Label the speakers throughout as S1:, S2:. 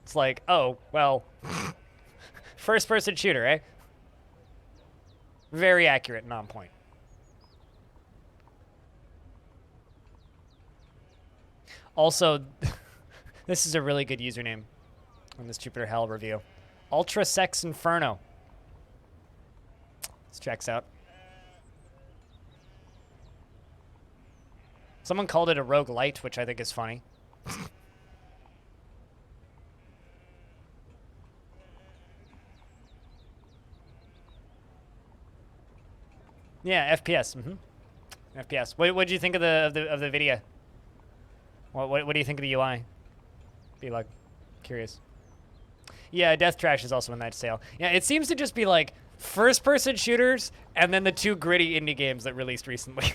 S1: It's like, oh, well, first-person shooter, eh? Very accurate and on point. Also, this is a really good username on this Jupiter Hell review. Ultra Sex Inferno. This checks out. Someone called it a roguelite, which I think is funny. Yeah, FPS. FPS. What do you think of the video? What do you think of the UI? Be like, curious. Yeah, Death Trash is also in that sale. Yeah, it seems to just be like first-person shooters and then the two gritty indie games that released recently.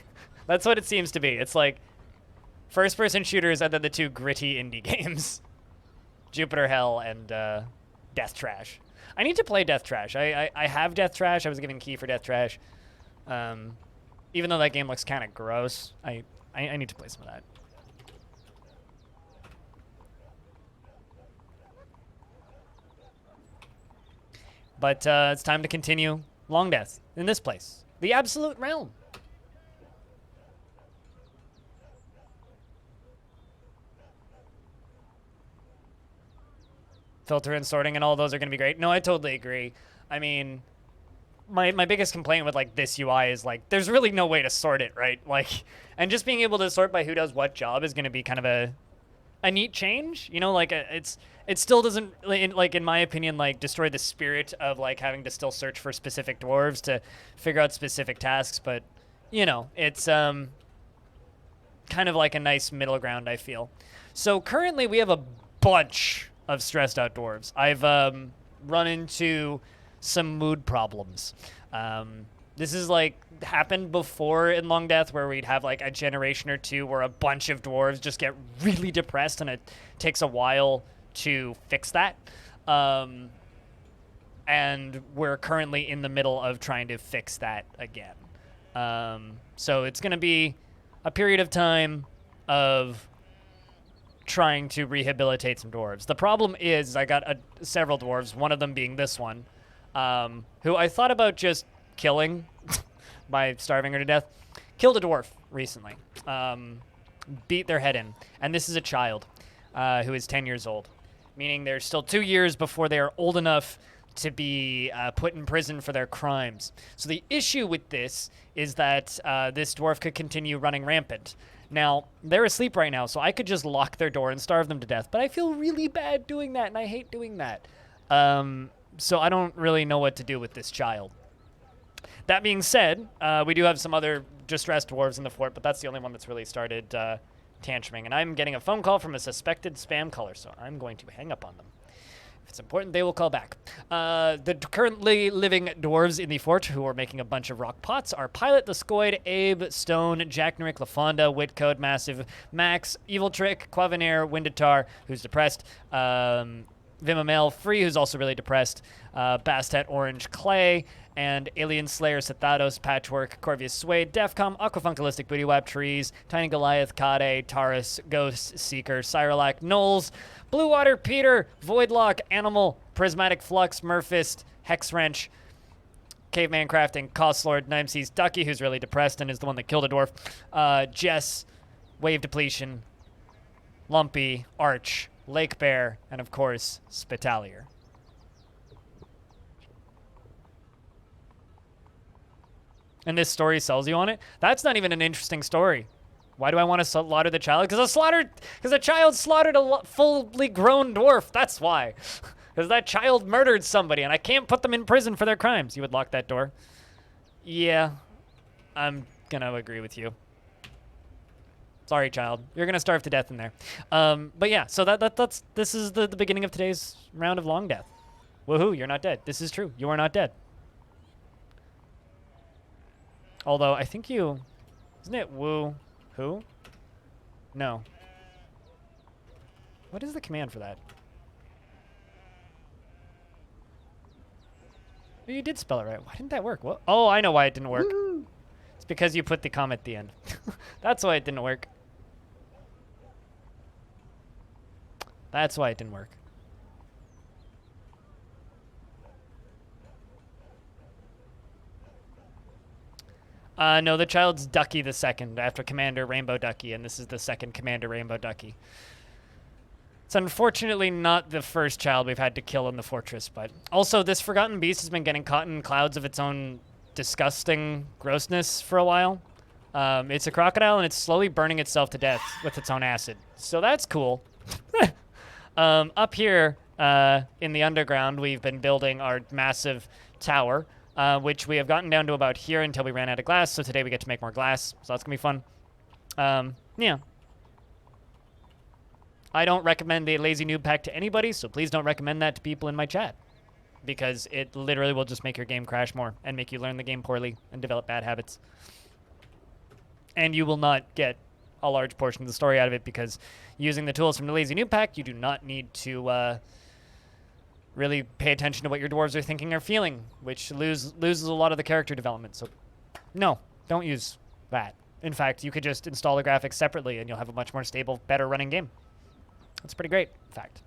S1: That's what it seems to be. It's like first-person shooters and then the two gritty indie games. Jupiter Hell and Death Trash. I need to play Death Trash. I have Death Trash. I was given key for Death Trash. Even though that game looks kind of gross, I need to play some of that. But it's time to continue Longdeath in this place. The Absolute Realm. Filter and sorting and all those are going to be great. No, I totally agree. I mean, my biggest complaint with like this UI is like there's really no way to sort it, right? Like, and just being able to sort by who does what job is going to be kind of a neat change, you know, like it still doesn't, like in my opinion, like destroy the spirit of like having to still search for specific dwarves to figure out specific tasks, but you know, it's kind of like a nice middle ground, I feel. So currently we have a bunch of stressed out dwarves. I've run into some mood problems. This is like happened before in Longdeath where we'd have like a generation or two where a bunch of dwarves just get really depressed and it takes a while to fix that. And we're currently in the middle of trying to fix that again. So it's going to be a period of time of trying to rehabilitate some dwarves. The problem is I got several dwarves, one of them being this one, who I thought about just killing by starving her to death. Killed a dwarf recently. Beat their head in. And this is a child who is 10 years old, meaning there's still 2 years before they are old enough to be put in prison for their crimes. So the issue with this is that this dwarf could continue running rampant. Now, they're asleep right now, so I could just lock their door and starve them to death, but I feel really bad doing that, and I hate doing that. So I don't really know what to do with this child. That being said, we do have some other distressed dwarves in the fort, but that's the only one that's really started tantruming. And I'm getting a phone call from a suspected spam caller, so I'm going to hang up on them. If it's important, they will call back. The currently living dwarves in the fort who are making a bunch of rock pots are Pilot, the Scoid, Abe, Stone, Jack Nerick, LaFonda, Whitcode, Massive, Max, Evil Trick, Quavanair, Windatar, who's depressed, Vimamel, Free, who's also really depressed, Bastet, Orange, Clay, and Alien Slayer, Sethados, Patchwork, Corvius Suede, Defcom, Aquafunkilistic, Bootywap, Trees, Tiny Goliath, Kade, Taurus, Ghost, Seeker, Cyrolac, Knowles, Blue Water, Peter, Voidlock, Animal, Prismatic Flux, Murphist, Hexwrench, Caveman Crafting, Costlord, Nimesees, Ducky, who's really depressed and is the one that killed a dwarf, Jess, Wave Depletion, Lumpy, Arch, Lake Bear, and of course, Spitalier. And this story sells you on it? That's not even an interesting story. Why do I want to slaughter the child? Because a child slaughtered a fully grown dwarf. That's why. Because that child murdered somebody, and I can't put them in prison for their crimes. You would lock that door. Yeah, I'm gonna agree with you. Sorry, child. You're gonna starve to death in there. But yeah, so this is the beginning of today's round of Longdeath. Woohoo! You're not dead. This is true. You are not dead. Although I think you, isn't it woo? Who? No. What is the command for that? You did spell it right. Why didn't that work? What? Oh, I know why it didn't work. Woo! It's because you put the comma at the end. That's why it didn't work. That's why it didn't work. No, the child's Ducky the second after Commander Rainbow Ducky, and this is the second Commander Rainbow Ducky. It's unfortunately not the first child we've had to kill in the fortress, but also this Forgotten Beast has been getting caught in clouds of its own disgusting grossness for a while. It's a crocodile, and it's slowly burning itself to death with its own acid. So that's cool. Up here in the underground, we've been building our massive tower, which we have gotten down to about here until we ran out of glass. So today we get to make more glass, so that's going to be fun. Yeah. I don't recommend the Lazy Noob Pack to anybody, so please don't recommend that to people in my chat. Because it literally will just make your game crash more and make you learn the game poorly and develop bad habits. And you will not get a large portion of the story out of it because using the tools from the Lazy Noob Pack, you do not need to really pay attention to what your dwarves are thinking or feeling, which loses a lot of the character development. So no, don't use that. In fact, you could just install the graphics separately and you'll have a much more stable, better running game. That's pretty great, in fact.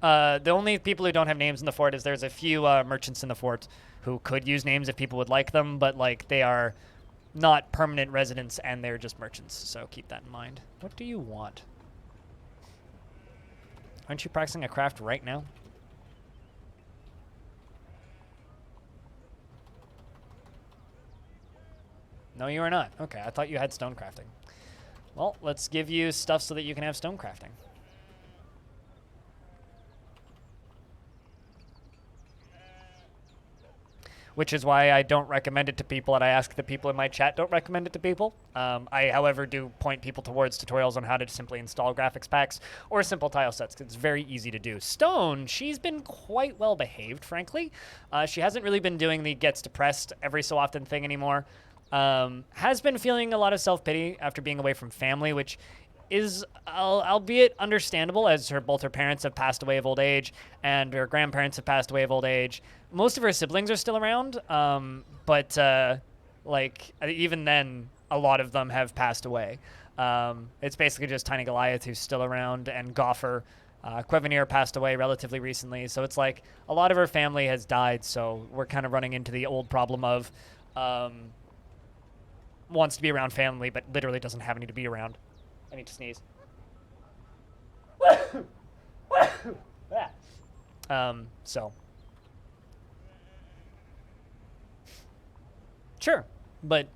S1: The only people who don't have names in the fort is there's a few merchants in the fort who could use names if people would like them, but like they are not permanent residents and they're just merchants, so keep that in mind. What do you want? Aren't you practicing a craft right now? No, you are not. Okay, I thought you had stone crafting. Well, let's give you stuff so that you can have stone crafting. Which is why I don't recommend it to people, and I ask the people in my chat don't recommend it to people. I, however, do point people towards tutorials on how to simply install graphics packs or simple tile sets, because it's very easy to do. Stone, she's been quite well behaved, frankly. She hasn't really been doing the gets depressed every so often thing anymore. Has been feeling a lot of self-pity after being away from family, which is, albeit understandable, as both her parents have passed away of old age and her grandparents have passed away of old age. Most of her siblings are still around, but like even then, a lot of them have passed away. It's basically just Tiny Goliath who's still around, and Goffer. Quevenir passed away relatively recently, so it's like a lot of her family has died, so we're kind of running into the old problem of wants to be around family, but literally doesn't have any to be around. I need to sneeze. So. Sure, but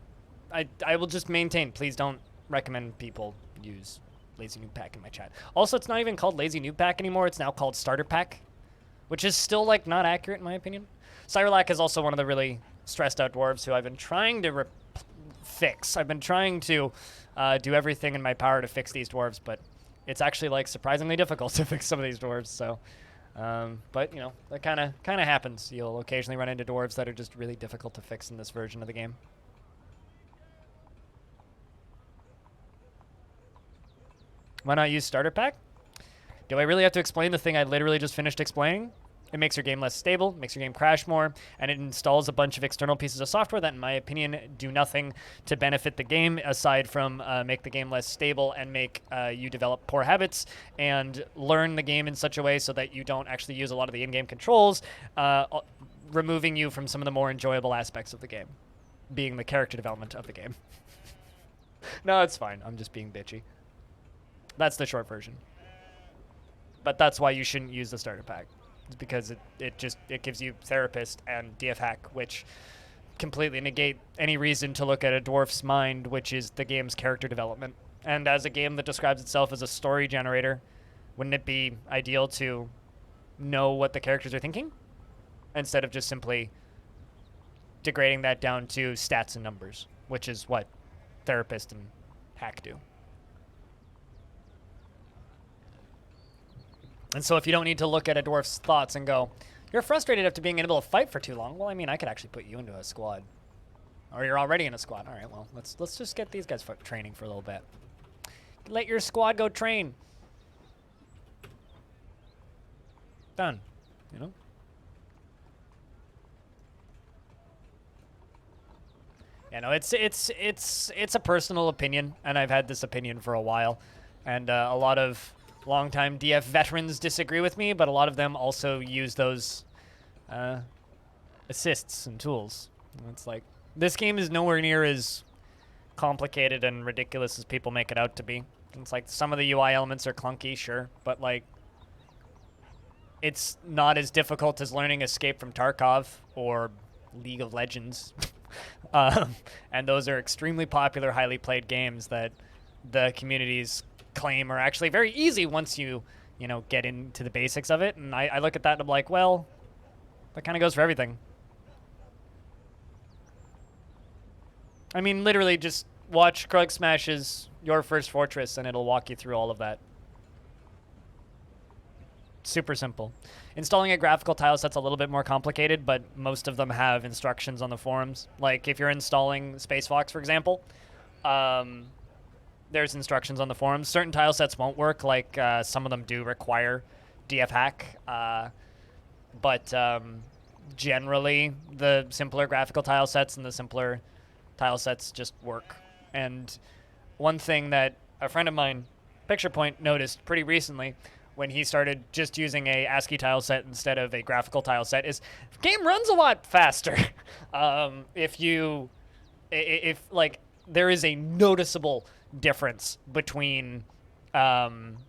S1: I will just maintain, please don't recommend people use Lazy Noob Pack in my chat. Also, it's not even called Lazy Noob Pack anymore, it's now called Starter Pack, which is still, like, not accurate in my opinion. Cyrolac is also one of the really stressed out dwarves who I've been trying to fix. I've been trying to do everything in my power to fix these dwarves, but it's actually like surprisingly difficult to fix some of these dwarves. So, but you know, that kind of happens. You'll occasionally run into dwarves that are just really difficult to fix in this version of the game. Why not use Starter Pack? Do I really have to explain the thing I literally just finished explaining? It makes your game less stable, makes your game crash more, and it installs a bunch of external pieces of software that, in my opinion, do nothing to benefit the game aside from make the game less stable and make you develop poor habits and learn the game in such a way so that you don't actually use a lot of the in-game controls, removing you from some of the more enjoyable aspects of the game, being the character development of the game. No, it's fine. I'm just being bitchy. That's the short version. But that's why you shouldn't use the Starter Pack. It's because it gives you Therapist and DF Hack, which completely negate any reason to look at a dwarf's mind, which is the game's character development. And as a game that describes itself as a story generator, wouldn't it be ideal to know what the characters are thinking instead of just simply degrading that down to stats and numbers, which is what Therapist and Hack do. And so if you don't need to look at a dwarf's thoughts and go, you're frustrated after being unable to fight for too long. Well, I mean, I could actually put you into a squad. Or you're already in a squad. All right, well, let's just get these guys training for a little bit. Let your squad go train. Done. You know? Yeah, no, it's a personal opinion, and I've had this opinion for a while. And a lot of longtime DF veterans disagree with me, but a lot of them also use those assists and tools. And it's like, this game is nowhere near as complicated and ridiculous as people make it out to be. It's like some of the UI elements are clunky, sure, but like it's not as difficult as learning Escape from Tarkov or League of Legends. And those are extremely popular, highly played games that the communities claim are actually very easy once you get into the basics of it. And I look at that and I'm like, well, that kind of goes for everything. I mean, literally just watch Krug Smash's Your First Fortress and it'll walk you through all of that. Super simple. Installing a graphical tile set's a little bit more complicated, but most of them have instructions on the forums. Like if you're installing Space Fox, for example, there's instructions on the forums. Certain tile sets won't work, like some of them do require DF hack, but generally the simpler graphical tile sets and the simpler tile sets just work. And one thing that a friend of mine, Picture Point, noticed pretty recently when he started just using a ASCII tile set instead of a graphical tile set is the game runs a lot faster. If like there is a noticeable difference between playing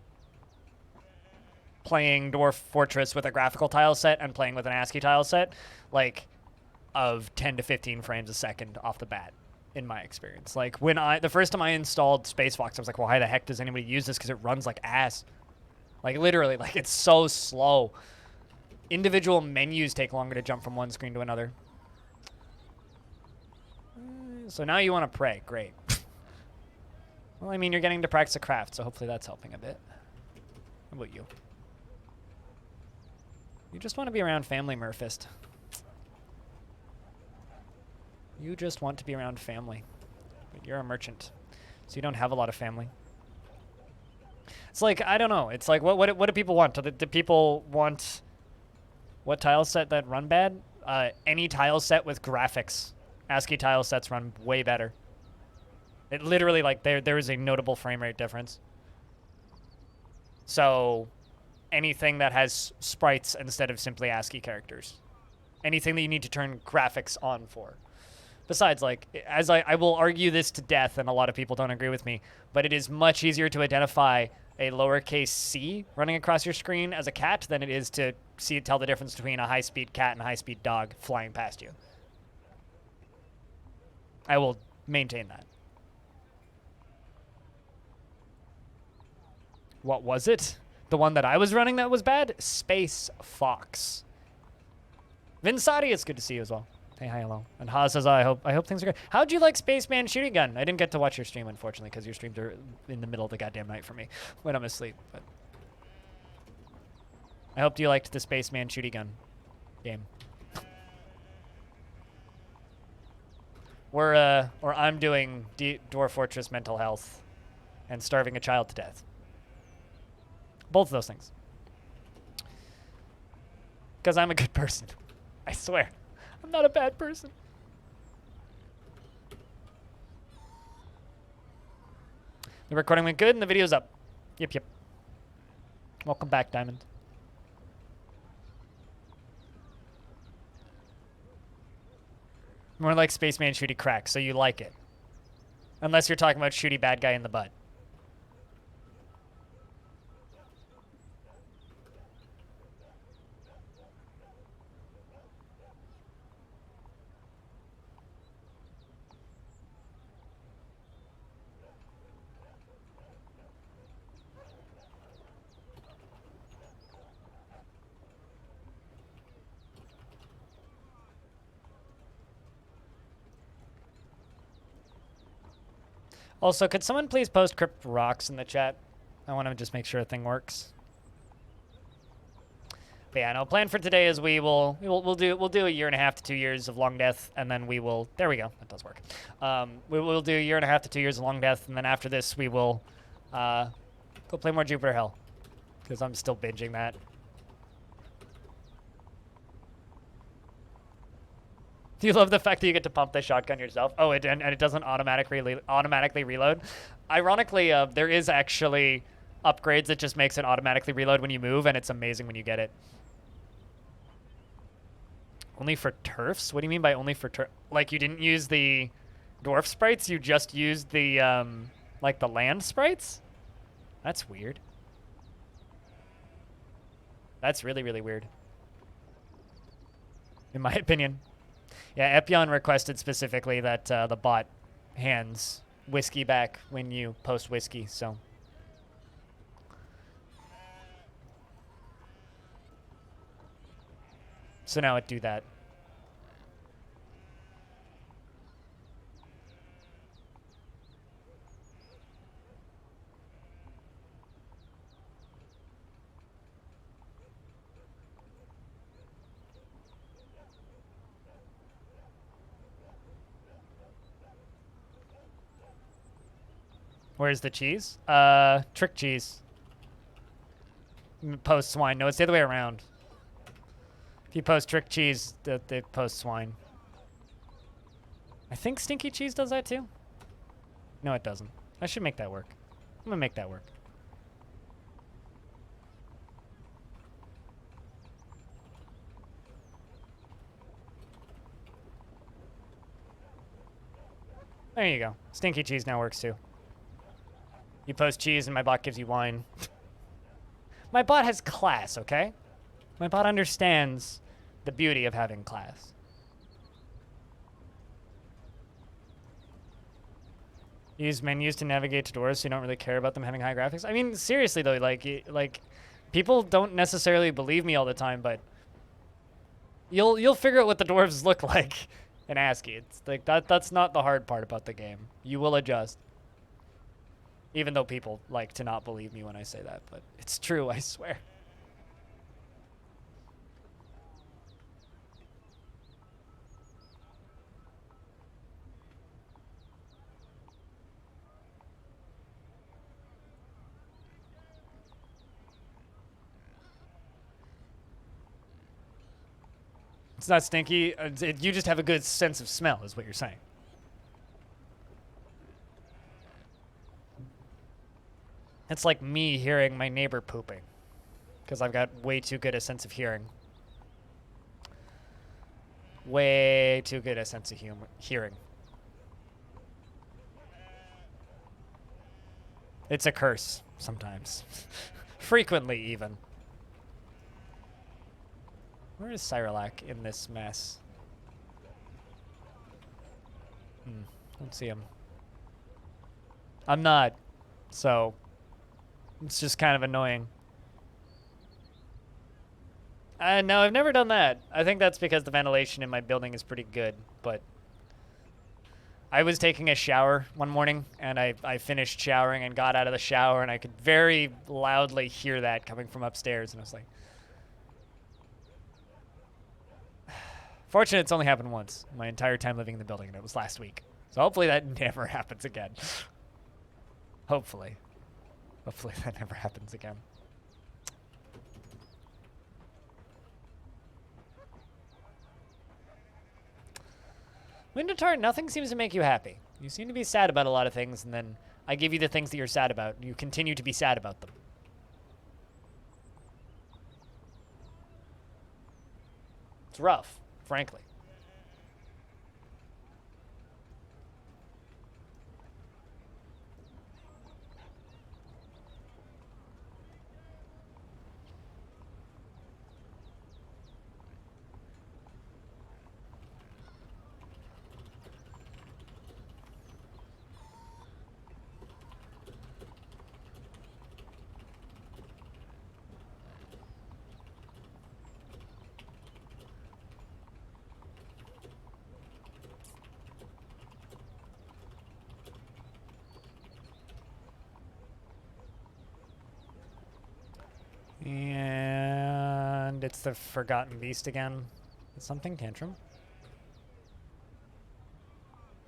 S1: Dwarf Fortress with a graphical tile set and playing with an ASCII tile set, like of 10 to 15 frames a second off the bat, in my experience. Like when the first time I installed Space Fox, I was like, well, why the heck does anybody use this? Because it runs like ass. Like literally, like it's so slow. Individual menus take longer to jump from one screen to another. So now you want to pray. Great. Well, I mean, you're getting to practice a craft, so hopefully that's helping a bit. How about you? You just want to be around family, Murphist. You just want to be around family. But you're a merchant, so you don't have a lot of family. It's like, I don't know. It's like, what do people want? Do people want what tile set that run bad? Any tile set with graphics. ASCII tile sets run way better. It literally, like, there is a notable frame rate difference. So anything that has sprites instead of simply ASCII characters. Anything that you need to turn graphics on for. Besides, like, as I will argue this to death, and a lot of people don't agree with me, but it is much easier to identify a lowercase c running across your screen as a cat than it is to tell the difference between a high-speed cat and a high-speed dog flying past you. I will maintain that. What was it? The one that I was running that was bad? Space Fox. Vinsati, it's good to see you as well. Hey, hi, hello. And Ha says, I hope things are good. How'd you like Spaceman Shooting Gun? I didn't get to watch your stream, unfortunately, because your streams are in the middle of the goddamn night for me when I'm asleep. But I hope you liked the Spaceman Shooting Gun game. Or I'm doing Dwarf Fortress Mental Health and starving a child to death. Both of those things. Because I'm a good person. I swear. I'm not a bad person. The recording went good and the video's up. Yep. Welcome back, Diamond. More like Spaceman Shooty Crack, so you like it. Unless you're talking about Shooty Bad Guy in the butt. Also, could someone please post Crypt Rocks in the chat? I want to just make sure a thing works. But yeah, no, plan for today is we'll do a 1.5 to 2 years of Longdeath, and then we will. There we go. That does work. We'll do 1.5 to 2 years of Longdeath, and then after this we will go play more Jupiter Hell, because I'm still binging that. Do you love the fact that you get to pump the shotgun yourself? Oh, and it doesn't automatically reload. Ironically, there is actually upgrades that just makes it automatically reload when you move, and it's amazing when you get it. Only for turfs? What do you mean by only for turf? Like you didn't use the dwarf sprites, you just used the, like the land sprites? That's weird. That's really, really weird. In my opinion. Yeah, Epion requested specifically that the bot hands whiskey back when you post whiskey, so. So now it do that. Where's the cheese? Trick cheese. Post swine. No, it's the other way around. If you post trick cheese, they post swine. I think stinky cheese does that too. No, it doesn't. I should make that work. I'm gonna make that work. There you go. Stinky cheese now works too. You post cheese and my bot gives you wine. My bot has class, okay? My bot understands the beauty of having class. Use menus to navigate to doors so you don't really care about them having high graphics. I mean, seriously though, like people don't necessarily believe me all the time, but you'll figure out what the dwarves look like in ASCII. It's like that's not the hard part about the game. You will adjust. Even though people like to not believe me when I say that, but it's true, I swear. It's not stinky. You just have a good sense of smell, is what you're saying. It's like me hearing my neighbor pooping, because I've got way too good a sense of hearing. Way too good a sense of hearing. It's a curse, sometimes. Frequently, even. Where is Cyrolac in this mess? Don't see him. I'm not, so it's just kind of annoying. No, I've never done that. I think that's because the ventilation in my building is pretty good, but I was taking a shower one morning, and I finished showering and got out of the shower, and I could very loudly hear that coming from upstairs, and I was like... Fortunately, it's only happened once my entire time living in the building, and it was last week. So hopefully that never happens again. Hopefully. Hopefully that never happens again. Windotar, nothing seems to make you happy. You seem to be sad about a lot of things, and then I give you the things that you're sad about, and you continue to be sad about them. It's rough, frankly. And it's the Forgotten Beast again. Is something Tantrum?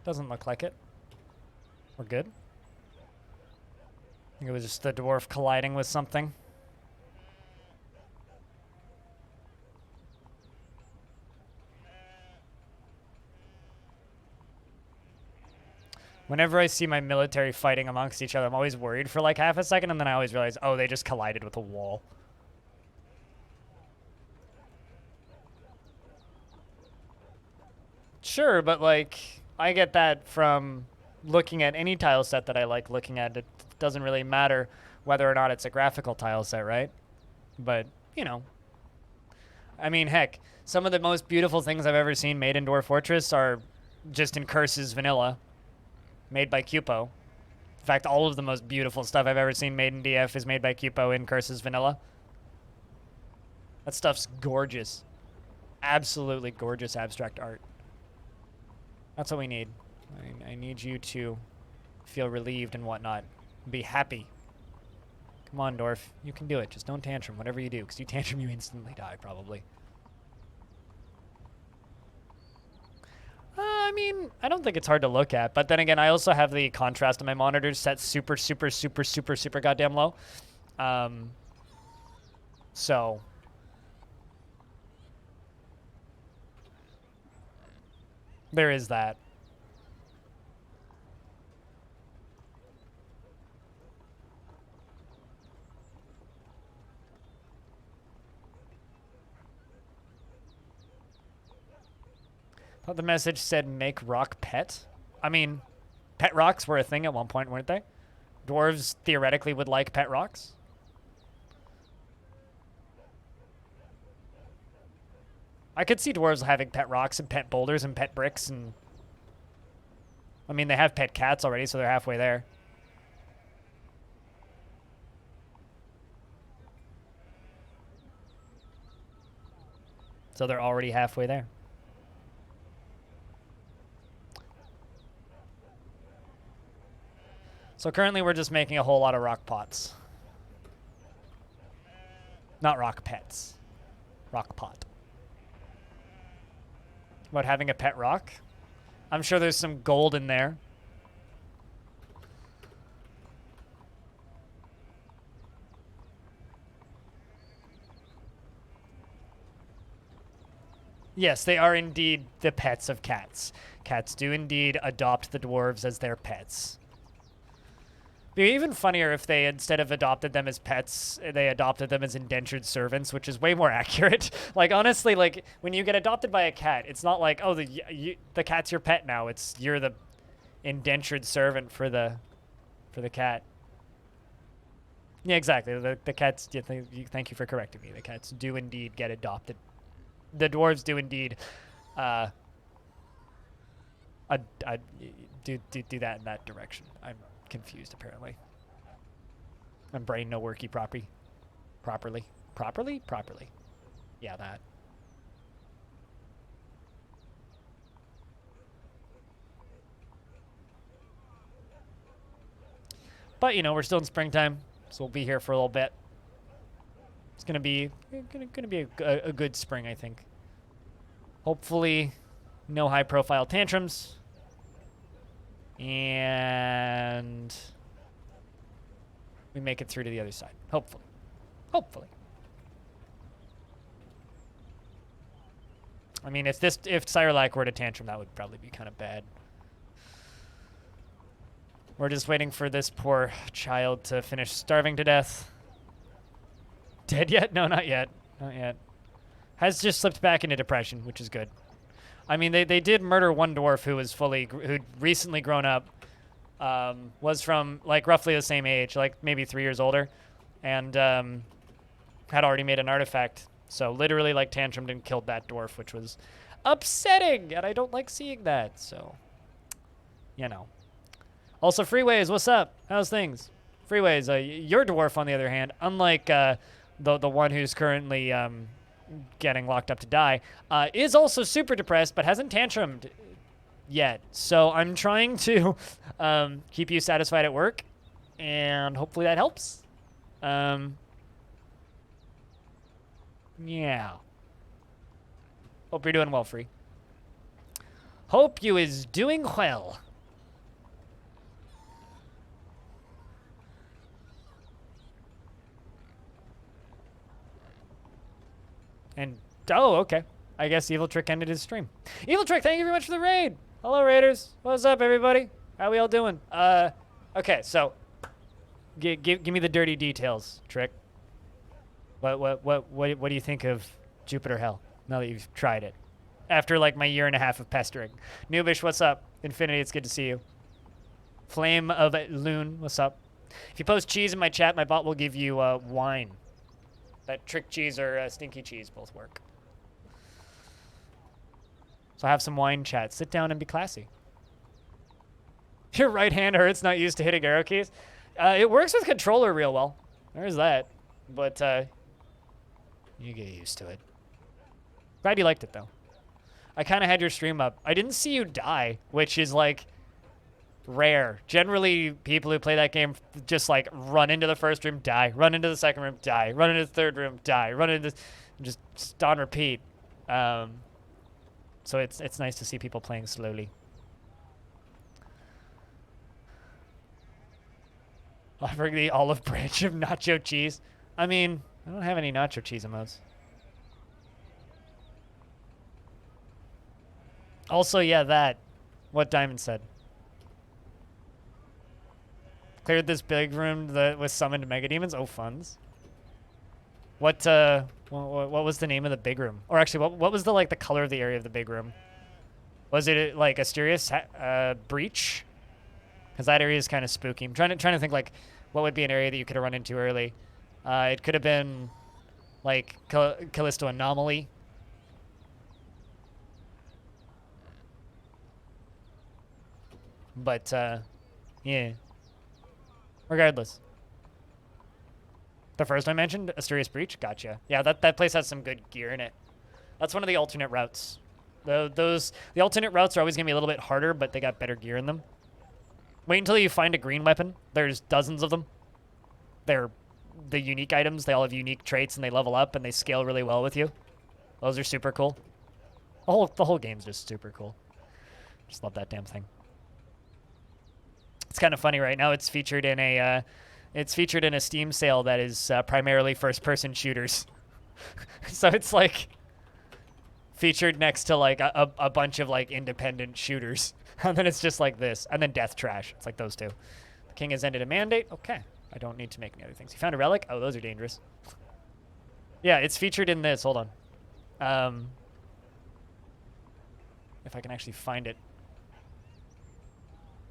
S1: Doesn't look like it. We're good. I think it was just the dwarf colliding with something. Whenever I see my military fighting amongst each other, I'm always worried for like half a second, and then I always realize, oh, they just collided with a wall. Sure, but like I get that from looking at any tile set that I like looking at. It doesn't really matter whether or not it's a graphical tile set, right? But, you know, I mean, heck, some of the most beautiful things I've ever seen made in Dwarf Fortress are just in Curses Vanilla, made by Cupo. In fact, all of the most beautiful stuff I've ever seen made in DF is made by Cupo in Curses Vanilla. That stuff's gorgeous. Absolutely gorgeous abstract art. That's what we need. I need you to feel relieved and whatnot. Be happy. Come on, Dwarf. You can do it. Just don't tantrum, whatever you do, because you tantrum, you instantly die, probably. I mean, I don't think it's hard to look at, but then again, I also have the contrast on my monitor set super, super, super, super, super goddamn low. So... there is that. Thought the message said make rock pet. I mean, pet rocks were a thing at one point, weren't they? Dwarves theoretically would like pet rocks. I could see dwarves having pet rocks and pet boulders and pet bricks and... I mean, they have pet cats already, so they're halfway there. So they're already halfway there. So currently we're just making a whole lot of rock pots. Not rock pets. Rock pot. About having a pet rock? I'm sure there's some gold in there. Yes, they are indeed the pets of cats. Cats do indeed adopt the dwarves as their pets. It'd be even funnier if they, instead of adopted them as pets, they adopted them as indentured servants, which is way more accurate. Like, honestly, like, when you get adopted by a cat, it's not like, oh, the cat's your pet now. It's, you're the indentured servant for the cat. Yeah, exactly. The cats, yeah, thank you for correcting me. The cats do indeed get adopted. The dwarves do indeed do that in that direction. I'm confused, apparently. My brain no worky properly. Yeah, that. But, you know, we're still in springtime, so we'll be here for a little bit. It's gonna be a good spring, I think. Hopefully, no high-profile tantrums. And we make it through to the other side. Hopefully. Hopefully. I mean, if Cyrolac were to tantrum, that would probably be kind of bad. We're just waiting for this poor child to finish starving to death. Dead yet? No, not yet. Not yet. Has just slipped back into depression, which is good. I mean, they did murder one dwarf who was who'd recently grown up, was from, like, roughly the same age, like, maybe 3 years older, and had already made an artifact. So literally, like, tantrumed and killed that dwarf, which was upsetting, and I don't like seeing that, so, you know. Also, Freeways, what's up? How's things? Freeways, your dwarf, on the other hand, unlike the one who's currently getting locked up to die, is also super depressed, but hasn't tantrumed yet. So I'm trying to keep you satisfied at work, and hopefully that helps. Yeah. Hope you're doing well, Free. Hope you is doing well. And, oh, okay. I guess Evil Trick ended his stream. Evil Trick, thank you very much for the raid. Hello, Raiders. What's up, everybody? How we all doing? Okay, so, give me the dirty details, Trick. What do you think of Jupiter Hell, now that you've tried it? after like my year and a half of pestering. Noobish, what's up? Infinity, it's good to see you. Flame of Loon, what's up? If you post cheese in my chat, my bot will give you wine. That trick cheese or stinky cheese both work. So have some wine chat. Sit down and be classy. Your right hand hurts, not used to hitting arrow keys. It works with controller real well. There's that. But you get used to it. Glad you liked it, though. I kind of had your stream up. I didn't see you die, which is, like, rare. Generally, people who play that game just, like, run into the first room, die. Run into the second room, die. Run into the third room, die. Run into... Just on repeat. So it's nice to see people playing slowly. Offering the olive branch of nacho cheese. I mean, I don't have any nacho cheese emotes. Also, yeah, that. What Diamond said. Cleared this big room with summoned mega demons. Oh, funds. What was the name of the big room? Or actually, what was the color of the area of the big room? Was it like Asterius Breach? Because that area is kind of spooky. I'm trying to think like what would be an area that you could have run into early. It could have been like Callisto Anomaly. But yeah. Regardless. The first I mentioned, Asterius Breach, gotcha. Yeah, that place has some good gear in it. That's one of the alternate routes. The alternate routes are always gonna be a little bit harder, but they got better gear in them. Wait until you find a green weapon. There's dozens of them. They're the unique items. They all have unique traits, and they level up, and they scale really well with you. Those are super cool. The whole game's just super cool. Just love that damn thing. It's kind of funny right now. It's featured in a Steam sale that is primarily first-person shooters. So it's like featured next to like a bunch of like independent shooters. And then it's just like this. And then Death Trash. It's like those two. The king has ended a mandate. Okay. I don't need to make any other things. You found a relic? Oh, those are dangerous. Yeah, it's featured in this. Hold on. If I can actually find it.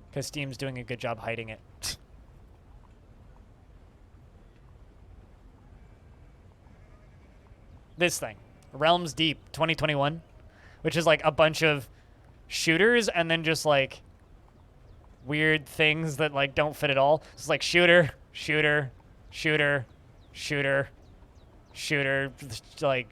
S1: Because Steam's doing a good job hiding it. This thing. Realms Deep 2021. Which is like a bunch of shooters and then just like weird things that like don't fit at all. It's like shooter, shooter, shooter, shooter, shooter, like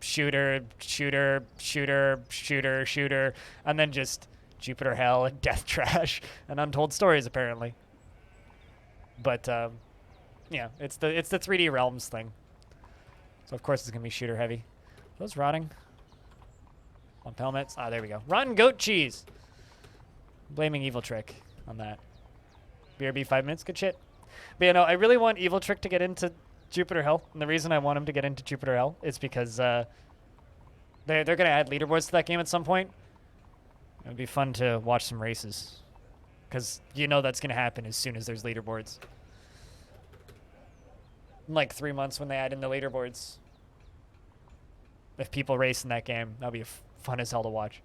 S1: shooter, shooter, shooter, shooter, shooter, and then just Jupiter Hell and Death Trash and Untold Stories apparently. But yeah, it's the 3D Realms thing. So of course it's gonna be shooter heavy. Are those rotting? On helmets. Ah, there we go. Rotten goat cheese. Blaming Evil Trick on that. BRB 5 minutes. Good shit. But, you know, I really want Evil Trick to get into Jupiter Hell. And the reason I want him to get into Jupiter Hell is because they're going to add leaderboards to that game at some point. It would be fun to watch some races. Because you know that's going to happen as soon as there's leaderboards. In like 3 months when they add in the leaderboards. If people race in that game, that would be fun as hell to watch.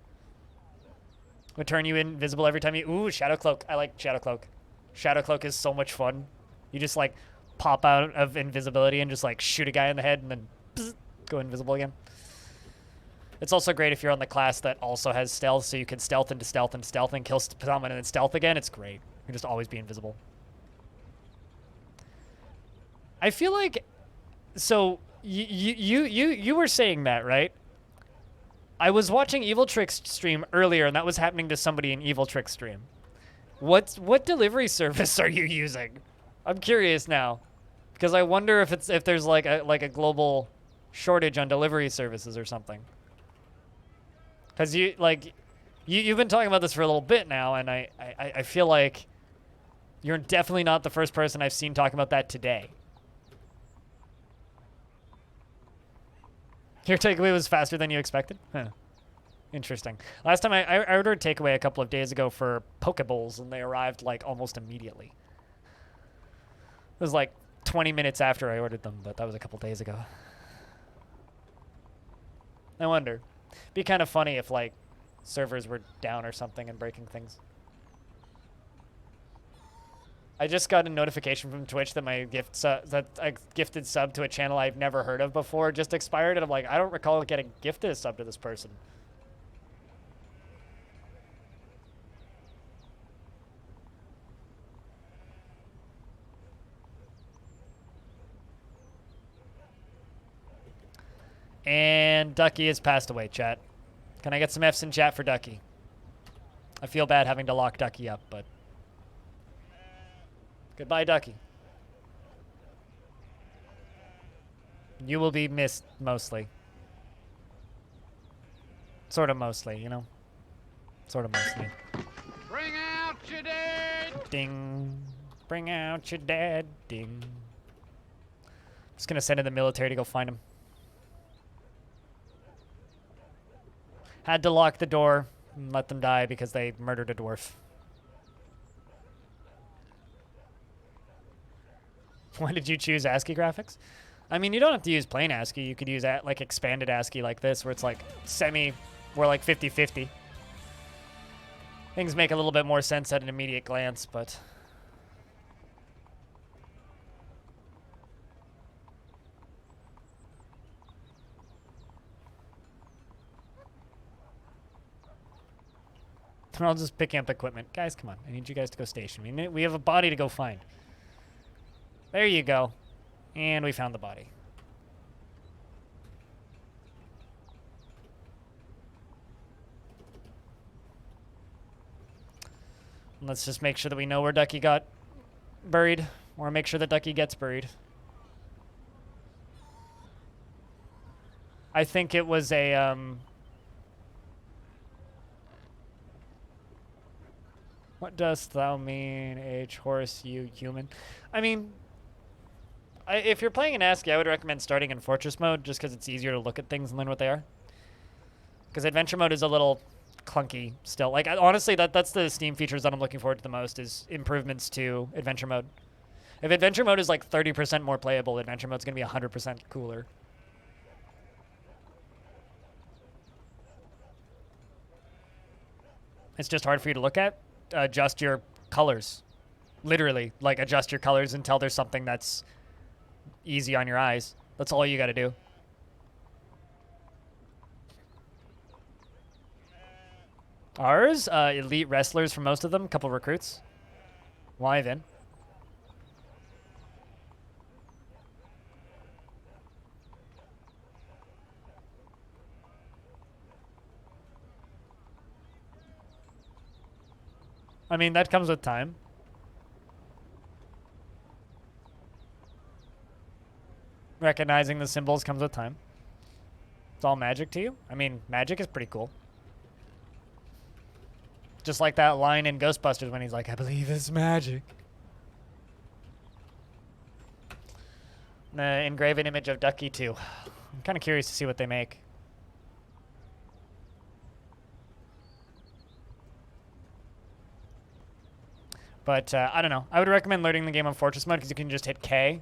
S1: Would turn you invisible every time you... Ooh, Shadow Cloak. I like Shadow Cloak. Shadow Cloak is so much fun. You just, like, pop out of invisibility and just, like, shoot a guy in the head and then bzz, go invisible again. It's also great if you're on the class that also has stealth, so you can stealth into stealth and stealth and kill someone and then stealth again. It's great. You can just always be invisible. I feel like... So, you were saying that, right? I was watching Evil Trick's stream earlier, and that was happening to somebody in Evil Trick's stream. What delivery service are you using? I'm curious now, because I wonder if there's like a global shortage on delivery services or something. Because you've been talking about this for a little bit now, and I feel like you're definitely not the first person I've seen talking about that today. Your takeaway was faster than you expected? Huh. Interesting. Last time I ordered takeaway a couple of days ago for Pokeballs, and they arrived like almost immediately. It was like 20 minutes after I ordered them, but that was a couple days ago. I wonder. Be kind of funny if like servers were down or something and breaking things. I just got a notification from Twitch that my that a gifted sub to a channel I've never heard of before just expired, and I'm like, I don't recall getting gifted a sub to this person. And Ducky has passed away, chat. Can I get some Fs in chat for Ducky? I feel bad having to lock Ducky up, but... Goodbye, Ducky. You will be missed, mostly. Sort of mostly, you know? Sort of mostly.
S2: Bring out your dead!
S1: Ding. Bring out your dad. Ding. Just gonna send in the military to go find him. Had to lock the door and let them die because they murdered a dwarf. Why did you choose ASCII graphics? I mean, you don't have to use plain ASCII. You could use like expanded ASCII like this, where it's like we're like 50-50. Things make a little bit more sense at an immediate glance, but... They're all just picking up equipment. Guys, come on. I need you guys to go station. We have a body to go find. There you go. And we found the body. Let's just make sure that we know where Ducky got buried, or make sure that Ducky gets buried. I think it was a, What dost thou mean, H, horse, you, human? I mean, if you're playing in ASCII, I would recommend starting in Fortress mode, just because it's easier to look at things and learn what they are. Because Adventure mode is a little clunky still. Like, honestly, that's the Steam features that I'm looking forward to the most, is improvements to Adventure mode. If Adventure mode is like 30% more playable, Adventure mode's going to be 100% cooler. It's just hard for you to look at. Adjust your colors. Literally, like, adjust your colors until there's something that's easy on your eyes. That's all you got to do. Ours, elite wrestlers for most of them, couple recruits. Why then? I mean, that comes with time. Recognizing the symbols comes with time. It's all magic to you? I mean, magic is pretty cool. Just like that line in Ghostbusters when he's like, I believe it's magic. Engrave an image of Ducky too. I'm kind of curious to see what they make. But I don't know. I would recommend learning the game on Fortress mode because you can just hit K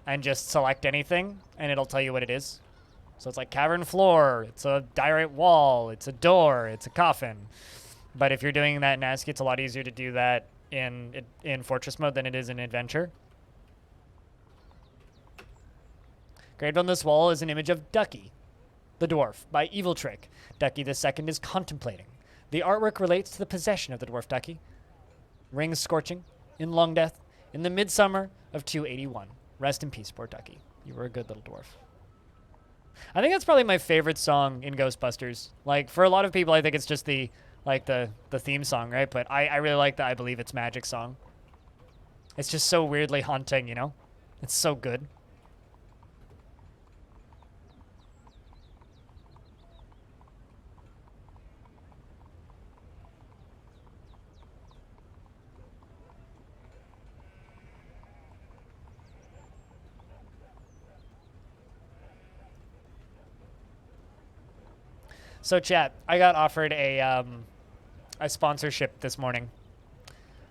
S1: and just select anything and it'll tell you what it is. So it's like cavern floor, it's a diorite wall, it's a door, it's a coffin. But if you're doing that in ASCII, it's a lot easier to do that in Fortress mode than it is in Adventure. Engraved on this wall is an image of Ducky, the dwarf, by Evil Trick. Ducky the Second is contemplating. The artwork relates to the possession of the dwarf Ducky. Rings scorching, in Longdeath, in the midsummer of 281. Rest in peace, poor Ducky. You were a good little dwarf. I think that's probably my favorite song in Ghostbusters. Like, for a lot of people, I think it's just the theme song, right? But I really like the I Believe It's Magic song. It's just so weirdly haunting, you know? It's so good. So chat, I got offered a sponsorship this morning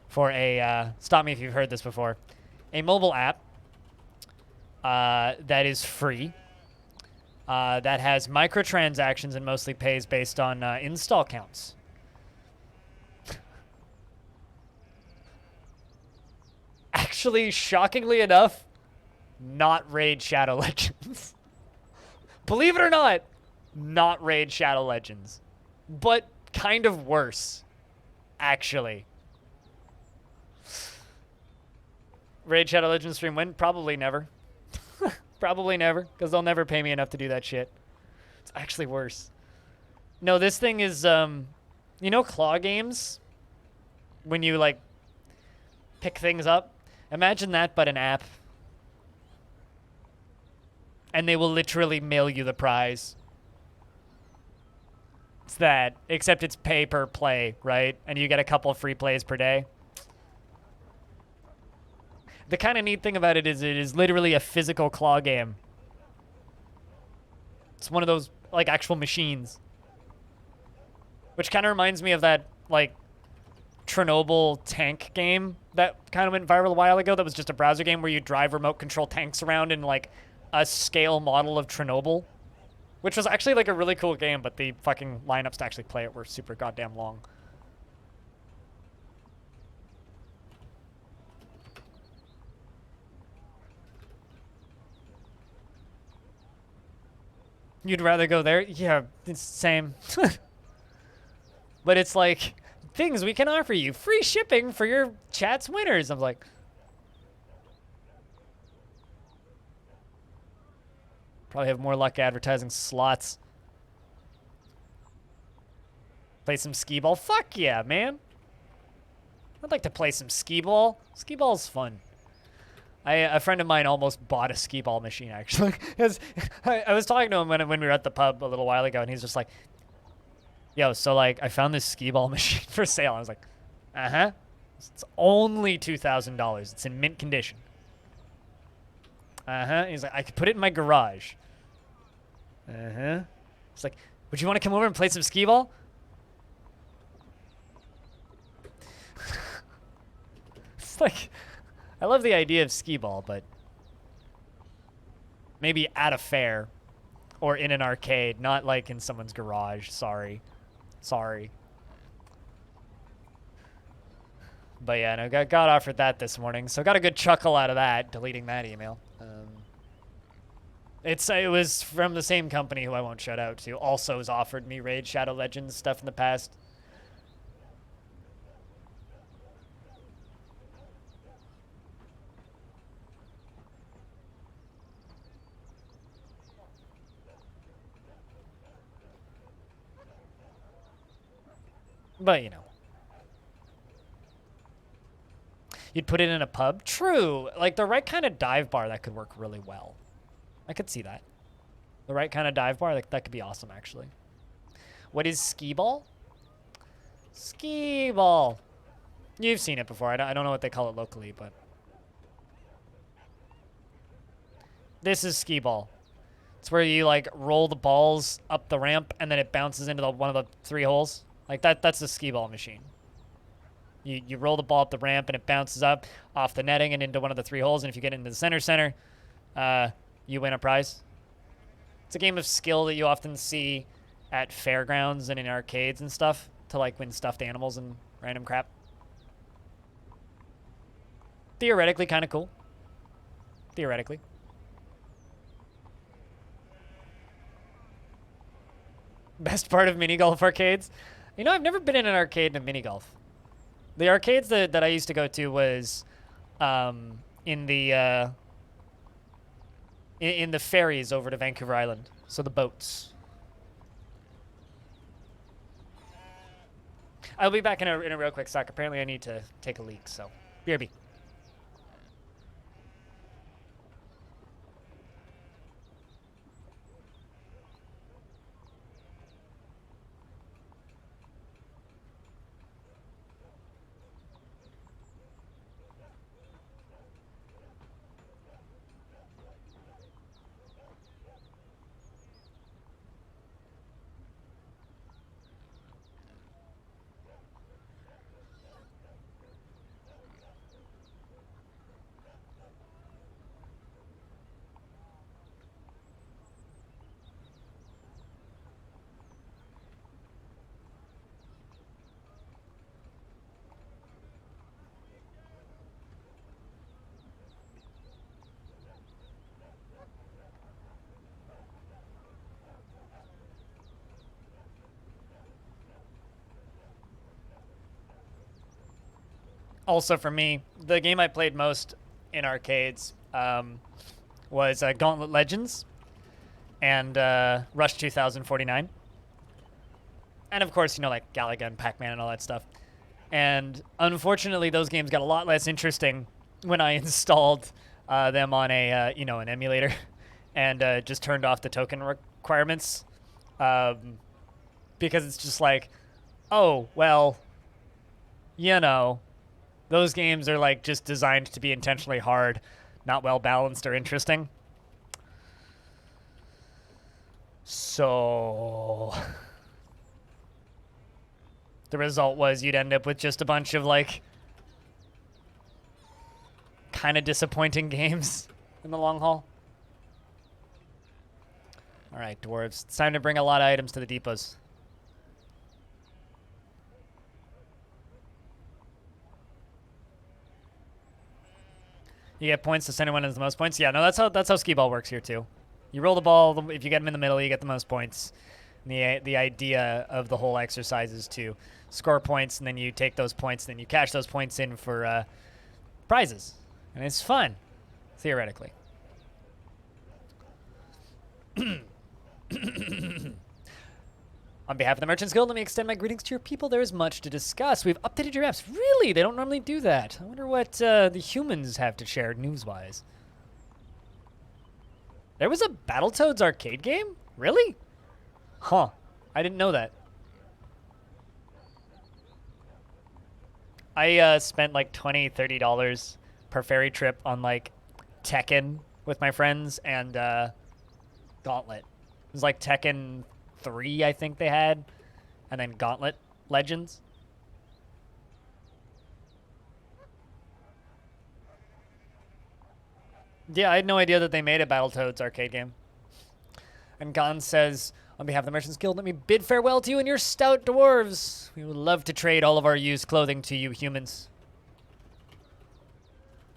S1: for a, stop me if you've heard this before, a mobile app that is free. that has microtransactions and mostly pays based on install counts. Actually, shockingly enough, not Raid Shadow Legends. Believe it or not Raid Shadow Legends. But kind of worse, actually. Raid Shadow Legends stream when? Probably never. Probably never, because they'll never pay me enough to do that shit. It's actually worse. No, this thing is, you know claw games? When you, like, pick things up? Imagine that, but an app. And they will literally mail you the prize. It's that, except it's pay per play, right? And you get a couple of free plays per day. The kind of neat thing about it is literally a physical claw game. It's one of those, like, actual machines. Which kind of reminds me of that, like, Chernobyl tank game that kind of went viral a while ago that was just a browser game where you drive remote control tanks around in, like, a scale model of Chernobyl. Which was actually, like, a really cool game, but the fucking lineups to actually play it were super goddamn long. You'd rather go there? Yeah, it's the same. But it's like, things we can offer you. Free shipping for your chat's winners. I'm like... Probably have more luck advertising slots. Play some skee ball? Fuck yeah, man. I'd like to play some skee ball. Skee ball's fun. A friend of mine almost bought a skee ball machine, actually. I was talking to him when we were at the pub a little while ago, and he's just like, yo, so, like, I found this skee ball machine for sale. I was like, uh-huh. It's only $2,000. It's in mint condition. Uh-huh. He's like, I could put it in my garage. Uh-huh. It's like, would you want to come over and play some skee ball? It's like... I love the idea of skee ball, but maybe at a fair or in an arcade, not like in someone's garage. Sorry. Sorry. But yeah, no, got offered that this morning, so got a good chuckle out of that, deleting that email. It was from the same company who I won't shout out to, also has offered me Raid Shadow Legends stuff in the past. But, you know. You'd put it in a pub? True. Like, the right kind of dive bar, that could work really well. I could see that. The right kind of dive bar, that could be awesome, actually. What is skee ball? Skee ball. You've seen it before. I don't know what they call it locally, but... This is skee ball. It's where you, like, roll the balls up the ramp, and then it bounces into one of the 3 holes. Like, that's the skee ball machine. You roll the ball up the ramp, and it bounces up off the netting and into one of the 3 holes, and if you get into the center, you win a prize. It's a game of skill that you often see at fairgrounds and in arcades and stuff to, like, win stuffed animals and random crap. Theoretically kind of cool. Theoretically. Best part of mini golf arcades? You know, I've never been in an arcade in a mini golf. The arcades that I used to go to was in the ferries over to Vancouver Island. So the boats. I'll be back in a real quick sec. Apparently I need to take a leak, so BRB. Also for me, the game I played most in arcades was Gauntlet Legends and Rush 2049. And of course, you know, like Galaga and Pac-Man and all that stuff. And unfortunately, those games got a lot less interesting when I installed them on a you know, an emulator and just turned off the token requirements because it's just like, oh well, you know, those games are like just designed to be intentionally hard, not well balanced or interesting. So the result was you'd end up with just a bunch of like kind of disappointing games in the long haul. All right, dwarves. It's time to bring a lot of items to the depots. You get points to send anyone has the most points. Yeah, no, that's how skee ball works here too. You roll the ball. If you get them in the middle, you get the most points. And the idea of the whole exercise is to score points, and then you take those points, and then you cash those points in for prizes, and it's fun, theoretically. On behalf of the Merchants Guild, let me extend my greetings to your people. There is much to discuss. We've updated your apps. Really? They don't normally do that. I wonder what the humans have to share news-wise. There was a Battletoads arcade game? Really? Huh. I didn't know that. I spent like $20, $30 per ferry trip on like Tekken with my friends and Gauntlet. It was like Tekken 3, I think they had, and then Gauntlet Legends. Yeah, I had no idea that they made a Battletoads arcade game. And Gon says, on behalf of the Merchants Guild, let me bid farewell to you and your stout dwarves. We would love to trade all of our used clothing to you humans.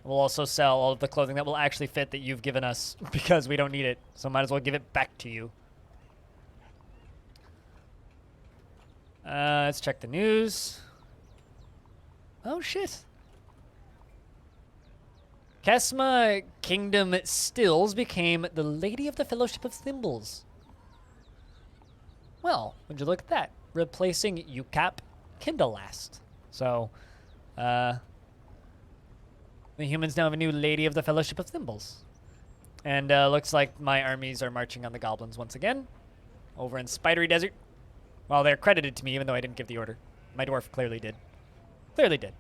S1: We'll also sell all of the clothing that will actually fit that you've given us because we don't need it, so might as well give it back to you. Let's check the news. Oh, shit. Kesma Kingdom Stills became the Lady of the Fellowship of Thimbles. Well, would you look at that? Replacing UCAP Kindlelast. So, the humans now have a new Lady of the Fellowship of Thimbles. And looks like my armies are marching on the goblins once again. Over in Spidery Desert. Well, they're credited to me even though I didn't give the order. My dwarf clearly did. Clearly did.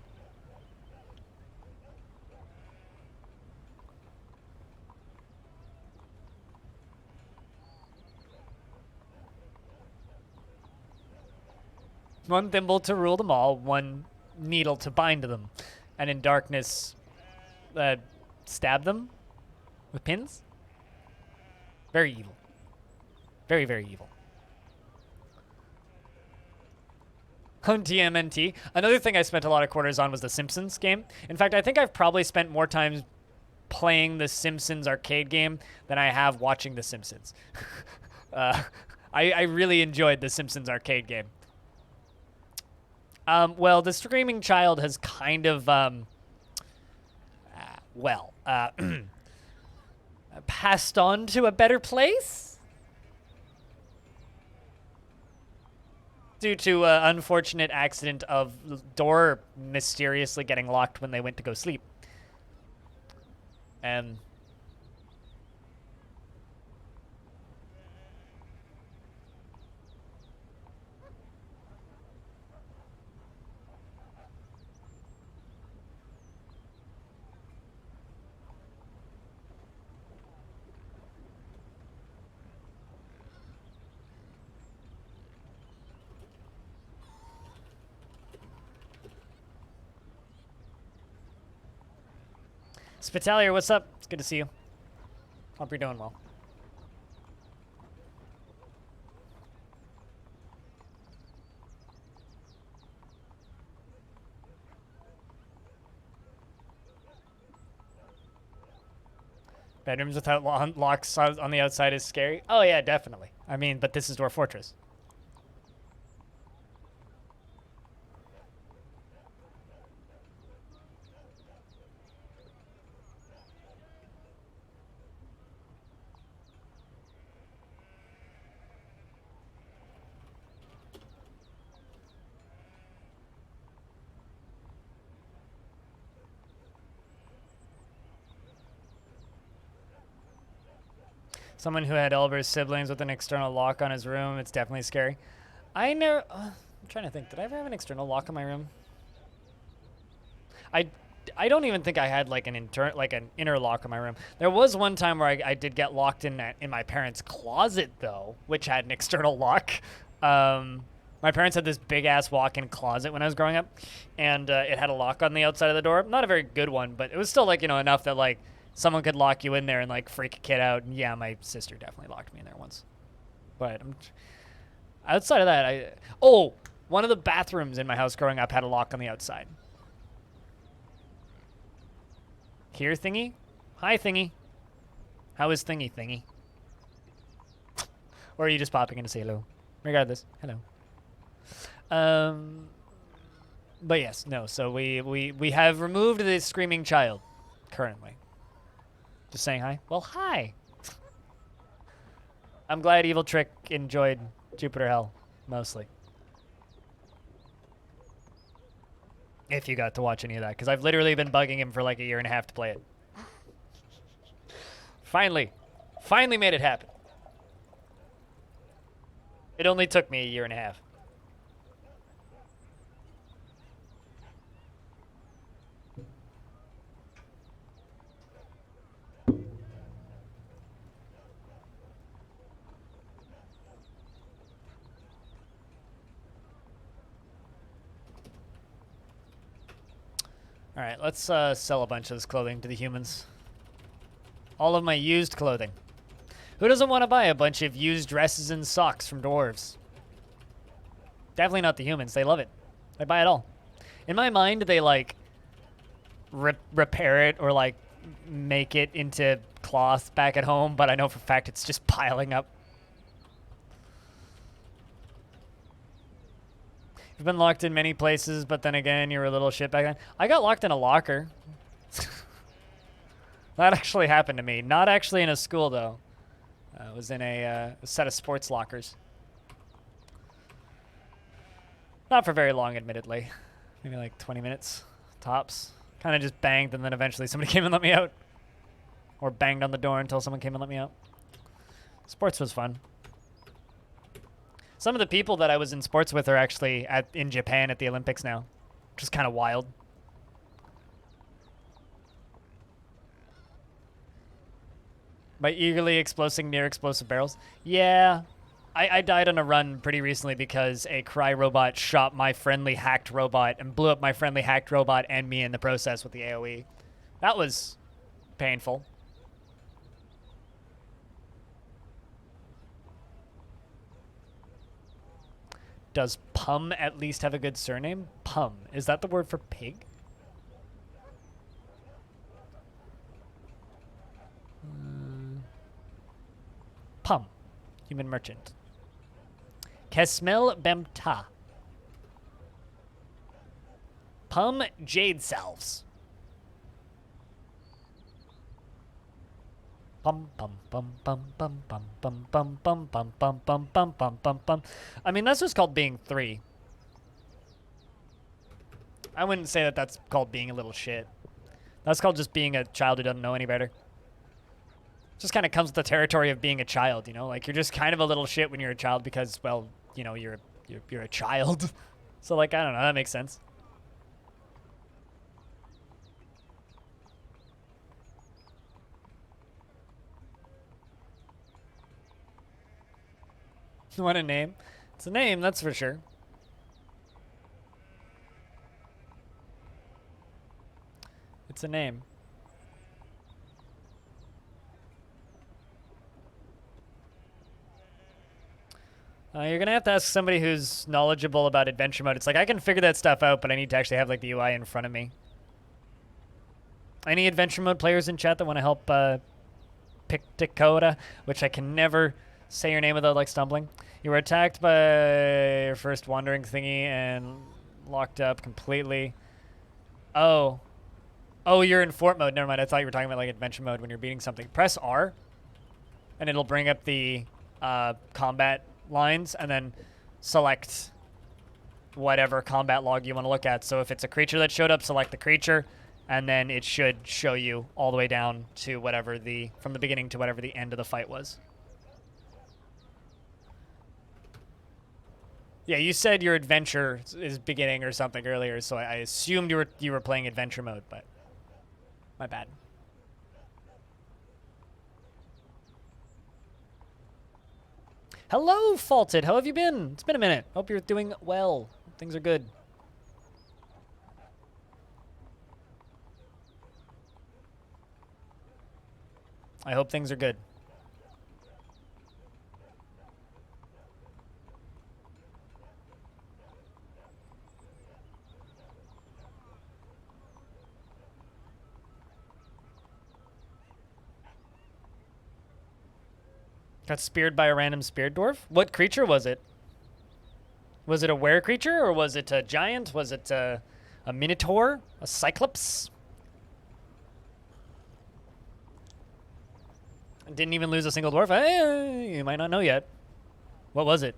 S1: One thimble to rule them all, one needle to bind them, and in darkness, stab them with pins. Very evil. Very, very evil. On TMNT, another thing I spent a lot of quarters on was the Simpsons game. In fact, I think I've probably spent more time playing the Simpsons arcade game than I have watching the Simpsons. I really enjoyed the Simpsons arcade game. Well, the Screaming Child has kind of, passed on to a better place? Due to an unfortunate accident of the door mysteriously getting locked when they went to go sleep. And Spitalier, what's up? It's good to see you. Hope you're doing well. Bedrooms without locks on the outside is scary. Oh yeah, definitely. I mean, but this is Dwarf Fortress. Someone who had Elber's siblings with an external lock on his room. It's definitely scary. I never. I'm trying to think. Did I ever have an external lock on my room? I don't even think I had like an inner lock on my room. There was one time where I did get locked in my parents' closet though, which had an external lock. My parents had this big ass walk-in closet when I was growing up, and it had a lock on the outside of the door. Not a very good one, but it was still like, you know, enough that like someone could lock you in there and like freak a kid out. And yeah, my sister definitely locked me in there once. But outside of that, one of the bathrooms in my house growing up had a lock on the outside. Here, Thingy? Hi, Thingy. How is Thingy? Or are you just popping in to say hello? Regardless, hello. But yes, no. So we have removed the screaming child currently. Just saying hi. Well, hi. I'm glad Evil Trick enjoyed Jupiter Hell mostly. If you got to watch any of that, because I've literally been bugging him for like a year and a half to play it. Finally made it happen. It only took me a year and a half. All right, let's sell a bunch of this clothing to the humans. All of my used clothing. Who doesn't want to buy a bunch of used dresses and socks from dwarves? Definitely not the humans. They love it. They buy it all. In my mind, they like repair it or like make it into cloth back at home, but I know for a fact it's just piling up. You've been locked in many places, but then again, you were a little shit back then. I got locked in a locker. That actually happened to me. Not actually in a school, though. It was in a set of sports lockers. Not for very long, admittedly. Maybe like 20 minutes, tops. Kind of just banged, and then eventually somebody came and let me out. Or banged on the door until someone came and let me out. Sports was fun. Some of the people that I was in sports with are actually in Japan at the Olympics now, which is kind of wild. By eagerly exploding near explosive barrels. Yeah, I died on a run pretty recently because a cry robot shot my friendly hacked robot and blew up my friendly hacked robot and me in the process with the AoE. That was painful. Does Pum at least have a good surname? Pum. Is that the word for pig? Pum. Human merchant. Kesmel Bemta. Pum Jade Salves. Bum bum bum bum bum bum bum bum bum bum bum bum bum bum bum bum. I mean, that's just called being 3. I wouldn't say that that's called being a little shit. That's called just being a child who doesn't know any better. Just kind of comes with the territory of being a child, you know? Like, you're just kind of a little shit when you're a child because, well, you know, you're a child. So, like, I don't know. That makes sense. What a name. It's a name, that's for sure. It's a name. You're going to have to ask somebody who's knowledgeable about adventure mode. It's like, I can figure that stuff out, but I need to actually have, like, the UI in front of me. Any adventure mode players in chat that want to help pick Dakota, which I can never say your name without, like, stumbling. You were attacked by your first wandering thingy and locked up completely. Oh. Oh, you're in fort mode. Never mind. I thought you were talking about, like, adventure mode when you're beating something. Press R, and it'll bring up the combat lines, and then select whatever combat log you want to look at. So if it's a creature that showed up, select the creature, and then it should show you all the way down to whatever from the beginning to whatever the end of the fight was. Yeah, you said your adventure is beginning or something earlier, so I assumed you were playing adventure mode, but my bad. Hello, Faulted. How have you been? It's been a minute. Hope you're doing well. Things are good. I hope things are good. Got speared by a random speared dwarf? What creature was it? Was it a were creature, or was it a giant? Was it a minotaur? A cyclops? Didn't even lose a single dwarf? You might not know yet. What was it?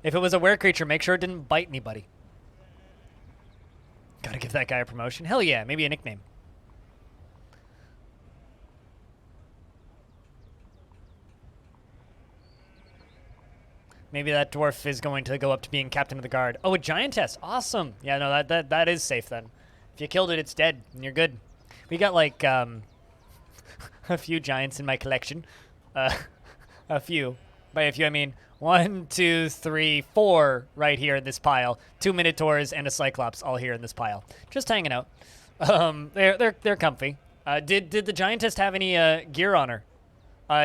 S1: If it was a were creature, make sure it didn't bite anybody. Gotta give that guy a promotion. Hell yeah, maybe a nickname. Maybe that dwarf is going to go up to being captain of the guard. Oh, a giantess. Awesome. Yeah, no, that is safe then. If you killed it, it's dead, and you're good. We got, like, a few giants in my collection. A few. By a few, I mean 1, 2, 3, 4 right here in this pile. 2 minotaurs and a cyclops all here in this pile. Just hanging out. They're comfy. Did the giantess have any gear on her?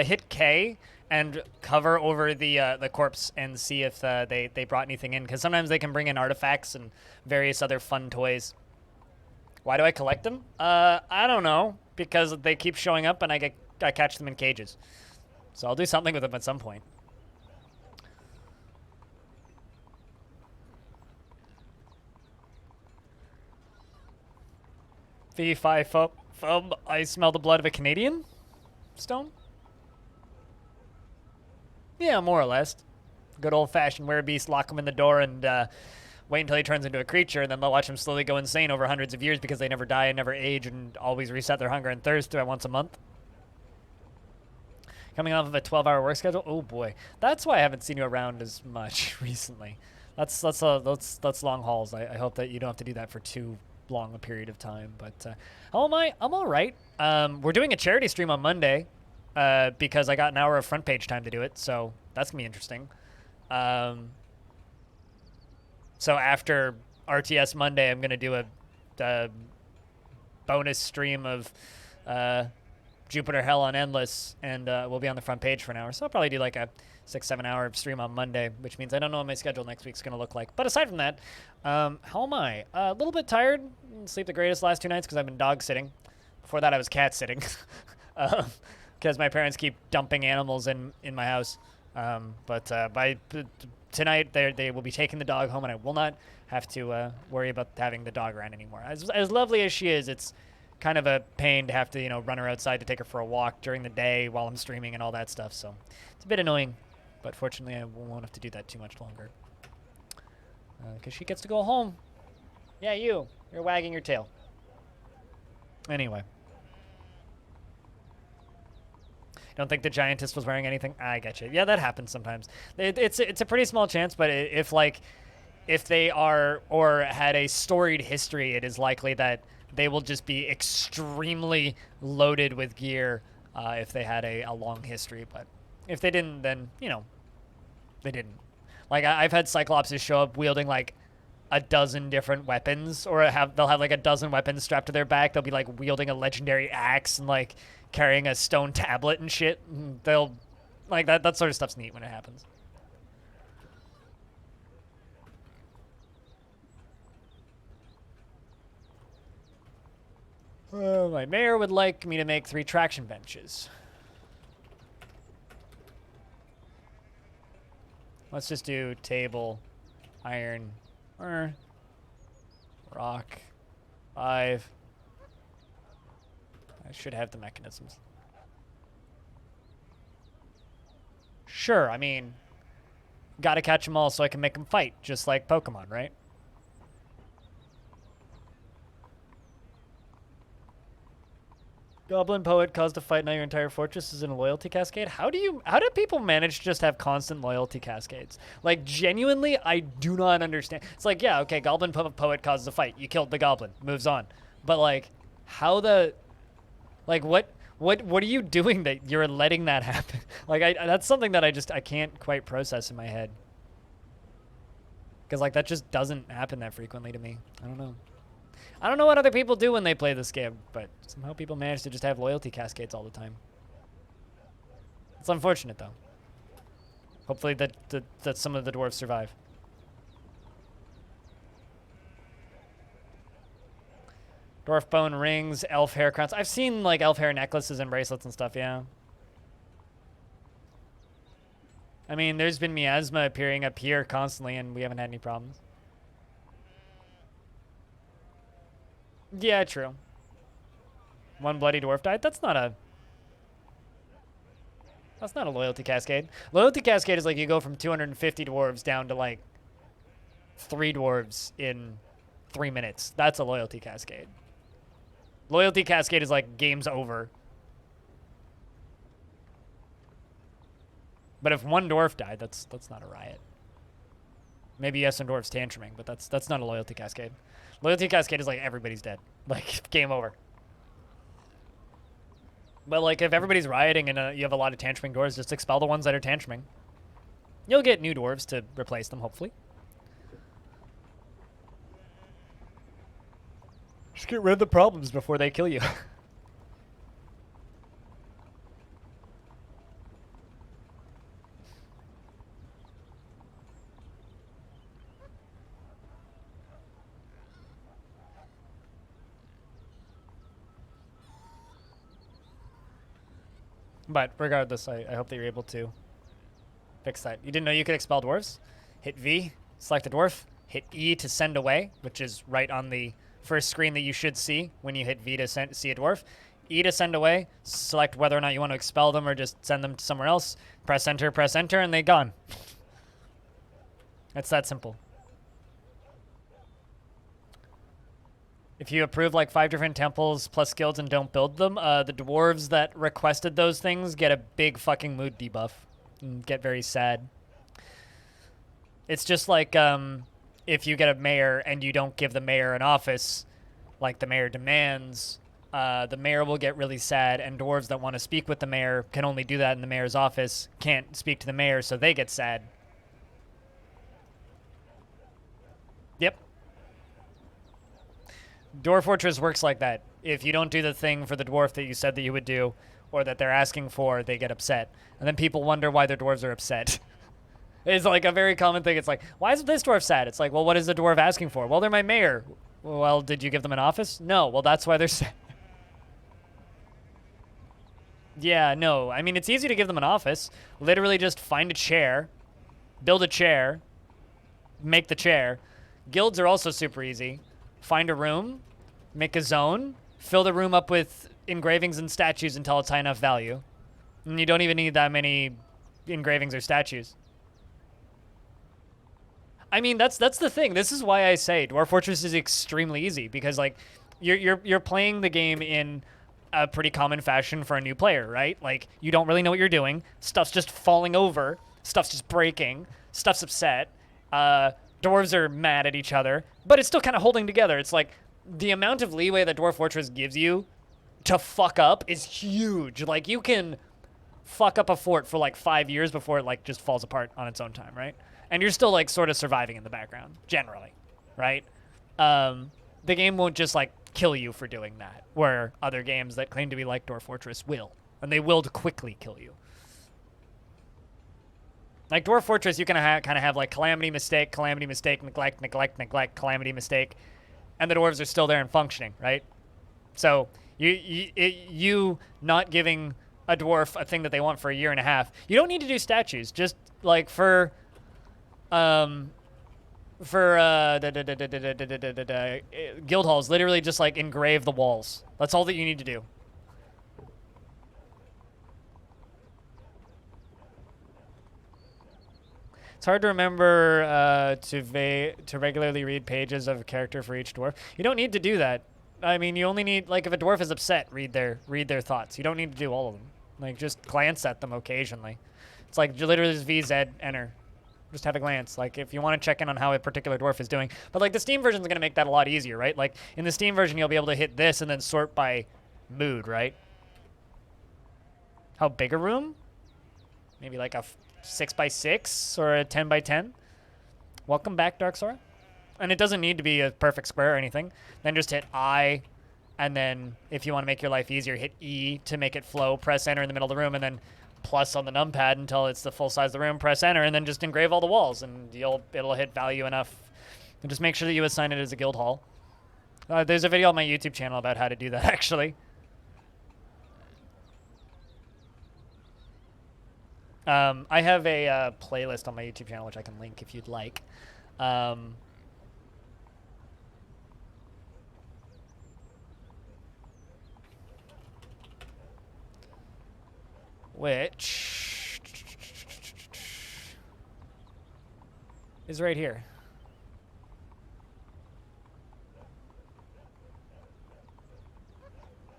S1: Hit K and cover over the corpse and see if they brought anything in, because sometimes they can bring in artifacts and various other fun toys. Why do I collect them? I don't know, because they keep showing up and I catch them in cages. So I'll do something with them at some point. V5 Fub, I smell the blood of a Canadian stone? Yeah, more or less. Good old-fashioned werebeast, lock him in the door and wait until he turns into a creature, and then they'll watch him slowly go insane over hundreds of years because they never die and never age and always reset their hunger and thirst once a month. Coming off of a 12-hour work schedule? Oh, boy. That's why I haven't seen you around as much recently. That's long hauls. I hope that you don't have to do that for too long a period of time. But how am I? I'm all right. We're doing a charity stream on Monday. Because I got an hour of front page time to do it, so that's going to be interesting. So after RTS Monday, I'm going to do a bonus stream of Jupiter Hell on Endless, and we'll be on the front page for an hour. So I'll probably do like a 6-7 hour stream on Monday, which means I don't know what my schedule next week's going to look like. But aside from that, how am I? A little bit tired. Didn't sleep the greatest last 2 nights because I've been dog sitting. Before that, I was cat sitting. Because my parents keep dumping animals in my house. But by tonight, they will be taking the dog home, and I will not have to worry about having the dog around anymore. As lovely as she is, it's kind of a pain to have to run her outside to take her for a walk during the day while I'm streaming and all that stuff. So it's a bit annoying, but fortunately I won't have to do that too much longer. Because she gets to go home. Yeah, you're wagging your tail. Anyway. Don't think the giantess was wearing anything? I get you. Yeah, that happens sometimes. It's a pretty small chance, but if they are or had a storied history, it is likely that they will just be extremely loaded with gear if they had a long history. But if they didn't, then, they didn't. Like, I've had Cyclopses show up wielding, like, a dozen different weapons, or they'll have like a dozen weapons strapped to their back. They'll be like wielding a legendary axe and like carrying a stone tablet and shit. And they'll like that sort of stuff's neat when it happens. My mayor would like me to make 3 traction benches. Let's just do table, iron, rock, 5. I should have the mechanisms. Sure, I mean, gotta catch them all so I can make them fight, just like Pokemon, right? Goblin Poet caused a fight, now your entire fortress is in a loyalty cascade. How do people manage to just have constant loyalty cascades? Like, genuinely, I do not understand. It's like, yeah, okay, Goblin Poet causes a fight. You killed the goblin. Moves on. But, like, how the... Like, what are you doing that you're letting that happen? Like, that's something that I can't quite process in my head. Because, like, that just doesn't happen that frequently to me. I don't know. I don't know what other people do when they play this game, but somehow people manage to just have loyalty cascades all the time. It's unfortunate, though. Hopefully that some of the dwarves survive. Dwarf bone rings, elf hair crowns. I've seen, like, elf hair necklaces and bracelets and stuff, yeah. I mean, there's been miasma appearing up here constantly, and we haven't had any problems. Yeah, true. One bloody dwarf died. That's not a loyalty cascade. Loyalty cascade is like you go from 250 dwarves down to like 3 dwarves in 3 minutes. That's a loyalty cascade. Loyalty cascade is like game's over. But if one dwarf died, that's not a riot. Maybe yes, some dwarves tantruming, but that's not a loyalty cascade. Loyalty cascade is like everybody's dead. Like, game over. But, like, if everybody's rioting and you have a lot of tantruming dwarves, just expel the ones that are tantruming. You'll get new dwarves to replace them, hopefully. Just get rid of the problems before they kill you. But regardless, I hope that you're able to fix that. You didn't know you could expel dwarves? Hit V, select a dwarf, hit E to send away, which is right on the first screen that you should see when you hit V to see a dwarf. E to send away, select whether or not you want to expel them or just send them to somewhere else. Press enter, and they're gone. It's that simple. If you approve like 5 different temples plus guilds and don't build them, the dwarves that requested those things get a big fucking mood debuff and get very sad. It's just like if you get a mayor and you don't give the mayor an office, like the mayor demands, the mayor will get really sad, and dwarves that want to speak with the mayor can only do that in the mayor's office, can't speak to the mayor, so they get sad. Yep. Dwarf Fortress works like that. If you don't do the thing for the dwarf that you said that you would do, or that they're asking for, they get upset. And then people wonder why their dwarves are upset. It's like a very common thing. It's like, why is this dwarf sad? It's like, well, what is the dwarf asking for? Well, they're my mayor. Well, did you give them an office? No. Well, that's why they're sad. Yeah, no. I mean, it's easy to give them an office. Literally just find a chair, build a chair, make the chair. Guilds are also super easy. Find a room, make a zone, fill the room up with engravings and statues until it's high enough value. And you don't even need that many engravings or statues. I mean, that's the thing. This is why I say Dwarf Fortress is extremely easy, because like you're playing the game in a pretty common fashion for a new player, right? Like, you don't really know what you're doing. Stuff's just falling over. Stuff's just breaking. Stuff's upset. Dwarves are mad at each other, but it's still kind of holding together. It's like the amount of leeway that Dwarf Fortress gives you to fuck up is huge. Like, you can fuck up a fort for like 5 years before it like just falls apart on its own time, right? And you're still like sort of surviving in the background, generally, right? The game won't just like kill you for doing that, where other games that claim to be like Dwarf Fortress will, and they will quickly kill you. Like Dwarf Fortress, you can kind of have like calamity, mistake, neglect, calamity, mistake, and the dwarves are still there and functioning, right? So you not giving a dwarf a thing that they want for a year and a half, you don't need to do statues. Just like for guild halls, literally just like engrave the walls. That's all that you need to do. It's hard to remember to regularly read pages of a character for each dwarf. You don't need to do that. I mean, you only need, like, if a dwarf is upset, read their thoughts. You don't need to do all of them. Like, just glance at them occasionally. It's like literally just VZ enter. Just have a glance. Like, if you want to check in on how a particular dwarf is doing. But, like, the Steam version is going to make that a lot easier, right? Like, in the Steam version, you'll be able to hit this and then sort by mood, right? How big a room? Maybe like a 6x6 or a 10x10. Welcome back, Dark Sora. And it doesn't need to be a perfect square or anything. Then just hit I, and then if you want to make your life easier, hit E to make it flow, press enter in the middle of the room, and then plus on the numpad until it's the full size of the room, press enter, and then just engrave all the walls, and it'll hit value enough. And just make sure that you assign it as a guild hall. There's a video on my YouTube channel about how to do that, actually. I have a playlist on my YouTube channel, which I can link if you'd like. Which is right here.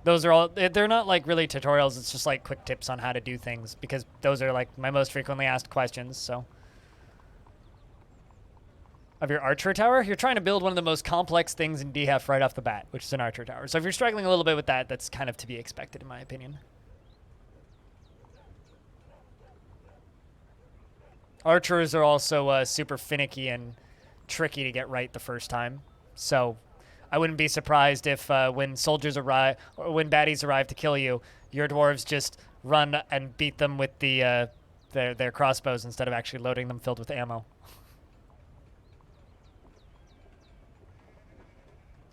S1: Those are all, they're not like really tutorials, it's just like quick tips on how to do things, because those are like my most frequently asked questions, so. Of your archer tower, you're trying to build one of the most complex things in DHEF right off the bat, which is an archer tower. So if you're struggling a little bit with that, that's kind of to be expected in my opinion. Archers are also super finicky and tricky to get right the first time, so I wouldn't be surprised if when soldiers arrive, or when baddies arrive to kill you, your dwarves just run and beat them with their crossbows instead of actually loading them filled with ammo.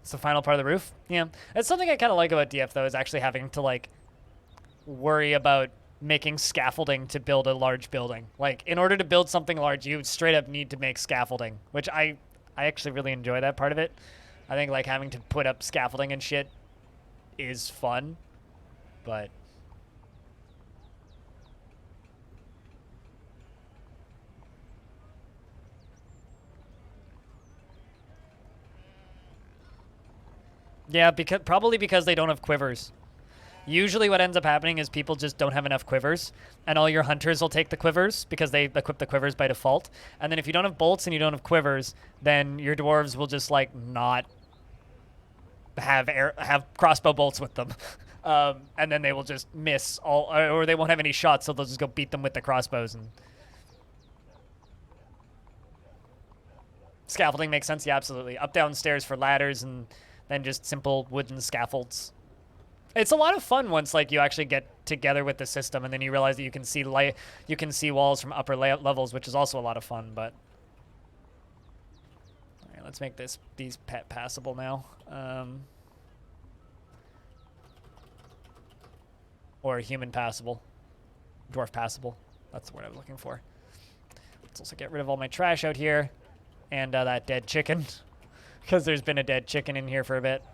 S1: It's the final part of the roof. Yeah, that's something I kind of like about DF though, is actually having to like worry about making scaffolding to build a large building. Like, in order to build something large, you straight up need to make scaffolding, which I actually really enjoy that part of it. I think like having to put up scaffolding and shit is fun, but yeah, probably because they don't have quivers. Usually what ends up happening is people just don't have enough quivers, and all your hunters will take the quivers because they equip the quivers by default. And then if you don't have bolts and you don't have quivers, then your dwarves will just like not have crossbow bolts with them. And then they will just miss all, or they won't have any shots, so they'll just go beat them with the crossbows. And scaffolding makes sense, yeah, absolutely. Up, down stairs for ladders, and then just simple wooden scaffolds. It's a lot of fun once like you actually get together with the system, and then you realize that you can see walls from upper levels, which is also a lot of fun. But all right, let's make these pet passable now, or human passable, dwarf passable. That's the word I was looking for. Let's also get rid of all my trash out here, and that dead chicken, because there's been a dead chicken in here for a bit.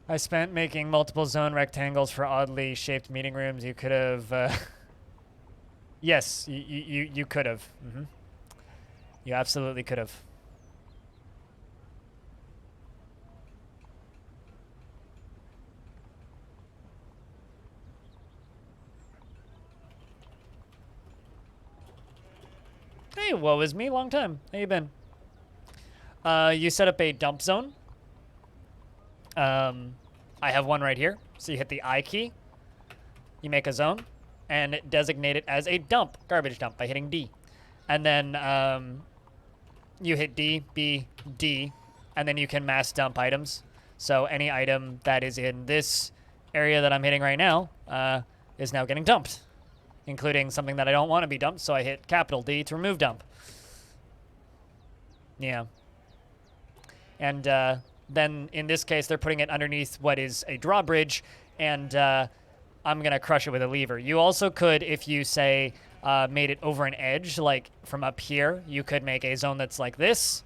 S1: I spent making multiple zone rectangles for oddly shaped meeting rooms. You could have... yes, you could have. Mm-hmm. You absolutely could have. Hey, woe is me. Long time. How you been? You set up a dump zone. I have one right here. So you hit the I key, you make a zone, and designate it as a dump, garbage dump, by hitting D. And then you hit D, B, D, and then you can mass dump items. So any item that is in this area that I'm hitting right now is now getting dumped, including something that I don't want to be dumped, so I hit capital D to remove dump. Yeah. And then in this case, they're putting it underneath what is a drawbridge, and I'm going to crush it with a lever. You also could, if you, say, made it over an edge, like from up here, you could make a zone that's like this,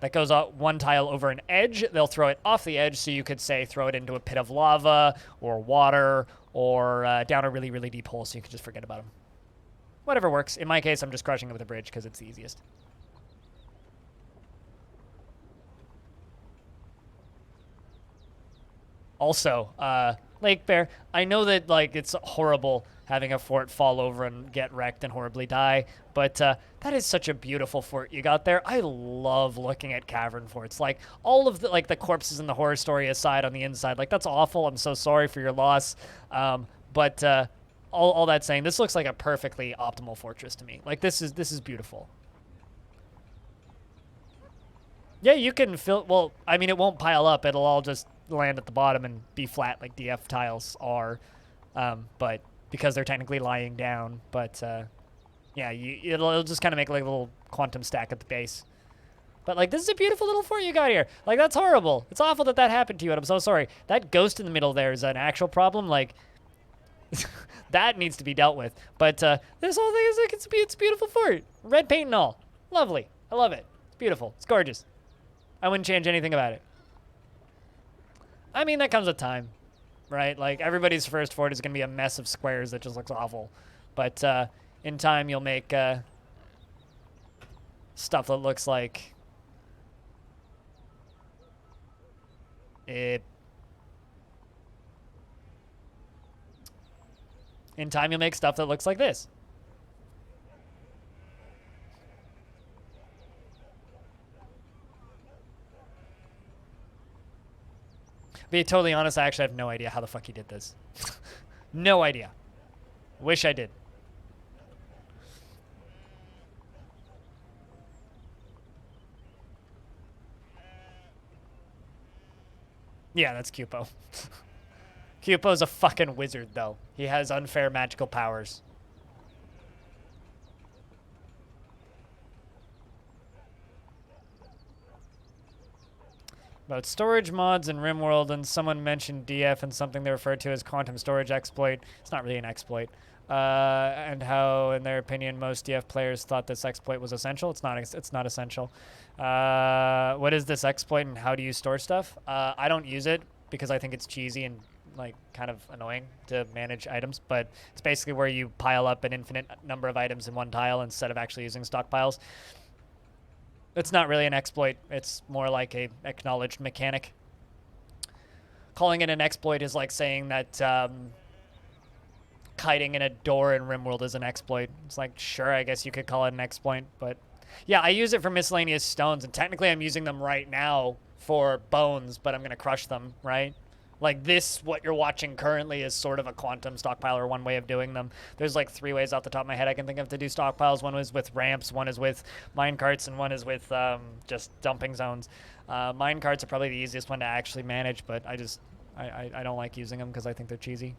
S1: that goes up one tile over an edge. They'll throw it off the edge, so you could say throw it into a pit of lava or water or down a really, really deep hole, so you could just forget about them. Whatever works. In my case, I'm just crushing it with a bridge because it's the easiest. Also, Lake Bear, I know that like it's horrible having a fort fall over and get wrecked and horribly die, but that is such a beautiful fort you got there. I love looking at cavern forts. Like all of the like the corpses in the horror story aside on the inside, like that's awful. I'm so sorry for your loss. But all that saying, this looks like a perfectly optimal fortress to me. Like this is beautiful. Yeah, you can fill. Well, I mean, it won't pile up. It'll all just land at the bottom and be flat like DF tiles are, but because they're technically lying down. But yeah, it'll just kind of make like a little quantum stack at the base. But like, this is a beautiful little fort you got here. Like, that's horrible. It's awful that that happened to you, and I'm so sorry. That ghost in the middle there is an actual problem. Like, that needs to be dealt with. But this whole thing is like it's a beautiful fort, red paint and all. Lovely. I love it. It's beautiful. It's gorgeous. I wouldn't change anything about it. I mean, that comes with time, right? Like, everybody's first fort is going to be a mess of squares that just looks awful. But in time, you'll make stuff that looks like it. In time, you'll make stuff that looks like this. Be totally honest, I actually have no idea how the fuck he did this. No idea. Wish I did. Yeah, that's Cupo. Cupo's a fucking wizard, though. He has unfair magical powers. About storage mods in RimWorld, and someone mentioned DF and something they referred to as quantum storage exploit. It's not really an exploit. And how, in their opinion, most DF players thought this exploit was essential. It's not. It's not essential. What is this exploit, and how do you store stuff? I don't use it because I think it's cheesy and like kind of annoying to manage items. But it's basically where you pile up an infinite number of items in one tile instead of actually using stockpiles. It's not really an exploit. It's more like a acknowledged mechanic. Calling it an exploit is like saying that kiting in a door in RimWorld is an exploit. It's like, sure, I guess you could call it an exploit, but yeah, I use it for miscellaneous stones, and technically I'm using them right now for bones, but I'm going to crush them, right? Like this, what you're watching currently is sort of a quantum stockpile, or one way of doing them. There's like 3 ways off the top of my head I can think of to do stockpiles. One is with ramps, one is with minecarts, and one is with just dumping zones. Minecarts are probably the easiest one to actually manage, but I don't like using them because I think they're cheesy.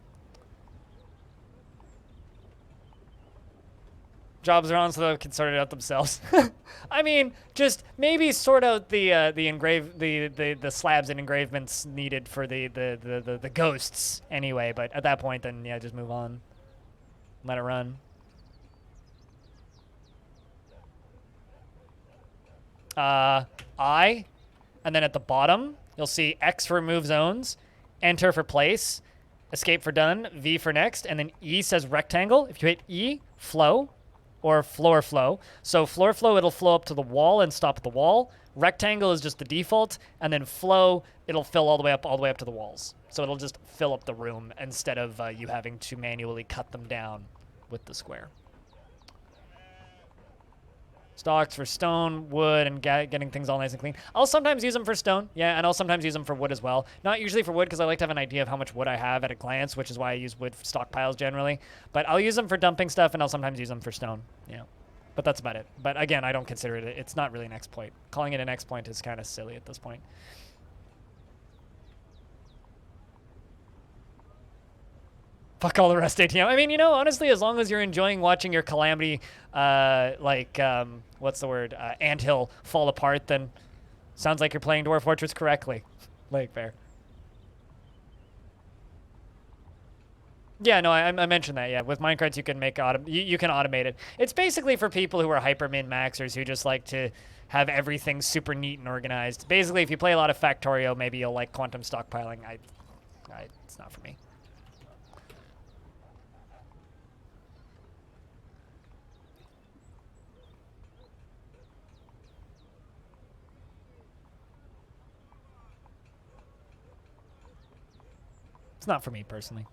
S1: Jobs are on so they can sort it out themselves. I mean, just maybe sort out the slabs and engravements needed for the ghosts anyway. But at that point, then yeah, just move on, let it run. I, and then at the bottom you'll see X for remove zones, Enter for place, Escape for done, V for next, and then E says rectangle. If you hit E, flow. Or floor flow. So floor flow, it'll flow up to the wall and stop at the wall. Rectangle is just the default, and then flow, it'll fill all the way up to the walls. So it'll just fill up the room instead of you having to manually cut them down with the square. Stocks for stone, wood, and getting things all nice and clean. I'll sometimes use them for stone, yeah, and I'll sometimes use them for wood as well. Not usually for wood because I like to have an idea of how much wood I have at a glance, which is why I use wood stockpiles generally. But I'll use them for dumping stuff, and I'll sometimes use them for stone, yeah. But that's about it. But again, I don't consider it, it's not really an exploit. Calling it an exploit is kind of silly at this point. Fuck all the rest ATM. I mean, you know, honestly, as long as you're enjoying watching your Calamity, what's the word, anthill fall apart, then sounds like you're playing Dwarf Fortress correctly. Lake Bear. Yeah, no, I mentioned that, yeah. With minecarts, you can make you can automate it. It's basically for people who are hyper min-maxers who just like to have everything super neat and organized. Basically, if you play a lot of Factorio, maybe you'll like quantum stockpiling. It's not for me. It's not for me personally.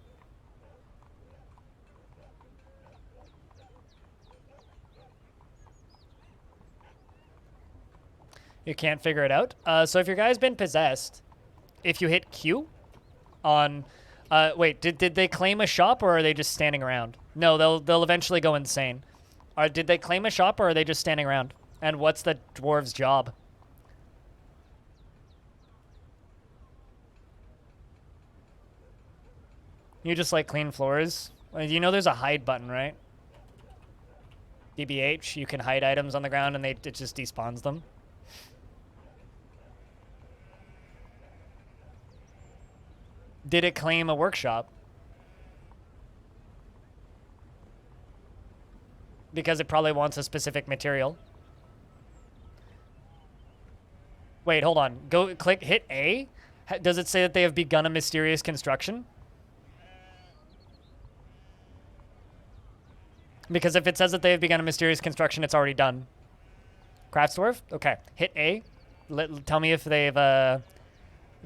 S1: You can't figure it out. So if your guy's been possessed, if you hit Q on... wait, did they claim a shop or are they just standing around? No, they'll eventually go insane. Did they claim a shop or are they just standing around? And what's the dwarves' job? You just like clean floors? You know there's a hide button, right? DBH, you can hide items on the ground and it just despawns them. Did it claim a workshop? Because it probably wants a specific material. Wait, hold on. Go click, hit A. Does it say that they have begun a mysterious construction? Because if it says that they have begun a mysterious construction, it's already done. Crafts Dwarf? Okay. Hit A. Tell me if they've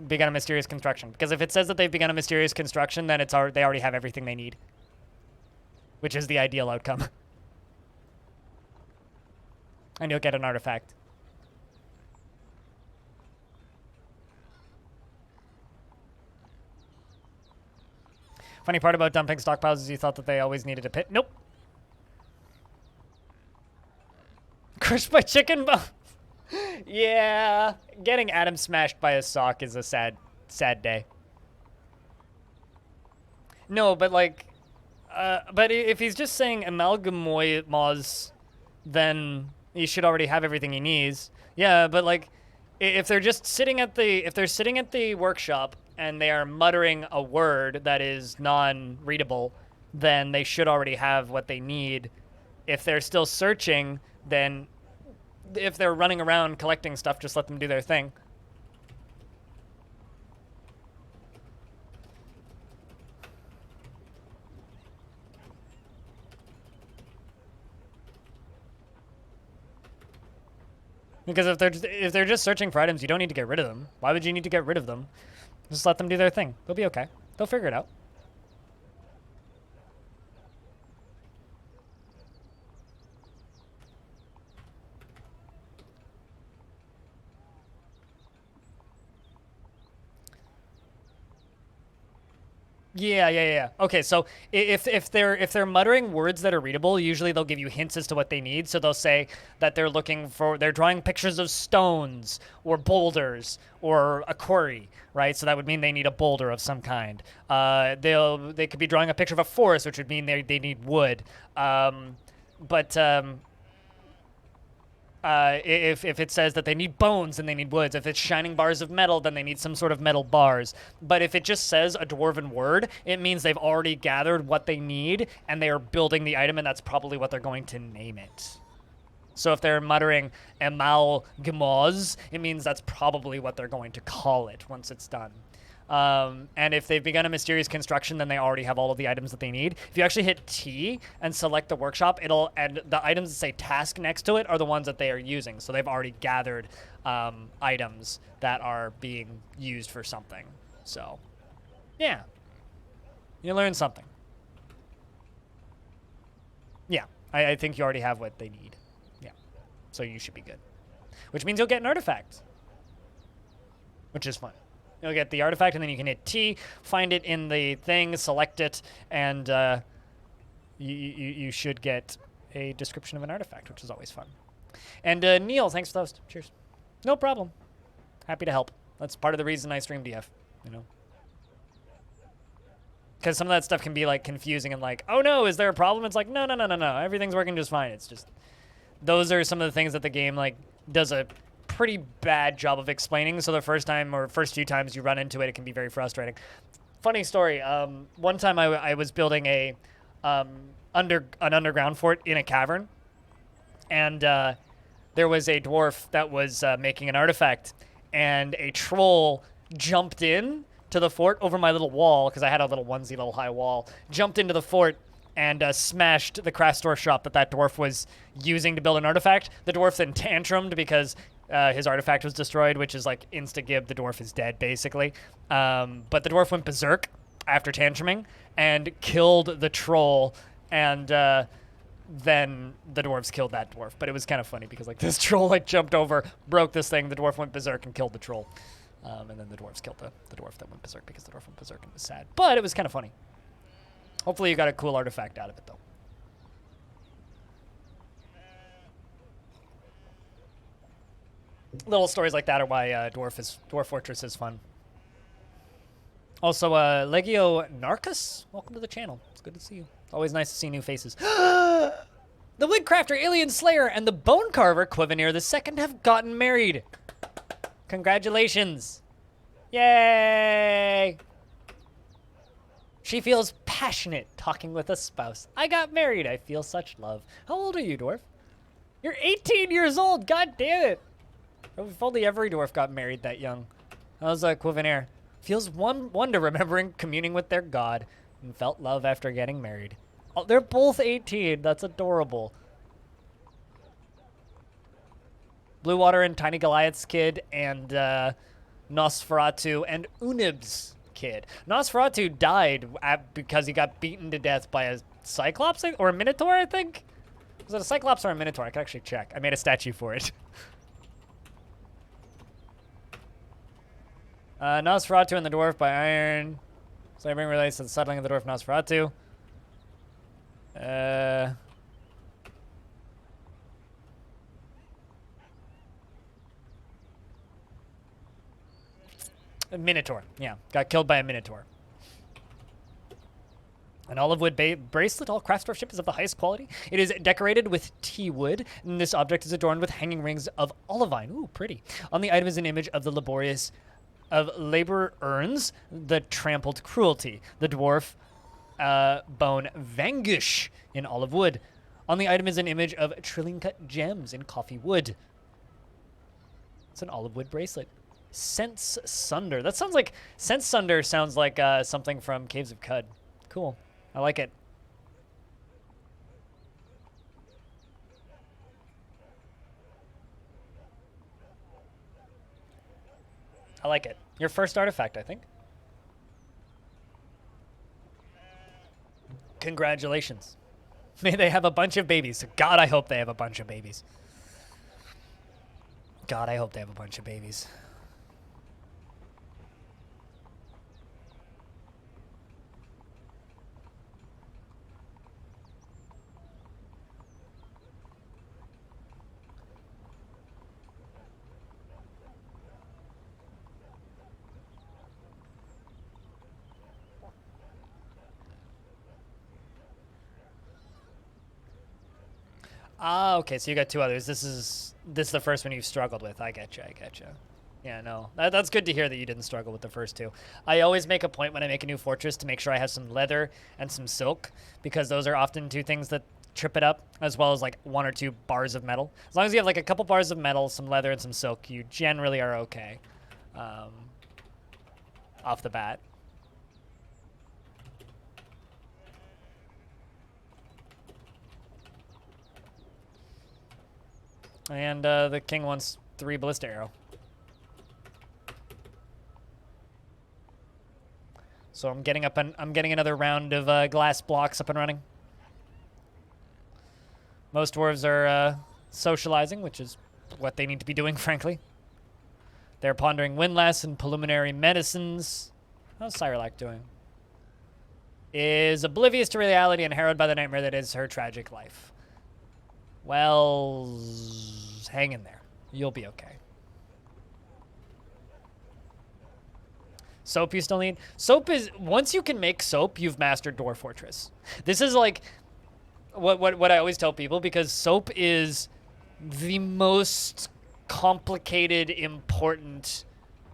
S1: begun a mysterious construction. Because if it says that they've begun a mysterious construction, then they already have everything they need. Which is the ideal outcome. And you'll get an artifact. Funny part about dumping stockpiles is you thought that they always needed a pit. Nope. Crushed by chicken bones. Yeah. Getting Adam smashed by a sock is a sad day. No, but like... but if he's just saying amalgamoids, then he should already have everything he needs. Yeah, but like... If they're just sitting at the workshop and they are muttering a word that is non-readable, then they should already have what they need. If they're still searching, then if they're running around collecting stuff, just let them do their thing. Because if they're just searching for items, you don't need to get rid of them. Why would you need to get rid of them? Just let them do their thing. They'll be okay. They'll figure it out. Yeah. Okay, so if they're muttering words that are readable, usually they'll give you hints as to what they need. So they'll say that they're drawing pictures of stones or boulders or a quarry, right? So that would mean they need a boulder of some kind. They could be drawing a picture of a forest, which would mean they need wood. If it says that they need bones, then they need woods. If it's shining bars of metal, then they need some sort of metal bars. But if it just says a dwarven word, it means they've already gathered what they need, and they are building the item, and that's probably what they're going to name it. So if they're muttering amalgamos, it means that's probably what they're going to call it once it's done. And if they've begun a mysterious construction, then they already have all of the items that they need. If you actually hit T and select the workshop, and the items that say task next to it are the ones that they are using. So they've already gathered items that are being used for something. So, yeah. You learned something. Yeah, I think you already have what they need. Yeah, so you should be good. Which means you'll get an artifact, which is fun. You'll get the artifact, and then you can hit T, find it in the thing, select it, and you should get a description of an artifact, which is always fun. And Neil, thanks for those. Cheers. No problem. Happy to help. That's part of the reason I stream DF, you know. Because some of that stuff can be like confusing and like, oh no, is there a problem? It's like, no, everything's working just fine. It's just, those are some of the things that the game like does a pretty bad job of explaining. So the first few times you run into it, it can be very frustrating. Funny story. One time I was building an underground fort in a cavern, and there was a dwarf that was making an artifact, and a troll jumped in to the fort over my little wall, because I had a little onesie, little high wall, jumped into the fort and smashed the craft store shop that dwarf was using to build an artifact. The dwarf then tantrumed because his artifact was destroyed, which is like insta-gib, the dwarf is dead, basically. But the dwarf went berserk after tantruming and killed the troll, and then the dwarves killed that dwarf. But it was kind of funny because like this troll like jumped over, broke this thing, the dwarf went berserk and killed the troll. And then the dwarves killed the dwarf that went berserk because the dwarf went berserk and it was sad. But it was kind of funny. Hopefully you got a cool artifact out of it, though. Little stories like that are why Dwarf Fortress is fun. Also, Legio Narcus, welcome to the channel. It's good to see you. Always nice to see new faces. The Wigcrafter, Alien Slayer, and the Bone Carver, Quivanir II, have gotten married. Congratulations. Yay! She feels passionate talking with a spouse. I got married. I feel such love. How old are you, dwarf? You're 18 years old. God damn it. If only every dwarf got married that young. How's Quivanir? Feels wonder remembering communing with their god and felt love after getting married. Oh, they're both 18. That's adorable. Blue Water and Tiny Goliath's kid and Nosferatu and Unib's kid. Nosferatu died because he got beaten to death by a Cyclops or a Minotaur, I think? Was it a Cyclops or a Minotaur? I can actually check. I made a statue for it. Nosferatu and the Dwarf by Iron. Slavering relates to the settling of the Dwarf Nosferatu. A Minotaur. Yeah, got killed by a Minotaur. An olive wood bracelet. All craftsmanship is of the highest quality. It is decorated with tea wood, and this object is adorned with hanging rings of olivine. Ooh, pretty. On the item is an image of the labor earns the trampled cruelty. The dwarf bone vanquish in olive wood. On the item is an image of trilling cut gems in coffee wood. It's an olive wood bracelet. Sense Sunder. That sounds like Sense Sunder sounds like something from Caves of Cud. Cool. I like it. I like it. Your first artifact, I think. Congratulations. May they have a bunch of babies. God, I hope they have a bunch of babies. God, I hope they have a bunch of babies. Ah, okay, so you got two others. This is the first one you've struggled with. I get you. Yeah, no. That's good to hear that you didn't struggle with the first two. I always make a point when I make a new fortress to make sure I have some leather and some silk, because those are often two things that trip it up, as well as like 1 or 2 bars of metal. As long as you have like a couple bars of metal, some leather, and some silk, you generally are okay off the bat. And the king wants 3 ballista arrow. So I'm getting another round of glass blocks up and running. Most dwarves are socializing, which is what they need to be doing, frankly. They're pondering windlass and preliminary medicines. How's Cyrolac doing? Is oblivious to reality and harrowed by the nightmare that is her tragic life. Well, hang in there. You'll be okay. Soap you still need? Soap is, once you can make soap, you've mastered Dwarf Fortress. This is like what I always tell people, because soap is the most complicated, important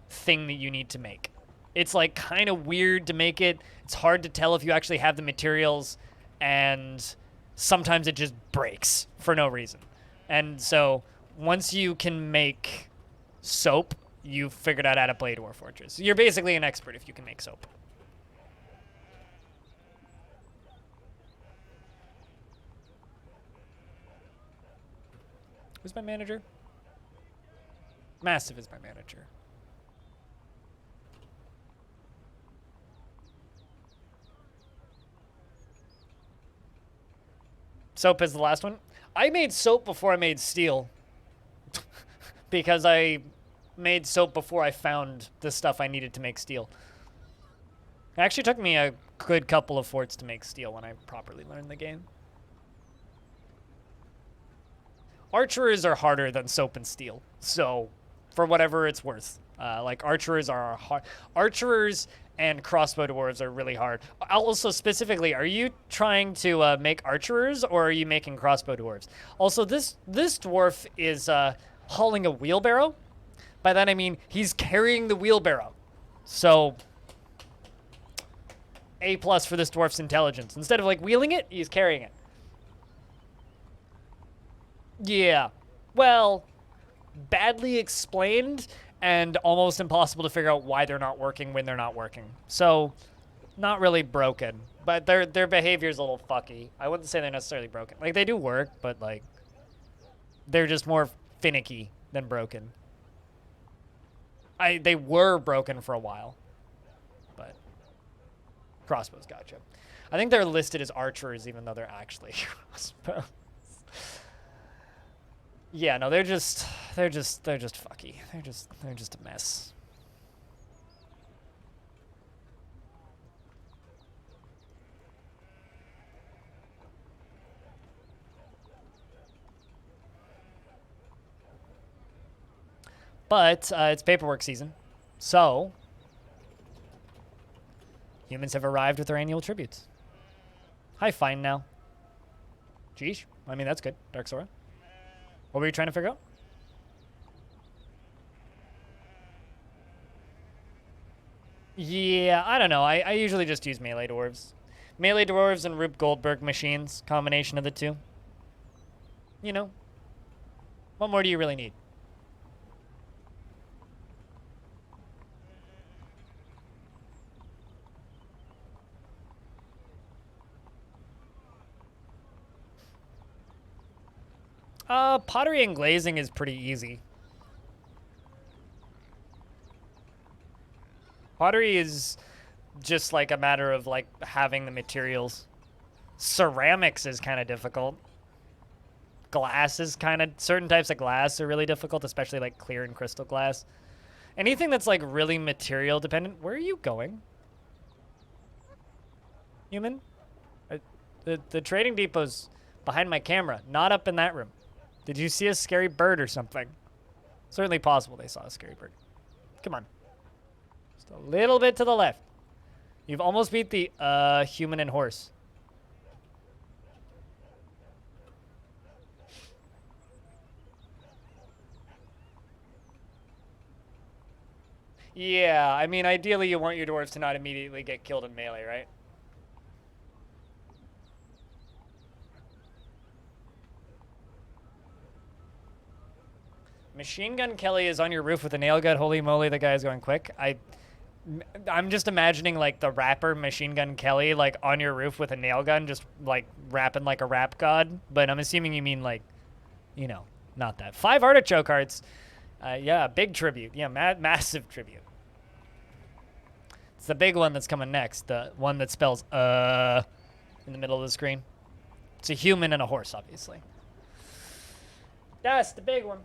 S1: thing that you need to make. It's like kind of weird to make it. It's hard to tell if you actually have the materials, and sometimes it just breaks for no reason. And so once you can make soap, you've figured out how to play Dwarf Fortress. You're basically an expert if you can make soap. Who's my manager? Massive is my manager. Soap is the last one. I made soap before I made steel. Because I made soap before I found the stuff I needed to make steel. It actually took me a good couple of forts to make steel when I properly learned the game. Archers are harder than soap and steel, so for whatever it's worth. Like archers are hard. Archers and crossbow dwarves are really hard. Also, specifically, are you trying to make archers or are you making crossbow dwarves? Also, this dwarf is hauling a wheelbarrow. By that I mean he's carrying the wheelbarrow. So A+ for this dwarf's intelligence. Instead of like wheeling it, he's carrying it. Yeah. Well, badly explained and almost impossible to figure out why they're not working when they're not working. So, not really broken, but their behavior's a little fucky. I wouldn't say they're necessarily broken. Like, they do work, but like they're just more finicky than broken. They were broken for a while, but crossbows gotcha. I think they're listed as archers even though they're actually crossbows. Yeah, no, they're just fucky. They're just a mess. But it's paperwork season, so humans have arrived with their annual tributes. Hi, fine now. Geesh. I mean, that's good. Dark Sora. What were you trying to figure out? Yeah, I don't know. I usually just use melee dwarves. Melee dwarves and Rube Goldberg machines. Combination of the two. You know. What more do you really need? Pottery and glazing is pretty easy. Pottery is just like a matter of like having the materials. Ceramics is kind of difficult. Glass is kind of, certain types of glass are really difficult, especially like clear and crystal glass. Anything that's like really material dependent. Where are you going? Human? The trading depot's behind my camera, not up in that room. Did you see a scary bird or something? Certainly possible they saw a scary bird. Come on. Just a little bit to the left. You've almost beat the human and horse. Yeah, I mean, ideally you want your dwarves to not immediately get killed in melee, right? Machine Gun Kelly is on your roof with a nail gun. Holy moly, the guy's going quick. I'm just imagining like the rapper Machine Gun Kelly like on your roof with a nail gun, just like rapping like a rap god. But I'm assuming you mean like, you know, not that. 5 artichoke hearts. Yeah, big tribute. Yeah, massive tribute. It's the big one that's coming next. The one that spells in the middle of the screen. It's a human and a horse, obviously. That's the big one.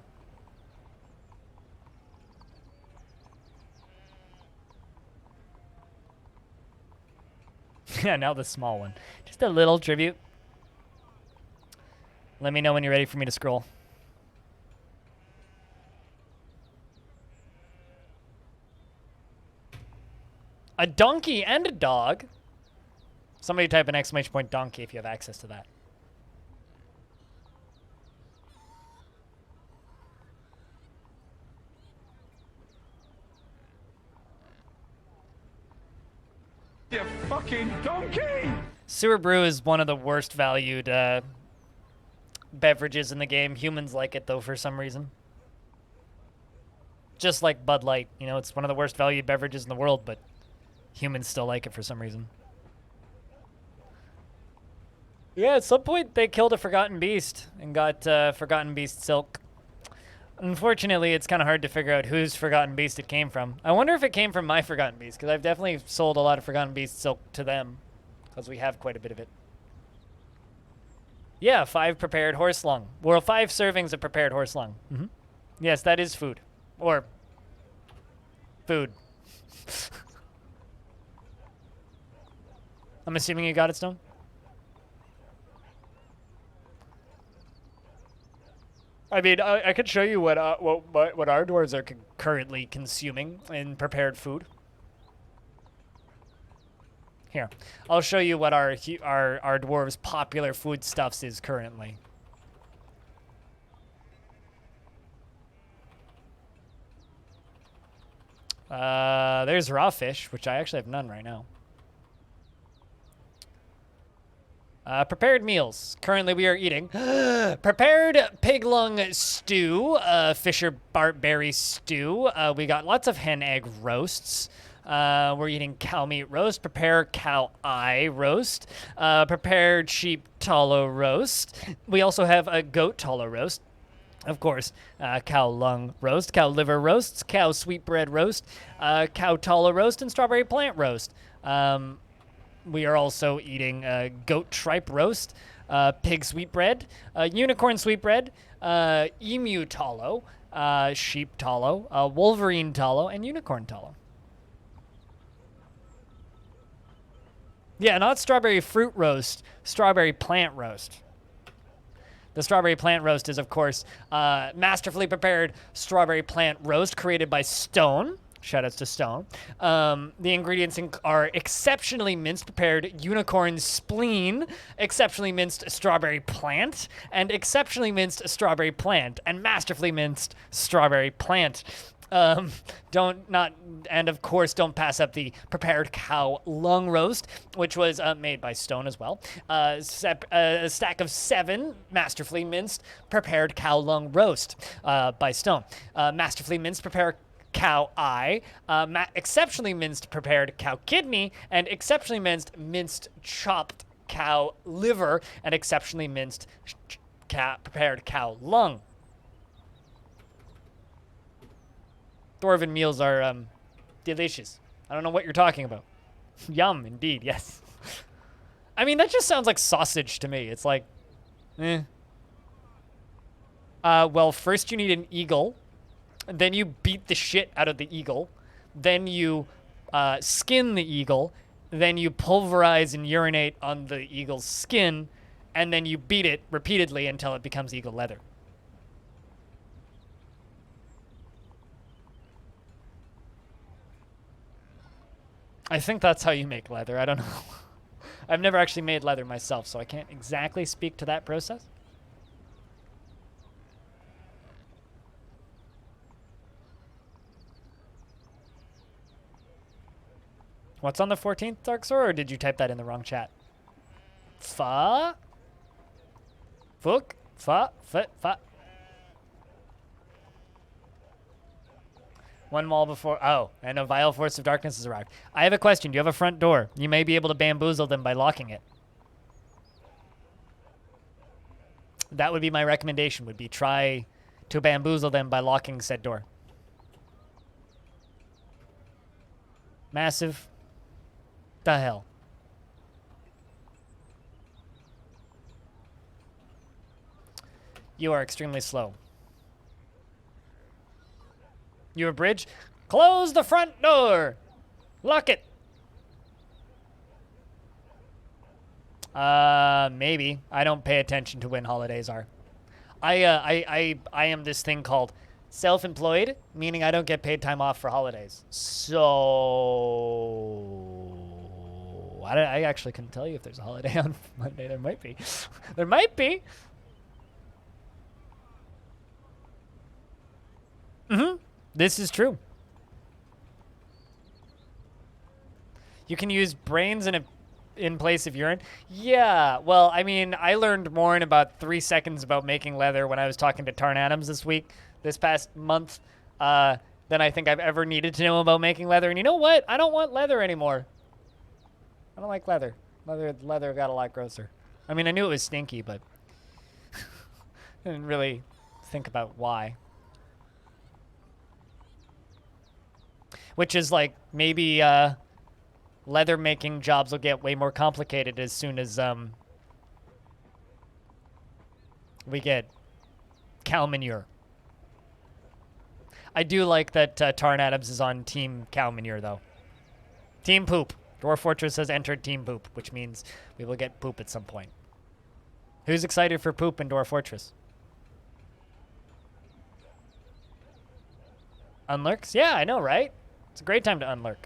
S1: Yeah, now the small one. Just a little tribute. Let me know when you're ready for me to scroll. A donkey and a dog. Somebody type an exclamation point donkey if you have access to that.
S3: You fucking donkey!
S1: Sewer Brew is one of the worst valued beverages in the game. Humans like it, though, for some reason. Just like Bud Light. You know, it's one of the worst valued beverages in the world, but humans still like it for some reason. Yeah, at some point they killed a Forgotten Beast and got Forgotten Beast silk. Unfortunately, it's kind of hard to figure out whose Forgotten Beast it came from. I wonder if it came from my Forgotten Beast, because I've definitely sold a lot of Forgotten Beast silk to them, because we have quite a bit of it. Yeah, 5 prepared horse lung. Well, 5 servings of prepared horse lung. Mm-hmm. Yes, that is food. Or food. I'm assuming you got it, Stone? I mean, I could show you what our dwarves are currently consuming in prepared food. Here, I'll show you what our dwarves' popular foodstuffs is currently. There's raw fish, which I actually have none right now. Prepared meals. Currently, we are eating prepared pig lung stew, Fisher Bartberry stew. We got lots of hen egg roasts. We're eating cow meat roast, prepared cow eye roast, prepared sheep tallow roast. We also have a goat tallow roast. Of course, cow lung roast, cow liver roasts, cow sweetbread roast, cow tallow roast, and strawberry plant roast. We are also eating goat tripe roast, pig sweetbread, unicorn sweetbread, emu tallow, sheep tallow, wolverine tallow, and unicorn tallow. Yeah, not strawberry fruit roast, strawberry plant roast. The strawberry plant roast is, of course, masterfully prepared strawberry plant roast created by Stone. Shoutouts to Stone. The ingredients are exceptionally minced prepared unicorn spleen, exceptionally minced strawberry plant, and exceptionally minced strawberry plant, and masterfully minced strawberry plant. And of course, don't pass up the prepared cow lung roast, which was made by Stone as well. A stack of 7 masterfully minced prepared cow lung roast by Stone. Masterfully minced prepared cow eye, exceptionally minced prepared cow kidney, and exceptionally minced chopped cow liver, and exceptionally minced prepared cow lung. Dwarven meals are delicious. I don't know what you're talking about. Yum, indeed, yes. I mean, that just sounds like sausage to me. It's like, eh. Well, first you need an eagle. Then you beat the shit out of the eagle. Then you skin the eagle. Then you pulverize and urinate on the eagle's skin. And then you beat it repeatedly until it becomes eagle leather. I think that's how you make leather. I don't know. I've never actually made leather myself, so I can't exactly speak to that process. What's on the 14th, Dark Sword, or did you type that in the wrong chat? Fa? Fook? Fa? Fa? Fa? One mall before. Oh, and a vile force of darkness has arrived. I have a question. Do you have a front door? You may be able to bamboozle them by locking it. That would be my recommendation, would be try to bamboozle them by locking said door. Massive. The hell. You are extremely slow. You a bridge? Close the front door. Lock it. Maybe. I don't pay attention to when holidays are. I am this thing called self-employed, meaning I don't get paid time off for holidays. So I actually couldn't tell you if there's a holiday on Monday. There might be. There might be. Mm-hmm. This is true. You can use brains in a in place of urine? Yeah. Well, I mean, I learned more in about 3 seconds about making leather when I was talking to Tarn Adams this past month, than I think I've ever needed to know about making leather. And you know what? I don't want leather anymore. I don't like leather. Leather got a lot grosser. I mean, I knew it was stinky, but I didn't really think about why. Which is like maybe leather making jobs will get way more complicated as soon as we get cow manure. I do like that Tarn Adams is on Team Cow Manure, though. Team Poop. Dwarf Fortress has entered Team Poop, which means we will get poop at some point. Who's excited for poop in Dwarf Fortress? Unlurks? Yeah, I know, right? It's a great time to unlurk.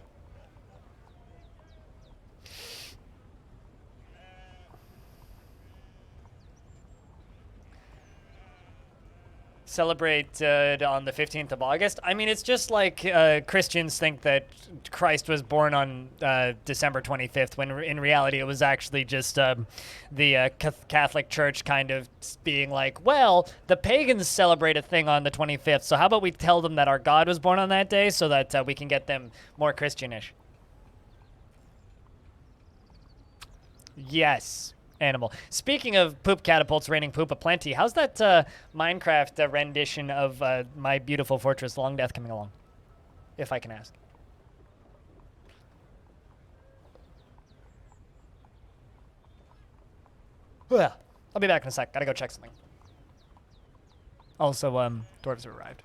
S1: Celebrate on the 15th of August. I mean, it's just like Christians think that Christ was born on December 25th, when in reality it was actually just the Catholic Church kind of being like, well, the pagans celebrate a thing on the 25th, so how about we tell them that our God was born on that day so that we can get them more Christianish. Yes. Animal. Speaking of poop catapults raining poop aplenty, how's that Minecraft rendition of my beautiful fortress Longdeath coming along? If I can ask. Well, I'll be back in a sec. Gotta go check something. Also, dwarves have arrived.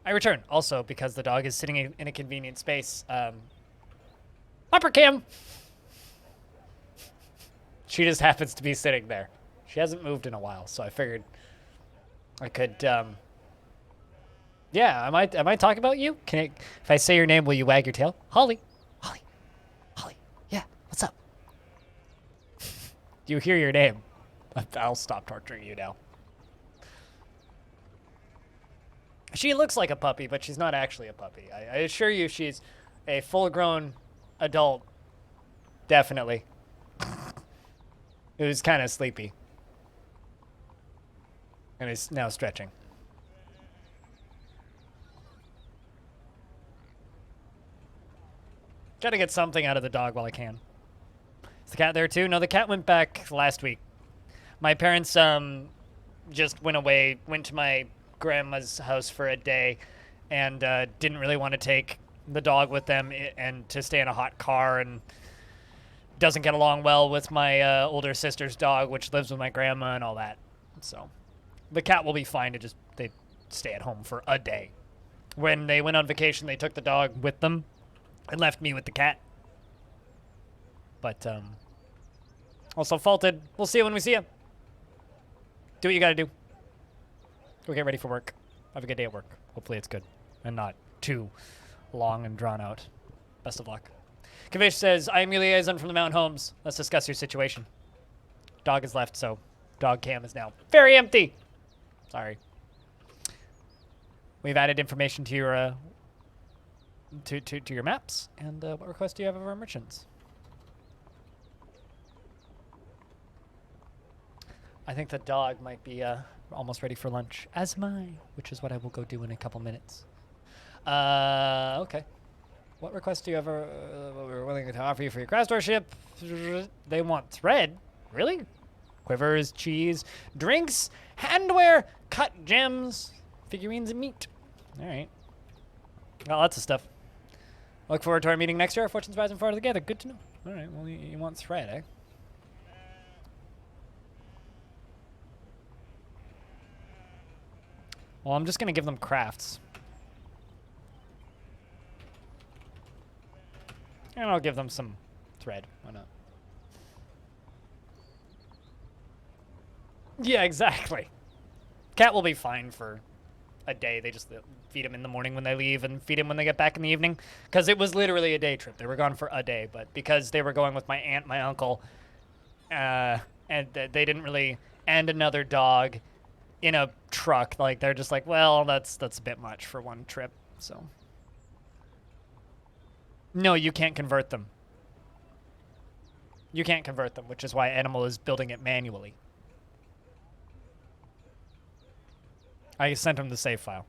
S1: I return, also because the dog is sitting in a convenient space. Upper Cam! She just happens to be sitting there. She hasn't moved in a while, so I figured I could, yeah, am I talking about you? If I say your name, will you wag your tail? Holly. Holly. Holly. Yeah, what's up? Do you hear your name? I'll stop torturing you now. She looks like a puppy, but she's not actually a puppy. I assure you she's a full-grown adult, definitely, who's kind of sleepy and is now stretching. Try to get something out of the dog while I can. Is the cat there too? No, the cat went back last week. My parents just went to my grandma's house for a day, and didn't really want to take the dog with them and to stay in a hot car, and doesn't get along well with my older sister's dog, which lives with my grandma and all that. So the cat will be fine. They stay at home for a day. When they went on vacation, they took the dog with them and left me with the cat. But also faulted. We'll see you when we see you. Do what you gotta do. Go get ready for work. Have a good day at work. Hopefully it's good and not too long and drawn out. Best of luck. Kavish says, I am your liaison from the Mountain Homes. Let's discuss your situation. Dog has left, so dog cam is now very empty. Sorry. We've added information to your to your maps. And what request do you have of our merchants? I think the dog might be almost ready for lunch, as am I, which is what I will go do in a couple minutes. Okay. What request do you ever what we're willing to offer you for your craft store ship? They want thread. Really? Quivers, cheese, drinks, handwear, cut gems, figurines, and meat. All right. Got lots of stuff. Look forward to our meeting next year. Our fortunes rise and fall together. Good to know. All right. Well, you want thread, eh? Well, I'm just going to give them crafts. And I'll give them some thread. Why not? Yeah, exactly. Cat will be fine for a day. They just feed him in the morning when they leave and feed him when they get back in the evening. Because it was literally a day trip. They were gone for a day. But because they were going with my aunt, my uncle, and they didn't really... And another dog in a truck. Like, they're just like, well, that's a bit much for one trip. So... No, you can't convert them. You can't convert them, which is why Animal is building it manually. I sent him the save file.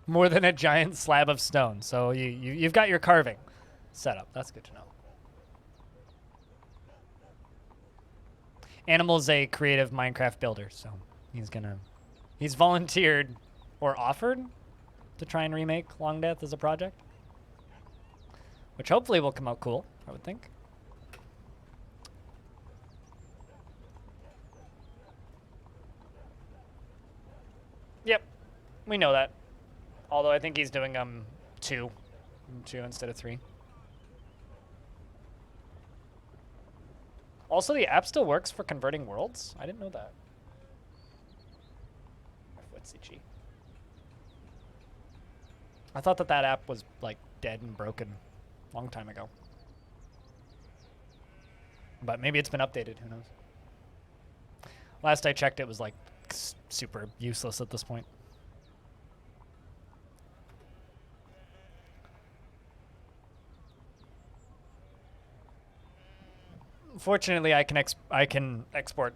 S1: More than a giant slab of stone. So you've got your carving set up. That's good to know. Animal's a creative Minecraft builder, so he's volunteered or offered to try and remake Longdeath as a project, which hopefully will come out cool, I would think. Yep, we know that. Although I think he's doing two instead of 3. Also, the app still works for converting worlds. I didn't know that. I thought that app was like dead and broken a long time ago. But maybe it's been updated, who knows. Last I checked, it was like super useless at this point. Fortunately, I can export.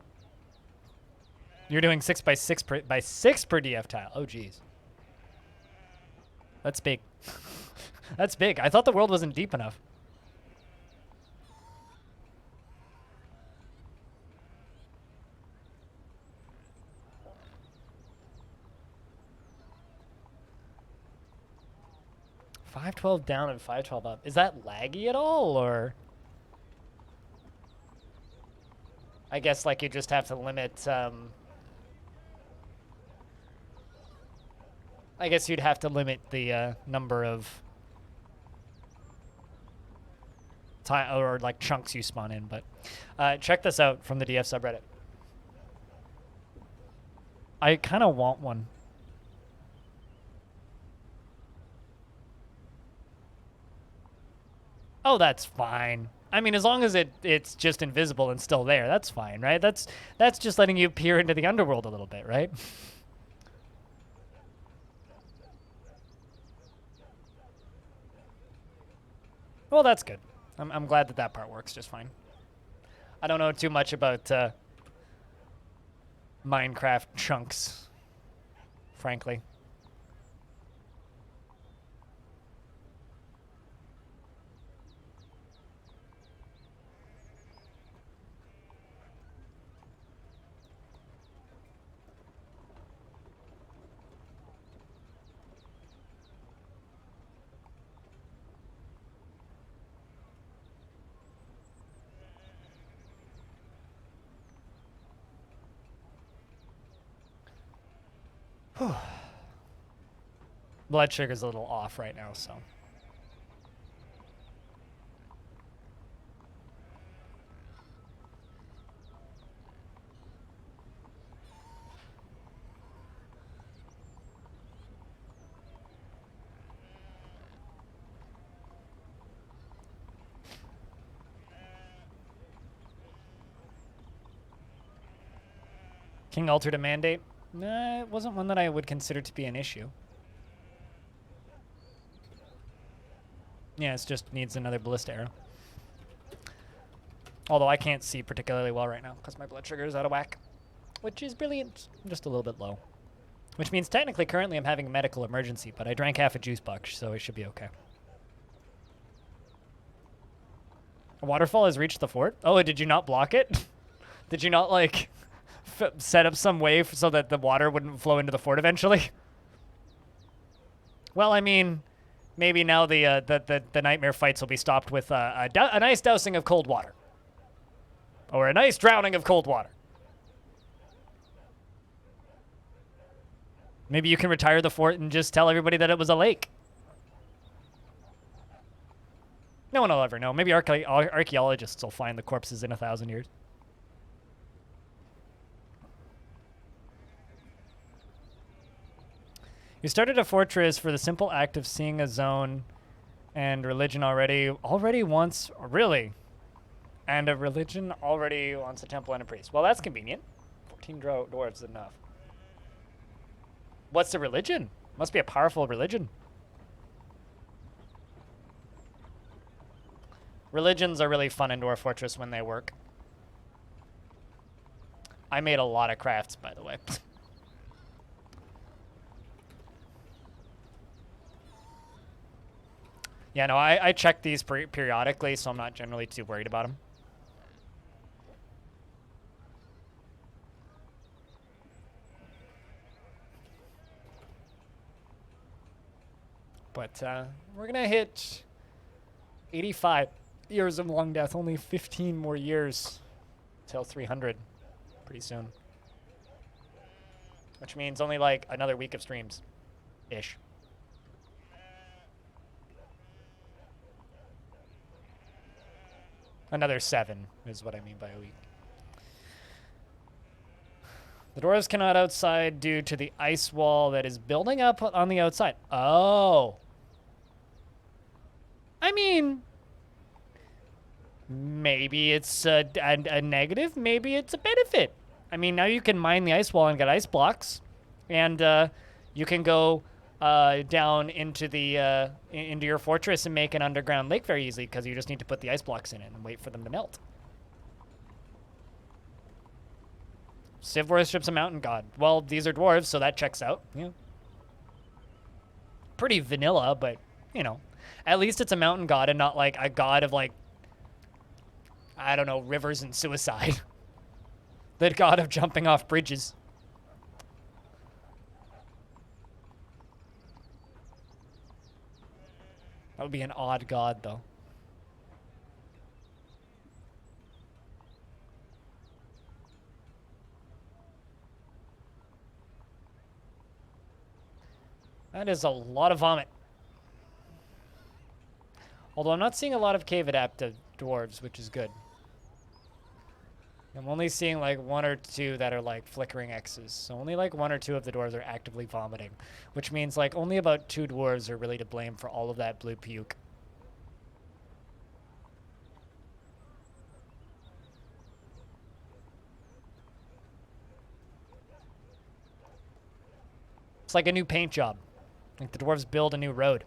S1: You're doing 6 by 6 per DF tile. Oh geez. That's big. That's big. I thought the world wasn't deep enough. $512 down and $512 up. Is that laggy at all, or? I guess like you just have to limit. I guess you'd have to limit the number of time or like chunks you spawn in. But check this out from the DF subreddit. I kind of want one. Oh, that's fine. I mean, as long as it's just invisible and still there, that's fine, right? That's just letting you peer into the underworld a little bit, right? Well, that's good. I'm glad that part works just fine. I don't know too much about Minecraft chunks, frankly. Blood sugar's a little off right now, so. King altered a mandate? Nah, it wasn't one that I would consider to be an issue. Yeah, it just needs another ballista arrow. Although I can't see particularly well right now because my blood sugar is out of whack, which is brilliant. I'm just a little bit low. Which means technically currently I'm having a medical emergency, but I drank half a juice box, so it should be okay. A waterfall has reached the fort? Oh, did you not block it? Did you not, like, set up some way so that the water wouldn't flow into the fort eventually? Well, I mean, maybe now the nightmare fights will be stopped with a nice dousing of cold water. Or a nice drowning of cold water. Maybe you can retire the fort and just tell everybody that it was a lake. No one will ever know. Maybe archaeologists will find the corpses in 1,000 years. You started a fortress for the simple act of seeing a zone and religion already wants... Really? And a religion already wants a temple and a priest. Well, that's convenient. 14 dwarves is enough. What's the religion? Must be a powerful religion. Religions are really fun in Dwarf Fortress when they work. I made a lot of crafts, by the way. Yeah, no, I check these periodically, so I'm not generally too worried about them. But we're going to hit 85 years of Longdeath. Only 15 more years till 300 pretty soon. Which means only like another week of streams-ish. Another 7 is what I mean by a week. The dwarves cannot outside due to the ice wall that is building up on the outside. Oh. I mean, maybe it's a negative, maybe it's a benefit. I mean, now you can mine the ice wall and get ice blocks, and you can go down into the into your fortress and make an underground lake very easily because you just need to put the ice blocks in it and wait for them to melt. Civ worships a mountain god. Well, these are dwarves, so that checks out. Yeah. Pretty vanilla, but, you know. At least it's a mountain god and not, like, a god of, like, I don't know, rivers and suicide. The god of jumping off bridges. That would be an odd god, though. That is a lot of vomit. Although I'm not seeing a lot of cave adapted dwarves, which is good. I'm only seeing like 1 or 2 that are like flickering X's. So only like 1 or 2 of the dwarves are actively vomiting, which means like only about 2 dwarves are really to blame for all of that blue puke. It's like a new paint job. Like the dwarves build a new road.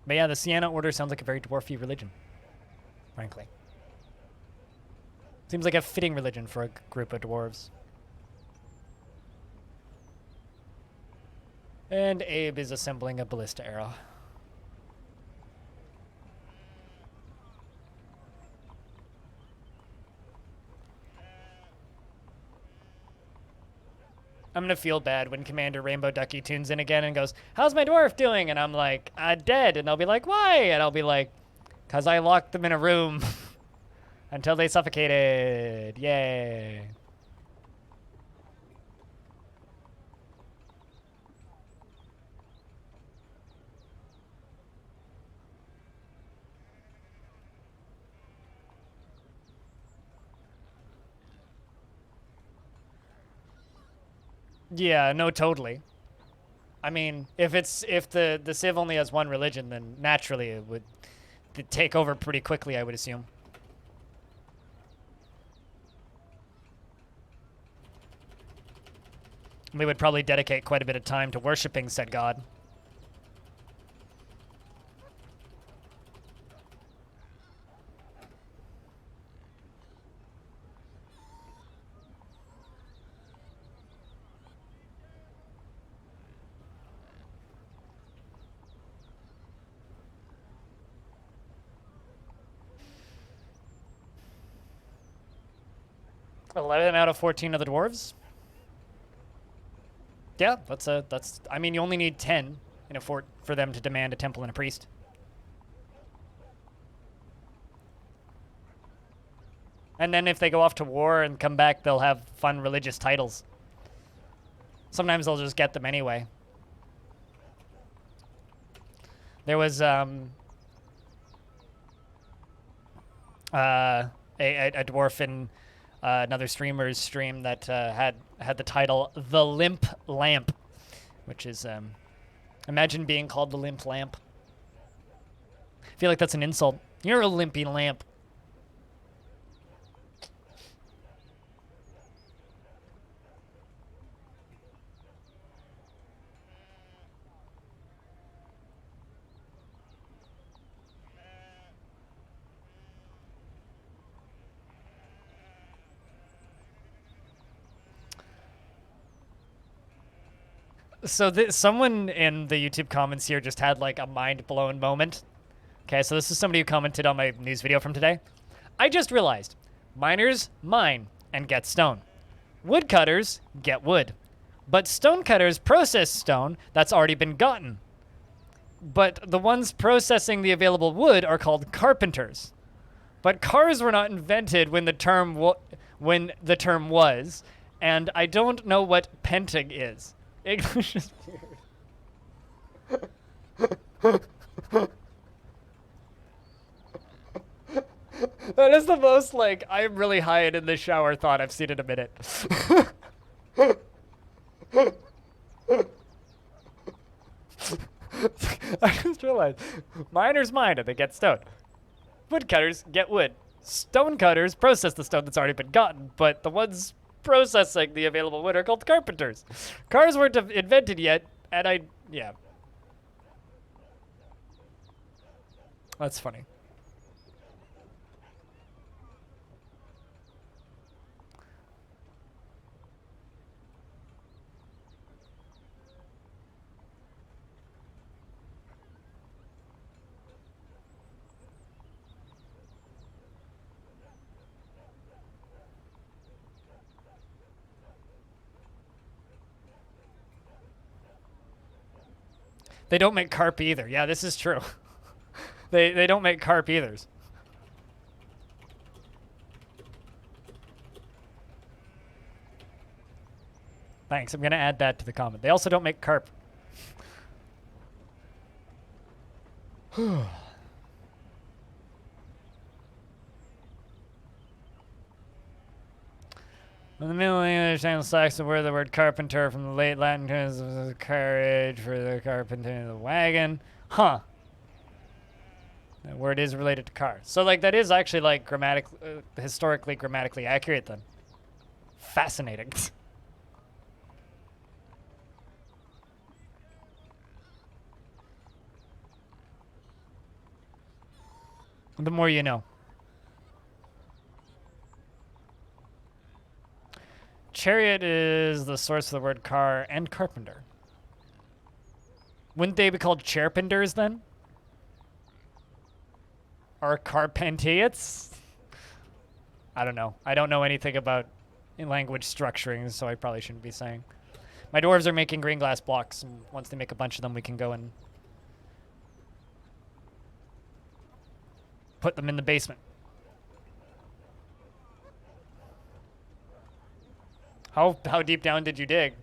S1: But yeah, the Sienna Order sounds like a very dwarfy religion, frankly. Seems like a fitting religion for a group of dwarves. And Abe is assembling a ballista arrow. I'm going to feel bad when Commander Rainbow Ducky tunes in again and goes, "How's my dwarf doing?" And I'm like, "Dead." And they'll be like, "Why?" And I'll be like, "'Cause I locked them in a room until they suffocated. Yay." Yeah, no, totally. I mean, if the Civ only has 1 religion, then naturally it would take over pretty quickly, I would assume. We would probably dedicate quite a bit of time to worshiping said god. 11 out of 14 of the dwarves. Yeah, that's. I mean, you only need 10 in a fort for them to demand a temple and a priest. And then if they go off to war and come back, they'll have fun religious titles. Sometimes they'll just get them anyway. There was a dwarf in another streamer's stream that had the title "The Limp Lamp," which is imagine being called the Limp Lamp. I feel like that's an insult. You're a limpy lamp. So someone in the YouTube comments here just had like a mind-blown moment. Okay, so this is somebody who commented on my news video from today. I just realized miners mine and get stone. Woodcutters get wood. But stonecutters process stone that's already been gotten. But the ones processing the available wood are called carpenters. But cars were not invented when the term was, and I don't know what penting is. English is weird. That is the most, like, I'm really high and in the shower thought I've seen in a minute. I just realized, miners mine and they get stone. Woodcutters get wood. Stonecutters process the stone that's already been gotten, but the ones processing the available wood are called carpenters. Cars weren't invented yet, and yeah. That's funny. They don't make carp either. Yeah, this is true. They don't make carp either. Thanks. I'm going to add that to the comment. They also don't make carp. In the Middle English Anglo-Saxon word, the word carpenter from the late Latin terms was carriage for the carpenter of the wagon. Huh. That word is related to car. So, like, that is actually, like, historically grammatically accurate, then. Fascinating. The more you know. Chariot is the source of the word car and carpenter. Wouldn't they be called charpenters then? Or carpentiates? I don't know. I don't know anything about language structuring, so I probably shouldn't be saying. My dwarves are making green glass blocks, and once they make a bunch of them, we can go and put them in the basement. How deep down did you dig?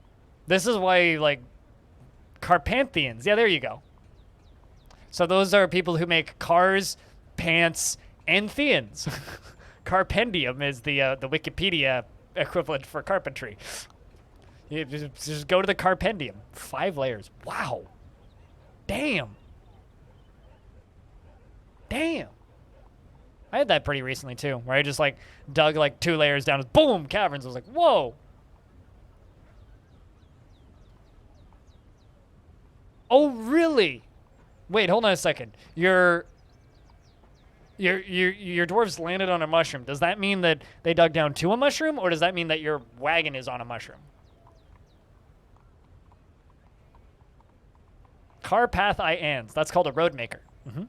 S1: This is why, like, Carpathians. Yeah, there you go. So those are people who make cars, pants, and theans. Carpendium is the Wikipedia equivalent for carpentry. You just go to the Carpendium. 5 layers. Wow. Damn. Damn. I had that pretty recently, too, where I just, like, dug, like, 2 layers down. Boom! Caverns. I was like, whoa. Oh, really? Wait, hold on a second. Your dwarves landed on a mushroom. Does that mean that they dug down to a mushroom, or does that mean that your wagon is on a mushroom? Car path IANS. That's called a road maker. Mm-hmm.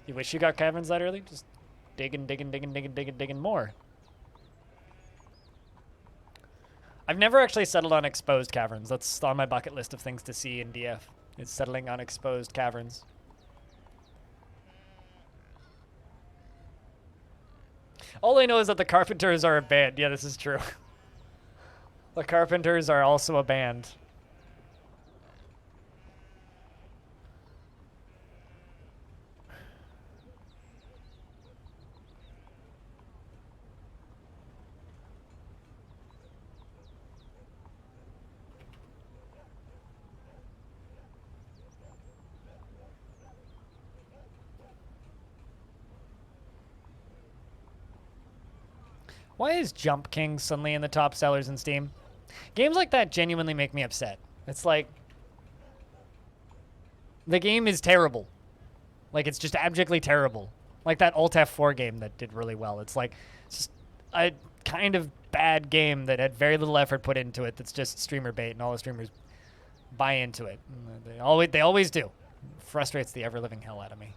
S1: You wish you got caverns that early? Just digging more. I've never actually settled on exposed caverns. That's on my bucket list of things to see in DF. It's settling on exposed caverns. All I know is that the Carpenters are a band. Yeah, this is true. The Carpenters are also a band. Why is Jump King suddenly in the top sellers in Steam? Games like that genuinely make me upset. It's like, the game is terrible. Like, it's just abjectly terrible. Like that Alt F4 game that did really well. It's like, it's just a kind of bad game that had very little effort put into it that's just streamer bait, and all the streamers buy into it. They always do. It frustrates the ever-living hell out of me.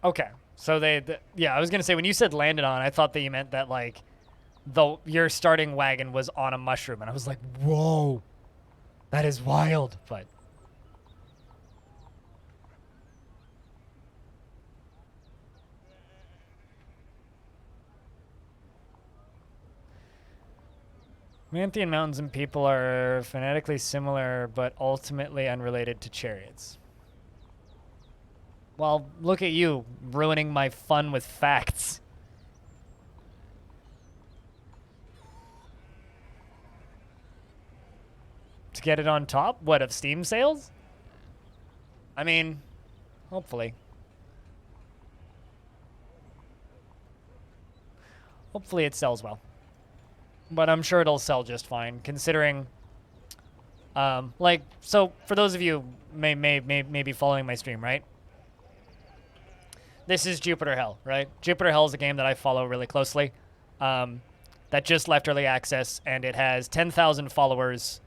S1: Okay, so yeah, I was gonna say when you said landed on, I thought that you meant that like, your starting wagon was on a mushroom, and I was like, whoa, that is wild. But Manthian Mountains and people are phonetically similar, but ultimately unrelated to chariots. Well, look at you, ruining my fun with facts. To get it on top? What, of Steam sales? I mean, hopefully. Hopefully it sells well. But I'm sure it'll sell just fine, considering... so for those of you may be following my stream, right? This is Jupiter Hell, right? Jupiter Hell is a game that I follow really closely. That just left early access, and it has 10,000 followers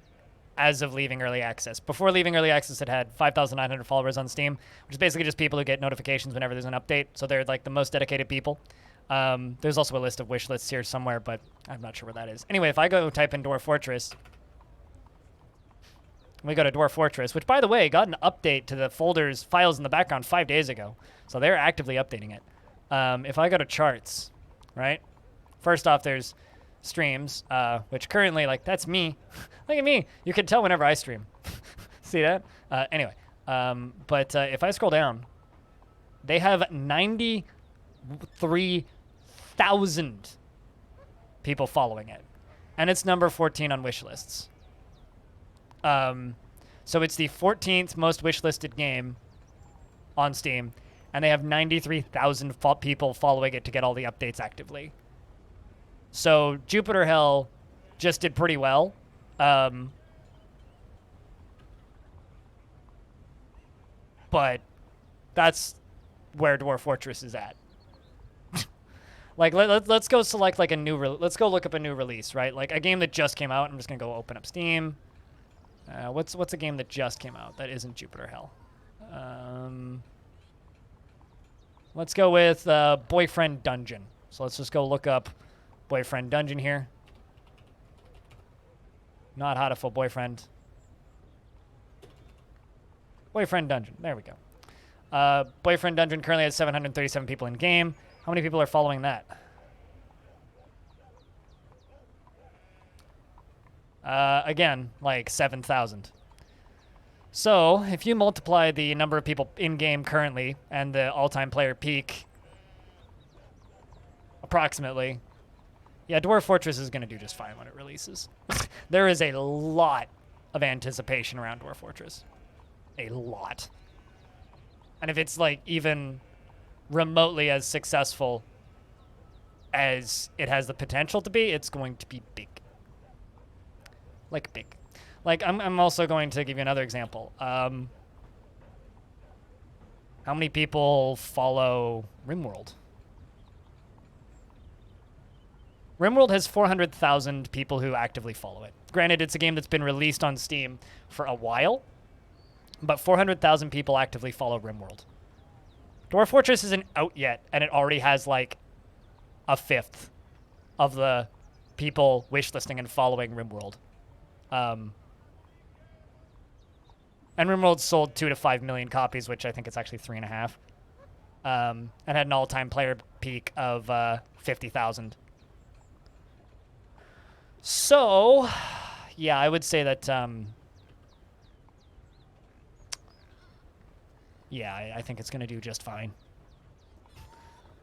S1: as of leaving early access. Before leaving early access, it had 5,900 followers on Steam, which is basically just people who get notifications whenever there's an update. So they're like the most dedicated people. There's also a list of wish lists here somewhere, but I'm not sure where that is. Anyway, if I go type in Dwarf Fortress, we go to Dwarf Fortress, which, by the way, got an update to the folders, files in the background 5 days ago. So they're actively updating it. If I go to charts, right? First off, there's streams, which currently, like, that's me. Look at me. You can tell whenever I stream. See that? Anyway, but if I scroll down, they have 93,000 people following it. And it's number 14 on wish lists. So it's the 14th most wishlisted game on Steam, and they have 93,000 people following it to get all the updates actively. So Jupiter Hell just did pretty well. But that's where Dwarf Fortress is at. Like, let's go select like a new let's go look up a new release, right? Like a game that just came out. I'm just gonna go open up Steam. What's a game that just came out that isn't Jupiter Hell? Let's go with Boyfriend Dungeon. So let's just go look up Boyfriend Dungeon here. Not Hatoful Boyfriend. Boyfriend Dungeon. There we go. Boyfriend Dungeon currently has 737 people in game. How many people are following that? Again, like 7,000. So, if you multiply the number of people in-game currently and the all-time player peak, approximately, yeah, Dwarf Fortress is going to do just fine when it releases. There is a lot of anticipation around Dwarf Fortress. A lot. And if it's, like, even remotely as successful as it has the potential to be, it's going to be big. Like, big. Like, I'm also going to give you another example. How many people follow RimWorld? RimWorld has 400,000 people who actively follow it. Granted, it's a game that's been released on Steam for a while, but 400,000 people actively follow RimWorld. Dwarf Fortress isn't out yet, and it already has like a fifth of the people wishlisting and following RimWorld. And RimWorld sold 2 to 5 million copies, which I think it's actually 3.5. And had an all-time player peak of 50,000. So, yeah, I would say that, yeah, I think it's going to do just fine.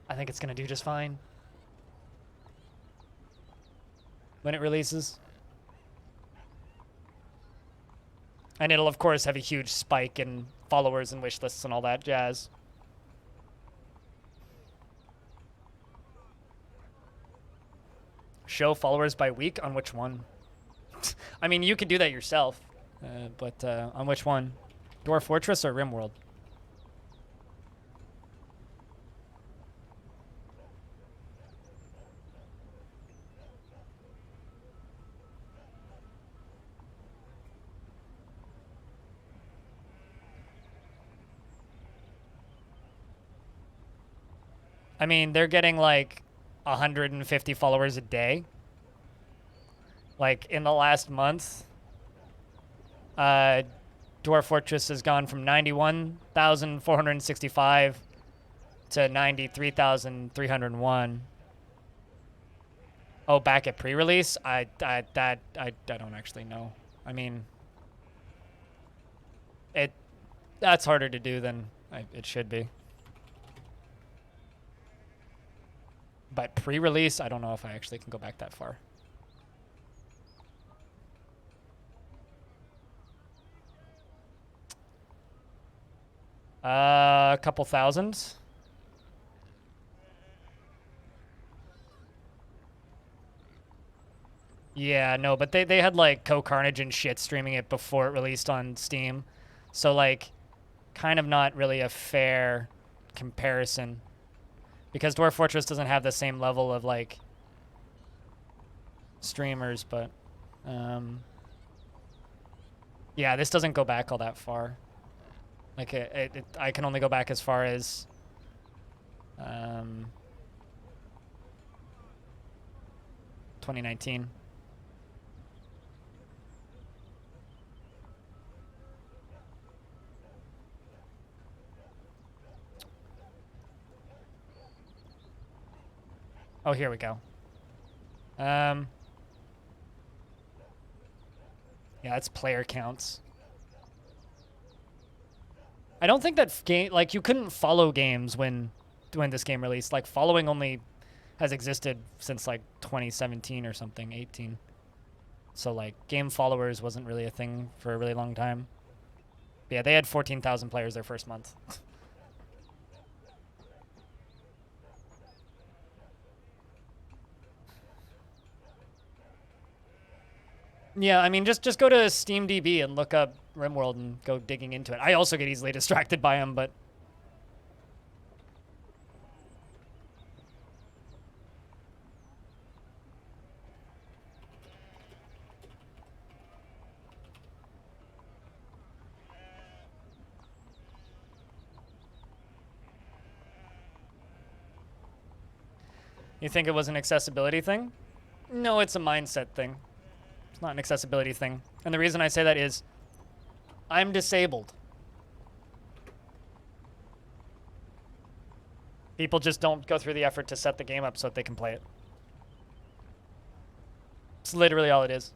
S1: I think it's going to do just fine when it releases. And it'll, of course, have a huge spike in followers and wish lists and all that jazz. Show followers by week? On which one? I mean, you could do that yourself, but on which one? Dwarf Fortress or RimWorld? I mean, they're getting like 150 followers a day. Like in the last month, Dwarf Fortress has gone from 91,465 to 93,301. Oh, back at pre-release? I don't actually know. I mean, that's harder to do than it should be. But pre-release, I don't know if I actually can go back that far. A couple thousand. Yeah, no, but they had like Co-Carnage and shit streaming it before it released on Steam. So like, kind of not really a fair comparison. Because Dwarf Fortress doesn't have the same level of, like, streamers, but, yeah, this doesn't go back all that far. Like, I can only go back as far as, 2019. Oh, here we go. Yeah, it's player counts. I don't think that game, like, you couldn't follow games when this game released. Like, following only has existed since, like, 2017 or something, 18. So, like, game followers wasn't really a thing for a really long time. But yeah, they had 14,000 players their first month. Yeah, I mean, just go to SteamDB and look up RimWorld and go digging into it. I also get easily distracted by them, but... You think it was an accessibility thing? No, it's a mindset thing. It's not an accessibility thing. And the reason I say that is I'm disabled. People just don't go through the effort to set the game up so that they can play it. It's literally all it is.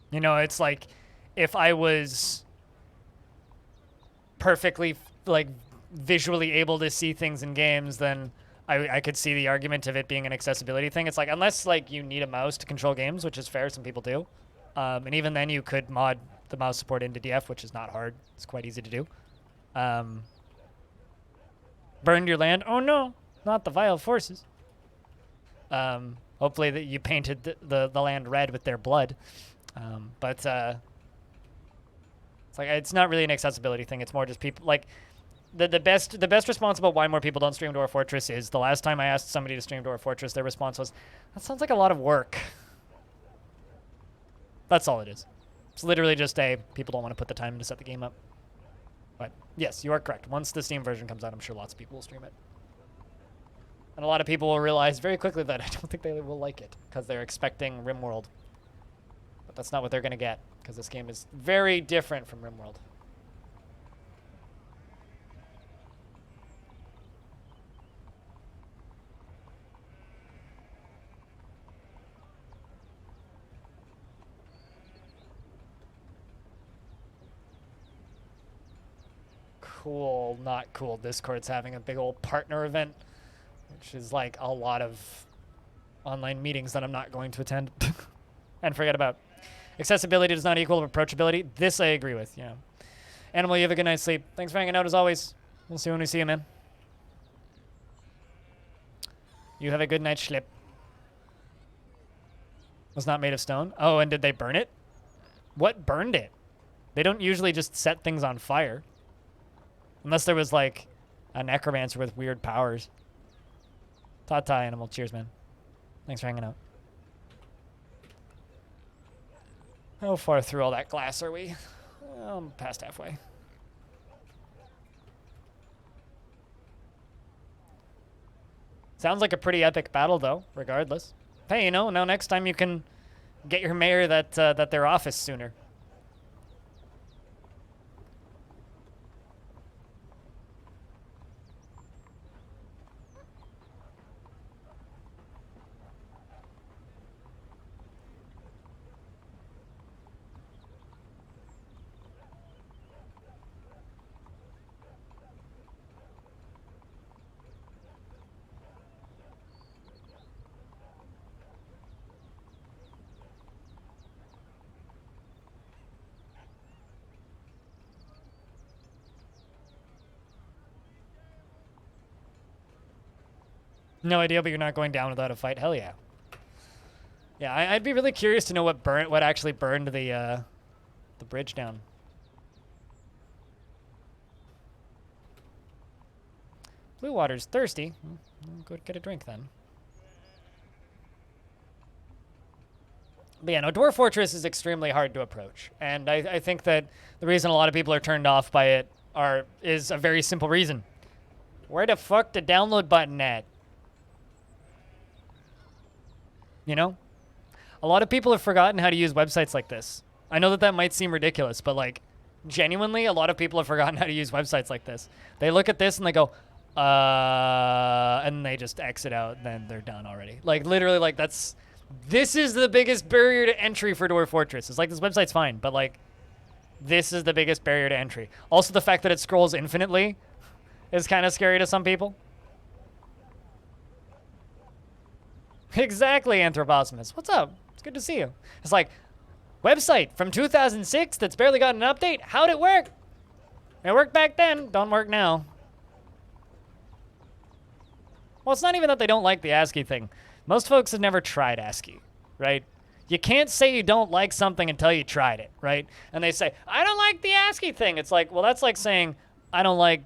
S1: You know, it's like if I was perfectly, like, visually able to see things in games, then I could see the argument of it being an accessibility thing. It's like, unless, like, you need a mouse to control games, which is fair, some people do. And even then, you could mod the mouse support into DF, which is not hard. It's quite easy to do. Burned your land? Oh, no. Not the vile forces. Hopefully that you painted the land red with their blood. But it's like it's not really an accessibility thing. It's more just people like the best response about why more people don't stream Dwarf Fortress is the last time I asked somebody to stream Dwarf Fortress, their response was, "That sounds like a lot of work." That's all it is. It's literally just people don't want to put the time in to set the game up. But yes, you are correct. Once the Steam version comes out, I'm sure lots of people will stream it. And a lot of people will realize very quickly that I don't think they will like it because they're expecting RimWorld. But that's not what they're going to get because this game is very different from RimWorld. Cool, not cool. Discord's having a big old partner event, which is like a lot of online meetings that I'm not going to attend and forget about. Accessibility does not equal approachability. This I agree with, yeah. Animal, you have a good night's sleep. Thanks for hanging out as always. We'll see you when we see you, man. You have a good night's sleep. Was not made of stone. Oh, and did they burn it? What burned it? They don't usually just set things on fire. Unless there was, like, a necromancer with weird powers. Ta-ta, Animal. Cheers, man. Thanks for hanging out. How far through all that glass are we? Past halfway. Sounds like a pretty epic battle, though, regardless. Hey, you know, now next time you can get your mayor that their office sooner. No idea, but you're not going down without a fight. Hell yeah. Yeah, I'd be really curious to know what actually burned the bridge down. Blue Water's thirsty. Well, go get a drink then. But yeah, no, Dwarf Fortress is extremely hard to approach. And I think that the reason a lot of people are turned off by it is a very simple reason. Where the fuck the download button at? You know? A lot of people have forgotten how to use websites like this. I know that might seem ridiculous, but like, genuinely, a lot of people have forgotten how to use websites like this. They look at this and they go, and they just exit out, and then they're done already. Like, literally, like, this is the biggest barrier to entry for Dwarf Fortress. It's like, this website's fine, but like, this is the biggest barrier to entry. Also, the fact that it scrolls infinitely is kind of scary to some people. Exactly, Anthroposmus. What's up? It's good to see you. It's like, website from 2006 that's barely got an update? How'd it work? It worked back then. Don't work now. Well, it's not even that they don't like the ASCII thing. Most folks have never tried ASCII, right? You can't say you don't like something until you tried it, right? And they say, I don't like the ASCII thing. It's like, well, that's like saying, I don't like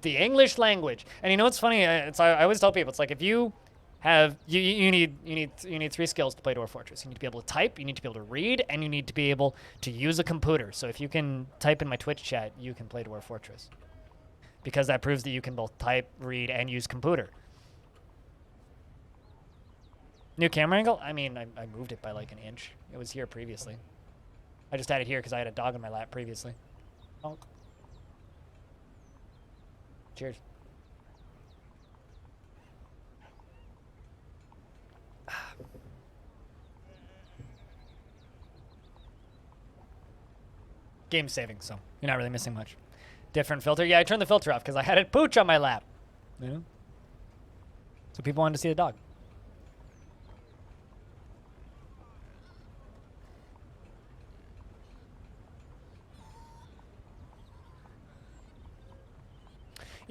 S1: the English language. And you know what's funny? I always tell people, it's like, if you have, you need 3 skills to play Dwarf Fortress. You need to be able to type, you need to be able to read, and you need to be able to use a computer. So if you can type in my Twitch chat, you can play Dwarf Fortress. Because that proves that you can both type, read, and use computer. New camera angle? I mean, I moved it by like an inch. It was here previously. I just had it here because I had a dog in my lap previously. Honk. Cheers. Game saving, so you're not really missing much. Different filter. Yeah, I turned the filter off because I had a pooch on my lap. You know? So people wanted to see the dog.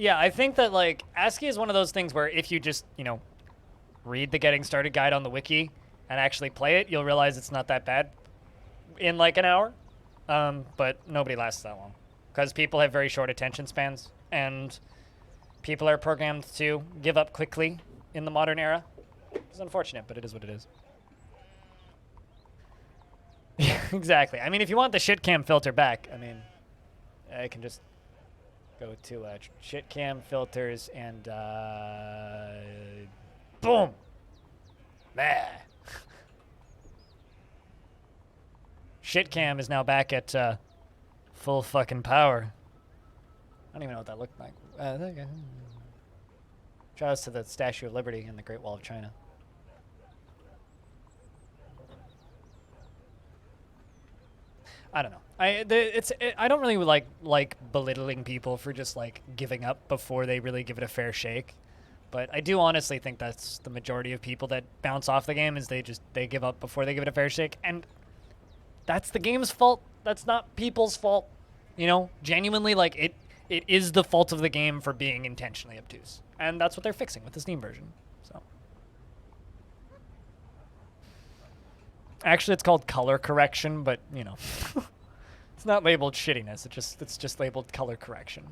S1: Yeah, I think that like ASCII is one of those things where if you just, read the getting started guide on the wiki and actually play it, you'll realize it's not that bad in like an hour. But nobody lasts that long because people have very short attention spans and people are programmed to give up quickly in the modern era. It's unfortunate, but it is what it is. Yeah, exactly. I mean, if you want the shitcam filter back, I mean, I can just go to shitcam filters and boom. Bah. Shitcam is now back at full fucking power. I don't even know what that looked like. Shout outs to the Statue of Liberty and the Great Wall of China. I don't know. I don't really like belittling people for just like giving up before they really give it a fair shake. But I do honestly think that's the majority of people that bounce off the game is they give up before they give it a fair shake, and that's the game's fault. That's not people's fault. Genuinely, like it is the fault of the game for being intentionally obtuse, and that's what they're fixing with the Steam version. So actually, it's called color correction, but it's not labeled shittiness. It's just labeled color correction.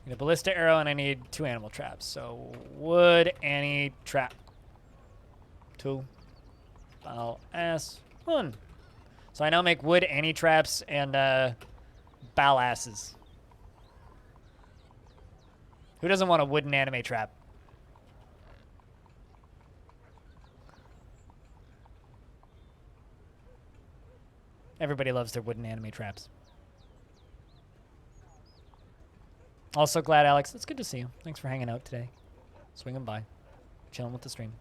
S1: Need a ballista arrow, and I need 2 animal traps. So wood, any trap. 2. I'll ass 1. So I now make wood, any traps, and ballasses. Who doesn't want a wooden anime trap? Everybody loves their wooden anime traps. Also glad, Alex. It's good to see you. Thanks for hanging out today. Swinging by. Chilling with the stream.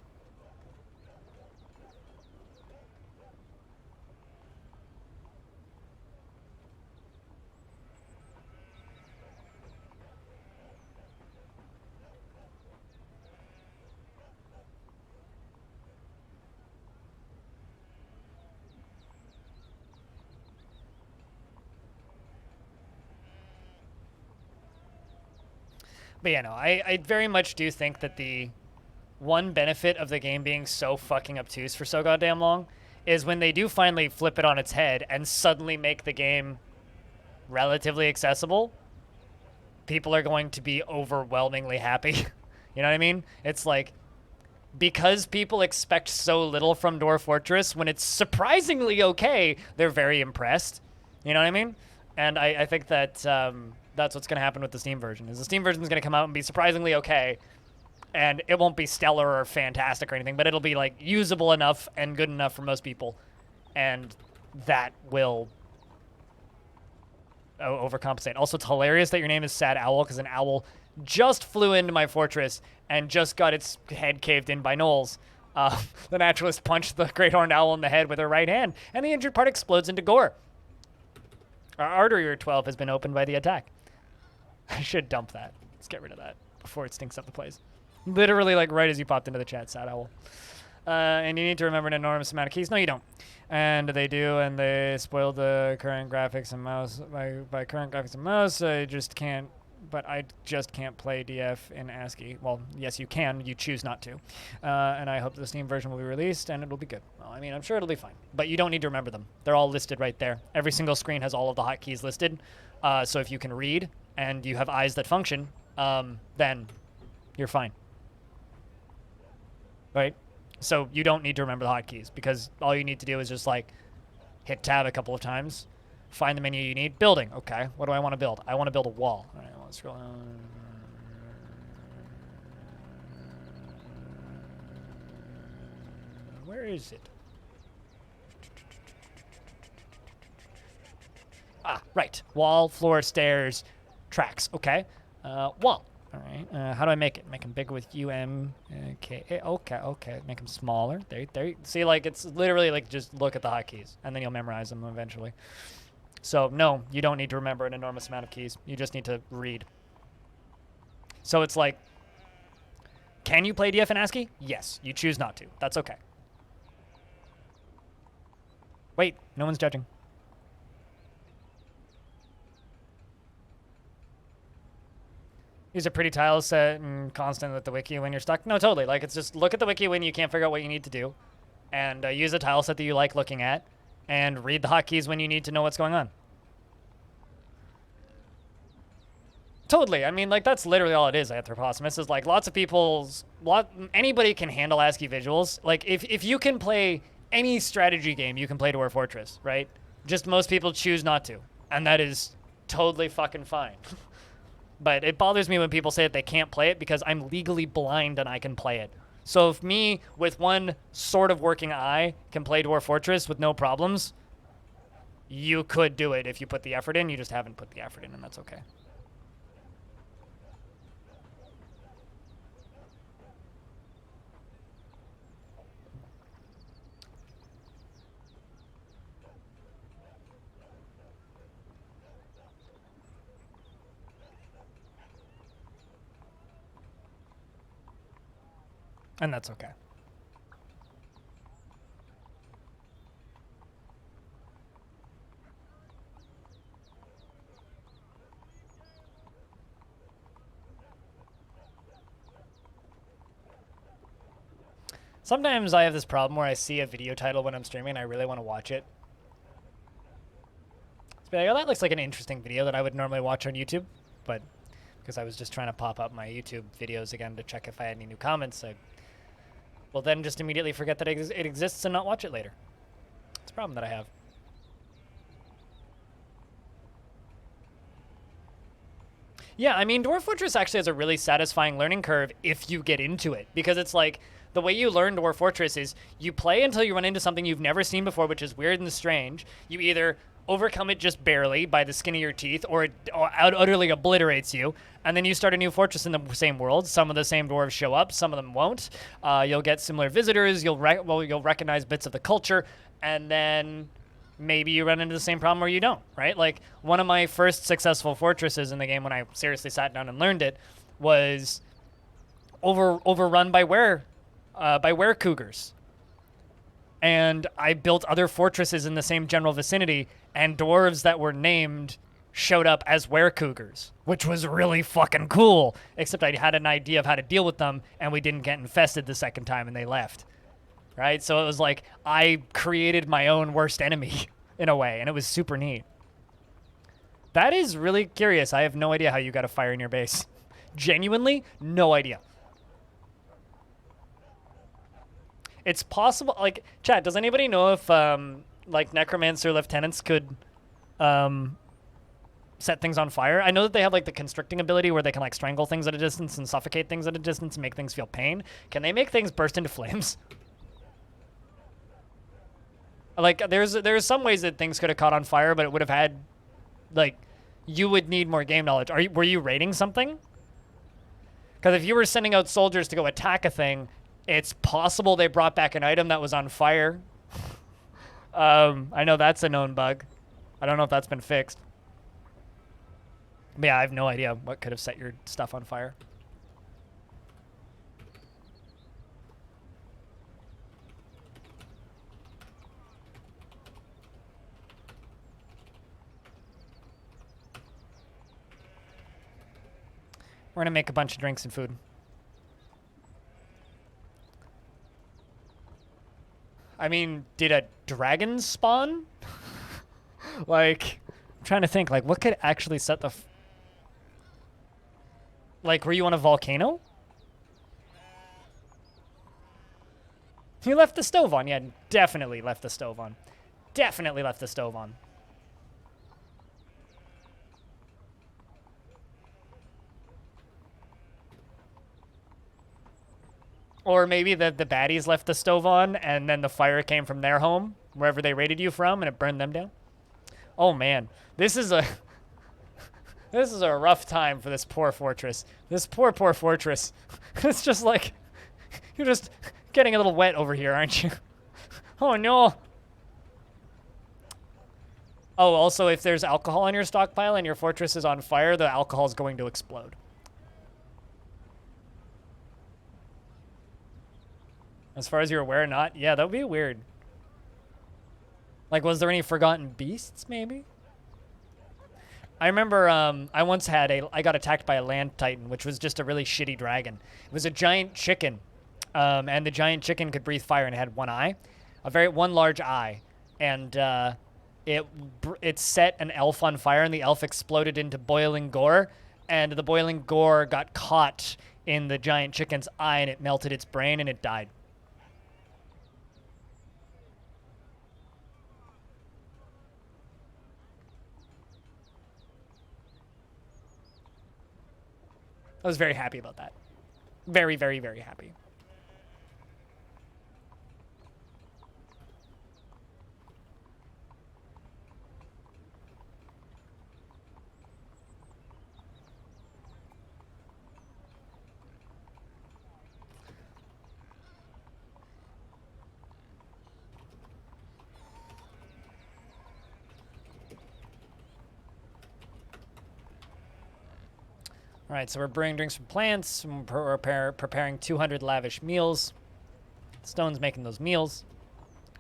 S1: But yeah, no, I very much do think that the one benefit of the game being so fucking obtuse for so goddamn long is when they do finally flip it on its head and suddenly make the game relatively accessible, people are going to be overwhelmingly happy. You know what I mean? It's like, because people expect so little from Dwarf Fortress, when it's surprisingly okay, they're very impressed. You know what I mean? And I think that that's what's going to happen with the Steam version. Is the Steam version is going to come out and be surprisingly okay, and it won't be stellar or fantastic or anything, but it'll be like usable enough and good enough for most people, and that will overcompensate. Also, it's hilarious that your name is Sad Owl, because an owl just flew into my fortress and just got its head caved in by gnolls. The naturalist punched the great horned owl in the head with her right hand, and the injured part explodes into gore. Our artery 12 has been opened by the attack. I should dump that. Let's get rid of that before it stinks up the place. Literally, like, right as you popped into the chat, Sad Owl. And you need to remember an enormous amount of keys. No, you don't. And they do, and they spoiled the current graphics and mouse. By current graphics and mouse, I just can't play DF in ASCII. Well, yes, you can. You choose not to. And I hope the Steam version will be released, and it'll be good. Well, I mean, I'm sure it'll be fine. But you don't need to remember them. They're all listed right there. Every single screen has all of the hotkeys listed. So if you can read and you have eyes that function, then you're fine. Right? So you don't need to remember the hotkeys, because all you need to do is just, like, hit tab a couple of times, find the menu you need. Building. Okay. What do I want to build? I want to build a wall. All right, let's scroll down. Where is it? Ah, right. Wall, floor, stairs, tracks. Okay. Wall. All right. How do I make it? Make them bigger with UMK. Okay. Make them smaller. There. See, like, it's literally like just look at the hotkeys, and then you'll memorize them eventually. So no, you don't need to remember an enormous amount of keys. You just need to read. So it's like, can you play DF in ASCII? Yes. You choose not to. That's okay. Wait, no one's judging. Use a pretty tile set and constant with the wiki when you're stuck. No, totally. Like, it's just look at the wiki when you can't figure out what you need to do, and use a tile set that you like looking at, and read the hotkeys when you need to know what's going on. Totally. I mean, like, that's literally all it is, Anthroposmus, is like lots of anybody can handle ASCII visuals. Like, if you can play any strategy game, you can play Dwarf Fortress, right? Just most people choose not to, and that is totally fucking fine. But it bothers me when people say that they can't play it because I'm legally blind and I can play it. So if me, with one sort of working eye, can play Dwarf Fortress with no problems, you could do it if you put the effort in. You just haven't put the effort in, and that's okay. And that's okay. Sometimes I have this problem where I see a video title when I'm streaming and I really want to watch it. It's like, oh, that looks like an interesting video that I would normally watch on YouTube, but because I was just trying to pop up my YouTube videos again to check if I had any new comments, I will then just immediately forget that it exists and not watch it later. It's a problem that I have. Yeah, I mean, Dwarf Fortress actually has a really satisfying learning curve if you get into it, because it's like, the way you learn Dwarf Fortress is you play until you run into something you've never seen before, which is weird and strange. You either overcome it just barely by the skin of your teeth, or it utterly obliterates you, and then you start a new fortress in the same world. Some of the same dwarves show up, some of them won't. You'll get similar visitors, you'll recognize bits of the culture, and then maybe you run into the same problem or you don't, right? Like, one of my first successful fortresses in the game when I seriously sat down and learned it was overrun by were-cougars. And I built other fortresses in the same general vicinity, and dwarves that were named showed up as were-cougars, which was really fucking cool, except I had an idea of how to deal with them, and we didn't get infested the second time, and they left. Right? So it was like, I created my own worst enemy, in a way, and it was super neat. That is really curious. I have no idea how you got a fire in your base. Genuinely, no idea. It's possible, like, chat, does anybody know if, like, Necromancer lieutenants could, set things on fire? I know that they have, like, the constricting ability where they can, like, strangle things at a distance and suffocate things at a distance and make things feel pain. Can they make things burst into flames? Like, there's some ways that things could have caught on fire, but it would have had, like, you would need more game knowledge. Were you raiding something? Because if you were sending out soldiers to go attack a thing, it's possible they brought back an item that was on fire. I know that's a known bug. I don't know if that's been fixed. But yeah, I have no idea what could have set your stuff on fire. We're gonna make a bunch of drinks and food. I mean, did a dragon spawn? Like, I'm trying to think, like, what could actually set the... Like, were you on a volcano? You left the stove on. Yeah, definitely left the stove on. Definitely left the stove on. Or maybe the baddies left the stove on, and then the fire came from their home, wherever they raided you from, and it burned them down. Oh, man. This is a... This is a rough time for this poor fortress. This poor fortress. It's just like... You're just getting a little wet over here, aren't you? Oh, no. Oh, also, if there's alcohol in your stockpile and your fortress is on fire, the alcohol is going to explode. As far as you're aware, not? Yeah, that would be weird. Like, was there any forgotten beasts, maybe? I remember I once I got attacked by a land titan, which was just a really shitty dragon. It was a giant chicken, and the giant chicken could breathe fire and it had one eye, one large eye, and it set an elf on fire and the elf exploded into boiling gore, and the boiling gore got caught in the giant chicken's eye and it melted its brain and it died. I was very happy about that. Very, very, very happy. All right, so we're brewing drinks from plants. We're preparing 200 lavish meals. Stone's making those meals.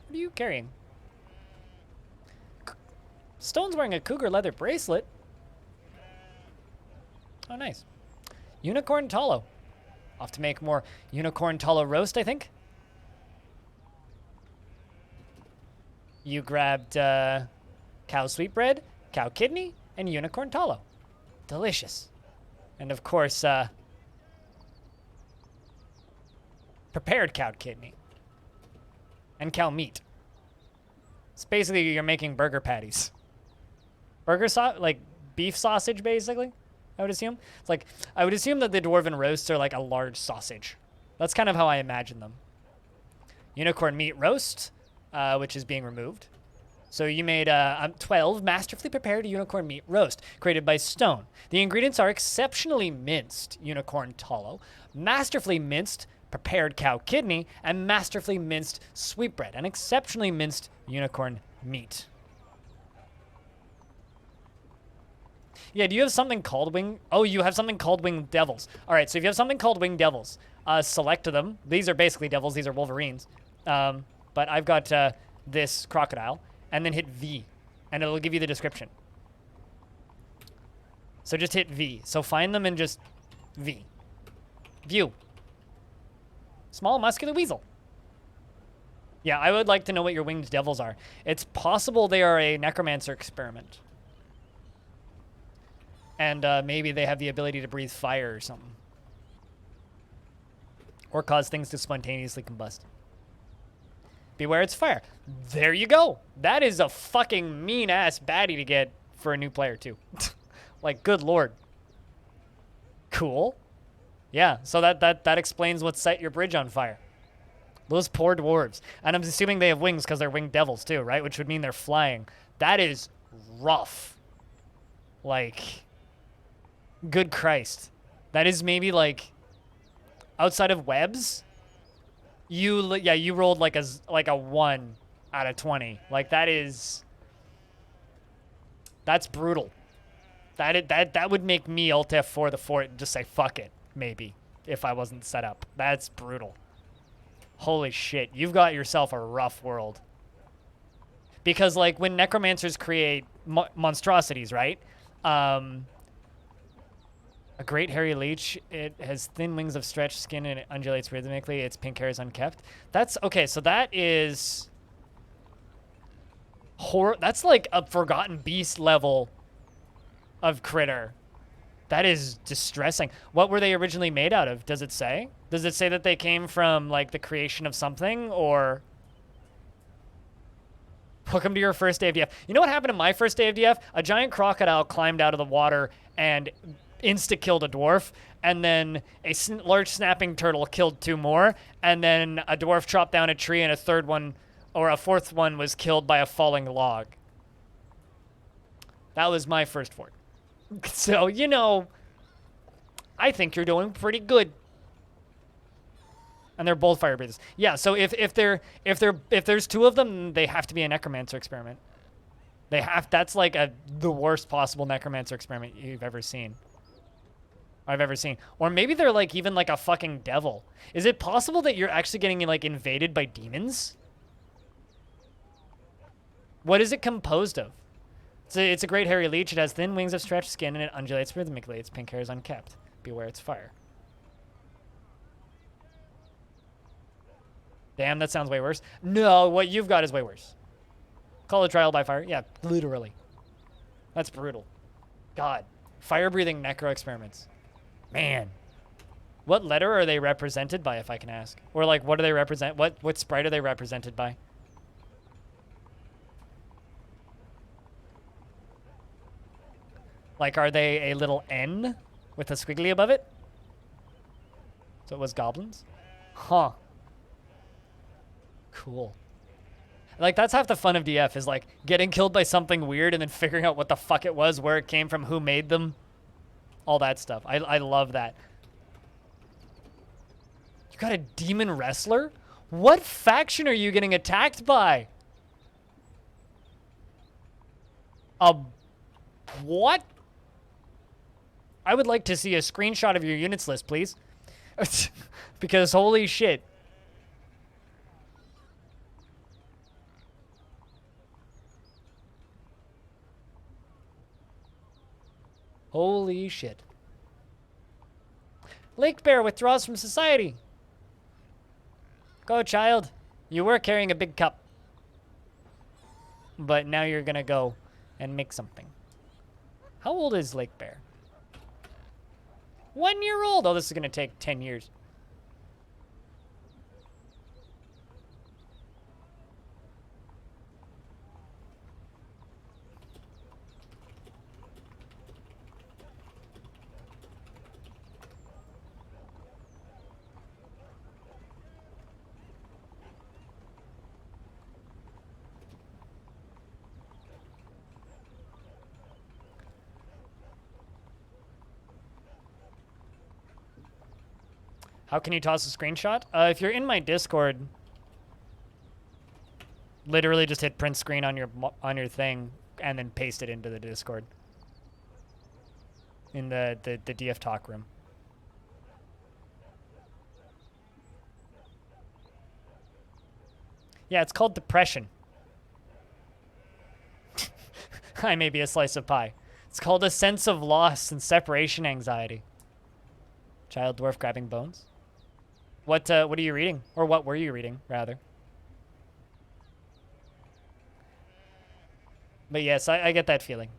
S1: What are you carrying? Stone's wearing a cougar leather bracelet. Oh, nice. Unicorn tallow. Off to make more unicorn tallow roast, I think. You grabbed cow sweetbread, cow kidney, and unicorn tallow. Delicious. And of course, prepared cow kidney and cow meat. It's basically you're making burger patties. Like beef sausage, basically, I would assume. It's like, I would assume that the dwarven roasts are like a large sausage. That's kind of how I imagine them. Unicorn meat roast, which is being removed. So you made 12 masterfully prepared unicorn meat roast, created by Stone. The ingredients are exceptionally minced unicorn tallow, masterfully minced prepared cow kidney, and masterfully minced sweetbread, and exceptionally minced unicorn meat. Yeah, do you have something called wing? Oh, you have something called winged devils. All right, so if you have something called winged devils, select them. These are basically devils. These are wolverines. But I've got this crocodile. And then hit V, and it'll give you the description. So just hit V. So find them and just V. View. Small muscular weasel. Yeah, I would like to know what your winged devils are. It's possible they are a necromancer experiment. And maybe they have the ability to breathe fire or something. Or cause things to spontaneously combust. Beware it's fire. There you go. That is a fucking mean-ass baddie to get for a new player, too. Like, good lord. Cool. Yeah, so that explains what set your bridge on fire. Those poor dwarves. And I'm assuming they have wings because they're winged devils, too, right? Which would mean they're flying. That is rough. Like, good Christ. That is maybe, like, outside of webs... You rolled like a 1 out of 20. Like that's brutal. That would make me Alt F4 the fort and just say fuck it, maybe, if I wasn't set up. That's brutal. Holy shit, you've got yourself a rough world. Because like when necromancers create monstrosities, right? A great hairy leech. It has thin wings of stretched skin and it undulates rhythmically. Its pink hair is unkept. That's okay. So that is horror. That's like a Forgotten Beast level of critter. That is distressing. What were they originally made out of? Does it say? Does it say that they came from like the creation of something or? Welcome to your first day of DF. You know what happened to my first day of DF? A giant crocodile climbed out of the water and insta-killed a dwarf, and then a large snapping turtle killed 2 more, and then a dwarf chopped down a tree, and a fourth one was killed by a falling log. That was my first fort. So, you know, I think you're doing pretty good. And they're both fire breathers. Yeah, so if there's 2 of them, they have to be a necromancer experiment. That's like the worst possible necromancer experiment I've ever seen. Or maybe they're like even like a fucking devil. Is it possible that you're actually getting like invaded by demons? What is it composed of? It's a great hairy leech. It has thin wings of stretched skin, and it undulates rhythmically. Its pink hair is unkept. Beware its fire. Damn, that sounds way worse. No, what you've got is way worse. Call a trial by fire. Yeah, literally. That's brutal. God. Fire-breathing necro experiments. Man. What letter are they represented by, if I can ask? Or, like, what do they represent? What sprite are they represented by? Like, are they a little N with a squiggly above it? So it was goblins? Huh. Cool. Like, that's half the fun of DF, is, like, getting killed by something weird and then figuring out what the fuck it was, where it came from, who made them. All that stuff. I love that. You got a demon wrestler? What faction are you getting attacked by? What? I would like to see a screenshot of your units list, please. Because holy shit. Holy shit. Lake Bear withdraws from society. Go, child. You were carrying a big cup. But now you're gonna go and make something. How old is Lake Bear? 1 year old. Oh, this is gonna take 10 years. How can you toss a screenshot? If you're in my Discord, literally just hit print screen on your thing and then paste it into the Discord. In the DF talk room. Yeah, it's called depression. I may be a slice of pie. It's called a sense of loss and separation anxiety. Child dwarf grabbing bones. What are you reading? Or what were you reading, rather? But yes, I get that feeling.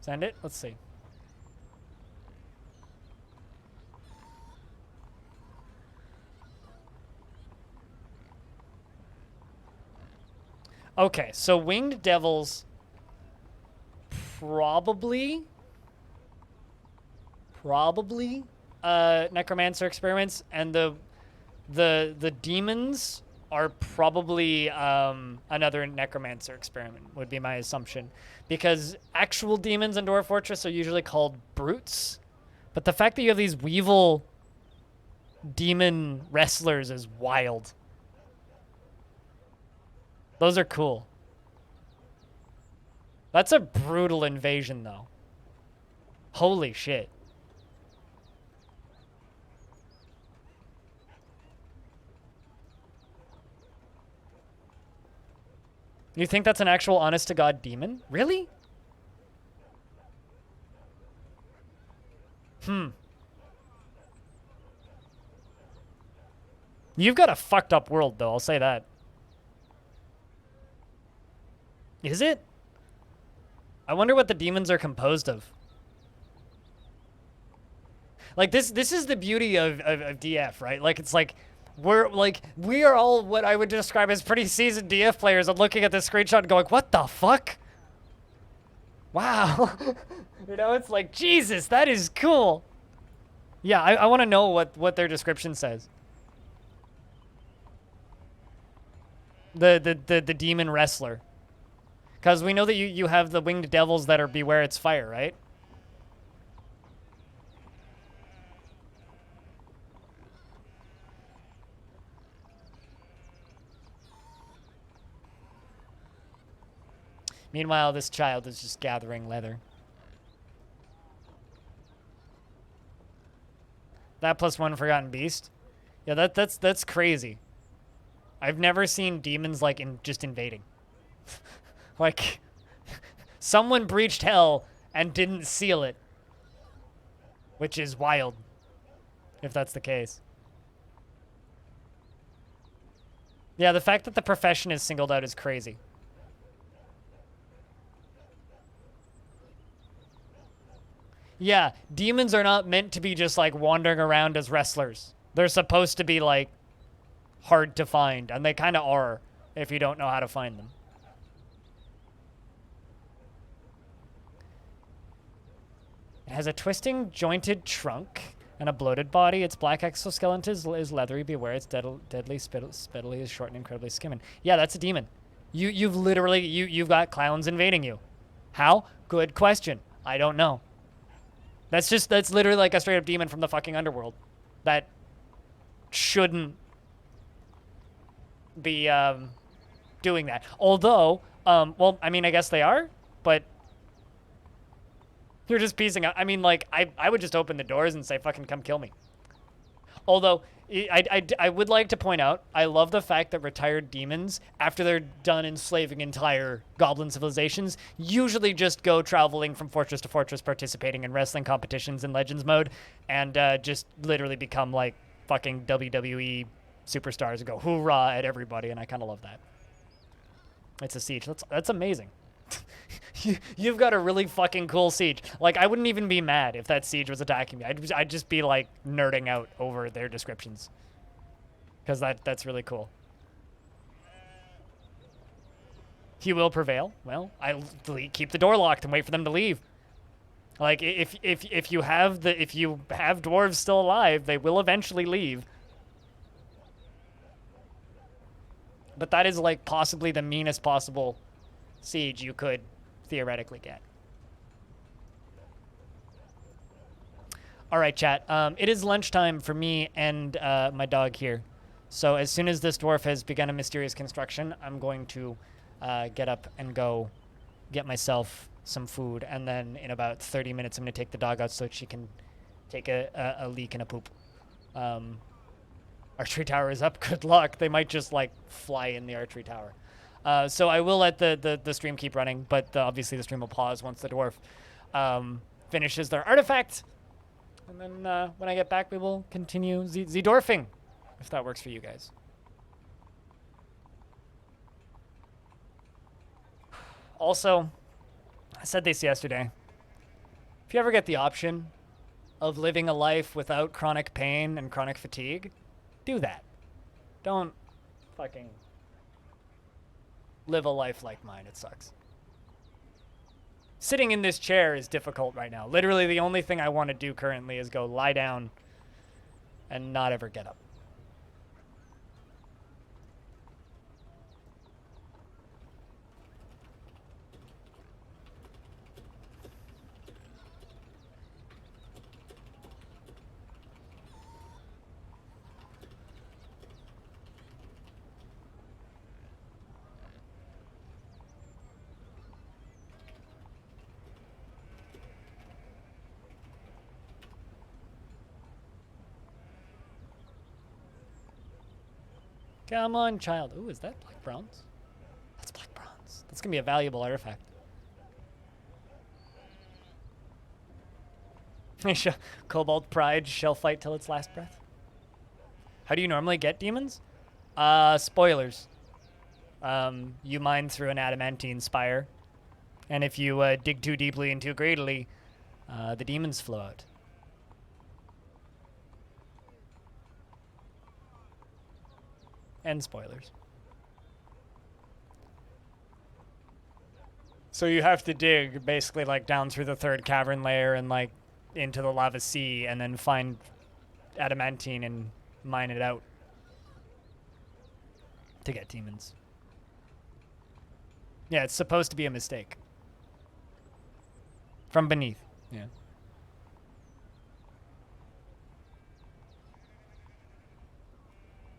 S1: Send it? Let's see. Okay, so winged devils probably necromancer experiments, and the demons are probably another necromancer experiment, would be my assumption. Because actual demons in Dwarf Fortress are usually called brutes. But the fact that you have these Weevil demon wrestlers is wild. Those are cool. That's a brutal invasion, though. Holy shit. You think that's an actual honest-to-God demon? Really? You've got a fucked up world, though, I'll say that. Is it? I wonder what the demons are composed of. Like, this is the beauty of DF, right? Like, it's like, we are all what I would describe as pretty seasoned DF players, and looking at this screenshot and going, what the fuck? Wow. You know, it's like, Jesus, that is cool. Yeah, I want to know what their description says. The demon wrestler. Because we know that you have the winged devils that are beware its fire, right? Meanwhile, this child is just gathering leather. That plus one Forgotten Beast. Yeah, that's crazy. I've never seen demons like just invading. Like, someone breached hell and didn't seal it, which is wild, if that's the case. Yeah, the fact that the profession is singled out is crazy. Yeah, demons are not meant to be just like wandering around as wrestlers. They're supposed to be like hard to find, and they kind of are if you don't know how to find them. It has a twisting, jointed trunk and a bloated body. Its black exoskeleton is leathery. Beware, its deadly spittily is short and incredibly skimming. Yeah, that's a demon. You've literally you've got clowns invading you. How? Good question. I don't know. That's literally like a straight up demon from the fucking underworld that shouldn't be doing that. Although, well, I mean, I guess they are, but you're just piecing out. I mean, like, I would just open the doors and say, fucking come kill me. Although, I would like to point out, I love the fact that retired demons, after they're done enslaving entire goblin civilizations, usually just go traveling from fortress to fortress, participating in wrestling competitions in Legends mode, and just literally become, like, fucking WWE superstars and go hoorah at everybody, and I kind of love that. It's a siege. That's amazing. You've got a really fucking cool siege. Like, I wouldn't even be mad if that siege was attacking me. I'd just be, like, nerding out over their descriptions. Because that's really cool. He will prevail. Well, I keep the door locked and wait for them to leave. Like, if you have dwarves still alive, they will eventually leave. But that is, like, possibly the meanest possible siege you could theoretically get. All right, chat. It is lunchtime for me and my dog here. So as soon as this dwarf has begun a mysterious construction, I'm going to get up and go get myself some food. And then in about 30 minutes, I'm going to take the dog out so she can take a leak and a poop. Archery tower is up. Good luck. They might just, like, fly in the archery tower. So I will let the stream keep running, but obviously the stream will pause once the dwarf finishes their artifact. And then when I get back, we will continue Z-dwarfing, if that works for you guys. Also, I said this yesterday. If you ever get the option of living a life without chronic pain and chronic fatigue, do that. Don't fucking live a life like mine. It sucks. Sitting in this chair is difficult right now. Literally, the only thing I want to do currently is go lie down and not ever get up. Come on, child. Ooh, is that black bronze? That's black bronze. That's going to be a valuable artifact. Cobalt Pride shall fight till its last breath. How do you normally get demons? Spoilers. You mine through an adamantine spire. And if you dig too deeply and too greedily, the demons flow out. And spoilers. So you have to dig basically like down through the third cavern layer and like into the lava sea and then find adamantine and mine it out to get demons. Yeah, it's supposed to be a mistake. From beneath, yeah.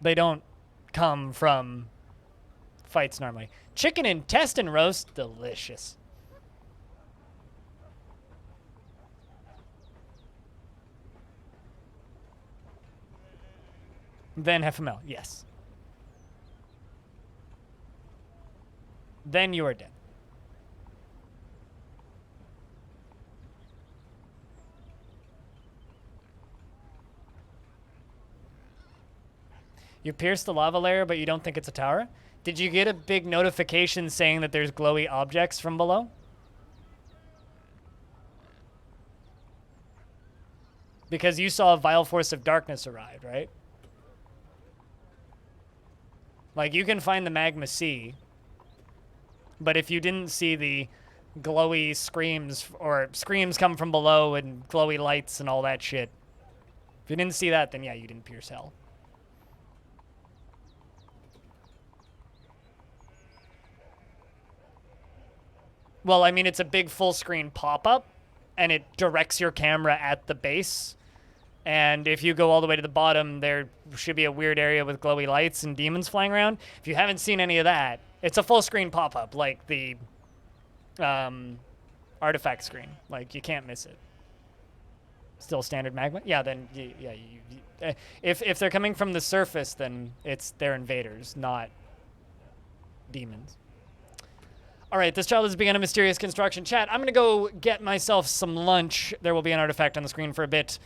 S1: They don't come from fights normally. Chicken intestine roast, delicious. Then Hefamel, yes. Then you are dead. You pierced the lava layer, but you don't think it's a tower? Did you get a big notification saying that there's glowy objects from below? Because you saw a vile force of darkness arrive, right? Like, you can find the magma sea, but if you didn't see the glowy screams, or screams come from below and glowy lights and all that shit, if you didn't see that, then yeah, you didn't pierce hell. Well, I mean, it's a big full screen pop-up, and it directs your camera at the base. And if you go all the way to the bottom, there should be a weird area with glowy lights and demons flying around. If you haven't seen any of that, it's a full screen pop-up, like the artifact screen. Like, you can't miss it. Still standard magma? Yeah, then, if they're coming from the surface, then they're invaders, not demons. All right, this child has begun a mysterious construction. Chat, I'm going to go get myself some lunch. There will be an artifact on the screen for a bit.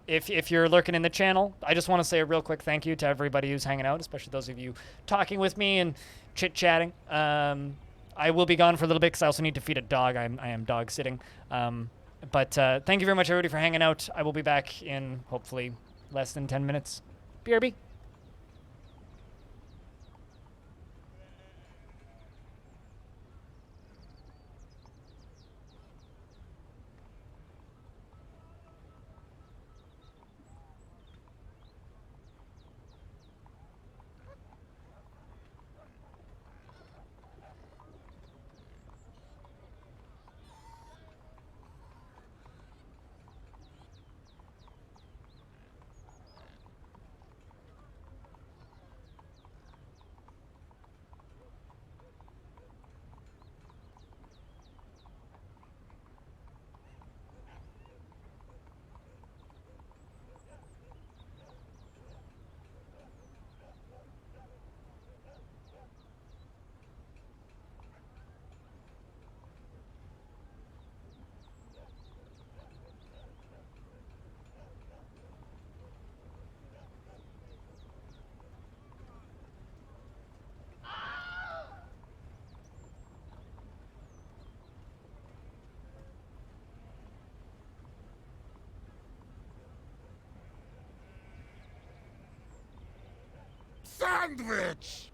S1: If you're lurking in the channel, I just want to say a real quick thank you to everybody who's hanging out, especially those of you talking with me and chit-chatting. I will be gone for a little bit because I also need to feed a dog. I am dog sitting. But thank you very much, everybody, for hanging out. I will be back in, hopefully, less than 10 minutes. BRB.
S3: Sandwich!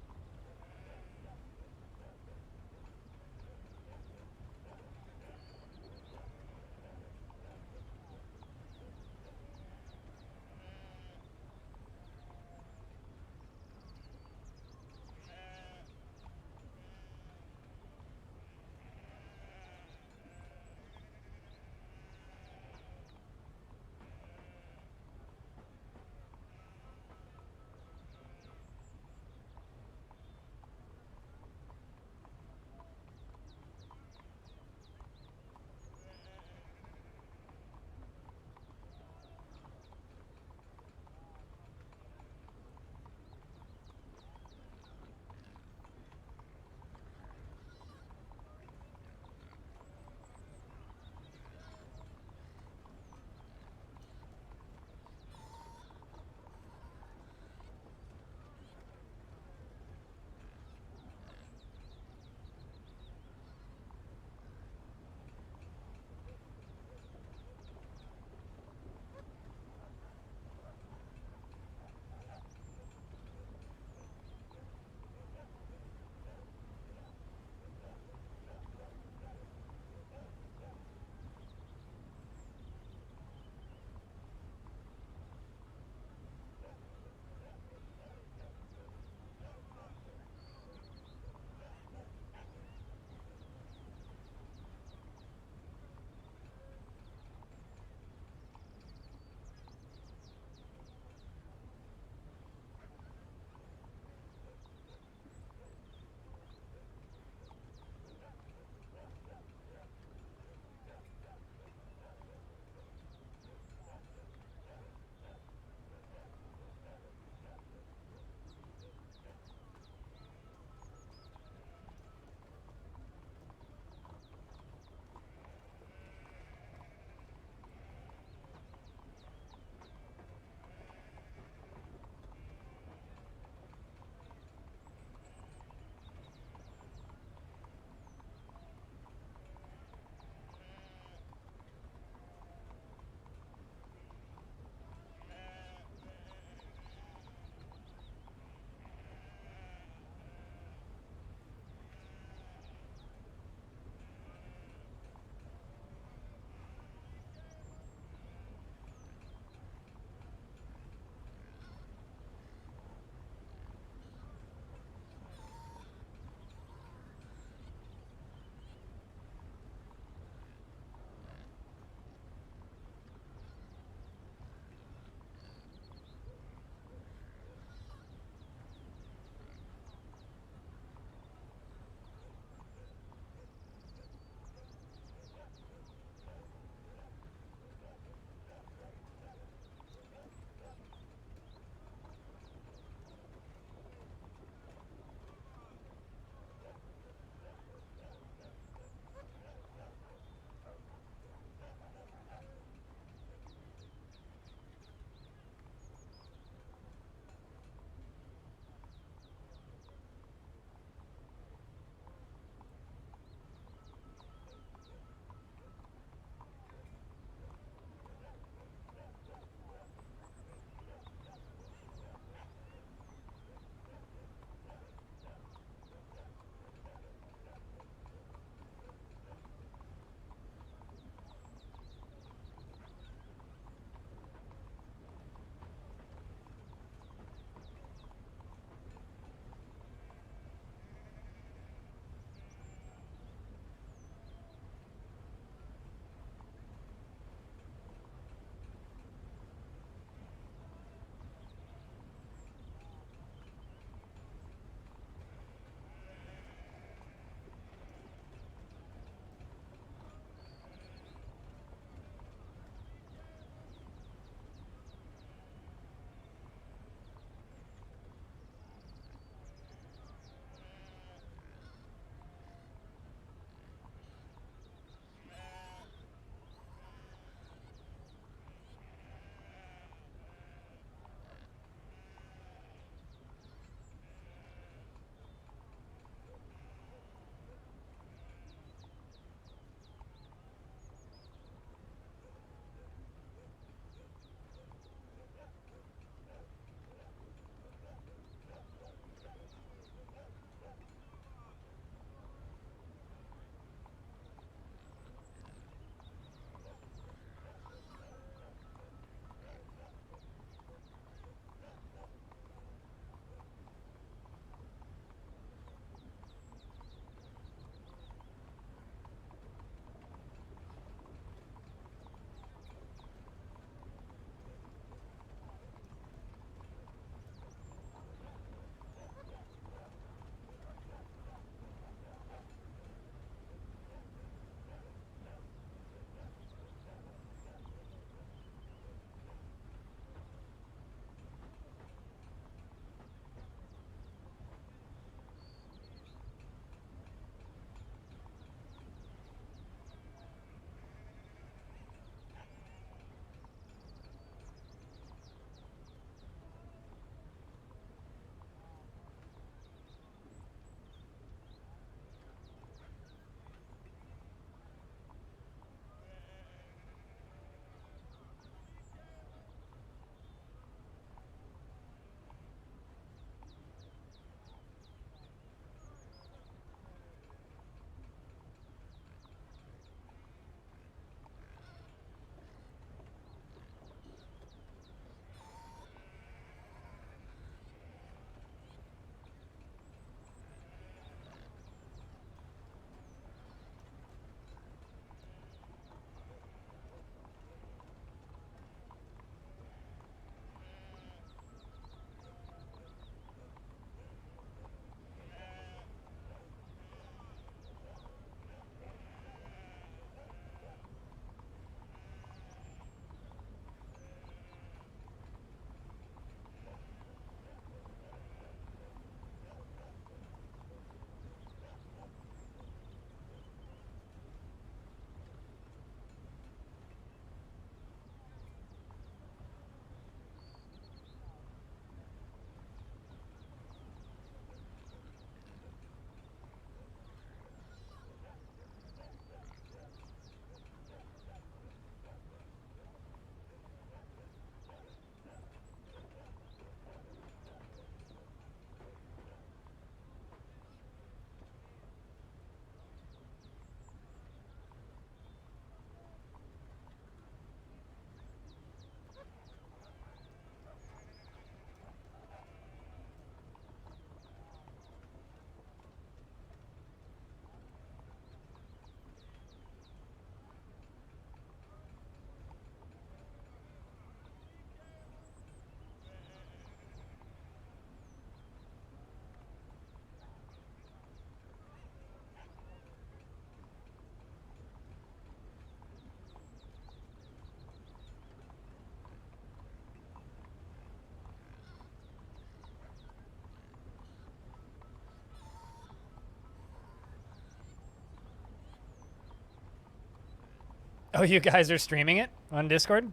S1: Oh, you guys are streaming it on Discord?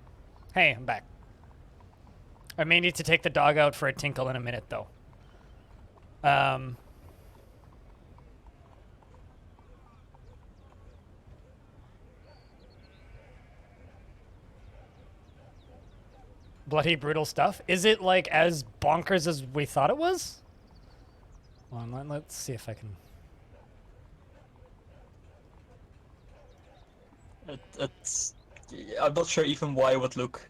S1: Hey, I'm back. I may need to take the dog out for a tinkle in a minute, though. Bloody brutal stuff. Is it like as bonkers as we thought it was? Hold on, let's see if I can.
S3: It's. I'm not sure even why I would look.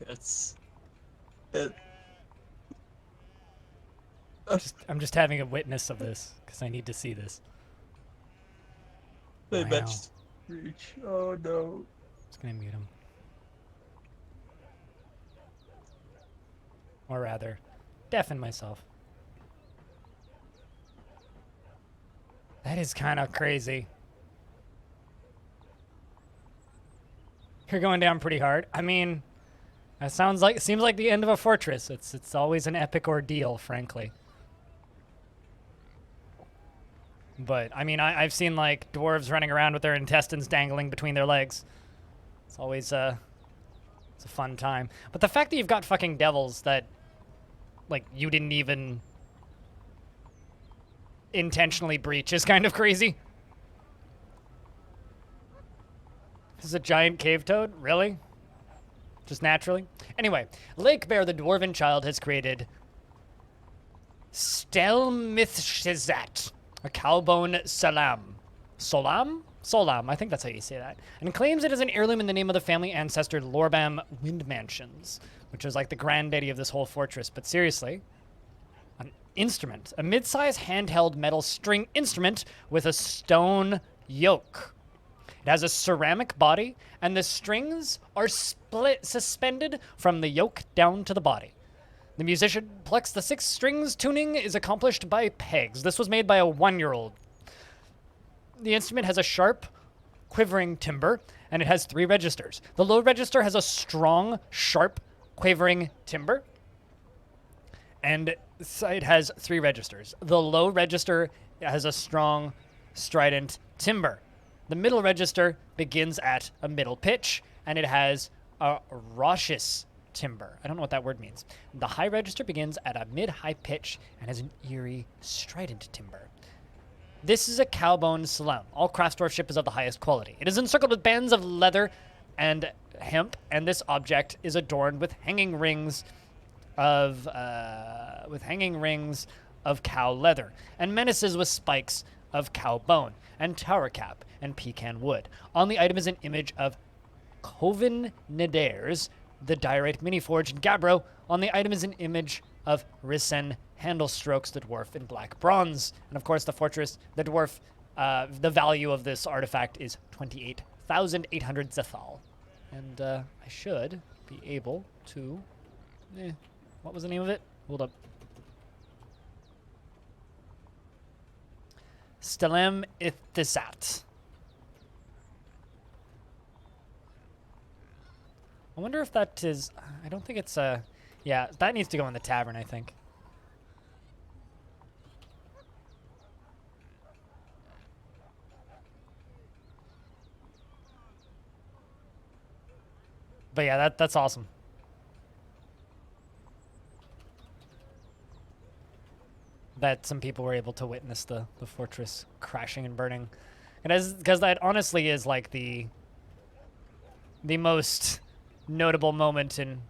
S1: I'm just having a witness of this because I need to see this.
S3: They
S1: Wow.
S3: matched reach. Oh no.
S1: Just gonna mute him. Or rather, deafen myself. That is kind of crazy. You're going down pretty hard. I mean, that seems like the end of a fortress. It's always an epic ordeal, frankly. But I mean, I've seen like dwarves running around with their intestines dangling between their legs. It's always it's a fun time. But the fact that you've got fucking devils that like you didn't even intentionally breach is kind of crazy. This is a giant cave toad? Really? Just naturally? Anyway, Lake Bear, the dwarven child, has created Stelmithshizat, a cowbone salam. Solam? Solam, I think that's how you say that. And claims it is an heirloom in the name of the family ancestor Lorbam Windmansions, which is like the granddaddy of this whole fortress. But seriously, an instrument, a mid-size handheld metal string instrument with a stone yoke. It has a ceramic body, and the strings are suspended from the yoke down to the body. The musician plucks the 6 strings. Tuning is accomplished by pegs. This was made by a 1-year-old. The instrument has a sharp, quivering timbre, and it has 3 registers. The low register has a strong, sharp, quavering timbre, and it has 3 registers. The low register has a strong, strident timbre. The middle register begins at a middle pitch, and it has a raucous timbre. I don't know what that word means. The high register begins at a mid-high pitch and has an eerie, strident timbre. This is a cowbone salam. All craftsmanship is of the highest quality. It is encircled with bands of leather and hemp, and this object is adorned with hanging rings of cow leather, and menaces with spikes of cow bone, and tower cap, and pecan wood. On the item is an image of Coven Nadares, the diorite mini-forge, and Gabbro. On the item is an image of Risen handle strokes, the dwarf in black bronze. And of course, the fortress, the dwarf, the value of this artifact is 28,800 zethal. And I should be able to... what was the name of it? Hold up. Stelem Ithizat. I wonder if that is... I don't think it's a... Yeah, that needs to go in the tavern, I think. But yeah, that's awesome. That some people were able to witness the fortress crashing and burning. And because that honestly is like the most notable moment in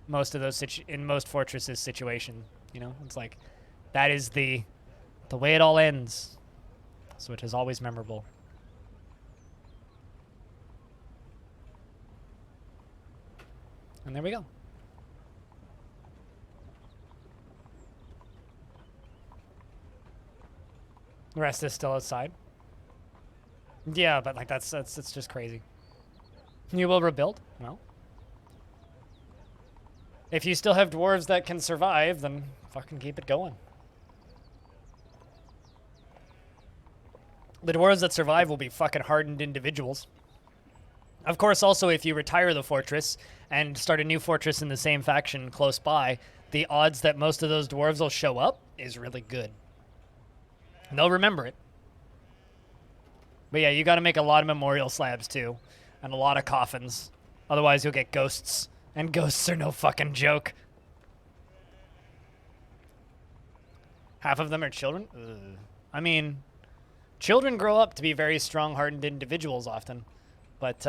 S1: most of those most fortresses situation. You know, it's like that is the way it all ends. So it is always memorable. And there we go. The rest is still outside. Yeah, but like that's just crazy. You will rebuild? Well. If you still have dwarves that can survive, then fucking keep it going. The dwarves that survive will be fucking hardened individuals. Of course, also, if you retire the fortress and start a new fortress in the same faction close by, the odds that most of those dwarves will show up is really good. And they'll remember it. But yeah, you got to make a lot of memorial slabs, too. and a lot of coffins. Otherwise, you'll get ghosts, and ghosts are no fucking joke. Half of them are children? Ugh. I mean, children grow up to be very strong-hardened individuals often, but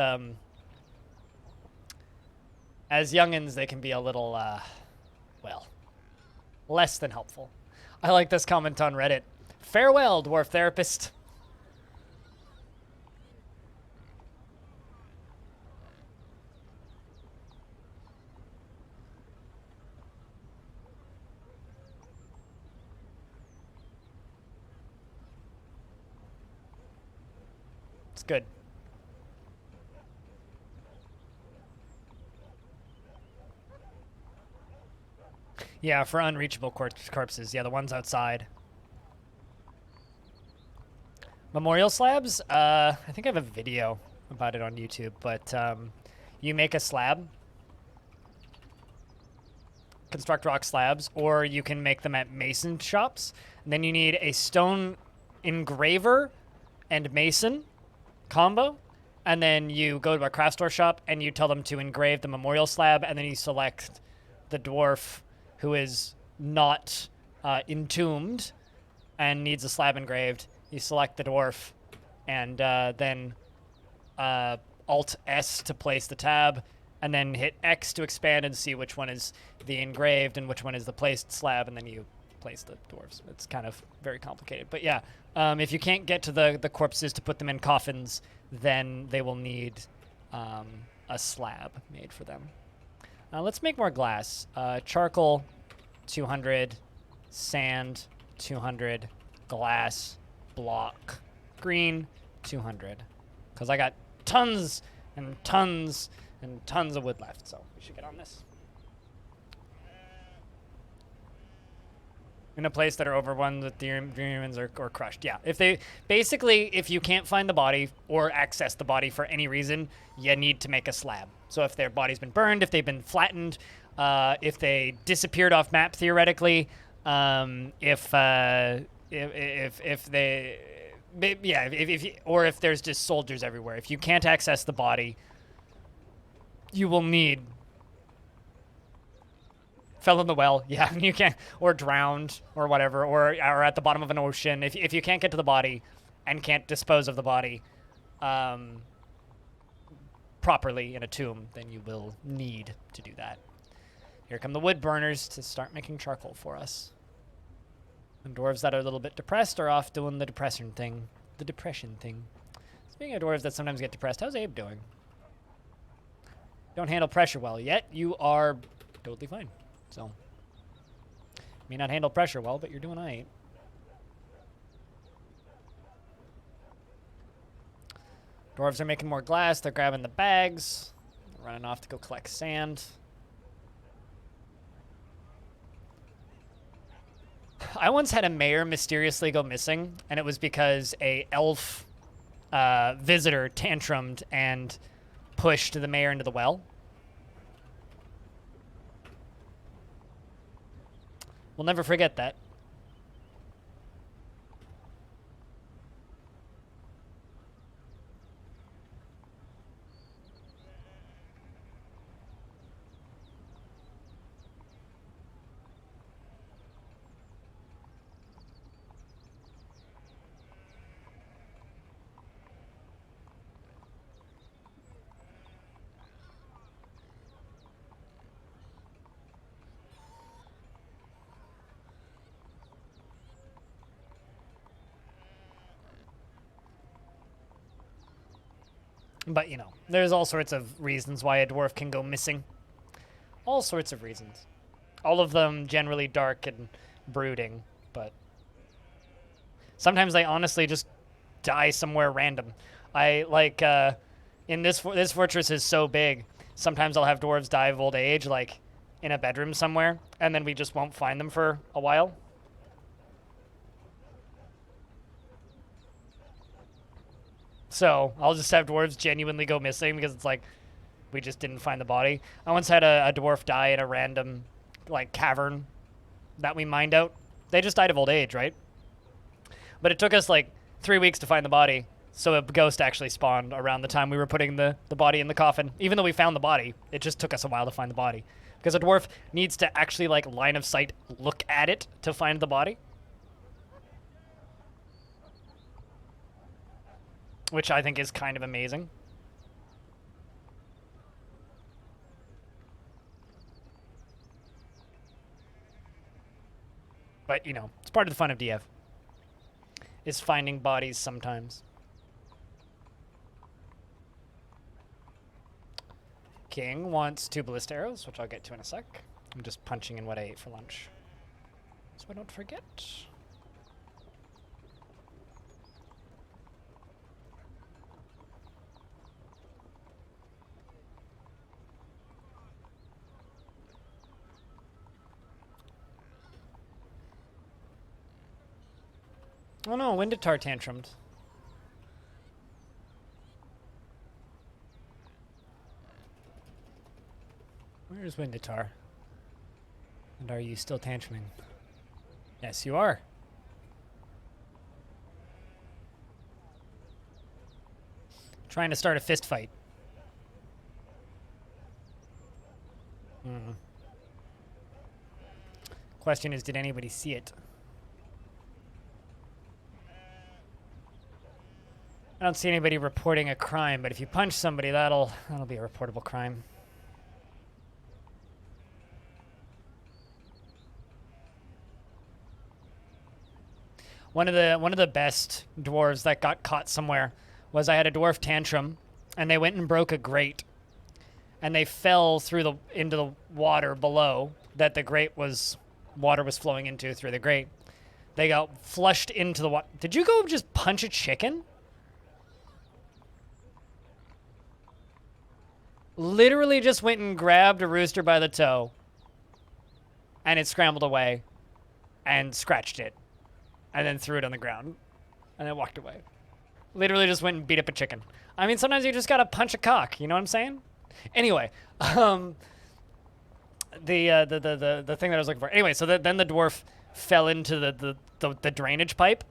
S1: as youngins, they can be a little, well, less than helpful. I like this comment on Reddit. Farewell, dwarf therapist. It's good. Yeah, for unreachable corpses. Yeah, the ones outside. Memorial slabs? I think I have a video about it on YouTube, but you make a slab, construct rock slabs, or you can make them at mason shops. And then you need a stone engraver and mason combo, and then you go to a craft store shop and you tell them to engrave the memorial slab, and then you select the dwarf who is not entombed and needs a slab engraved. You select the dwarf, and then Alt-S to place the tab, and then hit X to expand and see which one is the engraved and which one is the placed slab, and then you place the dwarves. It's kind of very complicated. But yeah, if you can't get to the corpses to put them in coffins, then they will need a slab made for them. Let's make more glass. Charcoal, 200. Sand, 200. Glass, block. Green, 200. Because I got tons and tons and tons of wood left, so we should get on this. In a place that are overrun with the humans or crushed. Yeah, if you can't find the body or access the body for any reason, you need to make a slab. So if their body's been burned, if they've been flattened, if they disappeared off map theoretically, if there's just soldiers everywhere. If you can't access the body, you will need. Fell in the well, yeah, you can't, or drowned, or whatever, or at the bottom of an ocean. If you can't get to the body and can't dispose of the body properly in a tomb, then you will need to do that. Here come the wood burners to start making charcoal for us. And dwarves that are a little bit depressed are off doing the depression thing. The depression thing. Speaking of dwarves that sometimes get depressed, how's Abe doing? Don't handle pressure well yet. You are totally fine. So, may not handle pressure well, but you're doing all right. Dwarves are making more glass. They're grabbing the bags. They're running off to go collect sand. I once had a mayor mysteriously go missing, and it was because a elf visitor tantrumed and pushed the mayor into the well. We'll never forget that. But, you know, there's all sorts of reasons why a dwarf can go missing. All sorts of reasons. All of them generally dark and brooding, but sometimes they honestly just die somewhere random. In this fortress is so big, sometimes I'll have dwarves die of old age, like in a bedroom somewhere, and then we just won't find them for a while. So I'll just have dwarves genuinely go missing because it's like we just didn't find the body. I once had a dwarf die in a random like cavern that we mined out. They just died of old age, right? But it took us like 3 weeks to find the body, So a ghost actually spawned around the time we were putting the body in the coffin. Even though we found the body, it just took us a while to find the body. Because a dwarf needs to actually, like, line of sight look at it to find the body. Which I think is kind of amazing. But, you know, it's part of the fun of DF. Is finding bodies sometimes. King wants 2 ballista arrows, which I'll get to in a sec. I'm just punching in what I ate for lunch, so I don't forget. Oh no, Winditar tantrumed. Where's Winditar? And are you still tantruming? Yes, you are. Trying to start a fist fight. Question is, did anybody see it? I don't see anybody reporting a crime, but if you punch somebody, that'll be a reportable crime. One of the best dwarves that got caught somewhere was I had a dwarf tantrum, and they went and broke a grate, and they fell into the water below that the water was flowing into through the grate. They got flushed into the water. Did you go just punch a chicken? Literally just went and grabbed a rooster by the toe, and it scrambled away and scratched it, and then threw it on the ground, and then walked away. Literally just went and beat up a chicken. I mean, sometimes you just gotta punch a cock, you know what I'm saying? Anyway, the thing that I was looking for. Anyway, so then the dwarf fell into the drainage pipe,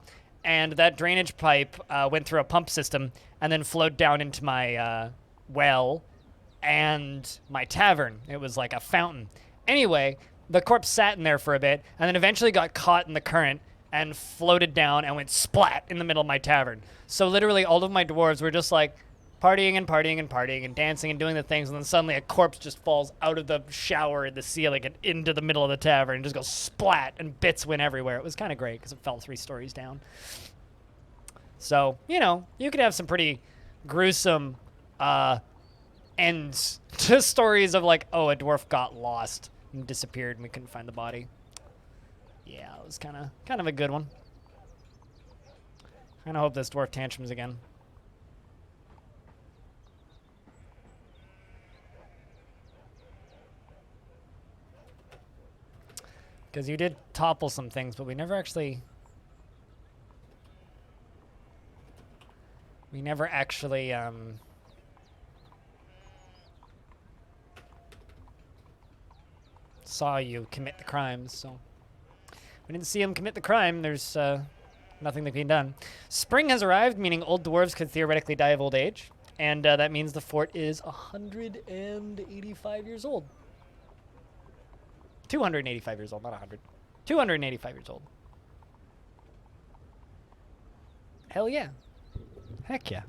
S1: and that drainage pipe went through a pump system and then flowed down into my well and my tavern. It was like a fountain. Anyway, the corpse sat in there for a bit and then eventually got caught in the current and floated down and went splat in the middle of my tavern. So literally all of my dwarves were just like partying and partying and partying and dancing and doing the things, and then suddenly a corpse just falls out of the shower in the ceiling and into the middle of the tavern and just goes splat, and bits went everywhere. It was kind of great because it fell 3 stories down. So, you know, you could have some pretty gruesome ends to stories of like, oh, a dwarf got lost and disappeared and we couldn't find the body. Yeah, it was kind of a good one. I kind of hope this dwarf tantrums again. Because you did topple some things, but we never actually saw you commit the crimes, so we didn't see him commit the crime. There's nothing that can be done. Spring has arrived, meaning old dwarves could theoretically die of old age, and that means the fort is 185 years old. 285 years old, not 100. 285 years old. Hell yeah. Heck yeah.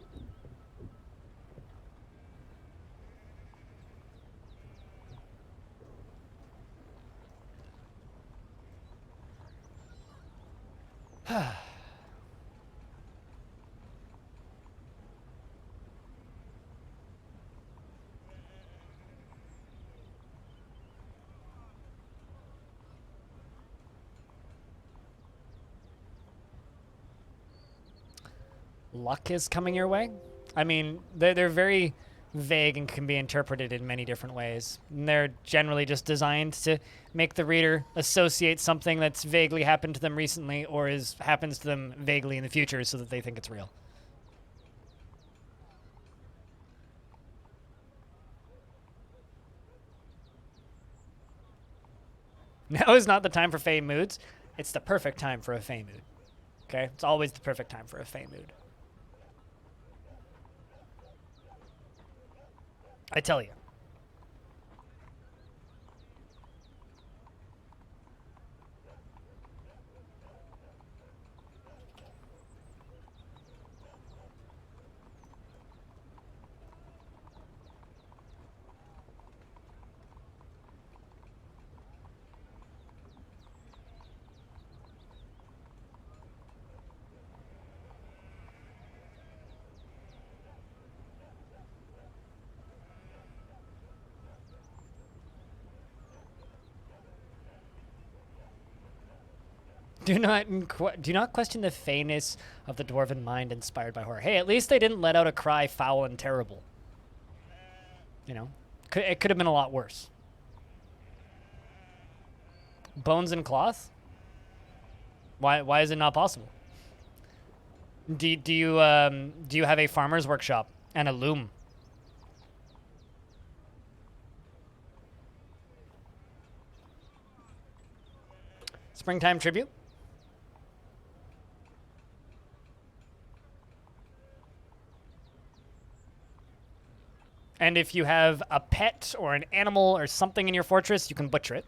S1: Luck is coming your way. I mean, they're very vague and can be interpreted in many different ways. And they're generally just designed to make the reader associate something that's vaguely happened to them recently or happens to them vaguely in the future so that they think it's real. Now is not the time for Fey moods. It's the perfect time for a Fey mood. Okay? It's always the perfect time for a Fey mood. I tell you. Do not question the fairness of the dwarven mind inspired by horror. Hey, at least they didn't let out a cry foul and terrible. You know, it could have been a lot worse. Bones and cloth? Why is it not possible? Do you have a farmer's workshop and a loom? Springtime tribute? And if you have a pet or an animal or something in your fortress, you can butcher it.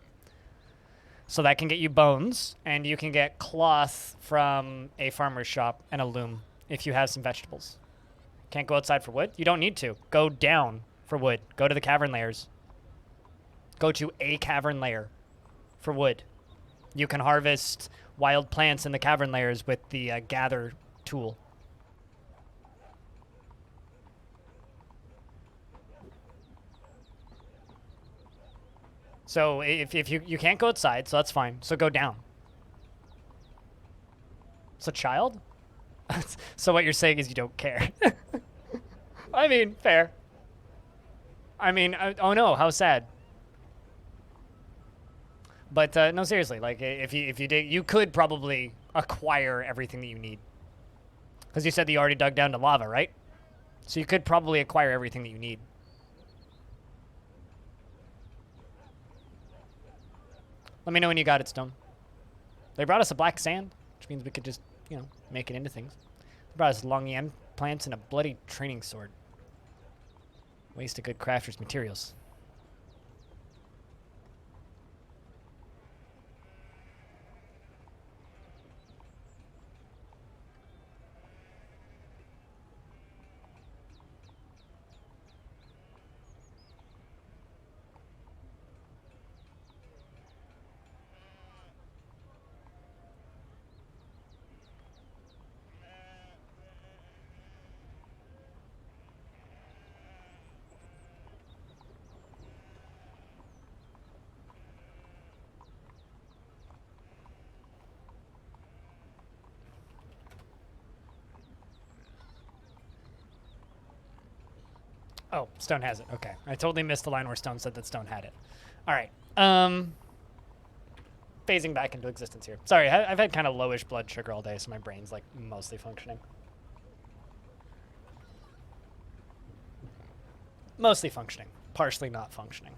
S1: So that can get you bones, and you can get cloth from a farmer's shop and a loom if you have some vegetables. Can't go outside for wood? You don't need to. Go down for wood. Go to the cavern layers. Go to a cavern layer for wood. You can harvest wild plants in the cavern layers with the gather tool. So if you can't go outside, so that's fine. So go down. So child? So what you're saying is you don't care. I mean, fair. I mean, oh no, how sad. But no, seriously, like if you dig, you could probably acquire everything that you need. Because you said that you already dug down to lava, right? So you could probably acquire everything that you need. Let me know when you got it, Stone. They brought us a black sand, which means we could just, you know, make it into things. They brought us long yam plants and a bloody training sword. Waste of good crafter's materials. Oh, Stone has it. Okay. I totally missed the line where Stone said that Stone had it. All right. Phasing back into existence here. Sorry, I've had kind of lowish blood sugar all day, so my brain's like mostly functioning. Mostly functioning. Partially not functioning.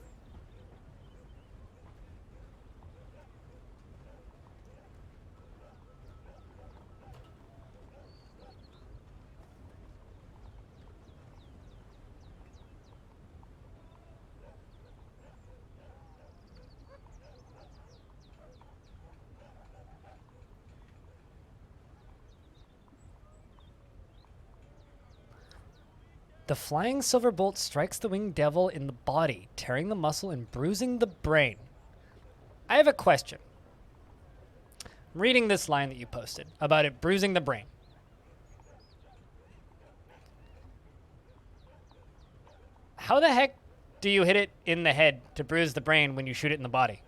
S1: The flying silver bolt strikes the winged devil in the body, tearing the muscle and bruising the brain. I have a question. I'm reading this line that you posted about it bruising the brain. How the heck do you hit it in the head to bruise the brain when you shoot it in the body?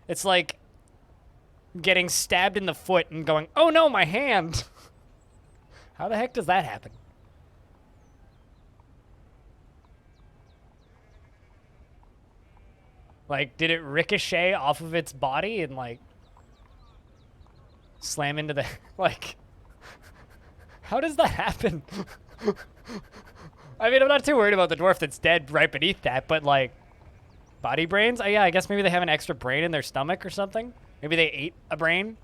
S1: It's like getting stabbed in the foot and going, oh no, my hand. How the heck does that happen? Like, did it ricochet off of its body and, like, slam into the, like, how does that happen? I mean, I'm not too worried about the dwarf that's dead right beneath that, but, like, body brains? Oh, yeah, I guess maybe they have an extra brain in their stomach or something. Maybe they ate a brain,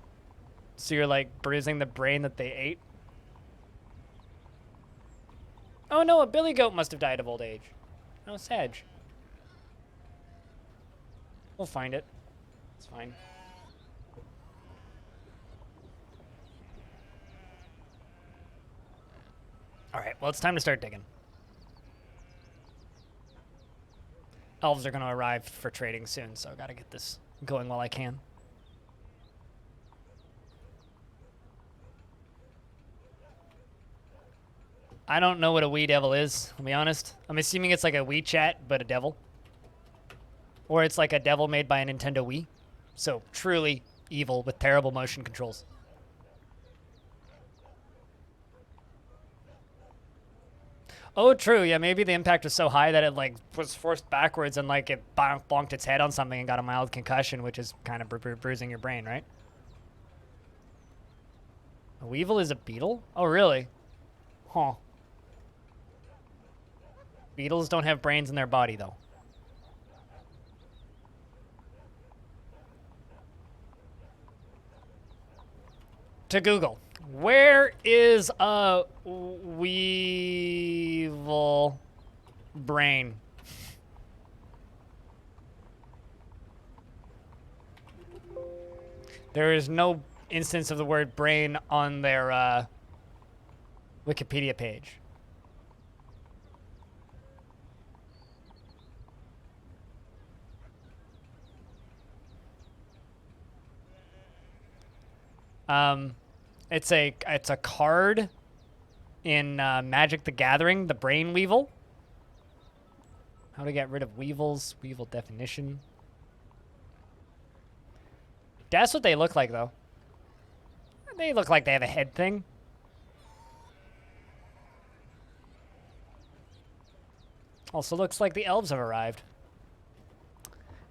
S1: so you're, like, bruising the brain that they ate. Oh, no, a billy goat must have died of old age. Oh, Sedge. We'll find it. It's fine. All right, well, it's time to start digging. Elves are going to arrive for trading soon, so I got to get this going while I can. I don't know what a wee devil is, I'll be honest. I'm assuming it's like a WeChat, but a devil. Or it's like a devil made by a Nintendo Wii. So truly evil with terrible motion controls. Oh, true. Yeah, maybe the impact was so high that it like was forced backwards and like it bonked its head on something and got a mild concussion, which is kind of bruising your brain, right? A weevil is a beetle? Oh, really? Huh. Beetles don't have brains in their body, though. To Google. Where is a weevil brain? There is no instance of the word brain on their Wikipedia page. It's a card in Magic the Gathering, the Brain Weevil. How to get rid of weevils, weevil definition. That's what they look like, though. They look like they have a head thing. Also looks like the elves have arrived.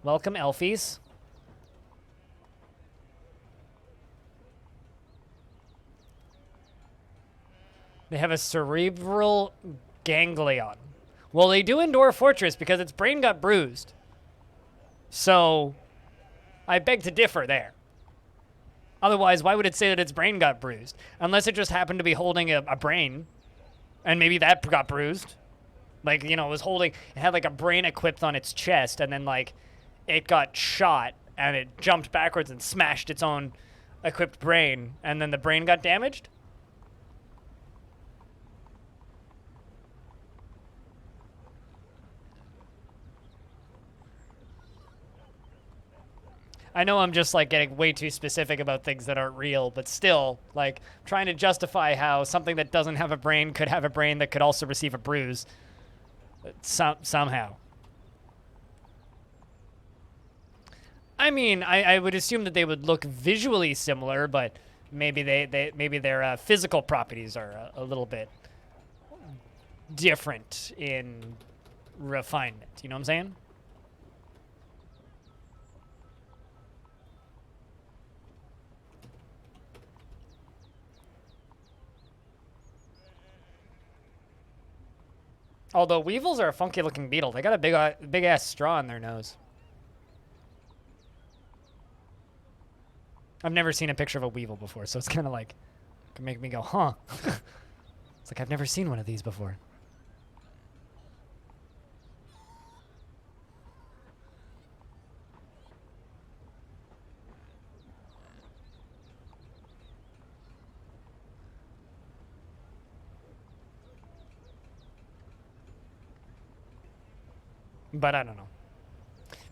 S1: Welcome, elfies. They have a cerebral ganglion. Well, they do in Dwarf Fortress because its brain got bruised. So, I beg to differ there. Otherwise, why would it say that its brain got bruised? Unless it just happened to be holding a brain, and maybe that got bruised. Like, you know, it had like a brain equipped on its chest, and then like, it got shot, and it jumped backwards and smashed its own equipped brain, and then the brain got damaged? I know I'm just like getting way too specific about things that aren't real, but still, like, trying to justify how something that doesn't have a brain could have a brain that could also receive a bruise. Somehow. I mean, I would assume that they would look visually similar, but maybe maybe their physical properties are a little bit different in refinement. You know what I'm saying? Although weevils are a funky-looking beetle. They got a big-ass straw in their nose. I've never seen a picture of a weevil before, so it's kind of like, can make me go, huh? It's like, I've never seen one of these before. But I don't know.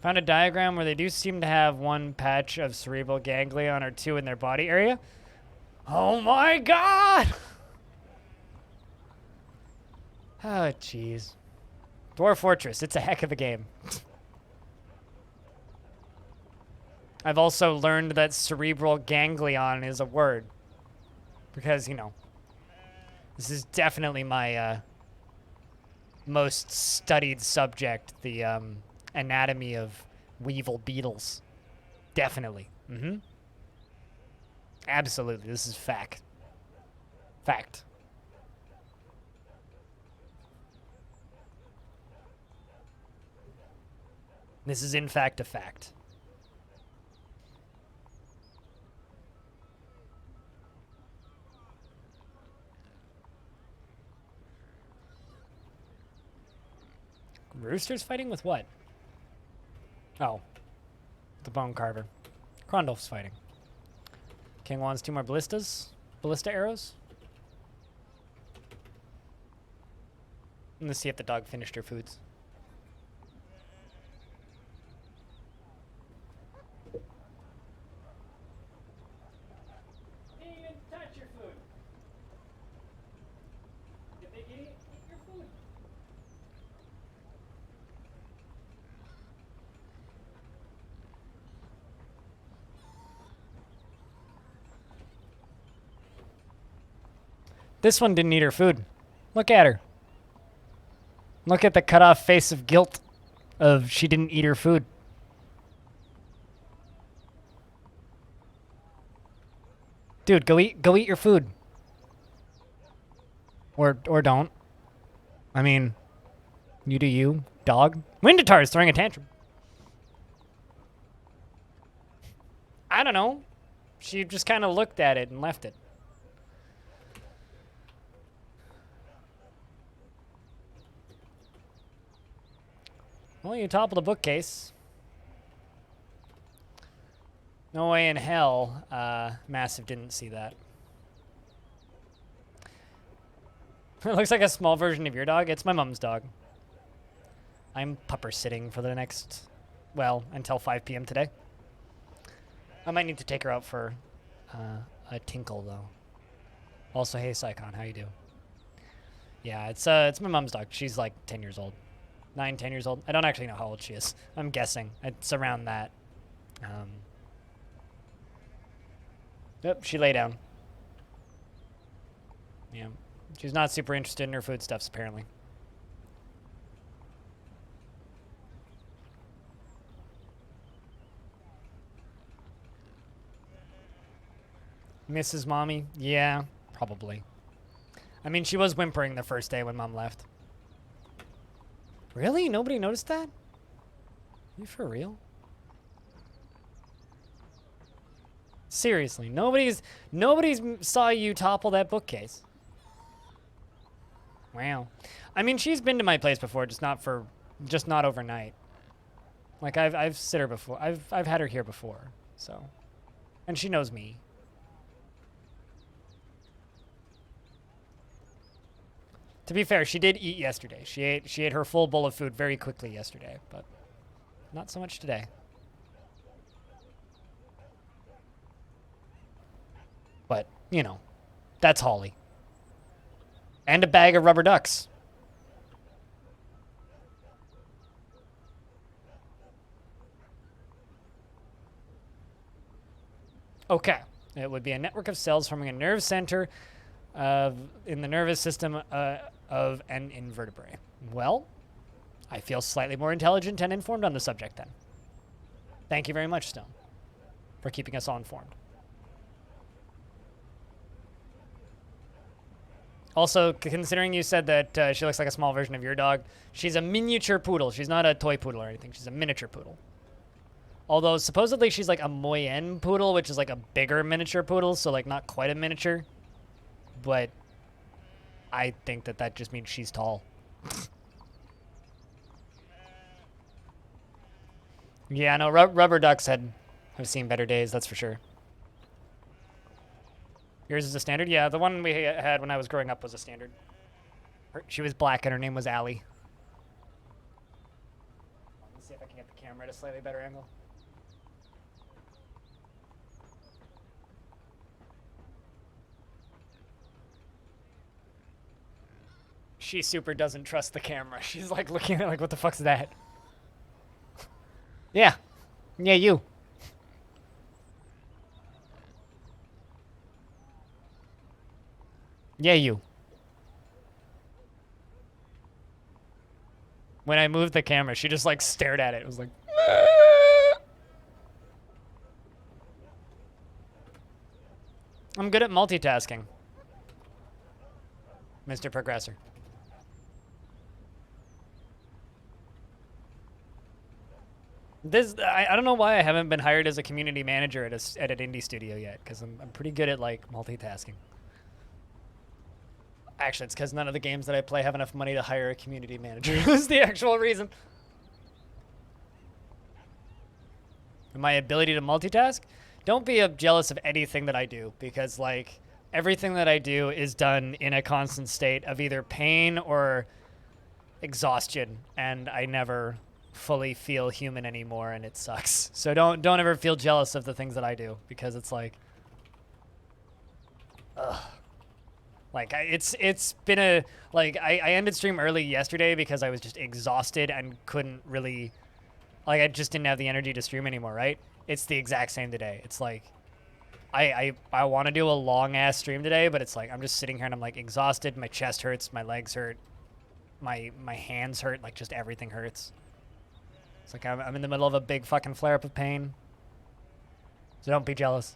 S1: Found a diagram where they do seem to have one patch of cerebral ganglion or two in their body area. Oh my god! Oh, jeez. Dwarf Fortress, it's a heck of a game. I've also learned that cerebral ganglion is a word. Because, you know, this is definitely my most studied subject, the anatomy of weevil beetles. Definitely. Mm-hmm. Absolutely. This is fact. Fact. This is in fact a fact. Rooster's fighting with what? Oh. The bone carver. Krondolf's fighting. King wants 2 more ballistas. Ballista arrows. Let's see if the dog finished her foods. Didn't even touch your food. You big idiot, eat your food. This one didn't eat her food. Look at her. Look at the cut-off face of guilt of she didn't eat her food. Dude, go eat your food. Or don't. I mean, you do you, dog. Windatar is throwing a tantrum. I don't know. She just kind of looked at it and left it. Well, you toppled a bookcase. No way in hell Massive didn't see that. It looks like a small version of your dog. It's my mom's dog. I'm pupper sitting for the next, well, until 5 p.m. today. I might need to take her out for a tinkle, though. Also, hey, Sycon, how you do? Yeah, it's my mom's dog. She's like 10 years old. 9, 10 years old. I don't actually know how old she is. I'm guessing. It's around that. Yep, she lay down. Yeah. She's not super interested in her foodstuffs, apparently. Mrs. Mommy? Yeah, probably. I mean, she was whimpering the first day when Mom left. Really? Nobody noticed that? You for real? Seriously, nobody's saw you topple that bookcase. Wow. I mean, she's been to my place before, just not overnight. Like I've sit her before. I've had her here before, so, and she knows me. To be fair, she did eat yesterday. She ate her full bowl of food very quickly yesterday, but not so much today. But, you know, that's Holly. And a bag of rubber ducks. Okay. It would be a network of cells forming a nerve center in the nervous system of an invertebrate. Well, I feel slightly more intelligent and informed on the subject then. Thank you very much, Stone, for keeping us all informed. Also, considering you said that she looks like a small version of your dog, she's a miniature poodle. She's not a toy poodle or anything. She's a miniature poodle. Although, supposedly, she's like a moyenne poodle, which is like a bigger miniature poodle, so like not quite a miniature. But I think that just means she's tall. Yeah, no, rubber ducks have seen better days, that's for sure. Yours is a standard? Yeah, the one we had when I was growing up was a standard. She was black and her name was Allie. Let's see if I can get the camera at a slightly better angle. She super doesn't trust the camera. She's like looking at it like, what the fuck's that? Yeah. Yeah, you. Yeah, you. When I moved the camera, she just like stared at it. It was like... I'm good at multitasking, Mr. Progressor. I don't know why I haven't been hired as a community manager at an indie studio yet, because I'm pretty good at like multitasking. Actually, it's because none of the games that I play have enough money to hire a community manager. Is the actual reason. And my ability to multitask? Don't be jealous of anything that I do, because like everything that I do is done in a constant state of either pain or exhaustion, and I never fully feel human anymore, and it sucks. So don't ever feel jealous of the things that I do, because it's like, ugh. Like it's been a like I ended stream early yesterday because I was just exhausted and couldn't really, like, I just didn't have the energy to stream anymore, right? It's the exact same today. It's like I want to do a long ass stream today, but it's like I'm just sitting here and I'm like exhausted, my chest hurts, my legs hurt, my hands hurt, like just everything hurts. It's like I'm in the middle of a big fucking flare up of pain. So don't be jealous.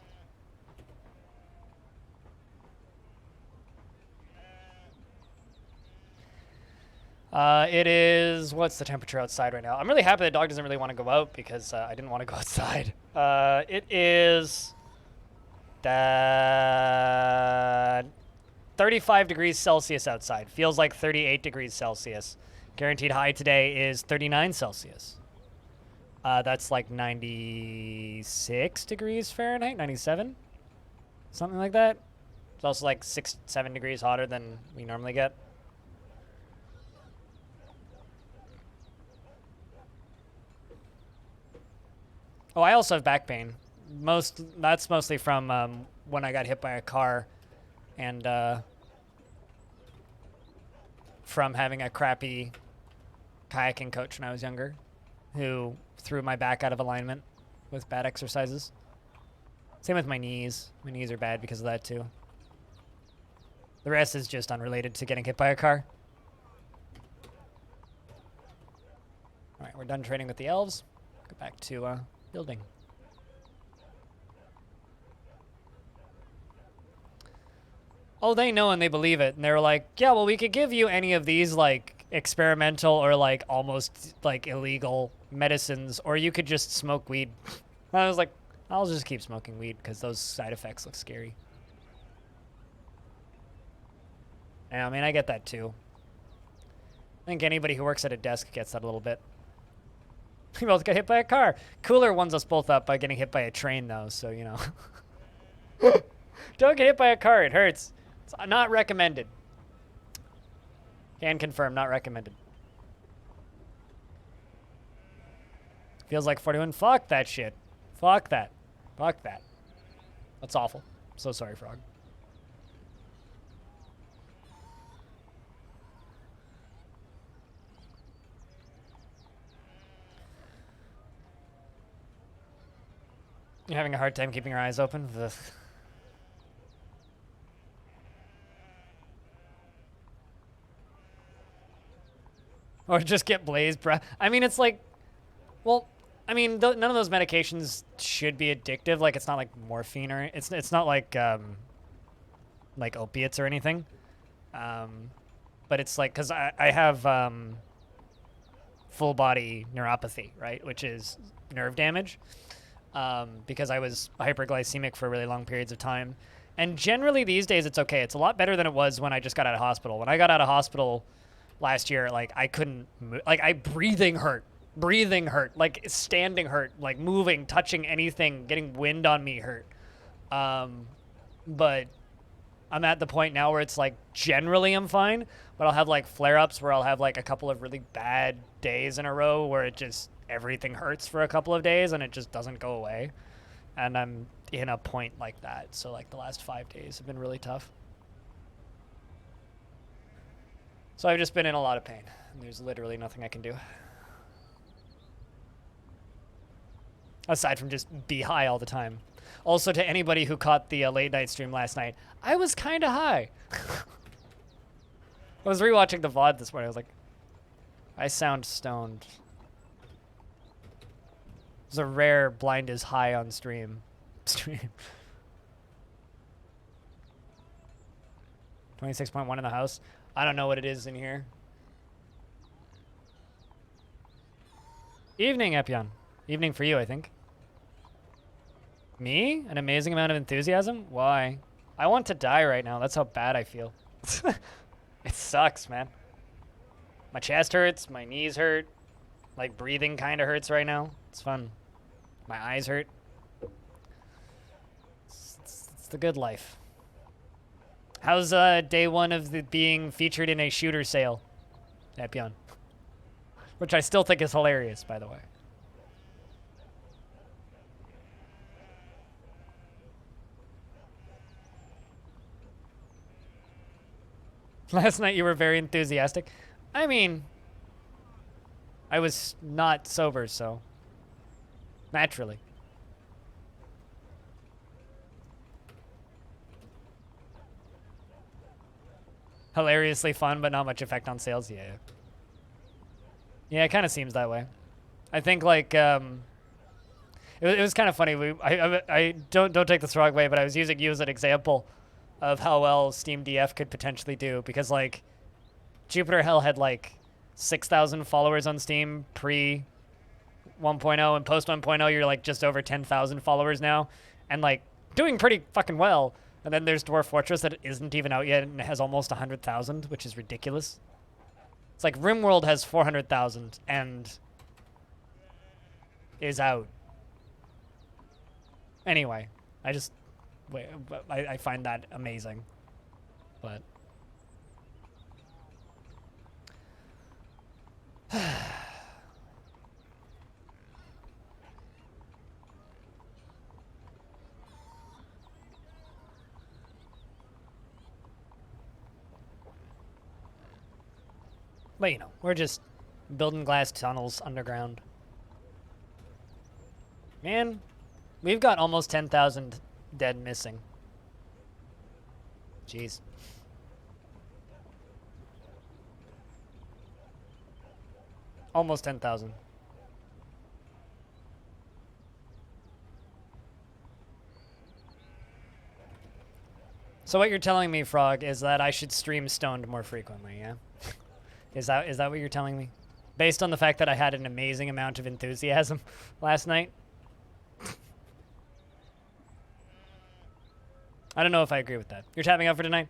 S1: It is, what's the temperature outside right now? I'm really happy the dog doesn't really want to go out because I didn't want to go outside. It is 35 degrees Celsius outside. Feels like 38 degrees Celsius. Guaranteed high today is 39 Celsius. That's like 96 degrees Fahrenheit, 97? Something like that. It's also like 6-7 degrees hotter than we normally get. Oh, I also have back pain. That's mostly from when I got hit by a car, and from having a crappy kayaking coach when I was younger, who threw my back out of alignment with bad exercises. Same with my knees. My knees are bad because of that too. The rest is just unrelated to getting hit by a car. All right, we're done trading with the elves. Go back to building. Oh, they know and they believe it. And they were like, yeah, well, we could give you any of these, like, experimental or, like, almost, like, illegal medicines, or you could just smoke weed. I was like, I'll just keep smoking weed because those side effects look scary. Yeah, I mean, I get that, too. I think anybody who works at a desk gets that a little bit. We both got hit by a car. Cooler ones us both up by getting hit by a train, though, so, you know. Don't get hit by a car. It hurts. It's not recommended. Can confirm, not recommended. Feels like 41. Fuck that shit. Fuck that. Fuck that. That's awful. So sorry, Frog. You're having a hard time keeping your eyes open? Ugh. Or just get blazed, bruh. I mean, it's like, well, I mean, none of those medications should be addictive. Like, it's not like morphine or it's not like opiates or anything. But it's like, because I have full body neuropathy, right, which is nerve damage. Because I was hyperglycemic for really long periods of time. And generally these days it's okay. It's a lot better than it was when I just got out of hospital. When I got out of hospital last year, like, I couldn't move. Like, breathing hurt, like standing hurt, like moving, touching anything, getting wind on me hurt. But I'm at the point now where it's like generally I'm fine, but I'll have like flare-ups where I'll have like a couple of really bad days in a row where it just everything hurts for a couple of days and it just doesn't go away. And I'm in a point like that. So like the last 5 days have been really tough. So I've just been in a lot of pain. And there's literally nothing I can do. Aside from just be high all the time. Also, to anybody who caught the late night stream last night, I was kind of high. I was rewatching the VOD this morning. I was like, I sound stoned. It was a rare blind is high on stream. 26.1 in the house. I don't know what it is in here. Evening, Epion. Evening for you, I think. Me? An amazing amount of enthusiasm? Why? I want to die right now. That's how bad I feel. It sucks, man. My chest hurts, my knees hurt, like breathing kind of hurts right now. It's fun. My eyes hurt. It's the good life. How's day one of the being featured in a shooter sale? Epion. Which I still think is hilarious, by the way. Last night you were very enthusiastic. I mean, I was not sober, so naturally. Hilariously fun, but not much effect on sales. Yeah. Yeah, it kind of seems that way. I think like it was kind of funny. I don't take this the wrong way, but I was using you as an example of how well Steam DF could potentially do because like Jupiter Hell had like 6,000 followers on Steam pre 1.0 and post 1.0 you're like just over 10,000 followers now and like doing pretty fucking well. And then there's Dwarf Fortress that isn't even out yet and it has almost 100,000, which is ridiculous. It's like RimWorld has 400,000 and is out. Anyway, I find that amazing. But But, you know, we're just building glass tunnels underground. Man, we've got almost 10,000 dead missing. Jeez. Almost 10,000. So what you're telling me, Frog, is that I should stream stoned more frequently, yeah? Is that what you're telling me? Based on the fact that I had an amazing amount of enthusiasm last night? I don't know if I agree with that. You're tapping out for tonight?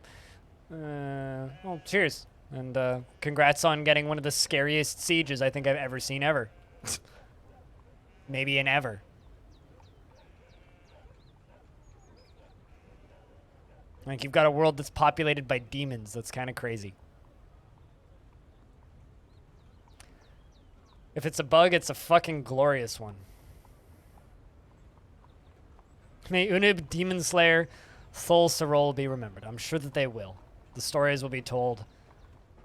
S1: Well, cheers. And congrats on getting one of the scariest sieges I think I've ever seen ever. Maybe in ever. Like, you've got a world that's populated by demons. That's kind of crazy. If it's a bug, it's a fucking glorious one. May Unib, Demon Slayer, Thol Sarol be remembered. I'm sure that they will. The stories will be told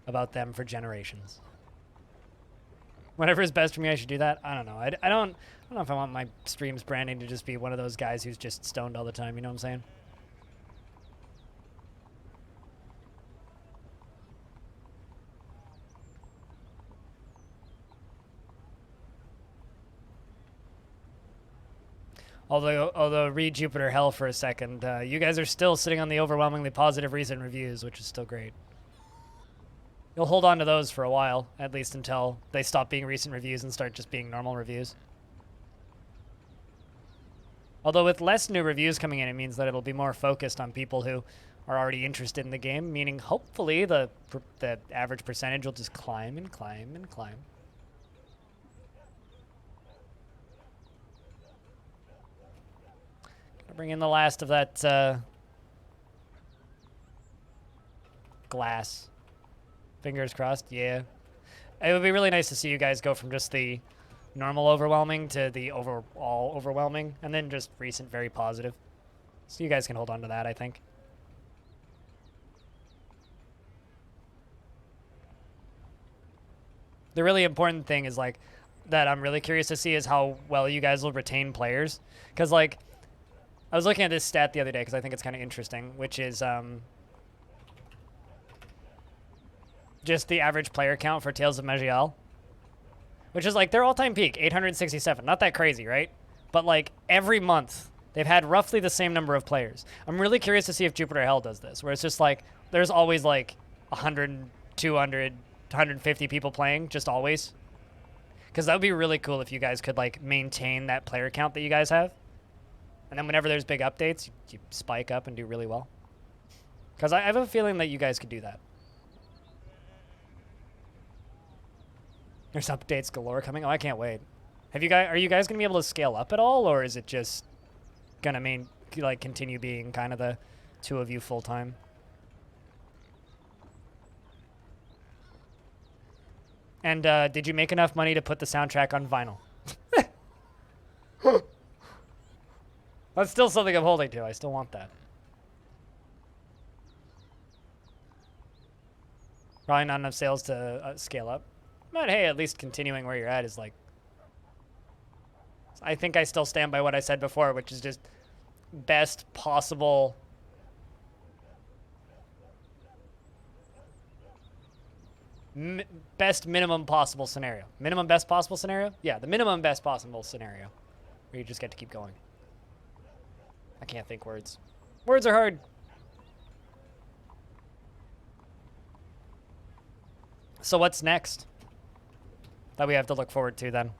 S1: about them for generations. Whatever is best for me, I should do that. I don't know. I don't know if I want my streams branding to just be one of those guys who's just stoned all the time. You know what I'm saying? Although read Jupiter Hell for a second, you guys are still sitting on the overwhelmingly positive recent reviews, which is still great. You'll hold on to those for a while, at least until they stop being recent reviews and start just being normal reviews. Although with less new reviews coming in, it means that it'll be more focused on people who are already interested in the game, meaning hopefully the average percentage will just climb and climb and climb. Bring in the last of that glass. Fingers crossed, yeah. It would be really nice to see you guys go from just the normal overwhelming to the overall overwhelming, and then just recent very positive. So you guys can hold on to that, I think. The really important thing is, like, that I'm really curious to see is how well you guys will retain players. Because, like, I was looking at this stat the other day because I think it's kind of interesting, which is just the average player count for Tales of Magial, which is like their all-time peak, 867. Not that crazy, right? But like every month, they've had roughly the same number of players. I'm really curious to see if Jupiter Hell does this, where it's just like there's always like 100, 200, 150 people playing, just always. Because that would be really cool if you guys could like maintain that player count that you guys have. And then whenever there's big updates, you spike up and do really well. Because I have a feeling that you guys could do that. There's updates galore coming. Oh, I can't wait. Are you guys gonna be able to scale up at all, or is it just gonna continue being kind of the two of you full time? And did you make enough money to put the soundtrack on vinyl? That's still something I'm holding to. I still want that. Probably not enough sales to scale up. But hey, at least continuing where you're at is like... I think I still stand by what I said before, which is just best possible... best minimum possible scenario. Minimum best possible scenario? Yeah, the minimum best possible scenario. Where you just get to keep going. I can't think words. Words are hard. So what's next that we have to look forward to then?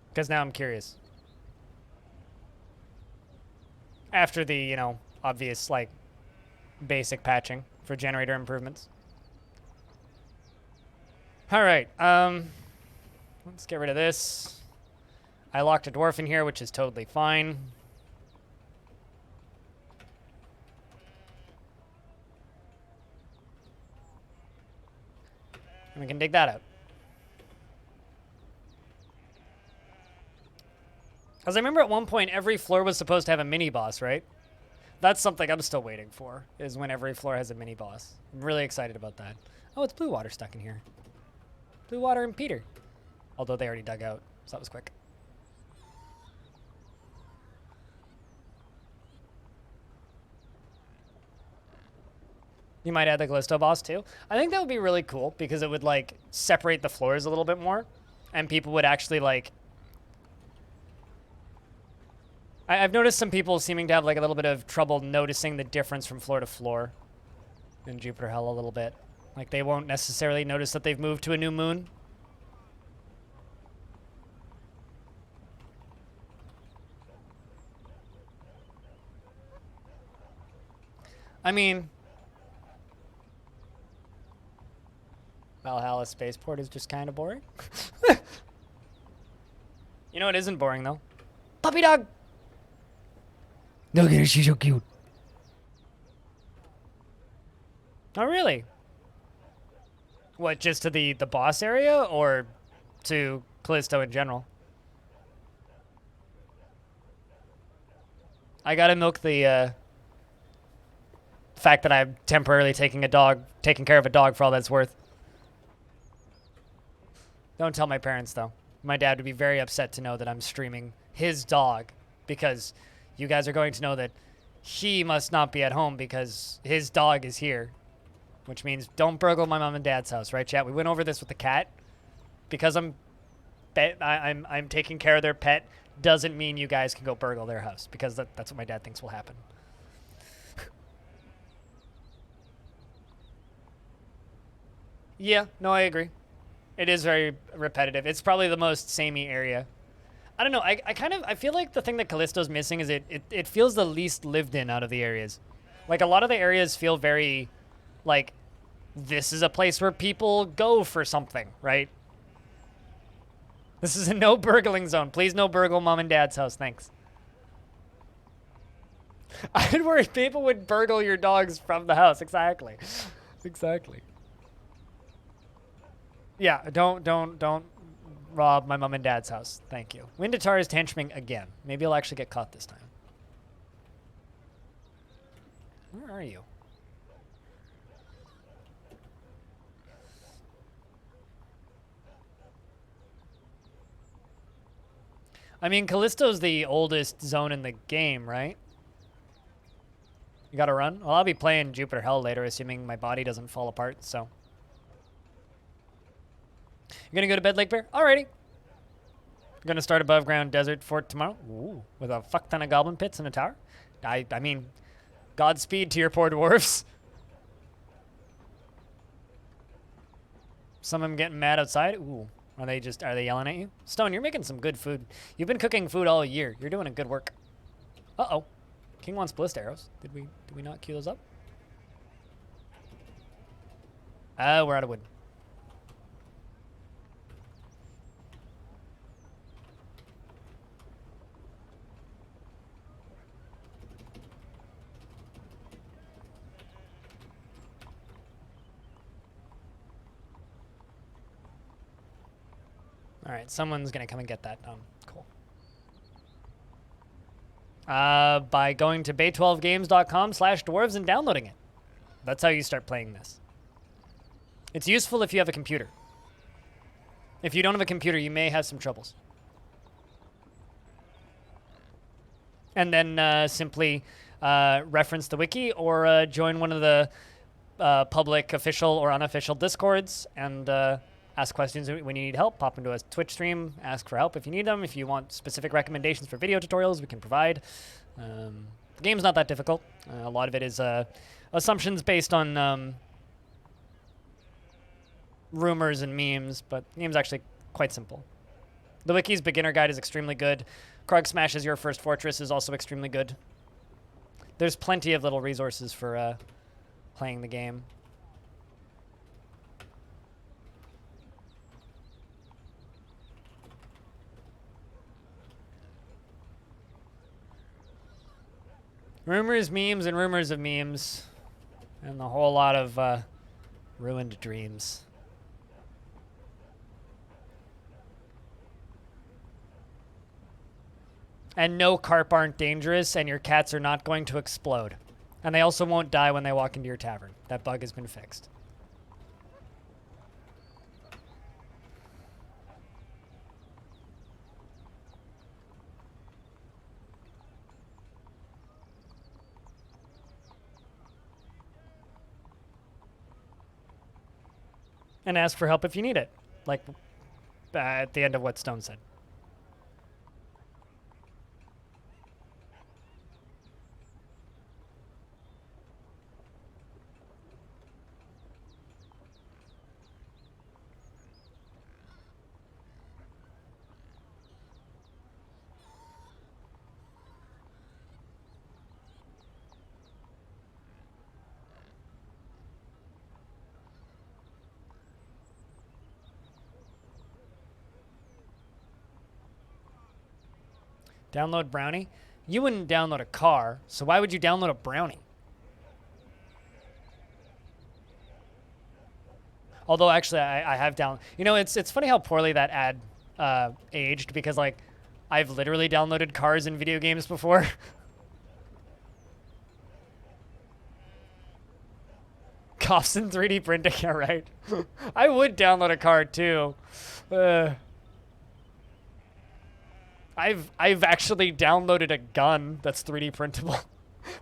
S1: Because now I'm curious. After the, you know, obvious, like, basic patching for generator improvements. Alright, let's get rid of this. I locked a dwarf in here, which is totally fine. And we can dig that out. Because I remember at one point, every floor was supposed to have a mini-boss, right? That's something I'm still waiting for, is when every floor has a mini-boss. I'm really excited about that. Oh, it's Blue Water stuck in here. Blue Water and Peter. Although they already dug out, so that was quick. You might add the Callisto boss, too. I think that would be really cool, because it would, like, separate the floors a little bit more. And people would actually, like... I've noticed some people seeming to have like a little bit of trouble noticing the difference from floor to floor in Jupiter Hell a little bit. Like they won't necessarily notice that they've moved to a new moon. I mean, Valhalla Spaceport is just kind of boring. You know, it isn't boring though. Puppy dog! Look at her, she's so cute. Oh, really? What, just to the boss area, or to Callisto in general? I gotta milk the fact that I'm temporarily taking care of a dog for all that's worth. Don't tell my parents, though. My dad would be very upset to know that I'm streaming his dog, because... you guys are going to know that he must not be at home because his dog is here. Which means don't burgle my mom and dad's house, right, chat? We went over this with the cat. Because I'm taking care of their pet doesn't mean you guys can go burgle their house. Because that's what my dad thinks will happen. Yeah, no, I agree. It is very repetitive. It's probably the most samey area. I don't know. I feel like the thing that Callisto's missing is it feels the least lived in out of the areas. Like a lot of the areas feel very like this is a place where people go for something, right? This is a no burgling zone. Please no burgle mom and dad's house. Thanks. I'd worry people would burgle your dogs from the house. Exactly. Exactly. Yeah, don't rob my mom and dad's house. Thank you. Windatar is tantruming again. Maybe I'll actually get caught this time. Where are you? I mean, Callisto's the oldest zone in the game, right? You gotta run? Well, I'll be playing Jupiter Hell later, assuming my body doesn't fall apart, so... You're gonna go to bed, Lake Bear? Alrighty. Gonna start above ground desert fort tomorrow. Ooh, with a fuck ton of goblin pits and a tower. I mean, Godspeed to your poor dwarves. Some of them getting mad outside. Ooh, are they yelling at you? Stone, you're making some good food. You've been cooking food all year. You're doing a good work. Uh-oh. King wants ballista arrows. Did we not queue those up? We're out of wood. All right, someone's gonna come and get that. Cool. By going to bay12games.com/dwarves and downloading it. That's how you start playing this. It's useful if you have a computer. If you don't have a computer, you may have some troubles. And then simply reference the wiki or join one of the public, official, or unofficial Discords and ask questions when you need help. Pop into a Twitch stream, ask for help if you need them. If you want specific recommendations for video tutorials, we can provide. The game's not that difficult. A lot of it is assumptions based on rumors and memes, but the game's actually quite simple. The wiki's beginner guide is extremely good. Krug Smash as your first fortress is also extremely good. There's plenty of little resources for playing the game. Rumors, memes, and rumors of memes. And a whole lot of ruined dreams. And no carp aren't dangerous, and your cats are not going to explode. And they also won't die when they walk into your tavern. That bug has been fixed. And ask for help if you need it, like at the end of what Stone said. Download brownie? You wouldn't download a car, so why would you download a brownie? Although actually I have you know, it's funny how poorly that ad aged, because like I've literally downloaded cars in video games before. Coughs in 3D printing, yeah, right. I would download a car too. I've actually downloaded a gun that's 3D printable,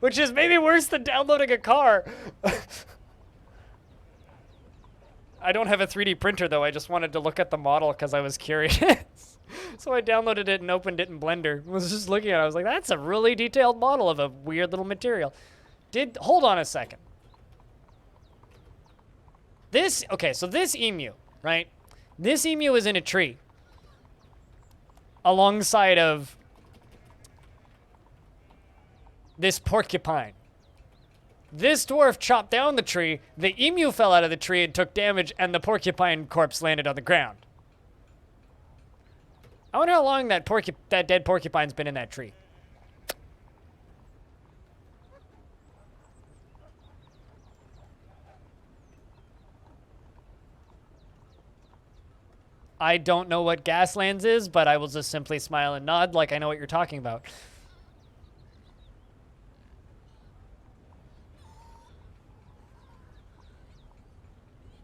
S1: which is maybe worse than downloading a car. I don't have a 3D printer though. I just wanted to look at the model because I was curious. So I downloaded it and opened it in Blender. I was just looking at it. I was like, that's a really detailed model of a weird little material. Hold on a second. Okay, so this emu, right? This emu is in a tree. Alongside of this porcupine. This dwarf chopped down the tree, the emu fell out of the tree and took damage, and the porcupine corpse landed on the ground. I wonder how long that dead porcupine's been in that tree. I don't know what Gaslands is, but I will just simply smile and nod like I know what you're talking about.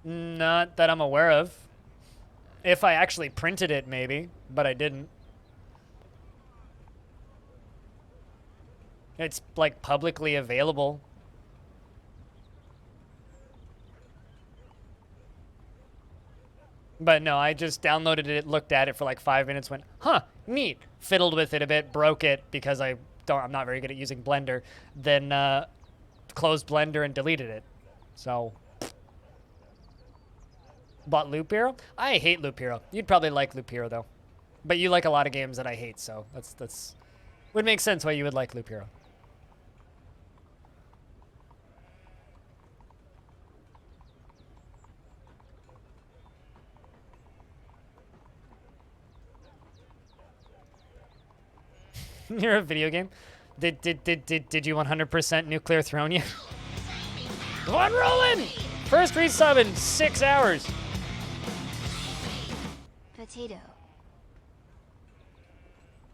S1: Not that I'm aware of. If I actually printed it, maybe, but I didn't. It's like publicly available. But no, I just downloaded it, looked at it for like 5 minutes, went, huh, neat. Fiddled with it a bit, broke it because I'm not very good at using Blender. Then closed Blender and deleted it. So Bought Loop Hero? I hate Loop Hero. You'd probably like Loop Hero though. But you like a lot of games that I hate, so that's would make sense why you would like Loop Hero. You're a video game? Did you 100% nuclear throne you? One rolling! First resub in 6 hours.
S4: Potato.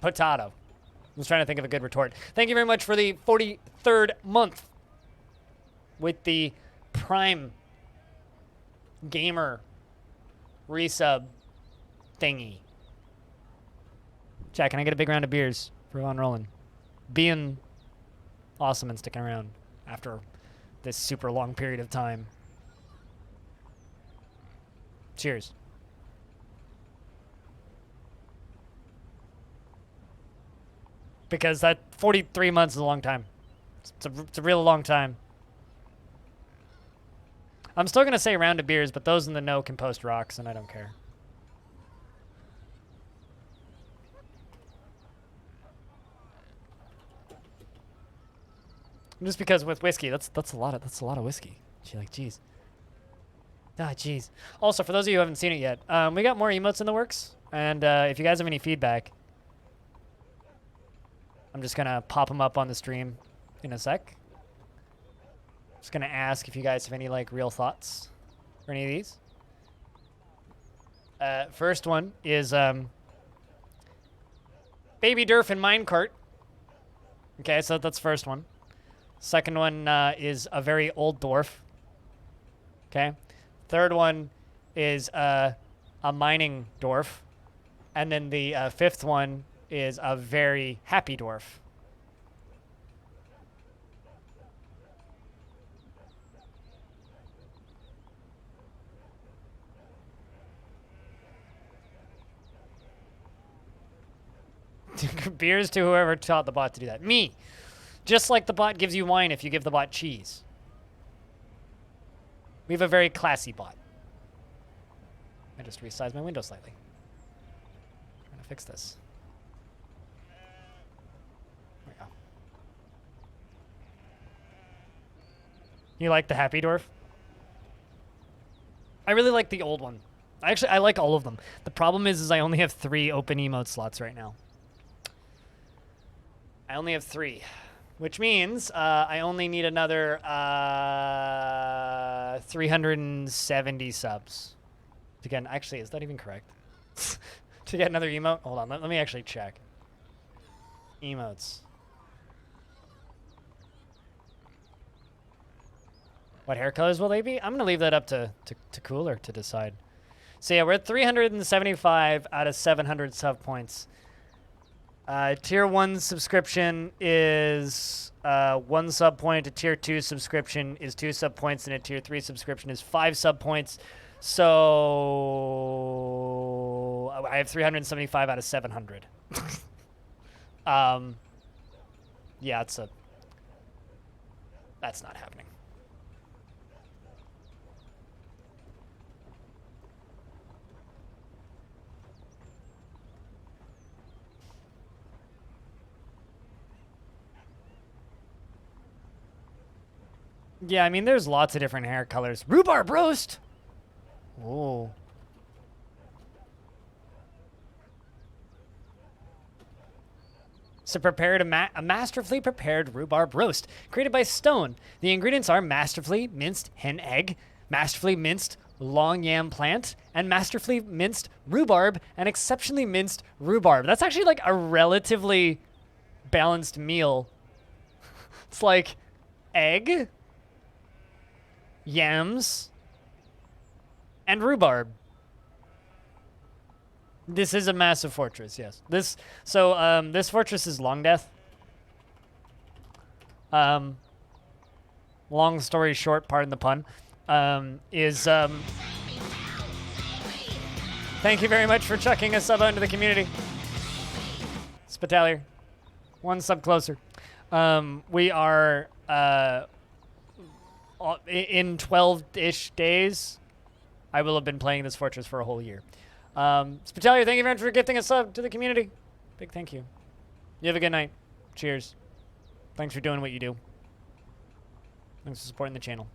S1: Potato. I was trying to think of a good retort. Thank you very much for the 43rd month with the Prime Gamer resub thingy. Jack, can I get a big round of beers for Von Rollin? Being awesome and sticking around after this super long period of time. Cheers. Because that 43 months is a long time. It's a real long time. I'm still going to say round of beers, but those in the know can post rocks, and I don't care. Just because with whiskey, that's a lot of whiskey. She like, geez. Ah, geez. Also, for those of you who haven't seen it yet, we got more emotes in the works, and if you guys have any feedback, I'm just gonna pop them up on the stream in a sec. Just gonna ask if you guys have any like real thoughts for any of these. First one is Baby Dwarf and Minecart. Okay, so that's the first one. Second one is a very old dwarf. Okay. Third one is a mining dwarf. And then the fifth one is a very happy dwarf. Beers to whoever taught the bot to do that. Me. Just like the bot gives you wine if you give the bot cheese. We have a very classy bot. I just resized my window slightly. Trying to fix this. There we go. You like the happy dwarf? I really like the old one. I like all of them. The problem is I only have 3 open emote slots right now. I only have 3. Which means I only need another 370 subs to get. Actually, is that even correct? To get another emote? Hold on, let me actually check. Emotes. What hair colors will they be? I'm gonna leave that up to Cooler to decide. So yeah, we're at 375 out of 700 sub points. Tier 1 subscription is 1 sub point. A Tier 2 subscription is 2 sub points, and a Tier 3 subscription is 5 sub points. So I have 375 out of 700. Yeah, that's not happening. Yeah, I mean, there's lots of different hair colors. Rhubarb roast! Oh. So prepared a masterfully prepared rhubarb roast created by Stone. The ingredients are masterfully minced hen egg, masterfully minced long yam plant, and masterfully minced rhubarb and exceptionally minced rhubarb. That's actually like a relatively balanced meal. It's like egg, yams, and rhubarb. This is a massive fortress, yes. This fortress is Longdeath. Long story short, pardon the pun, thank you very much for chucking a sub into the community. Spitalier, 1 sub closer. We are in 12-ish days I will have been playing this fortress for a whole year. Spitalia, thank you very much for gifting a sub to the community. Big thank you. You have a good night. Cheers. Thanks for doing what you do. Thanks for supporting the channel.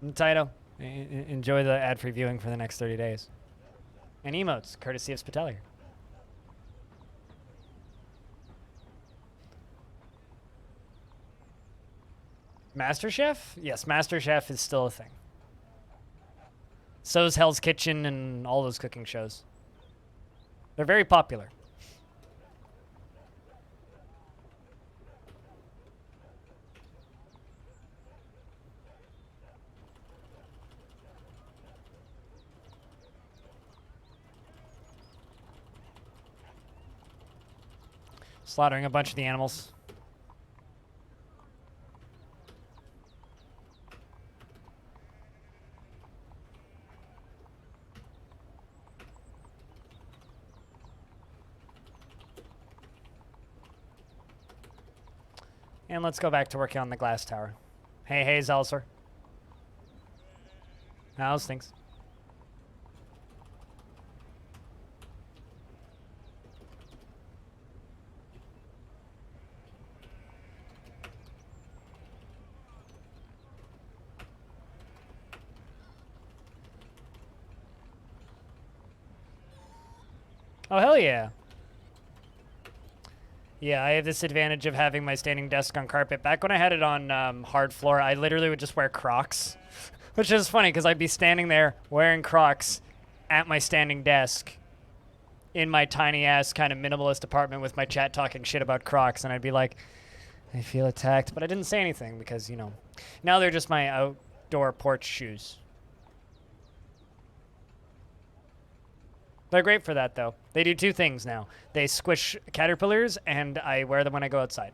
S1: Taito, enjoy the ad-free viewing for the next 30 days. And emotes, courtesy of Spitalier. MasterChef? Yes, MasterChef is still a thing. So is Hell's Kitchen and all those cooking shows. They're very popular. Slaughtering a bunch of the animals. And let's go back to working on the glass tower. Hey, Zelser. How's things? Oh, hell yeah. Yeah, I have this advantage of having my standing desk on carpet. Back when I had it on hard floor, I literally would just wear Crocs, which is funny because I'd be standing there wearing Crocs at my standing desk in my tiny-ass kind of minimalist apartment with my chat talking shit about Crocs, and I'd be like, I feel attacked, but I didn't say anything because, you know, now they're just my outdoor porch shoes. They're great for that, though. They do two things now. They squish caterpillars, and I wear them when I go outside.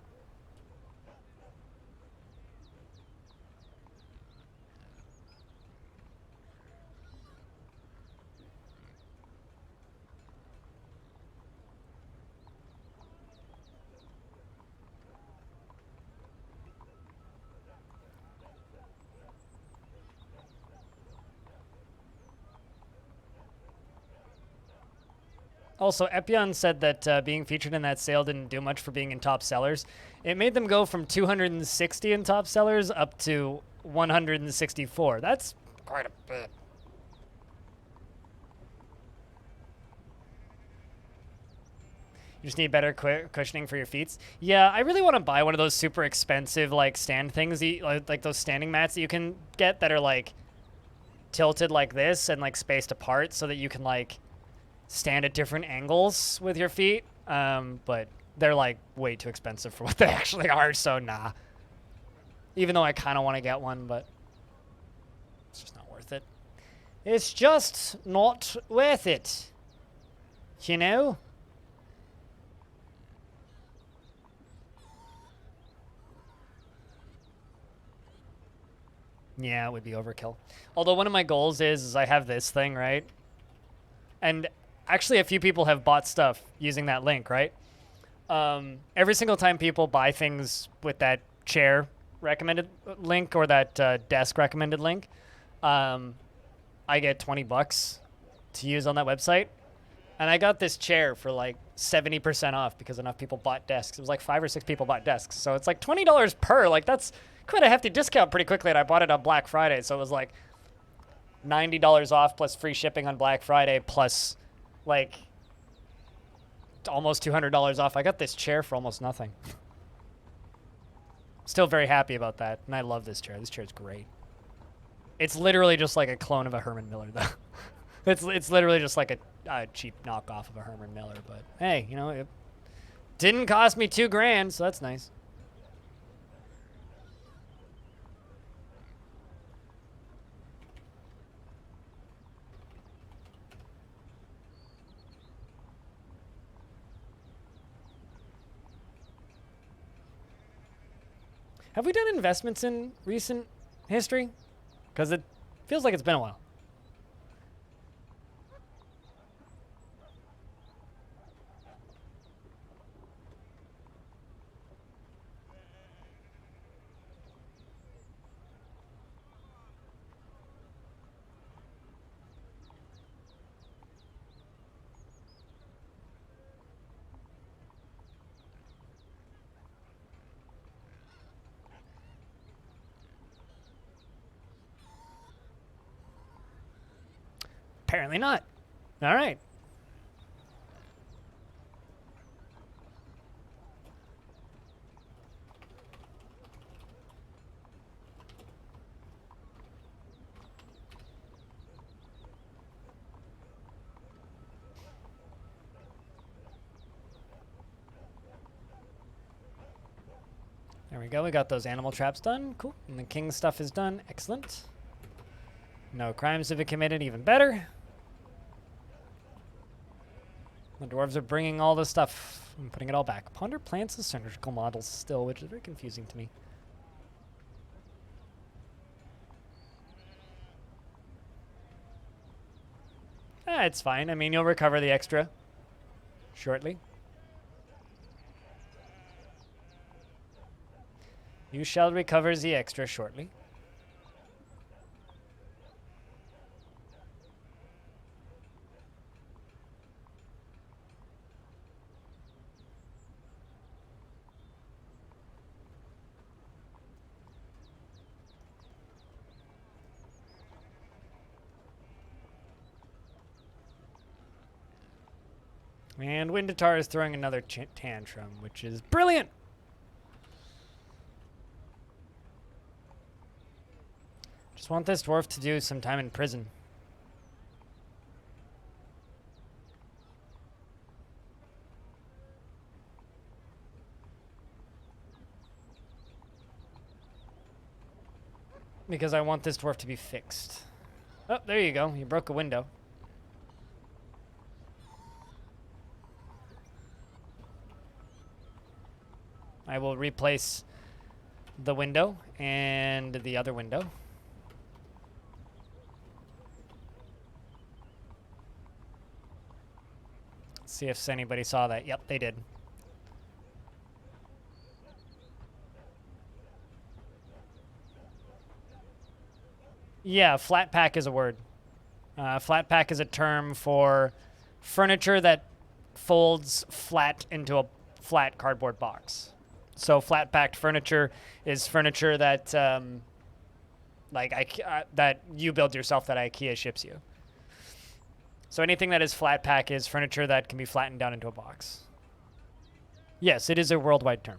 S1: Also, Epion said that being featured in that sale didn't do much for being in top sellers. It made them go from 260 in top sellers up to 164. That's quite a bit. You just need better cushioning for your feet. Yeah, I really want to buy one of those super expensive like stand things, like those standing mats that you can get that are like tilted like this and like spaced apart so that you can like stand at different angles with your feet, but they're like way too expensive for what they actually are, so nah. Even though I kind of want to get one, but it's just not worth it. It's just not worth it, you know? Yeah, it would be overkill. Although one of my goals is I have this thing, right? And actually, a few people have bought stuff using that link, right? Every single time people buy things with that chair recommended link or that desk recommended link, I get $20 to use on that website. And I got this chair for like 70% off because enough people bought desks. It was like 5 or 6 people bought desks. So it's like $20 per. Like, that's quite a hefty discount pretty quickly. And I bought it on Black Friday. So it was like $90 off plus free shipping on Black Friday plus like almost $200 off. I got this chair for almost nothing. Still very happy about that, and I love this chair. This chair is great. It's literally just like a clone of a Herman Miller, though. it's literally just like a cheap knockoff of a Herman Miller. But hey, you know, it didn't cost me $2,000, so that's nice. Have we done investments in recent history? Because it feels like it's been a while. Apparently not. All right. There we go. We got those animal traps done. Cool. And the king stuff is done. Excellent. No crimes have been committed. Even better. The dwarves are bringing all this stuff and putting it all back. Ponder plants as surgical models still, which is very confusing to me. It's fine. I mean, you'll recover the extra shortly. You shall recover the extra shortly. And Windatar is throwing another tantrum, which is brilliant. Just want this dwarf to do some time in prison. Because I want this dwarf to be fixed. Oh, there you go. You broke a window. I will replace the window and the other window. See if anybody saw that. Yep, they did. Yeah, flat pack is a word. Flat pack is a term for furniture that folds flat into a flat cardboard box. So flat packed furniture is furniture that that you build yourself that IKEA ships you. So anything that is flat pack is furniture that can be flattened down into a box. Yes, it is a worldwide term.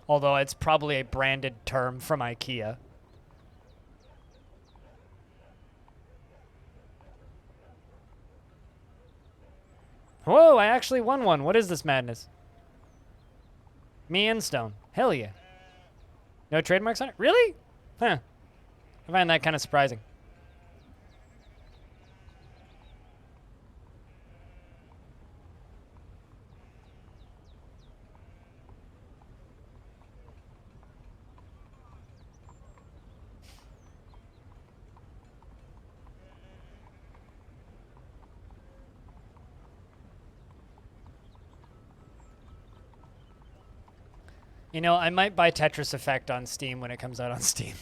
S1: Although it's probably a branded term from IKEA. Whoa, I actually won one. What is this madness? Me and Stone. Hell yeah. No trademarks on it? Really? Huh. I find that kind of surprising. You know, I might buy Tetris Effect on Steam when it comes out on Steam.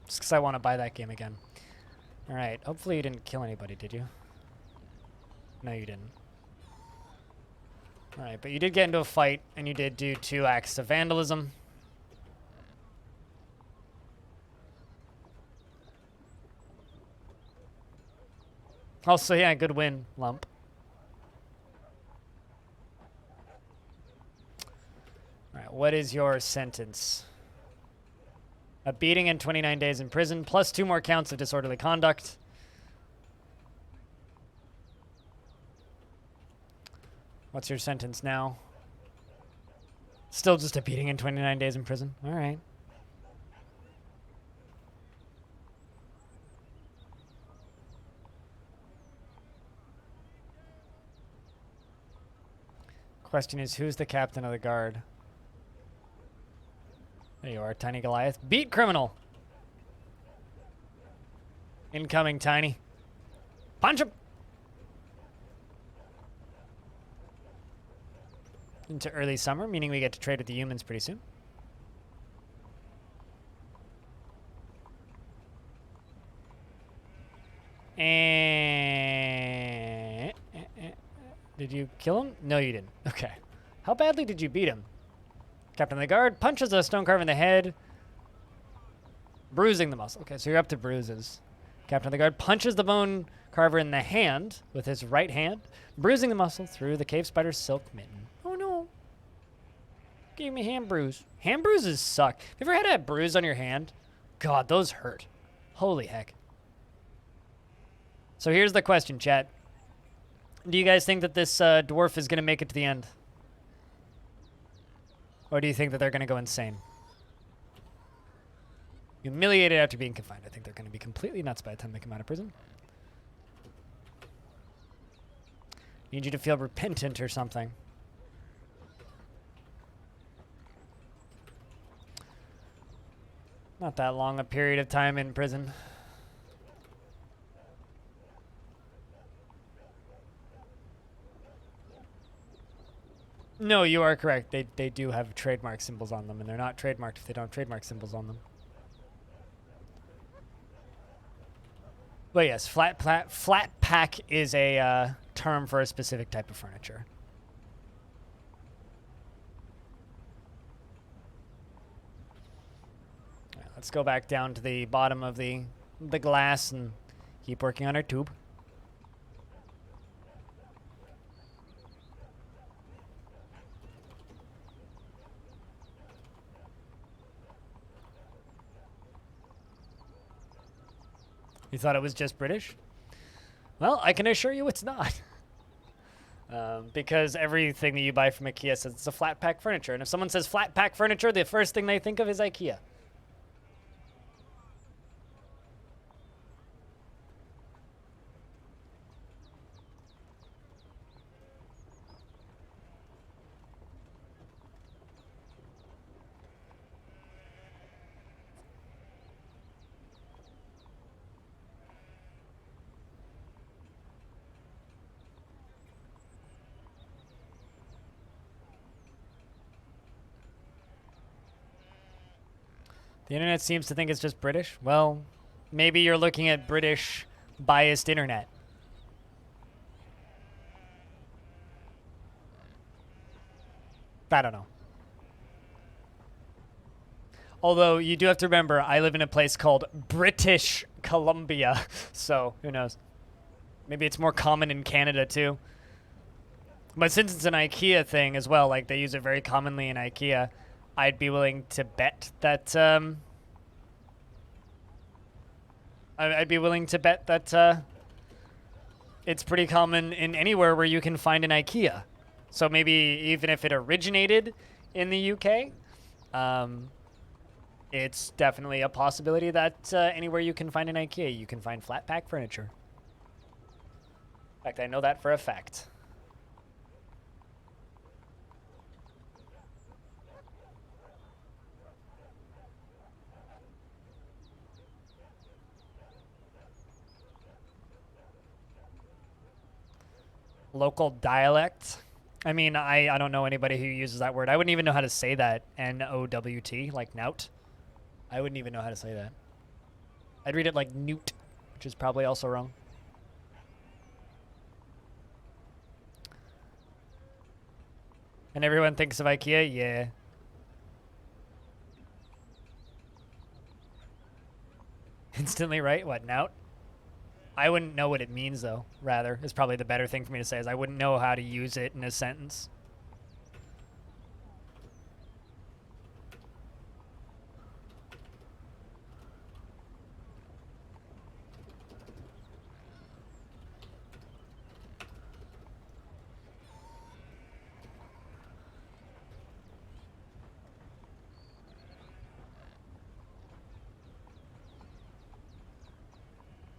S1: Just because I want to buy that game again. Alright, hopefully you didn't kill anybody, did you? No, you didn't. Alright, but you did get into a fight, and you did do 2 acts of vandalism. Also, yeah, good win, Lump. Alright, what is your sentence? A beating and 29 days in prison, plus 2 more counts of disorderly conduct. What's your sentence now? Still just a beating and 29 days in prison. All right. Question is, who's the captain of the guard? There you are, Tiny Goliath. Beat criminal. Incoming, Tiny. Punch him. Into early summer, meaning we get to trade with the humans pretty soon. And did you kill him? No, you didn't. Okay. How badly did you beat him? Captain of the guard punches a stone carver in the head. Bruising the muscle. Okay, so you're up to bruises. Captain of the guard punches the bone carver in the hand with his right hand, bruising the muscle through the cave spider's silk mitten. Oh no. Gave me hand bruise. Hand bruises suck. Have you ever had a bruise on your hand? God, those hurt. Holy heck. So here's the question, chat. Do you guys think that this dwarf is going to make it to the end? Or do you think that they're going to go insane? Humiliated after being confined. I think they're going to be completely nuts by the time they come out of prison. Need you to feel repentant or something. Not that long a period of time in prison. No, you are correct. They do have trademark symbols on them, and they're not trademarked if they don't have trademark symbols on them. But yes, flat pack is a term for a specific type of furniture. All right, let's go back down to the bottom of the glass and keep working on our tube. You thought it was just British? Well, I can assure you it's not. Because everything that you buy from IKEA says it's a flat pack furniture. And if someone says flat pack furniture, the first thing they think of is IKEA. The internet seems to think it's just British. Well, maybe you're looking at British biased internet. I don't know. Although you do have to remember, I live in a place called British Columbia, so who knows? Maybe it's more common in Canada too. But since it's an IKEA thing as well, like they use it very commonly in IKEA, I'd be willing to bet that I'd be willing to bet that it's pretty common in anywhere where you can find an IKEA. So maybe even if it originated in the UK, it's definitely a possibility that anywhere you can find an IKEA, you can find flat pack furniture. In fact, I know that for a fact. Local dialect. I mean, I don't know anybody who uses that word. I wouldn't even know how to say that. N-O-W-T, like nout. I wouldn't even know how to say that. I'd read it like newt, which is probably also wrong. And everyone thinks of IKEA? Yeah. Instantly right? What, nout? I wouldn't know what it means, though, rather. Is probably the better thing for me to say, is I wouldn't know how to use it in a sentence.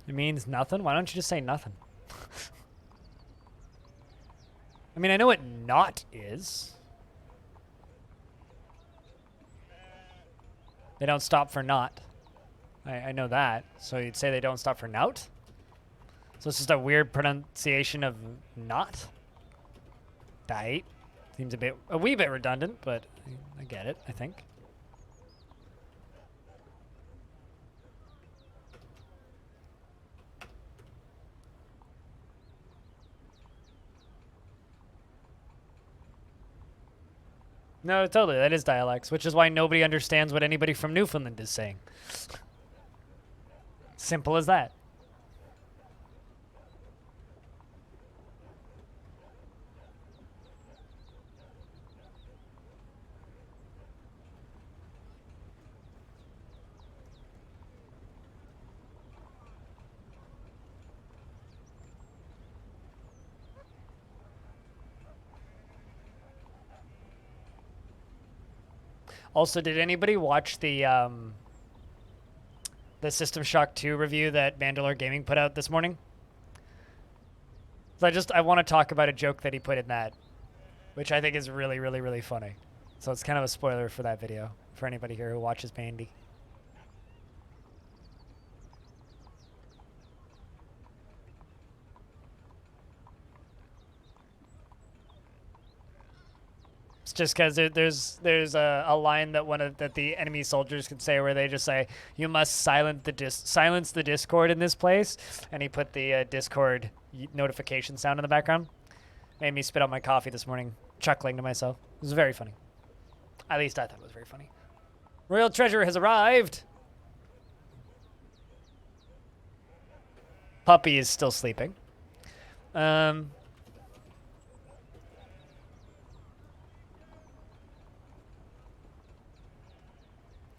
S1: It means nothing? Why don't you just say nothing? I mean, I know what not is. They don't stop for not. I know that. So you'd say they don't stop for nout? So it's just a weird pronunciation of not? Dite. Seems a wee bit redundant, but I get it, I think. No, totally. That is dialects, which is why nobody understands what anybody from Newfoundland is saying. Simple as that. Also, did anybody watch the System Shock 2 review that Mandalore Gaming put out this morning? So I want to talk about a joke that he put in that, which I think is really, really, really funny. So it's kind of a spoiler for that video for anybody here who watches Mandy. It's just because there's a line that the enemy soldiers can say where they just say, "You must silence the Discord in this place," and he put the Discord notification sound in the background. Made me spit out my coffee this morning, chuckling to myself. It was very funny. At least I thought it was very funny. Royal treasure has arrived. Puppy is still sleeping.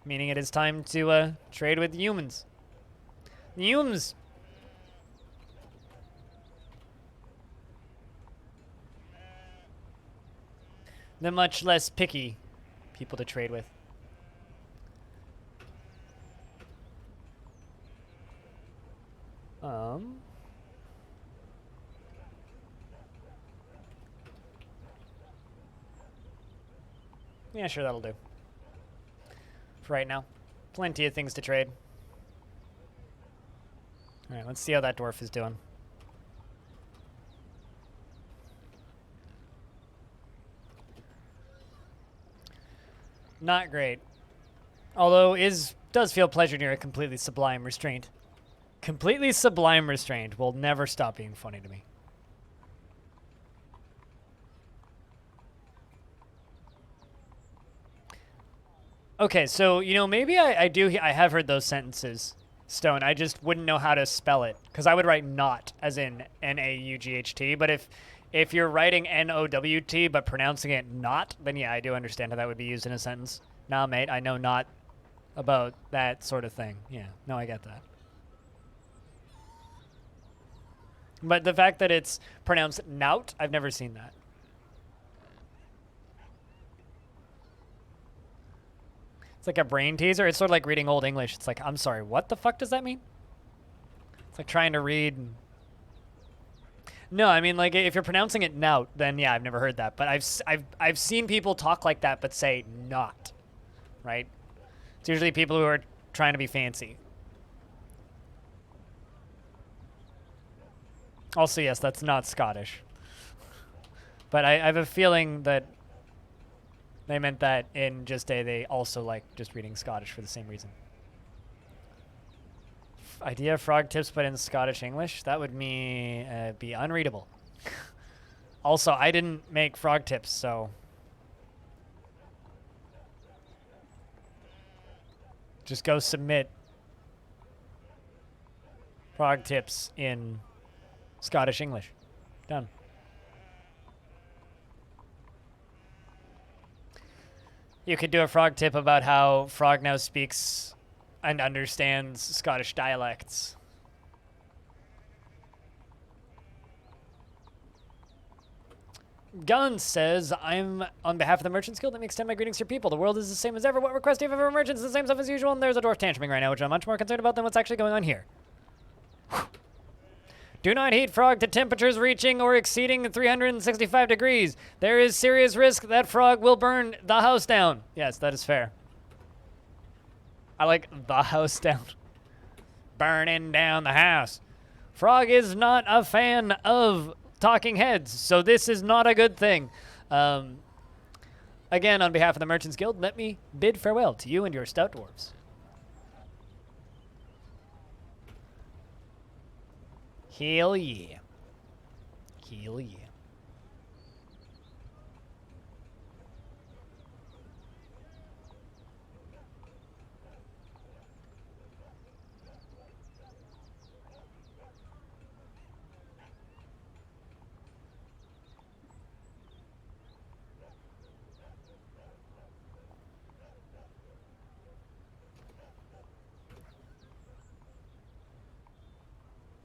S1: Meaning it is time to trade with humans. Humans! The much less picky people to trade with. Yeah, sure, that'll do. For right now. Plenty of things to trade. Alright, let's see how that dwarf is doing. Not great. Although does feel pleasure near a completely sublime restraint. Completely sublime restraint will never stop being funny to me. Okay, so, you know, maybe I have heard those sentences, Stone. I just wouldn't know how to spell it, because I would write not, as in N-A-U-G-H-T, but if you're writing N-O-W-T but pronouncing it not, then yeah, I do understand how that would be used in a sentence. Nah, mate, I know not about that sort of thing. Yeah, no, I get that. But the fact that it's pronounced nout, I've never seen that. It's like a brain teaser. It's sort of like reading Old English. It's like, I'm sorry, what the fuck does that mean? It's like trying to read. No, I mean, like, if you're pronouncing it nout, then yeah, I've never heard that. But I've seen people talk like that but say not, right? It's usually people who are trying to be fancy. Also, yes, that's not Scottish. But I have a feeling that they meant that in just they also like just reading Scottish for the same reason. Idea of frog tips, but in Scottish English? That would be unreadable. Also, I didn't make frog tips, so just go submit frog tips in Scottish English. Done. You could do a frog tip about how Frog now speaks and understands Scottish dialects. Gunn says, I'm on behalf of the Merchants Guild. Let me extend my greetings to your people. The world is the same as ever. What request do you have of our merchants? The same stuff as usual, and there's a dwarf tantruming right now, which I'm much more concerned about than what's actually going on here. Do not heat frog to temperatures reaching or exceeding 365 degrees. There is serious risk that frog will burn the house down. Yes, that is fair. I like the house down. Burning down the house. Frog is not a fan of talking heads, so this is not a good thing. Again, on behalf of the Merchants Guild, let me bid farewell to you and your stout dwarves. Hell yeah. Hell yeah.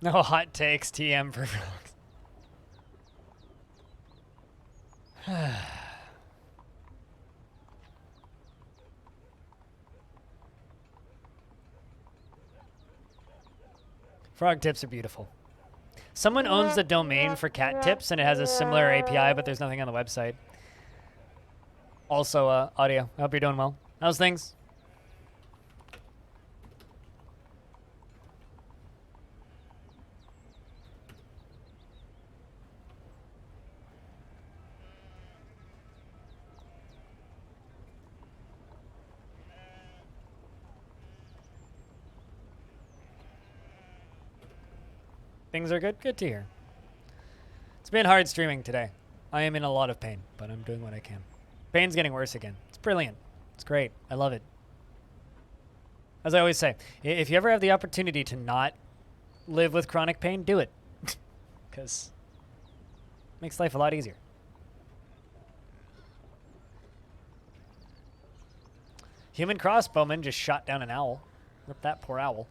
S1: No hot takes, TM for frogs. Frog tips are beautiful. Someone owns the domain for cat tips, and it has a similar API, but there's nothing on the website. Also, audio. I hope you're doing well. How's things? Things are good? Good to hear. It's been hard streaming today. I am in a lot of pain, but I'm doing what I can. Pain's getting worse again. It's brilliant. It's great. I love it. As I always say, if you ever have the opportunity to not live with chronic pain, do it. Because it makes life a lot easier. Human crossbowman just shot down an owl. Rip that poor owl.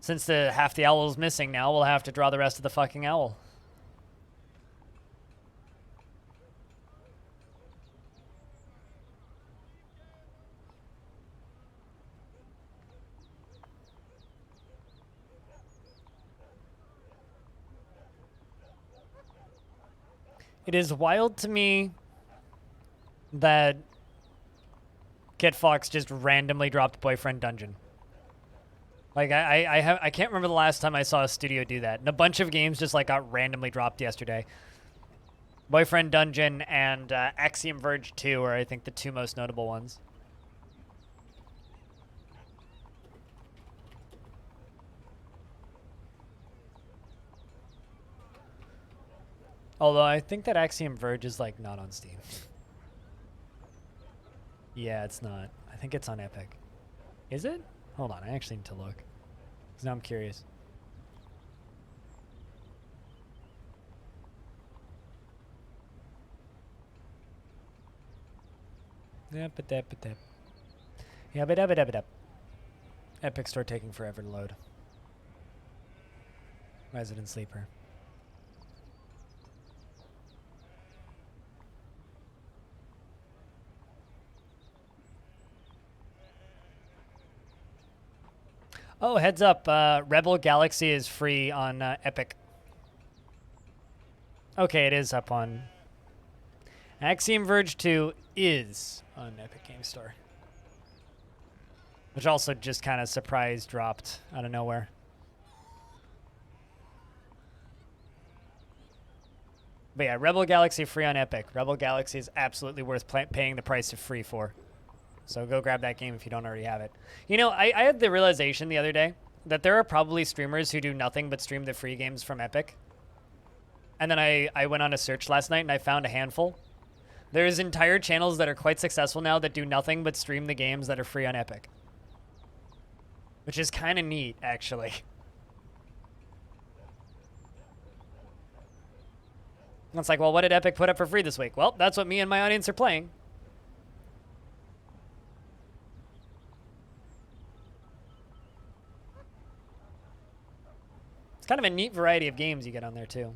S1: Since half the owl is missing now, we'll have to draw the rest of the fucking owl. It is wild to me that Kit Fox just randomly dropped Boyfriend Dungeon. Like, I can't remember the last time I saw a studio do that. And a bunch of games just, like, got randomly dropped yesterday. Boyfriend Dungeon and Axiom Verge 2 are, I think, the two most notable ones. Although I think that Axiom Verge is, like, not on Steam. Yeah, it's not. I think it's on Epic. Is it? Hold on, I actually need to look. Because now I'm curious. Epic Store taking forever to load. Resident Sleeper. Oh, heads up. Rebel Galaxy is free on Epic. Okay, it is up on... Axiom Verge 2 is on Epic Game Store. Which also just kind of surprise dropped out of nowhere. But yeah, Rebel Galaxy free on Epic. Rebel Galaxy is absolutely worth paying the price of free for. So go grab that game if you don't already have it. You know, I had the realization the other day that there are probably streamers who do nothing but stream the free games from Epic. And then I went on a search last night and I found a handful. There's entire channels that are quite successful now that do nothing but stream the games that are free on Epic. Which is kind of neat, actually. It's like, well, what did Epic put up for free this week? Well, that's what me and my audience are playing. It's kind of a neat variety of games you get on there, too.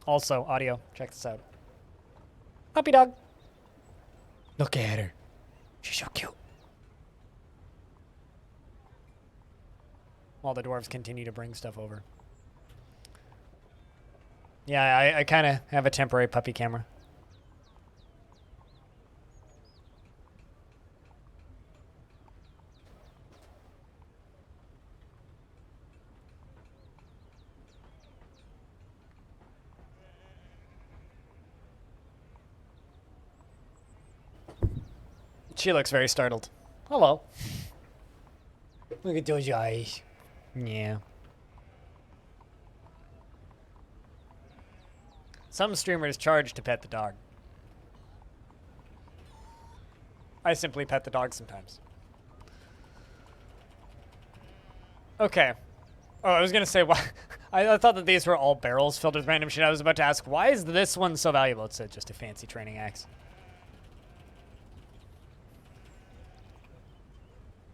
S1: Also, audio. Check this out. Puppy dog. Look at her. She's so cute. While the dwarves continue to bring stuff over. Yeah, I kind of have a temporary puppy camera. She looks very startled. Hello. Look at those eyes. Yeah. Some streamers charge to pet the dog. I simply pet the dog sometimes. Okay. Oh, I was gonna say, I thought that these were all barrels filled with random shit. I was about to ask, why is this one so valuable? It's just a fancy training axe.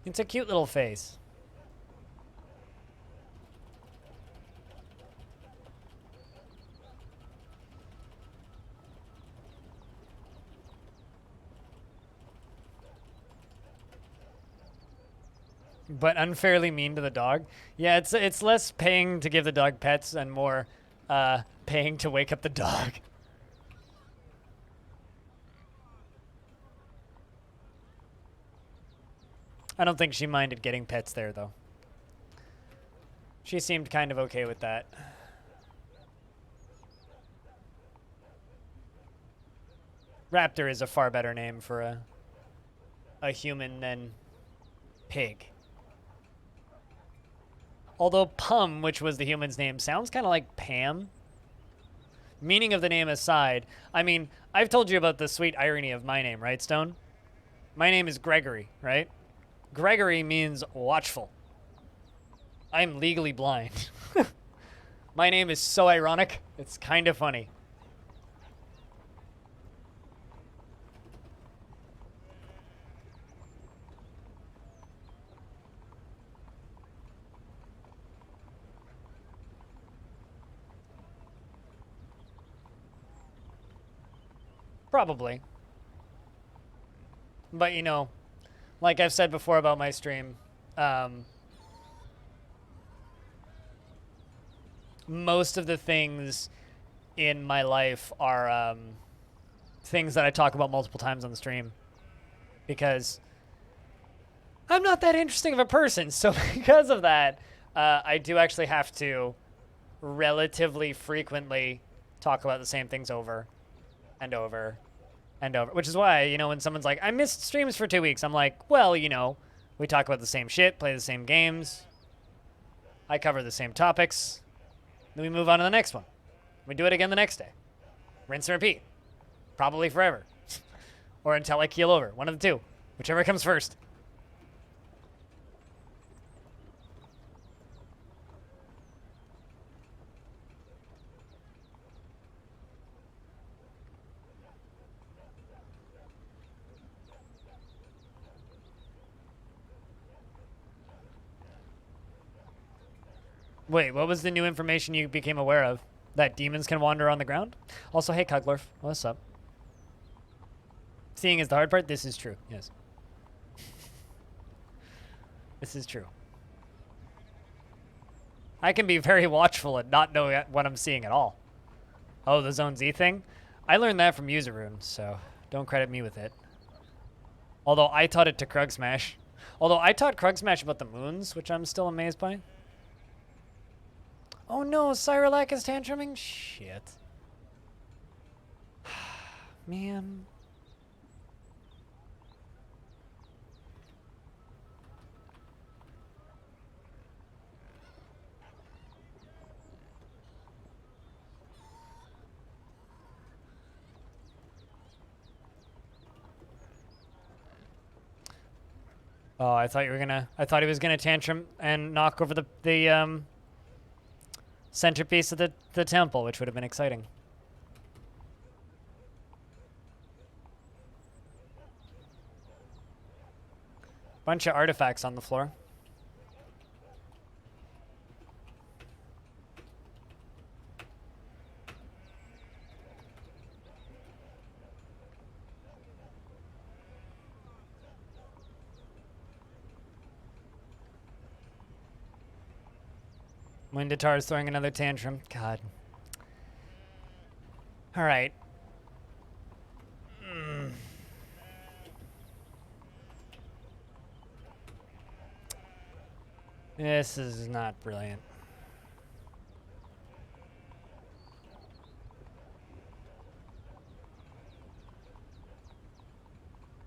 S1: It's a cute little face. But unfairly mean to the dog. Yeah, it's less paying to give the dog pets and more paying to wake up the dog. I don't think she minded getting pets there, though. She seemed kind of okay with that. Raptor is a far better name for a human than pig. Although Pum, which was the human's name, sounds kind of like Pam. Meaning of the name aside, I mean, I've told you about the sweet irony of my name, right, Stone? My name is Gregory, right? Gregory means watchful. I'm legally blind. My name is so ironic, it's kind of funny. Probably. But, you know, like I've said before about my stream, most of the things in my life are things that I talk about multiple times on the stream. Because I'm not that interesting of a person. So because of that, I do actually have to relatively frequently talk about the same things over and over and over, which is why, you know, when someone's like, I missed streams for 2 weeks, I'm like, well, you know, we talk about the same shit, play the same games, I cover the same topics, then we move on to the next one. We do it again the next day. Rinse and repeat. Probably forever. Or until I keel over. One of the two. Whichever comes first. Wait, what was the new information you became aware of? That demons can wander on the ground? Also, hey, Cuglerf, what's up? Seeing is the hard part? This is true, yes. This is true. I can be very watchful and not know what I'm seeing at all. Oh, the Zone Z thing? I learned that from Useroon, so don't credit me with it. Although I taught it to Krug Smash. Although I taught Krug Smash about the moons, which I'm still amazed by. Oh no, Cyrolac is tantruming? Shit. Man. Oh, I thought he was gonna tantrum and knock over the centerpiece of the temple, which would have been exciting. Bunch of artifacts on the floor. Windatar's throwing another tantrum. God. All right. This is not brilliant.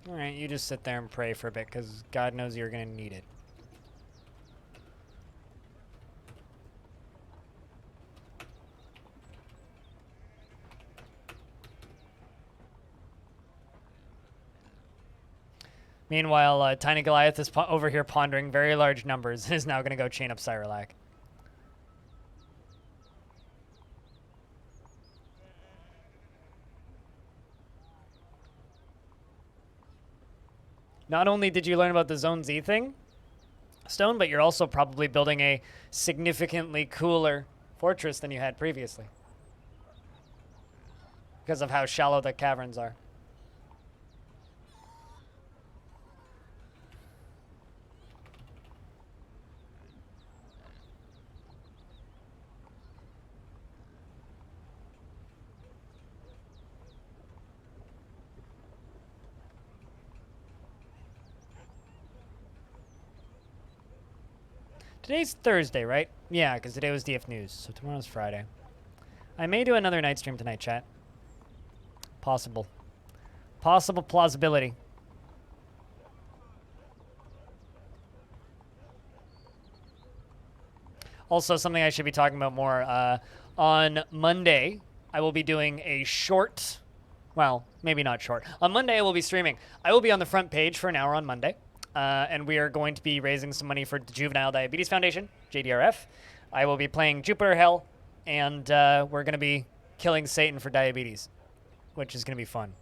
S1: All right, you just sit there and pray for a bit, because God knows you're going to need it. Meanwhile, Tiny Goliath is over here pondering very large numbers and is now going to go chain up Cyrolac. Not only did you learn about the Zone Z thing, Stone, but you're also probably building a significantly cooler fortress than you had previously. Because of how shallow the caverns are. Today's Thursday, right? Yeah, because today was DF News, so tomorrow's Friday. I may do another night stream tonight, chat. Possible. Possible plausibility. Also, something I should be talking about more. On Monday, I will be doing a short, well, maybe not short. On Monday, I will be streaming. I will be on the front page for an hour on Monday. And we are going to be raising some money for the Juvenile Diabetes Foundation, JDRF. I will be playing Jupiter Hell, and we're going to be killing Satan for diabetes, which is going to be fun.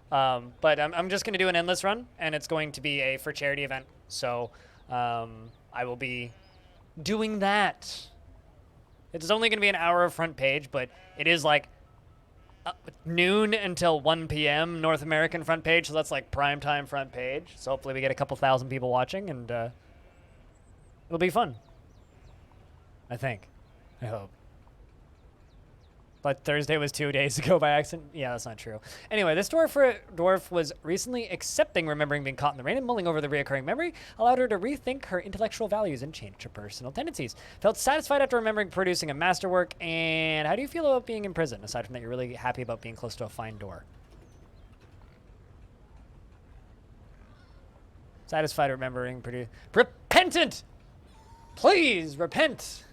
S1: But I'm just going to do an endless run, and it's going to be a for charity event. So I will be doing that. It's only going to be an hour of front page, but it is like noon until 1 p.m. North American front page, so that's like prime time front page. So hopefully we get a couple thousand people watching, and it'll be fun. I think. I hope. But Thursday was 2 days ago by accident. Yeah, that's not true. Anyway, this dwarf was recently accepting remembering being caught in the rain, and mulling over the reoccurring memory allowed her to rethink her intellectual values and change her personal tendencies. Felt satisfied after remembering producing a masterwork. And how do you feel about being in prison, aside from that you're really happy about being close to a fine door? Satisfied remembering produce. Repentant! Please, repent!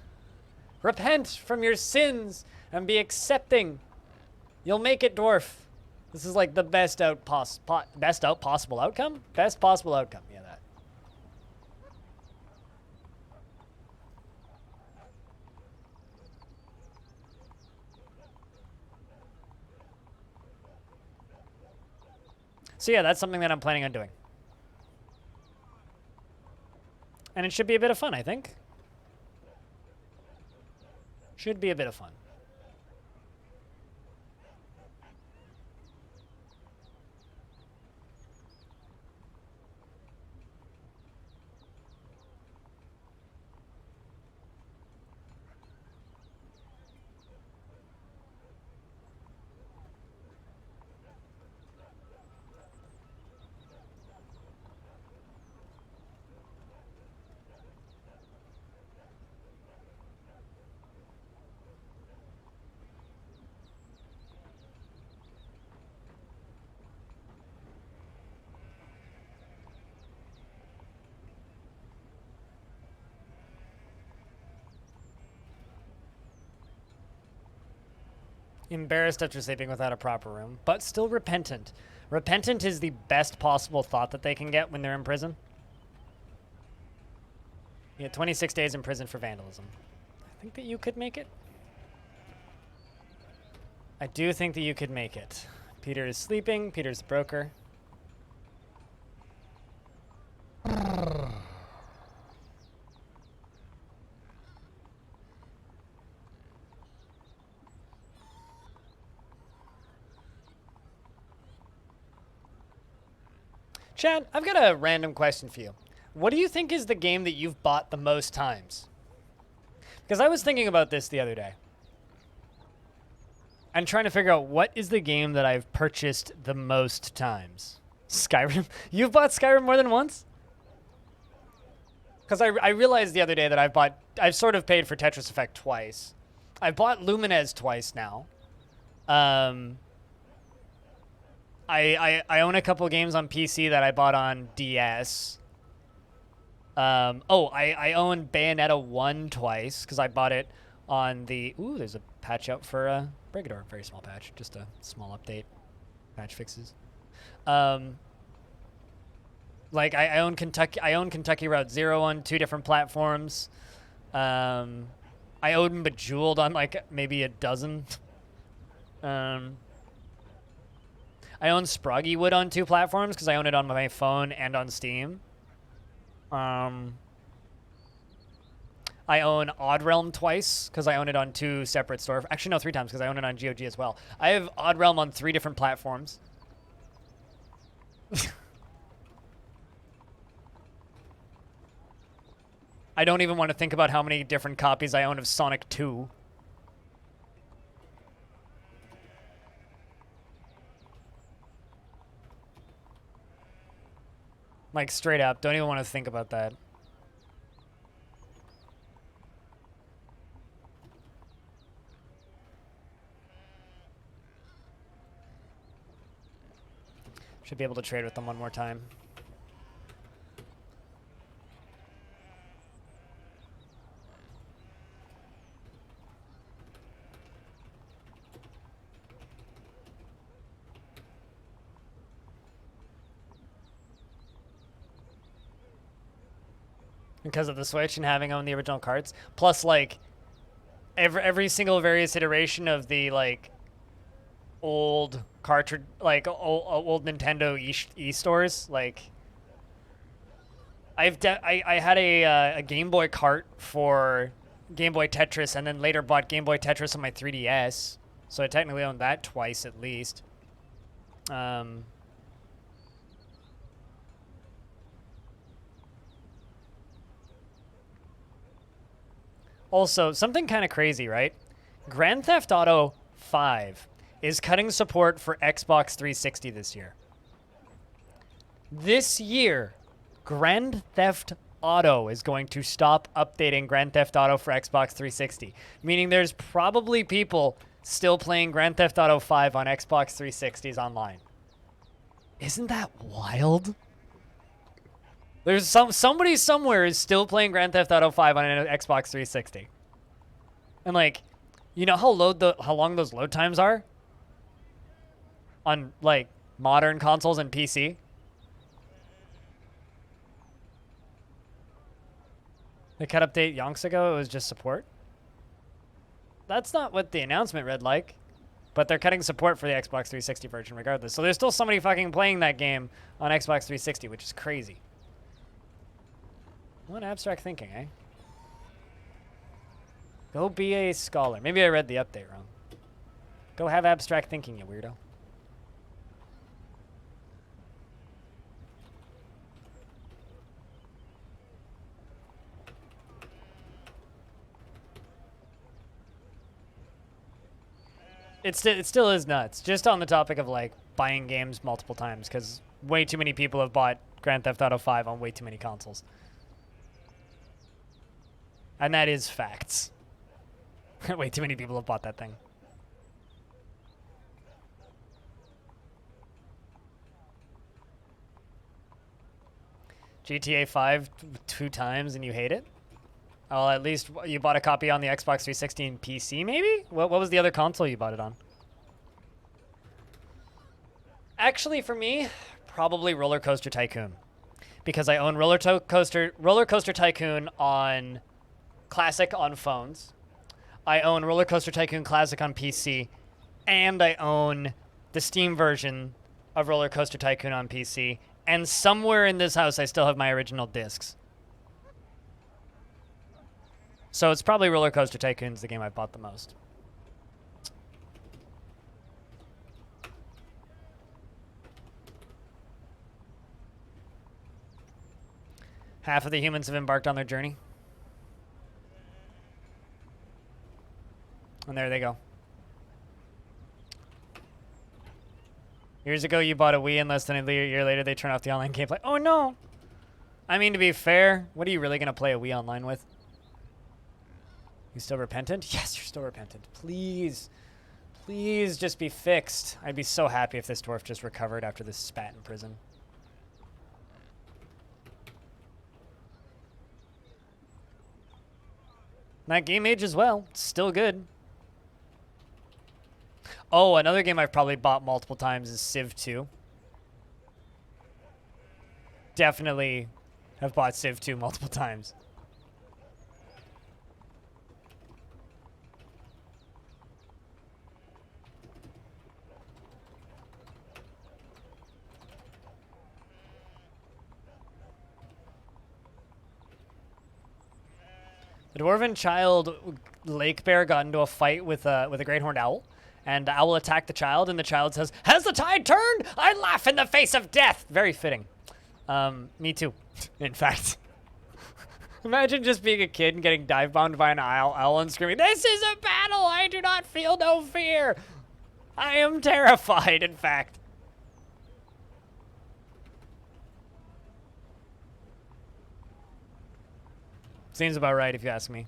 S1: Repent from your sins and be accepting. You'll make it, dwarf. This is like the best possible outcome? Best possible outcome. Yeah, that. So yeah, that's something that I'm planning on doing. And it should be a bit of fun, I think. Should be a bit of fun. Embarrassed after sleeping without a proper room, but still repentant. Repentant is the best possible thought that they can get when they're in prison. Yeah, 26 days in prison for vandalism. I think that you could make it. I do think that you could make it. Peter is sleeping. Peter's the broker. Chad, I've got a random question for you. What do you think is the game that you've bought the most times? Because I was thinking about this the other day. I'm trying to figure out what is the game that I've purchased the most times. Skyrim? You've bought Skyrim more than once? Because I realized the other day that I've sort of paid for Tetris Effect twice. I've bought Lumines twice now. I own a couple games on PC that I bought on DS. I own Bayonetta 1 twice because I bought it on the... Ooh, there's a patch out for Brigador. Very small patch. Just a small update. Patch fixes. Like, I own Kentucky Route Zero on 2 different platforms. I own Bejeweled on, like, maybe a dozen. I own Sproggywood on 2 platforms because I own it on my phone and on Steam. I own Odd Realm twice because I own it on 2 separate stores. Actually, no, 3 times because I own it on GOG as well. I have Odd Realm on 3 different platforms. I don't even want to think about how many different copies I own of Sonic 2. Like, straight up, don't even want to think about that. Should be able to trade with them one more time. Because of the Switch and having owned the original cards. Plus, like, every single various iteration of the, like, old cartridge, like, old Nintendo e-stores, like, I had a Game Boy cart for Game Boy Tetris, and then later bought Game Boy Tetris on my 3DS, so I technically owned that twice at least. Also, something kind of crazy, right? Grand Theft Auto 5 is cutting support for Xbox 360 this year. This year, Grand Theft Auto is going to stop updating Grand Theft Auto for Xbox 360, meaning there's probably people still playing Grand Theft Auto 5 on Xbox 360s online. Isn't that wild? There's somebody somewhere is still playing Grand Theft Auto 5 on an Xbox 360. And like, you know how long those load times are? On like modern consoles and PC? They cut update yonks ago, it was just support. That's not what the announcement read like. But they're cutting support for the Xbox 360 version regardless. So there's still somebody fucking playing that game on Xbox 360, which is crazy. What abstract thinking, eh? Go be a scholar. Maybe I read the update wrong. Go have abstract thinking, you weirdo. It still is nuts. Just on the topic of like buying games multiple times, because way too many people have bought Grand Theft Auto 5 on way too many consoles. And that is facts. Way too many people have bought that thing. GTA 5 2 times and you hate it? Oh, at least you bought a copy on the Xbox 360 and PC, maybe? What was the other console you bought it on? Actually, for me, probably Roller Coaster Tycoon. Because I own Roller Coaster Tycoon on Classic on phones. I own Roller Coaster Tycoon Classic on PC. And I own the Steam version of Roller Coaster Tycoon on PC. And somewhere in this house, I still have my original discs. So it's probably Roller Coaster Tycoon's the game I've bought the most. Half of the humans have embarked on their journey. And there they go. Years ago, you bought a Wii, and less than a year later, they turn off the online gameplay. Oh, no! I mean, to be fair, what are you really going to play a Wii online with? You still repentant? Yes, you're still repentant. Please. Please just be fixed. I'd be so happy if this dwarf just recovered after this spat in prison. That game ages well. It's still good. Oh, another game I've probably bought multiple times is Civ 2. Definitely have bought Civ 2 multiple times. The dwarven child lake bear got into a fight with a great horned owl, and the owl attacked the child, and the child says, "Has the tide turned? I laugh in the face of death." Very fitting. Me too, in fact. Imagine just being a kid and getting dive bombed by an owl and screaming, "This is a battle! I do not feel no fear! I am terrified, in fact." Seems about right if you ask me.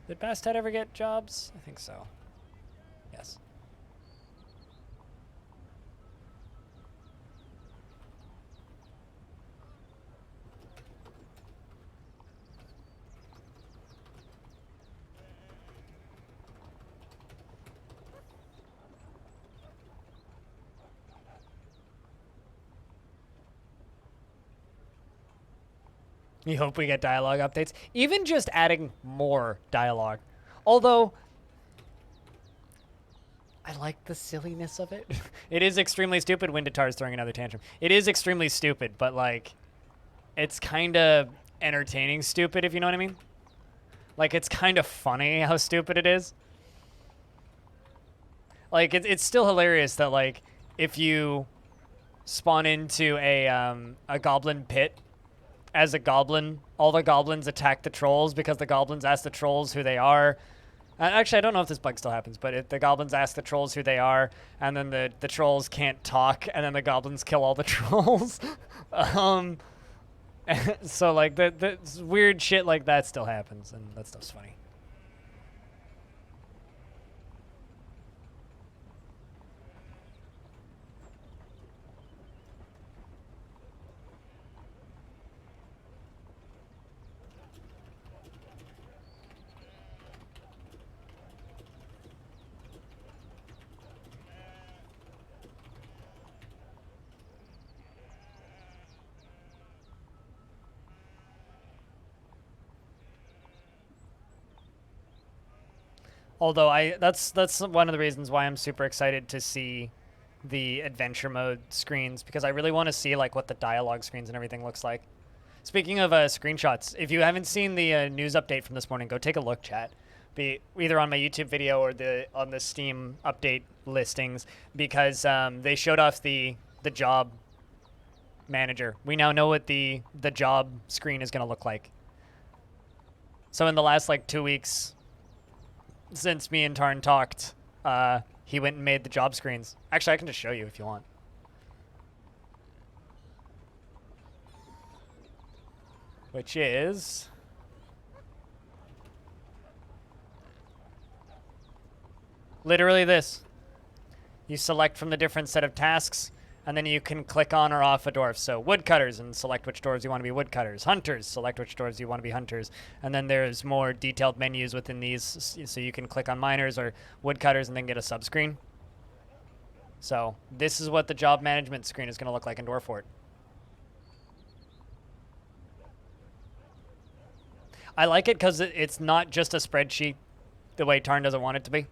S1: Did Bastet ever get jobs? I think so. Yes. You hope we get dialogue updates. Even just adding more dialogue. Although, I like the silliness of it. It is extremely stupid when Datar's throwing another tantrum. It is extremely stupid, but like, it's kind of entertaining stupid, if you know what I mean. Like, it's kind of funny how stupid it is. Like, it's still hilarious that, like, if you spawn into a goblin pit, as a goblin, all the goblins attack the trolls because the goblins ask the trolls who they are. Actually, I don't know if this bug still happens, but if the goblins ask the trolls who they are, and then the trolls can't talk, and then the goblins kill all the trolls. So, like, the weird shit like that still happens, and that stuff's funny. Although that's one of the reasons why I'm super excited to see the adventure mode screens, because I really want to see like what the dialogue screens and everything looks like. Speaking of screenshots, if you haven't seen the news update from this morning, go take a look, chat. Be either on my YouTube video or on the Steam update listings, because they showed off the job manager. We now know what the job screen is going to look like. So in the last like 2 weeks since me and Tarn talked, he went and made the job screens. Actually, I can just show you if you want. Which is literally this. You select from the different set of tasks, and then you can click on or off a dwarf. So woodcutters, and select which dwarves you want to be woodcutters. Hunters, select which dwarves you want to be hunters. And then there's more detailed menus within these, so you can click on miners or woodcutters and then get a subscreen. So this is what the job management screen is going to look like in Dwarfort. I like it because it's not just a spreadsheet the way Tarn doesn't want it to be.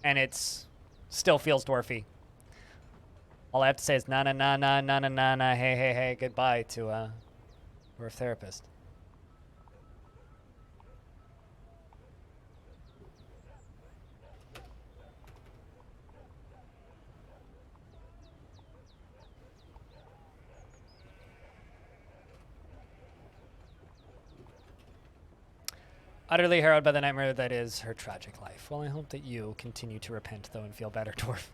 S1: And it's still feels dwarfy. All I have to say is na na na na na na na na hey hey hey goodbye to dwarf therapist. Utterly harrowed by the nightmare that is her tragic life. Well, I hope that you continue to repent, though, and feel better, Dwarf.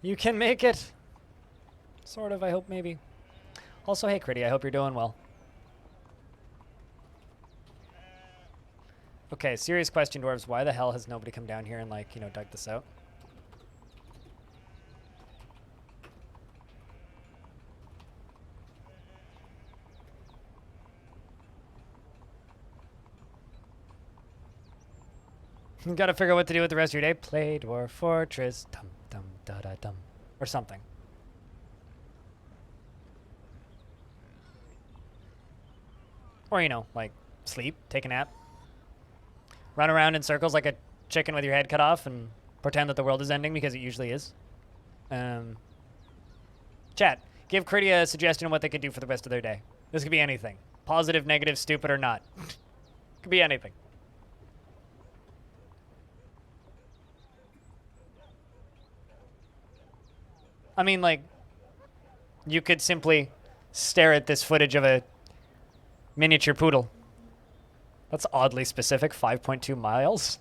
S1: You can make it. Sort of, I hope, maybe. Also, hey, Critty, I hope you're doing well. Okay, serious question, Dwarves. Why the hell has nobody come down here and, like, you know, dug this out? You gotta figure out what to do with the rest of your day. Play Dwarf Fortress, dum dum da da dum, or something. Or, you know, like, sleep, take a nap. Run around in circles like a chicken with your head cut off and pretend that the world is ending, because it usually is. Chat, Give Critia a suggestion of what they could do for the rest of their day. This could be anything. Positive, negative, stupid, or not. Could be anything. I mean, like, you could simply stare at this footage of a miniature poodle. That's oddly specific, 5.2 miles.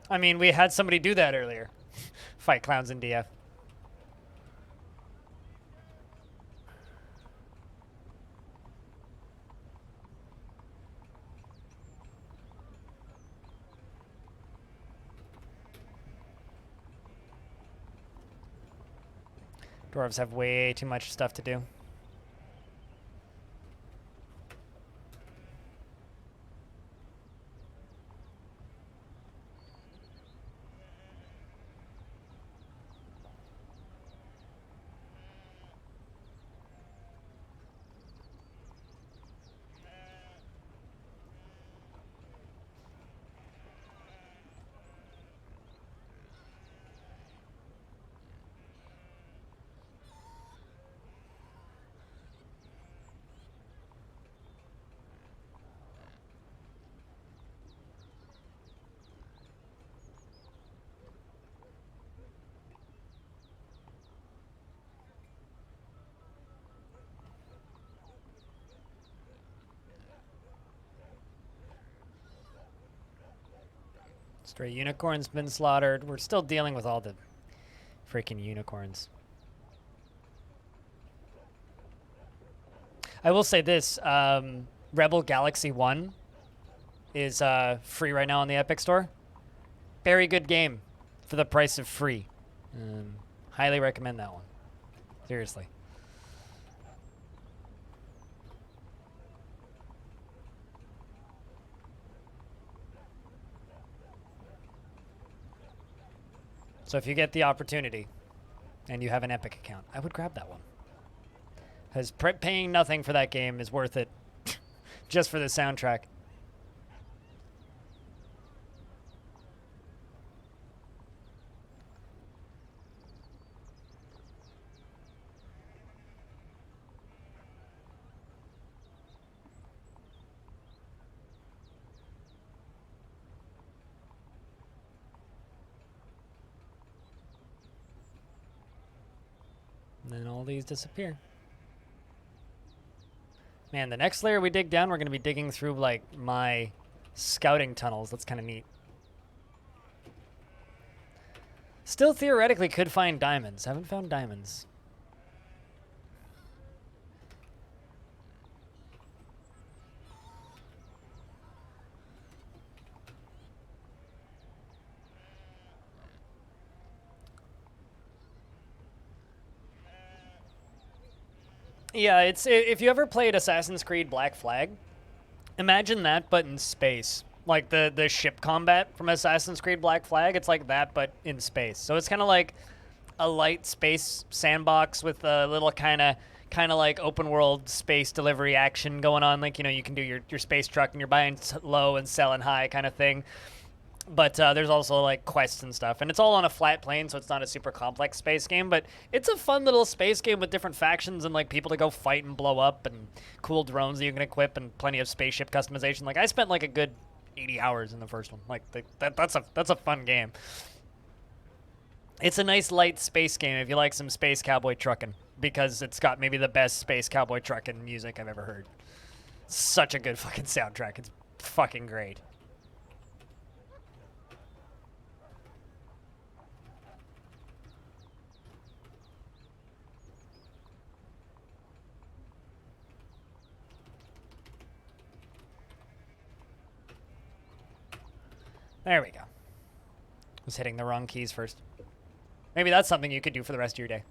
S1: I mean, we had somebody do that earlier. Fight clowns in DF. Dwarves have way too much stuff to do. Stray unicorn's been slaughtered. We're still dealing with all the freaking unicorns. I will say this, Rebel Galaxy 1 is free right now on the Epic Store. Very good game for the price of free. Highly recommend that one. Seriously. So if you get the opportunity and you have an Epic account, I would grab that one. Because paying nothing for that game is worth it just for the soundtrack. And then all these disappear. Man, the next layer we dig down, we're going to be digging through, like, my scouting tunnels. That's kind of neat. Still theoretically could find diamonds. Haven't found diamonds. Yeah, it's if you ever played Assassin's Creed Black Flag, imagine that but in space. Like the ship combat from Assassin's Creed Black Flag, it's like that but in space. So it's kind of like a light space sandbox with a little kind of like open world space delivery action going on. Like, you know, you can do your space truck and you're buying low and selling high kind of thing. But there's also, like, quests and stuff. And it's all on a flat plane, so it's not a super complex space game. But it's a fun little space game with different factions and, like, people to go fight and blow up and cool drones that you can equip and plenty of spaceship customization. Like, I spent, like, a good 80 hours in the first one. Like, that's a fun game. It's a nice, light space game if you like some space cowboy trucking. Because it's got maybe the best space cowboy trucking music I've ever heard. Such a good fucking soundtrack. It's fucking great. There we go. Was hitting the wrong keys first. Maybe that's something you could do for the rest of your day.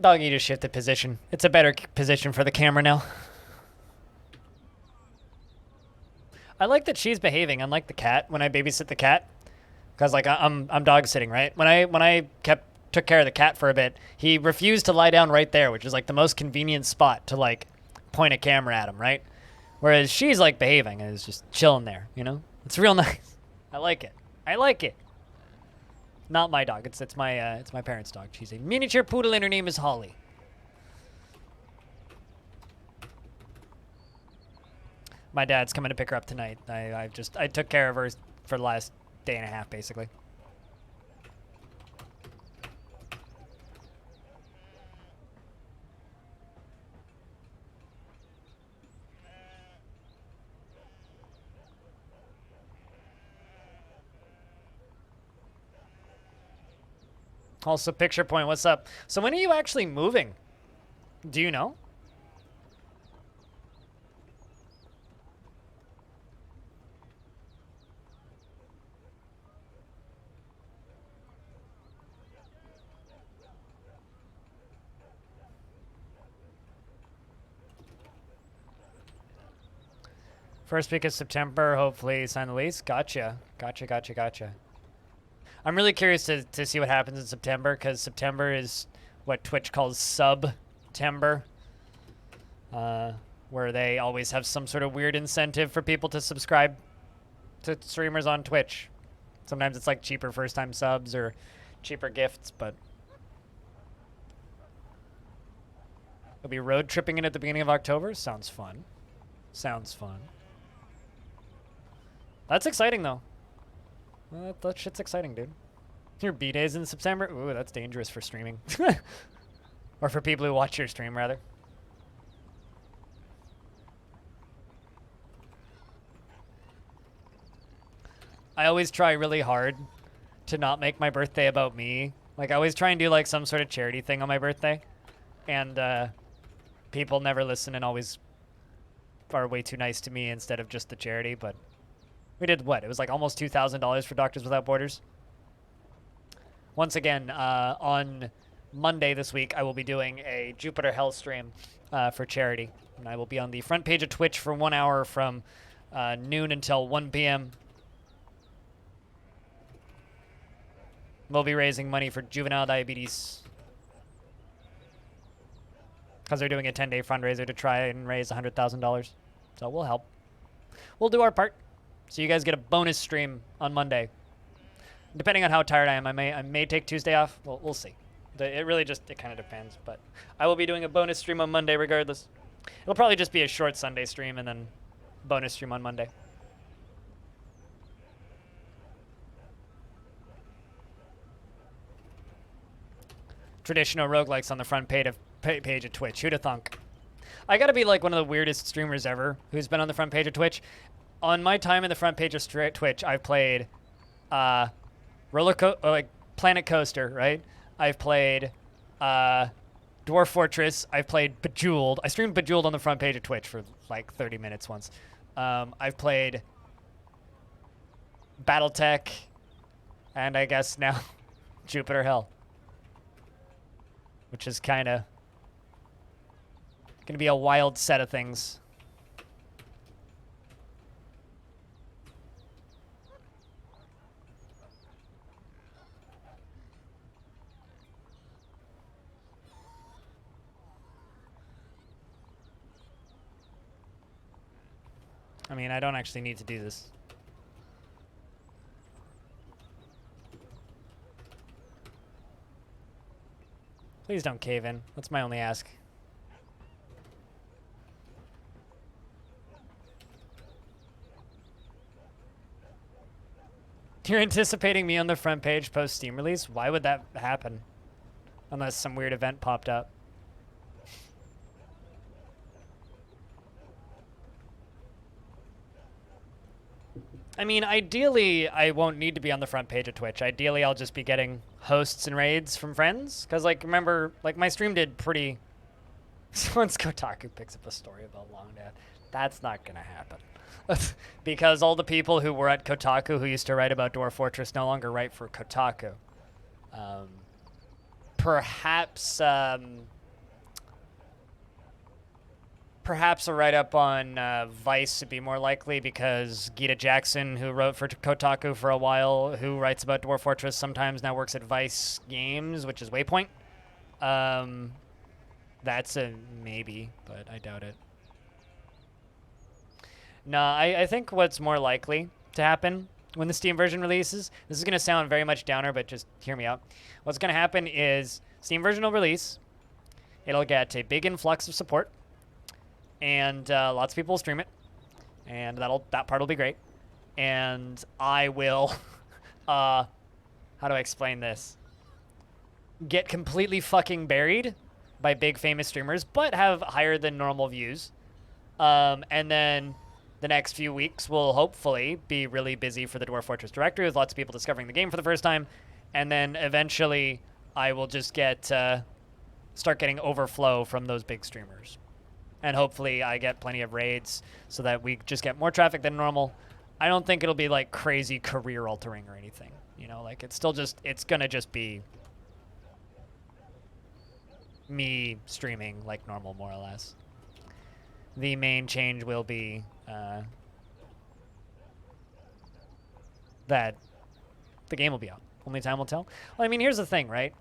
S1: Doggy just shifted position. It's a better position for the camera now. I like that she's behaving, unlike the cat when I babysit the cat. Because like I'm dog sitting, right? When I took care of the cat for a bit, he refused to lie down right there, which is like the most convenient spot to like point a camera at him, right? Whereas she's like behaving and is just chilling there, you know? It's real nice. I like it. I like it. Not my dog. It's my parents' dog. She's a miniature poodle and her name is Holly. My dad's coming to pick her up tonight. I took care of her for the last day and a half, basically. Also, Picture Point, what's up? So when are you actually moving? Do you know? First week of September, hopefully sign the lease. Gotcha. I'm really curious to see what happens in September, because September is what Twitch calls Sub-tember, where they always have some sort of weird incentive for people to subscribe to streamers on Twitch. Sometimes it's like cheaper first-time subs or cheaper gifts, but we'll be road tripping in at the beginning of October. Sounds fun. Sounds fun. That's exciting, though. That shit's exciting, dude. Your B-days in September? Ooh, that's dangerous for streaming. Or for people who watch your stream, rather. I always try really hard to not make my birthday about me. Like, I always try and do, like, some sort of charity thing on my birthday. And, people never listen and always are way too nice to me instead of just the charity, but... We did what? It was like almost $2,000 for Doctors Without Borders. Once again, on Monday this week, I will be doing a Jupiter Hell stream for charity. And I will be on the front page of Twitch for 1 hour from noon until 1 p.m. We'll be raising money for juvenile diabetes. Because they're doing a 10-day fundraiser to try and raise $100,000. So we'll help. We'll do our part. So you guys get a bonus stream on Monday. Depending on how tired I am, I may take Tuesday off. We'll see. It kind of depends. But I will be doing a bonus stream on Monday regardless. It'll probably just be a short Sunday stream and then bonus stream on Monday. Traditional roguelikes on the front page of Twitch. Who'da thunk? I gotta be like one of the weirdest streamers ever who's been on the front page of Twitch. On my time in the front page of Twitch, I've played Planet Coaster, right? I've played Dwarf Fortress. I've played Bejeweled. I streamed Bejeweled on the front page of Twitch for like 30 minutes once. I've played Battletech, and I guess now Jupiter Hell, which is kind of going to be a wild set of things. I mean, I don't actually need to do this. Please don't cave in. That's my only ask. You're anticipating me on the front page post Steam release? Why would that happen? Unless some weird event popped up. I mean, ideally, I won't need to be on the front page of Twitch. Ideally, I'll just be getting hosts and raids from friends. Because, like, remember, like, my stream did pretty... Once Kotaku picks up a story about Longdeath, that's not going to happen. Because all the people who were at Kotaku who used to write about Dwarf Fortress no longer write for Kotaku. Perhaps Perhaps a write-up on Vice would be more likely because Gita Jackson, who wrote for Kotaku for a while, who writes about Dwarf Fortress sometimes, now works at Vice Games, which is Waypoint. That's a maybe, but I doubt it. No, I think what's more likely to happen when the Steam version releases, this is going to sound very much downer, but just hear me out. What's going to happen is Steam version will release. It'll get a big influx of support, and lots of people will stream it, and that part will be great. And I will, how do I explain this? Get completely fucking buried by big famous streamers, but have higher than normal views. And then the next few weeks will hopefully be really busy for the Dwarf Fortress directory with lots of people discovering the game for the first time. And then eventually I will just start getting overflow from those big streamers. And hopefully I get plenty of raids so that we just get more traffic than normal. I don't think it'll be like crazy career altering or anything. You know, like it's gonna just be me streaming like normal, more or less. The main change will be that the game will be out. Only time will tell. Well, I mean, here's the thing, right?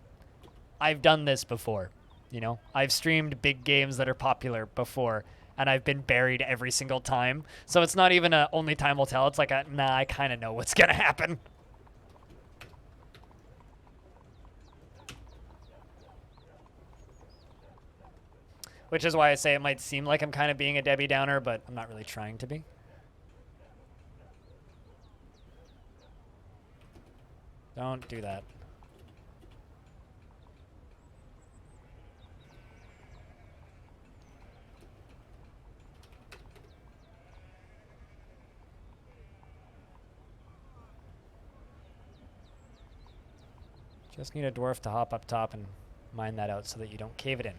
S1: I've done this before. You know, I've streamed big games that are popular before, and I've been buried every single time. So it's not even a only time will tell. It's like nah, I kind of know what's gonna happen. Which is why I say it might seem like I'm kind of being a Debbie Downer, but I'm not really trying to be. Don't do that. Just need a dwarf to hop up top and mine that out so that you don't cave it in.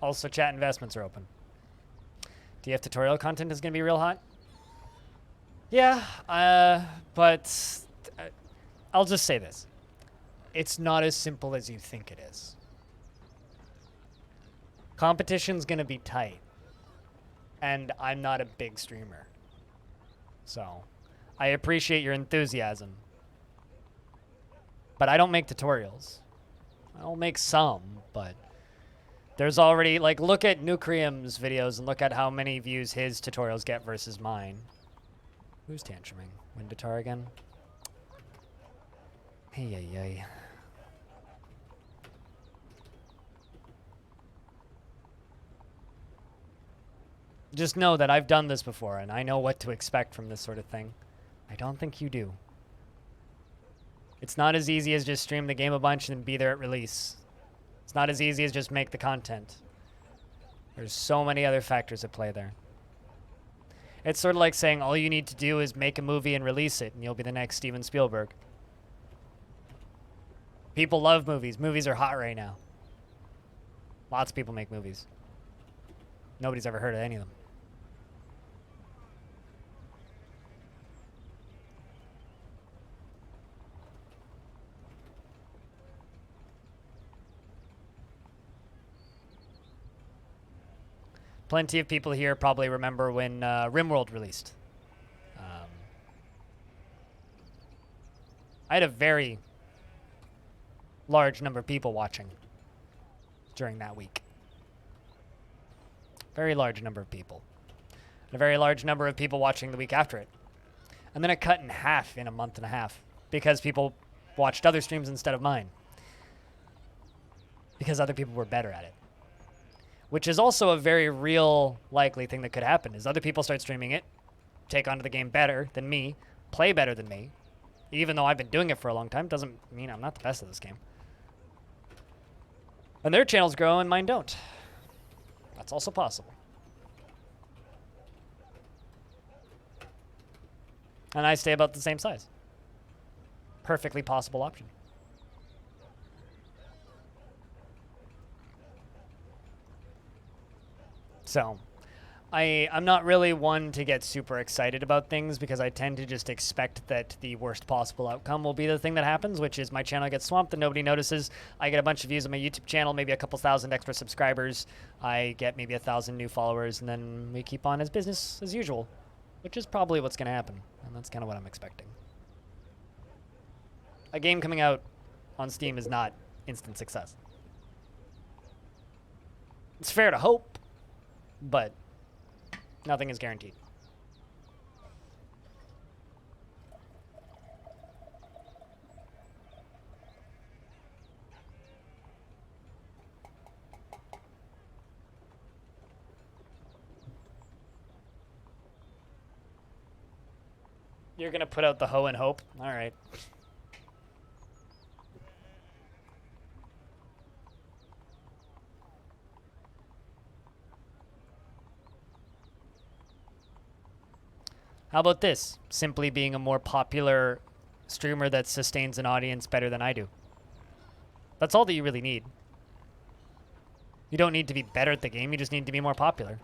S1: Also, chat investments are open. DF tutorial content is going to be real hot. Yeah, but I'll just say this. It's not as simple as you think it is. Competition's going to be tight. And I'm not a big streamer. So, I appreciate your enthusiasm. But I don't make tutorials. I'll make some, but there's already, like, look at Nucrium's videos and look at how many views his tutorials get versus mine. Who's tantruming? Windatar again? Hey, hey, hey. Just know that I've done this before, and I know what to expect from this sort of thing. I don't think you do. It's not as easy as just stream the game a bunch and be there at release. It's not as easy as just make the content. There's so many other factors at play there. It's sort of like saying all you need to do is make a movie and release it, and you'll be the next Steven Spielberg. People love movies. Movies are hot right now. Lots of people make movies. Nobody's ever heard of any of them. Plenty of people here probably remember when RimWorld released. I had a very large number of people watching during that week. Very large number of people. And a very large number of people watching the week after it. And then it cut in half in a month and a half because people watched other streams instead of mine. Because other people were better at it. Which is also a very real, likely thing that could happen, is other people start streaming it, take onto the game better than me, play better than me. Even though I've been doing it for a long time, doesn't mean I'm not the best at this game. And their channels grow and mine don't. That's also possible. And I stay about the same size. Perfectly possible option. So I'm not really one to get super excited about things because I tend to just expect that the worst possible outcome will be the thing that happens, which is my channel gets swamped and nobody notices. I get a bunch of views on my YouTube channel, maybe a couple thousand extra subscribers. I get maybe 1,000 new followers, and then we keep on as business as usual, which is probably what's going to happen, and that's kind of what I'm expecting. A game coming out on Steam is not instant success. It's fair to hope, but nothing is guaranteed. You're gonna put out the hoe and hope? All right. How about this? Simply being a more popular streamer that sustains an audience better than I do. That's all that you really need. You don't need to be better at the game, you just need to be more popular.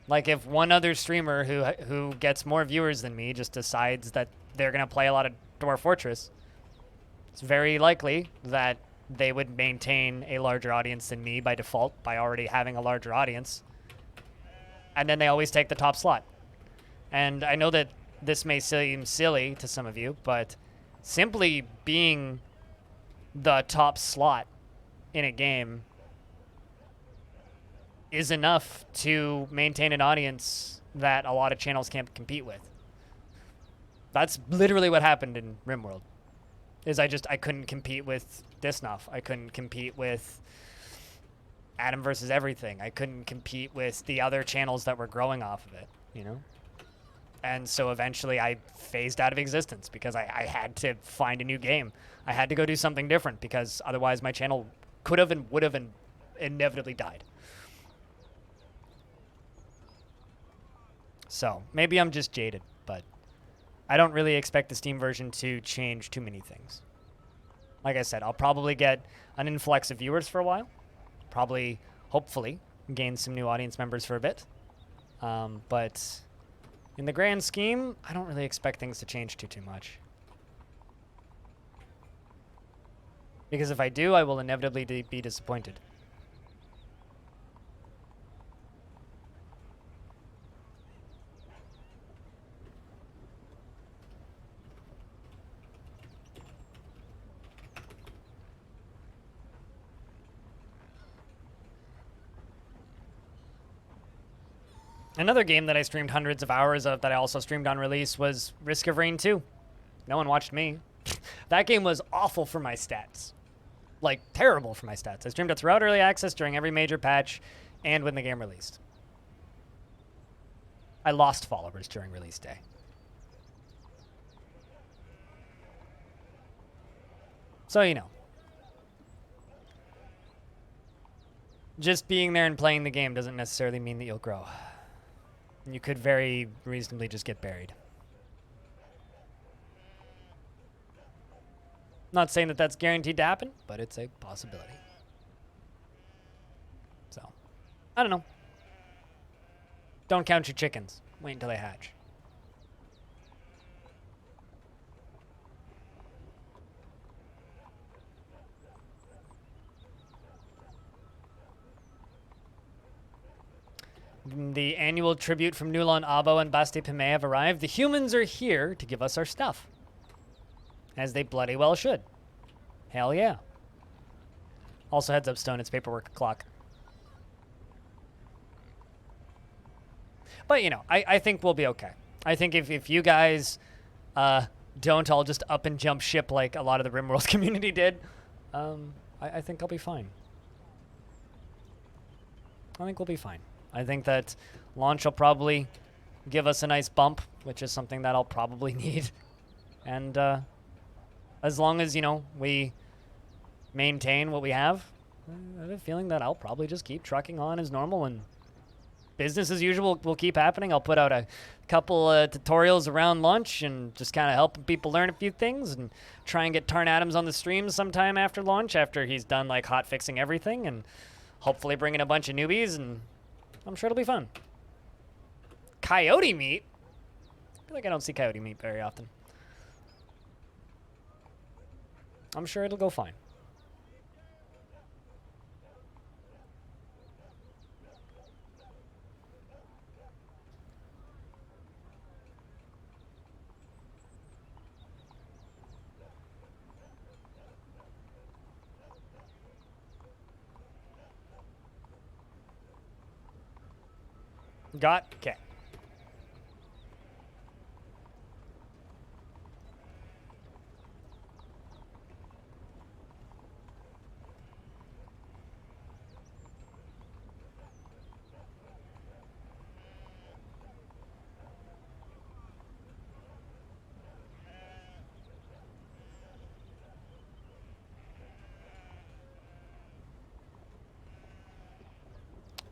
S1: Like if one other streamer who gets more viewers than me just decides that they're going to play a lot of Dwarf Fortress, it's very likely that they would maintain a larger audience than me by default by already having a larger audience. And then they always take the top slot. And I know that this may seem silly to some of you, but simply being the top slot in a game is enough to maintain an audience that a lot of channels can't compete with. That's literally what happened in RimWorld. Is I couldn't compete with Disnoff. I couldn't compete with Adam versus Everything. I couldn't compete with the other channels that were growing off of it, you know? And so eventually I phased out of existence because I had to find a new game. I had to go do something different because otherwise my channel could have and would have and inevitably died. So maybe I'm just jaded, but I don't really expect the Steam version to change too many things. Like I said, I'll probably get an influx of viewers for a while. Probably, hopefully, gain some new audience members for a bit. But in the grand scheme, I don't really expect things to change too much. Because if I do, I will inevitably be disappointed. Another game that I streamed hundreds of hours of that I also streamed on release was Risk of Rain 2. No one watched me. That game was awful for my stats. Like, terrible for my stats. I streamed it throughout early access during every major patch and when the game released. I lost followers during release day. So, you know. Just being there and playing the game doesn't necessarily mean that you'll grow. You could very reasonably just get buried. Not saying that that's guaranteed to happen, but it's a possibility. So, I don't know. Don't count your chickens. Wait until they hatch. The annual tribute from Nulon Abo and Basti Pime have arrived. The humans are here to give us our stuff. As they bloody well should. Hell yeah. Also, heads up, Stone, it's paperwork clock. But, you know, I think we'll be okay. I think if you guys don't all just up and jump ship like a lot of the RimWorld community did, I think I'll be fine. I think we'll be fine. I think that launch will probably give us a nice bump, which is something that I'll probably need. And as long as, you know, we maintain what we have, I have a feeling that I'll probably just keep trucking on as normal and business as usual will keep happening. I'll put out a couple tutorials around launch and just kind of helping people learn a few things and try and get Tarn Adams on the stream sometime after launch, after he's done like hot fixing everything. And hopefully bring in a bunch of newbies, and I'm sure it'll be fun. Coyote meat? I feel like I don't see coyote meat very often. I'm sure it'll go fine. Got? Okay.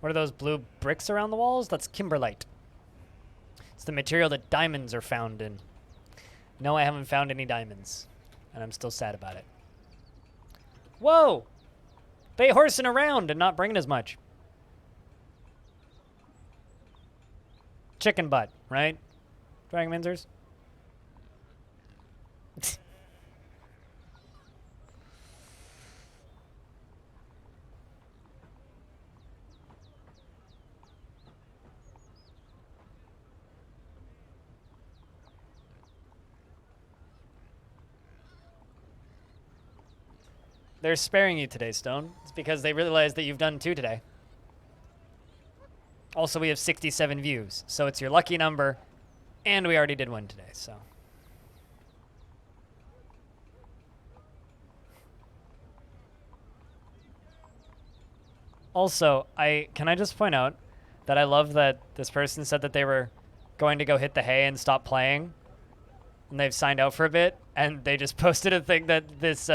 S1: What are those blue bricks around the walls? That's kimberlite. It's the material that diamonds are found in. No, I haven't found any diamonds, and I'm still sad about it. Whoa! They horsing around and not bringing as much. Chicken butt, right? Dragon Minzers? They're sparing you today, Stone. It's because they realize that you've done 2 today. Also, we have 67 views, so it's your lucky number, and we already did 1 today, so. Also, can I just point out that I love that this person said that they were going to go hit the hay and stop playing, and they've signed out for a bit, and they just posted a thing that this,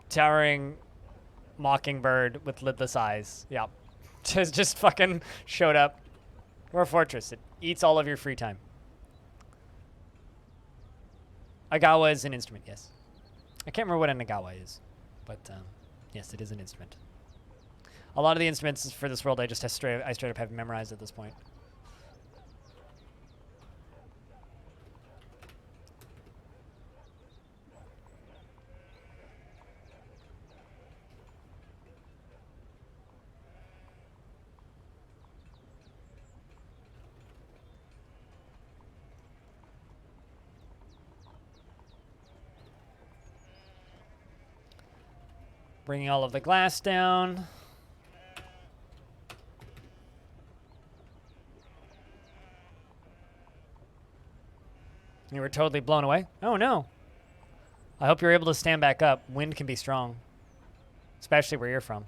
S1: towering mockingbird with lidless eyes. Yep. just fucking showed up. We're a fortress. It eats all of your free time. Agawa is an instrument, yes. I can't remember what an agawa is, but yes, it is an instrument. A lot of the instruments for this world I straight up have memorized at this point. Bringing all of the glass down. You were totally blown away? Oh no. I hope you're able to stand back up. Wind can be strong, especially where you're from.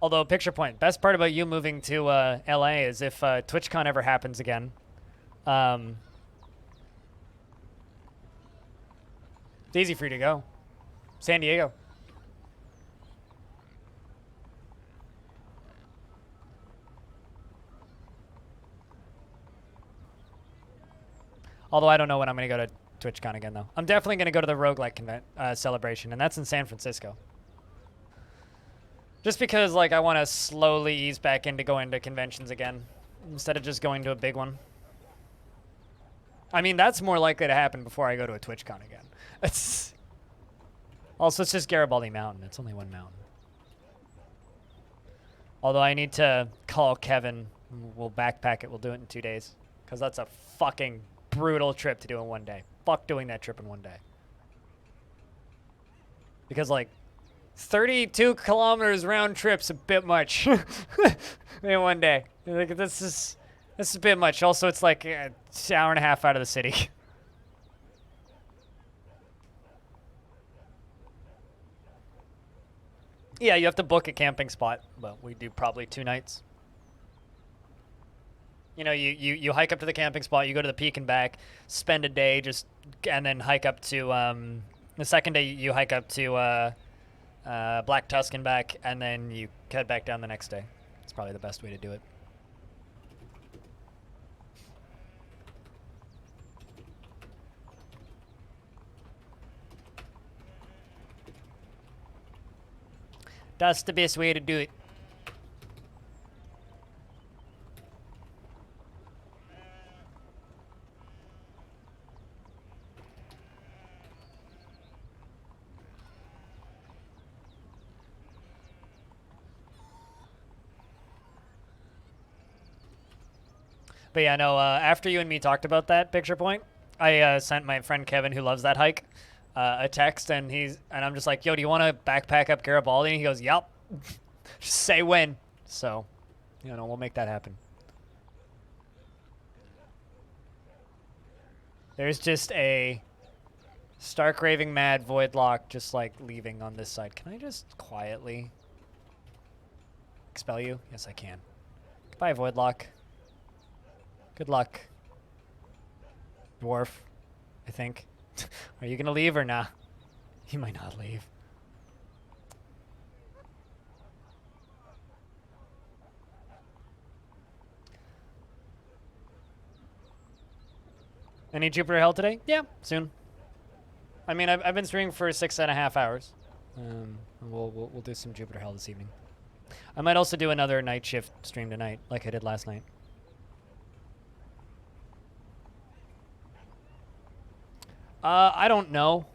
S1: Although, picture point, best part about you moving to LA is if TwitchCon ever happens again, it's easy for you to go. San Diego. Although I don't know when I'm going to go to TwitchCon again, though. I'm definitely going to go to the roguelike celebration, and that's in San Francisco. Just because, like, I want to slowly ease back into going to conventions again, instead of just going to a big one. I mean, that's more likely to happen before I go to a TwitchCon again. Also, it's just Garibaldi Mountain. It's only 1 mountain. Although I need to call Kevin. We'll backpack it. We'll do it in 2 days. Because that's a fucking brutal trip to do in 1 day. Fuck doing that trip in 1 day. Because, like, 32 kilometers round trip's a bit much in 1 day. Like, this is a bit much. Also, it's like an hour and a half out of the city. Yeah, you have to book a camping spot. Well, we do probably 2 nights. You know, you hike up to the camping spot, you go to the peak and back, spend a day and then hike up to, the second day you hike up to Black Tusk and back, and then you head back down the next day. It's probably the best way to do it. That's the best way to do it. But yeah, no, after you and me talked about that picture point, I sent my friend Kevin, who loves that hike, a text, and I'm just like, yo, do you want to backpack up Garibaldi? And he goes, yup. Just say when. So, we'll make that happen. There's just a stark raving mad Voidlock just like leaving on this side. Can I just quietly expel you? Yes, I can. Goodbye, Voidlock. Good luck. Dwarf, I think. Are you gonna leave or nah? He might not leave. Any Jupiter Hell today? Yeah, soon. I mean, I've been streaming for 6.5 hours. We'll do some Jupiter Hell this evening. I might also do another night shift stream tonight, like I did last night. I don't know,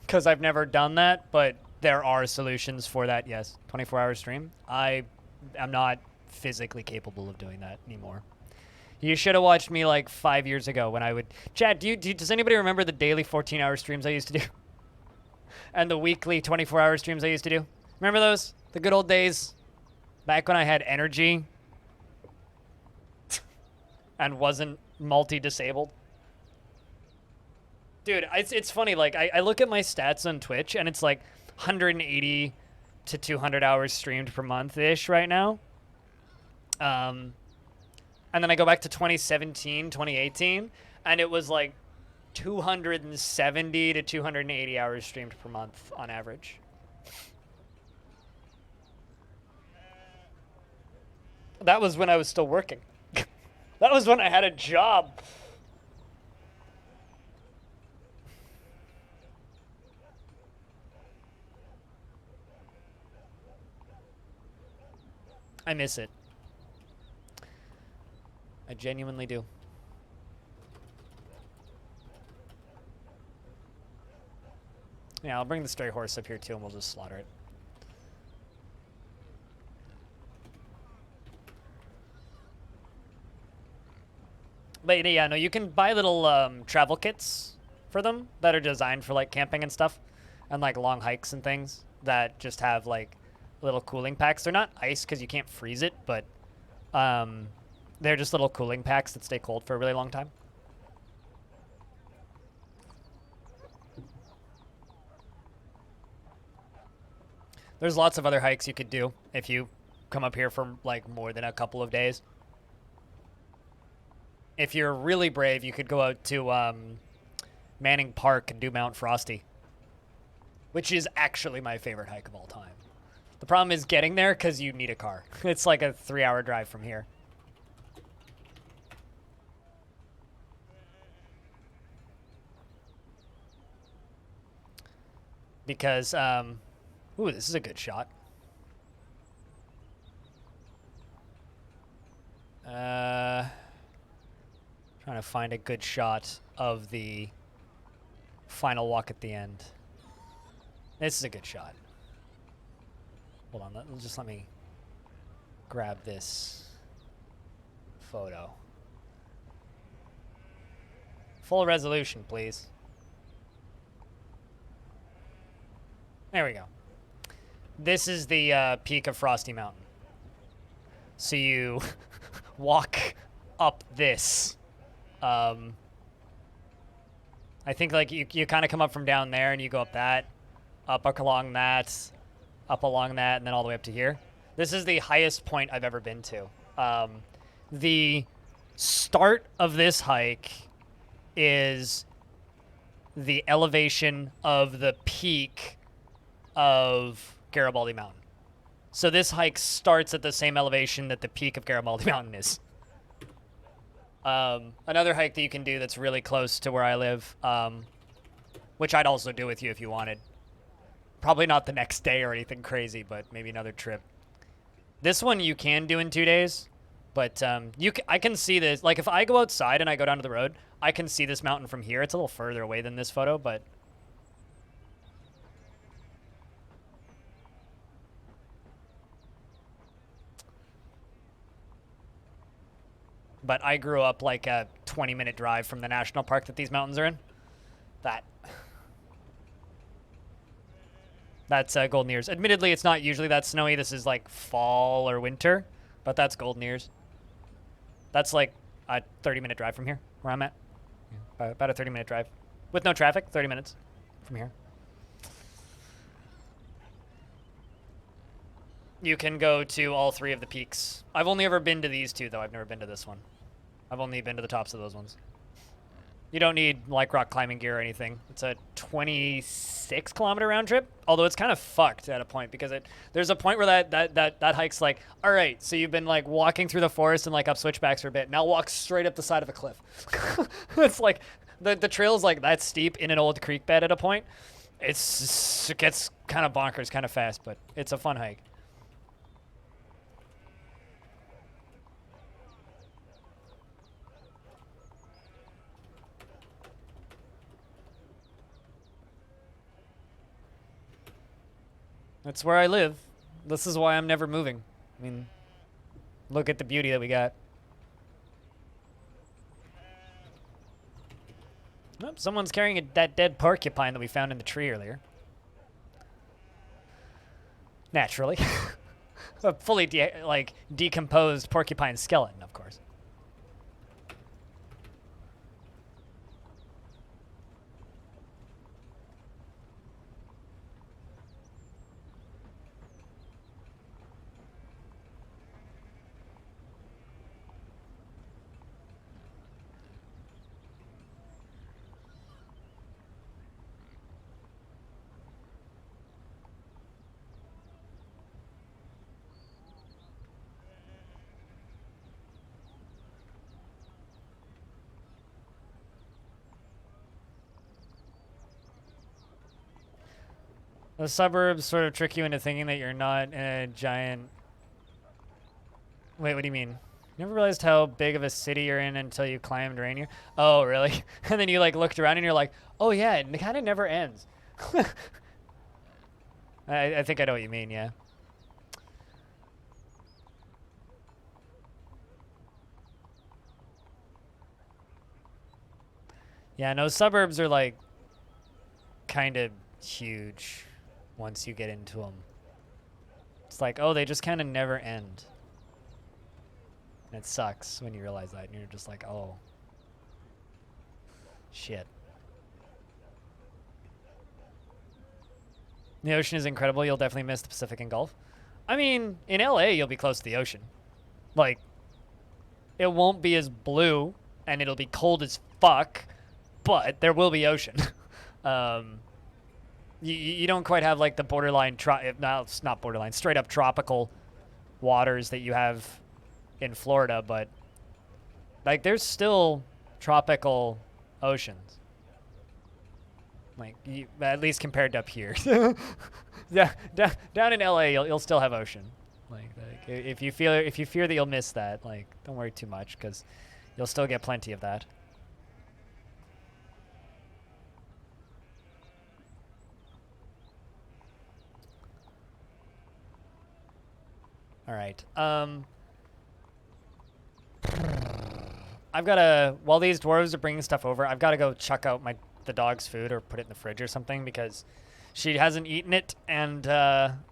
S1: because I've never done that, but there are solutions for that, yes. 24-hour stream. I am not physically capable of doing that anymore. You should have watched me like 5 years ago when I would... Chad, does anybody remember the daily 14-hour streams I used to do? And the weekly 24-hour streams I used to do? Remember those? The good old days? Back when I had energy and wasn't multi-disabled? Dude, it's funny, like, I look at my stats on Twitch, and it's like 180 to 200 hours streamed per month-ish right now. And then I go back to 2017, 2018, and it was like 270 to 280 hours streamed per month on average. That was when I was still working. That was when I had a job. I miss it. I genuinely do. Yeah, I'll bring the stray horse up here too, and we'll just slaughter it. But yeah, no, you can buy little travel kits for them that are designed for like camping and stuff, and like long hikes and things that just have like little cooling packs. They're not ice because you can't freeze it, but they're just little cooling packs that stay cold for a really long time. There's lots of other hikes you could do if you come up here for like more than a couple of days. If you're really brave, you could go out to Manning Park and do Mount Frosty, which is actually my favorite hike of all time. The problem is getting there because you need a car. It's like a 3-hour drive from here. Because, ooh, this is a good shot. Trying to find a good shot of the final walk at the end. This is a good shot. Hold on, just let me grab this photo. Full resolution, please. There we go. This is the peak of Frosty Mountain. So you walk up this. I think like you kind of come up from down there and you go up that, up along that, up along that, and then all the way up to here. This is the highest point I've ever been to. The start of this hike is the elevation of the peak of Garibaldi Mountain. So this hike starts at the same elevation that the peak of Garibaldi Mountain is. Another hike that you can do that's really close to where I live, which I'd also do with you if you wanted, Probably not the next day or anything crazy, but maybe another trip. This one you can do in 2 days, but I can see this. Like if I go outside and I go down to the road, I can see this mountain from here. It's a little further away than this photo, but I grew up like a 20-minute drive from the national park that these mountains are in. That's Golden Ears. Admittedly, it's not usually that snowy. This is like fall or winter, but that's Golden Ears. That's like a 30-minute drive from here, where I'm at. Yeah, about a 30-minute drive. With no traffic, 30 minutes from here. You can go to all 3 of the peaks. I've only ever been to these 2, though. I've never been to this one. I've only been to the tops of those ones. You don't need like rock climbing gear or anything. It's a 26-kilometer round trip, although it's kind of fucked at a point because there's a point where that hike's like, all right, so you've been like walking through the forest and like up switchbacks for a bit. Now walk straight up the side of a cliff. It's like the trail's like that steep in an old creek bed at a point. It gets kind of bonkers kind of fast, but it's a fun hike. That's where I live. This is why I'm never moving. I mean, look at the beauty that we got. Oh, someone's carrying that dead porcupine that we found in the tree earlier. Naturally. A fully decomposed porcupine skeleton, of course. The suburbs sort of trick you into thinking that you're not a giant... Wait, what do you mean? You never realized how big of a city you're in until you climbed Rainier? Oh, really? And then you like looked around and you're like, oh yeah, it kind of never ends. I think I know what you mean, yeah. Yeah, no, suburbs are like kind of huge once you get into them. It's like, oh, they just kind of never end. And it sucks when you realize that and you're just like, oh, shit. The ocean is incredible. You'll definitely miss the Pacific and Gulf. I mean, in LA, you'll be close to the ocean. Like, it won't be as blue and it'll be cold as fuck, but there will be ocean. You don't quite have like the borderline, no, it's not borderline, straight up tropical waters that you have in Florida, but like there's still tropical oceans. Like at least compared to up here. Yeah, down in LA, you'll still have ocean. Like if you fear that you'll miss that, like don't worry too much because you'll still get plenty of that. All right. I've got to, while these dwarves are bringing stuff over, I've got to go chuck out the dog's food or put it in the fridge or something because she hasn't eaten it and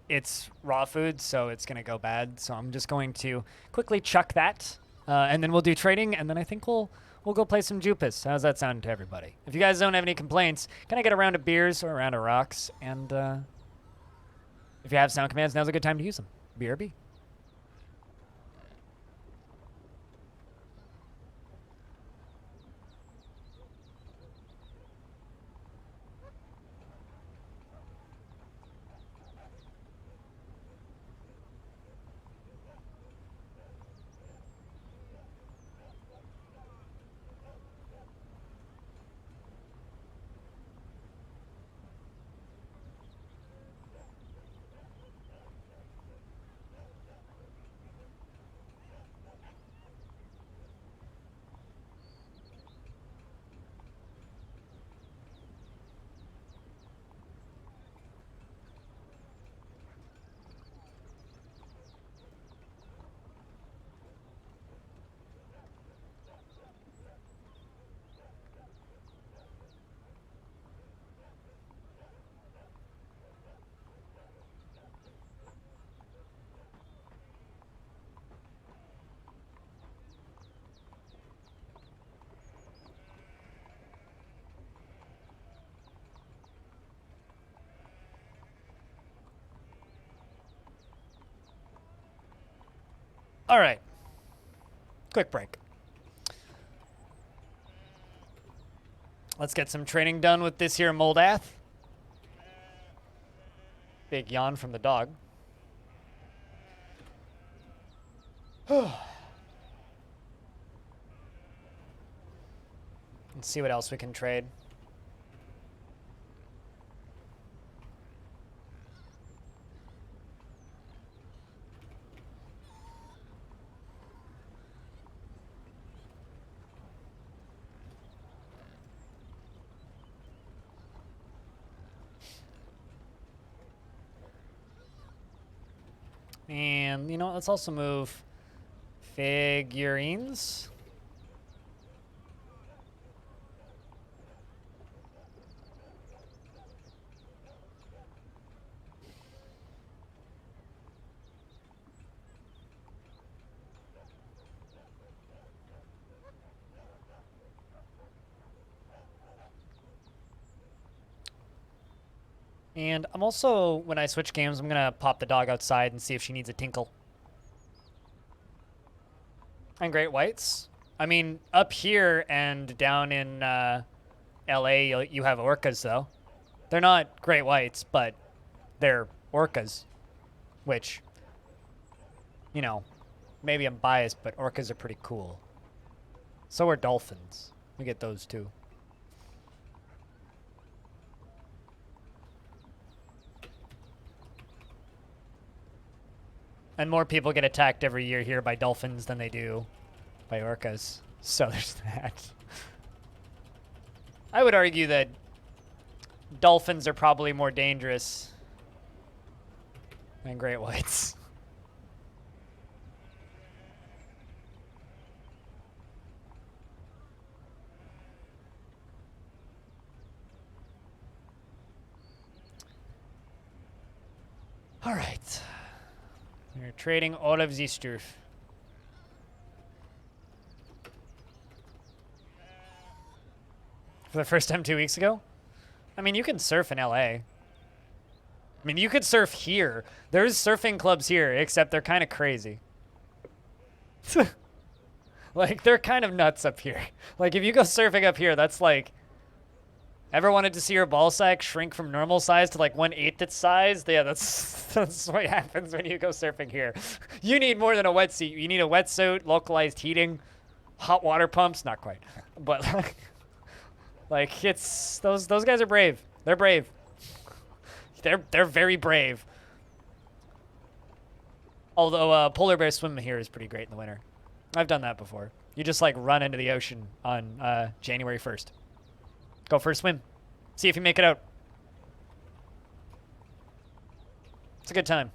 S1: it's raw food, so it's going to go bad. So I'm just going to quickly chuck that and then we'll do trading and then I think we'll go play some Jupus. How's that sound to everybody? If you guys don't have any complaints, can I get a round of beers or a round of rocks? And if you have sound commands, now's a good time to use them. BRB. All right. Quick break. Let's get some training done with this here Moldath. Big yawn from the dog. Let's see what else we can trade. And, you know what, let's also move figurines. And I'm also, when I switch games, I'm going to pop the dog outside and see if she needs a tinkle. And great whites. I mean, up here and down in LA, you have orcas, though. They're not great whites, but they're orcas, which, you know, maybe I'm biased, but orcas are pretty cool. So are dolphins. We get those, too. And more people get attacked every year here by dolphins than they do by orcas. So there's that. I would argue that dolphins are probably more dangerous than great whites. All right. We're trading all of this stuff. For the first time 2 weeks ago? I mean, you can surf in LA. I mean, you could surf here. There's surfing clubs here, except they're kind of crazy. Like, they're kind of nuts up here. Like, if you go surfing up here, that's like... Ever wanted to see your ball sack shrink from normal size to like 1/8 its size? Yeah, that's what happens when you go surfing here. You need more than a wetsuit. You need a wetsuit, localized heating, hot water pumps. Not quite, but like it's those guys are brave. They're brave. They're very brave. Although polar bear swimming here is pretty great in the winter. I've done that before. You just like run into the ocean on January 1st. Go for a swim. See if you make it out. It's a good time.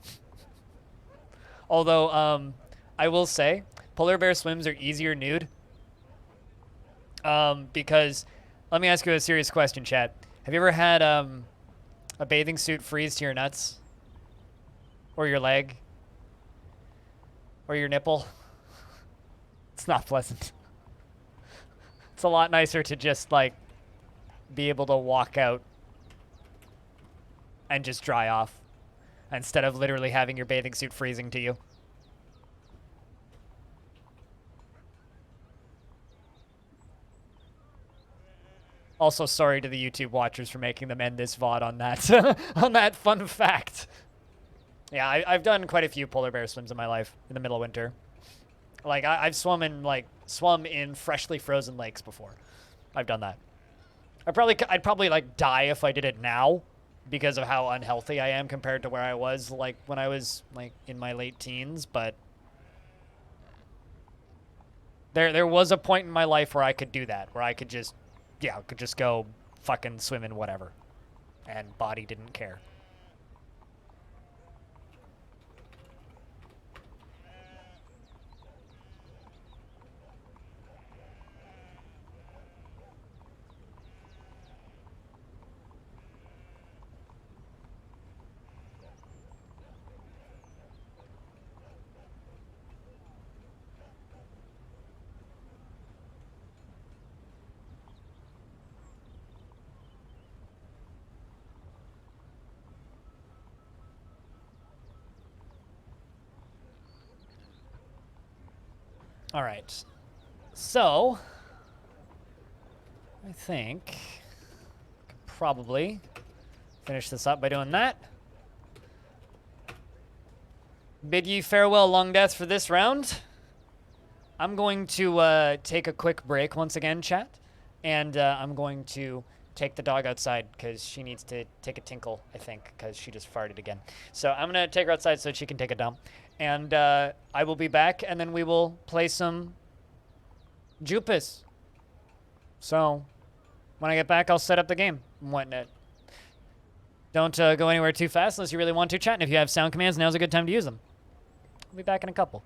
S1: Although, I will say, polar bear swims are easier nude. Because, let me ask you a serious question, chat. Have you ever had a bathing suit freeze to your nuts? Or your leg? Or your nipple? It's not pleasant. It's a lot nicer to just, like, be able to walk out and just dry off instead of literally having your bathing suit freezing to you. Also, sorry to the YouTube watchers for making them end this VOD on that on that fun fact. Yeah, I've done quite a few polar bear swims in my life in the middle of winter. Like I've swum in freshly frozen lakes before. I've done that. I'd probably like die if I did it now because of how unhealthy I am compared to where I was like when I was like in my late teens, but there was a point in my life where I could do that, where I could just go fucking swim in whatever and body didn't care. All right. So, I think I could probably finish this up by doing that. Bid ye farewell, Longdeath, for this round. I'm going to take a quick break once again, chat, and I'm going to take the dog outside because she needs to take a tinkle, I think, because she just farted again. So I'm going to take her outside so she can take a dump, and I will be back, and then we will play some Jupus. So when I get back, I'll set up the game and whatnot. Don't go anywhere too fast unless you really want to, chat, and if you have sound commands, now's a good time to use them. I'll be back in a couple.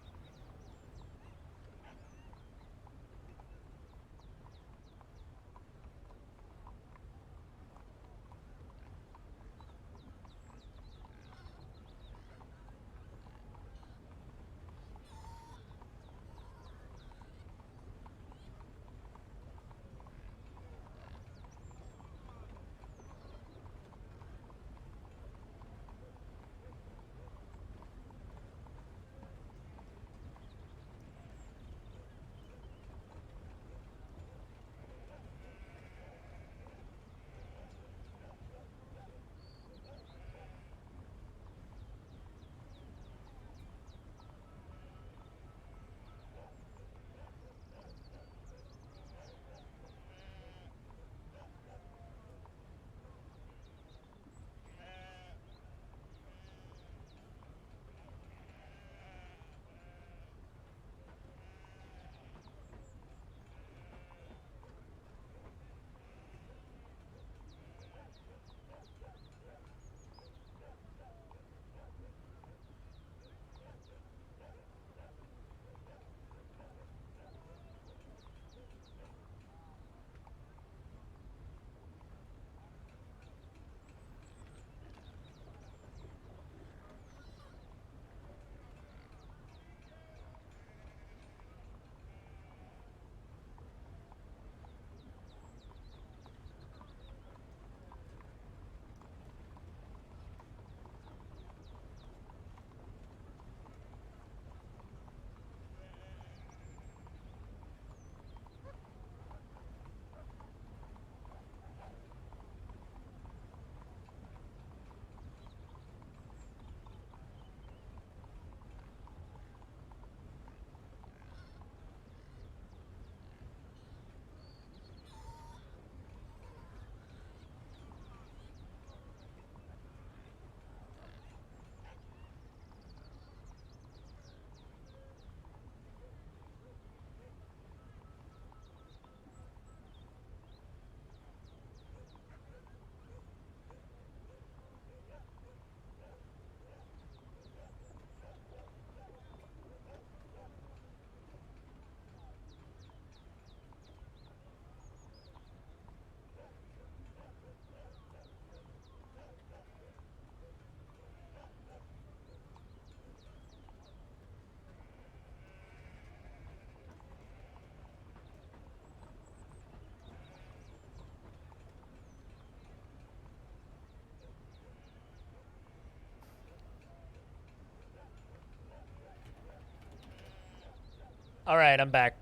S1: All right, I'm back.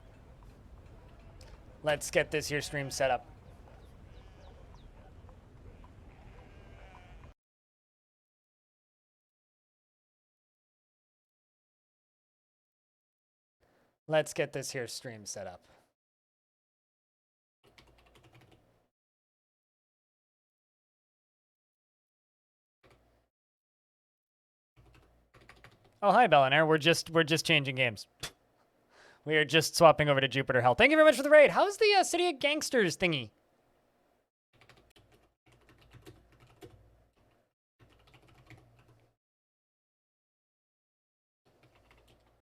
S1: Let's get this here stream set up. Let's get this here stream set up. Oh, hi, Bellinair. We're just changing games. We are just swapping over to Jupiter Hell. Thank you very much for the raid. How's the City of Gangsters thingy?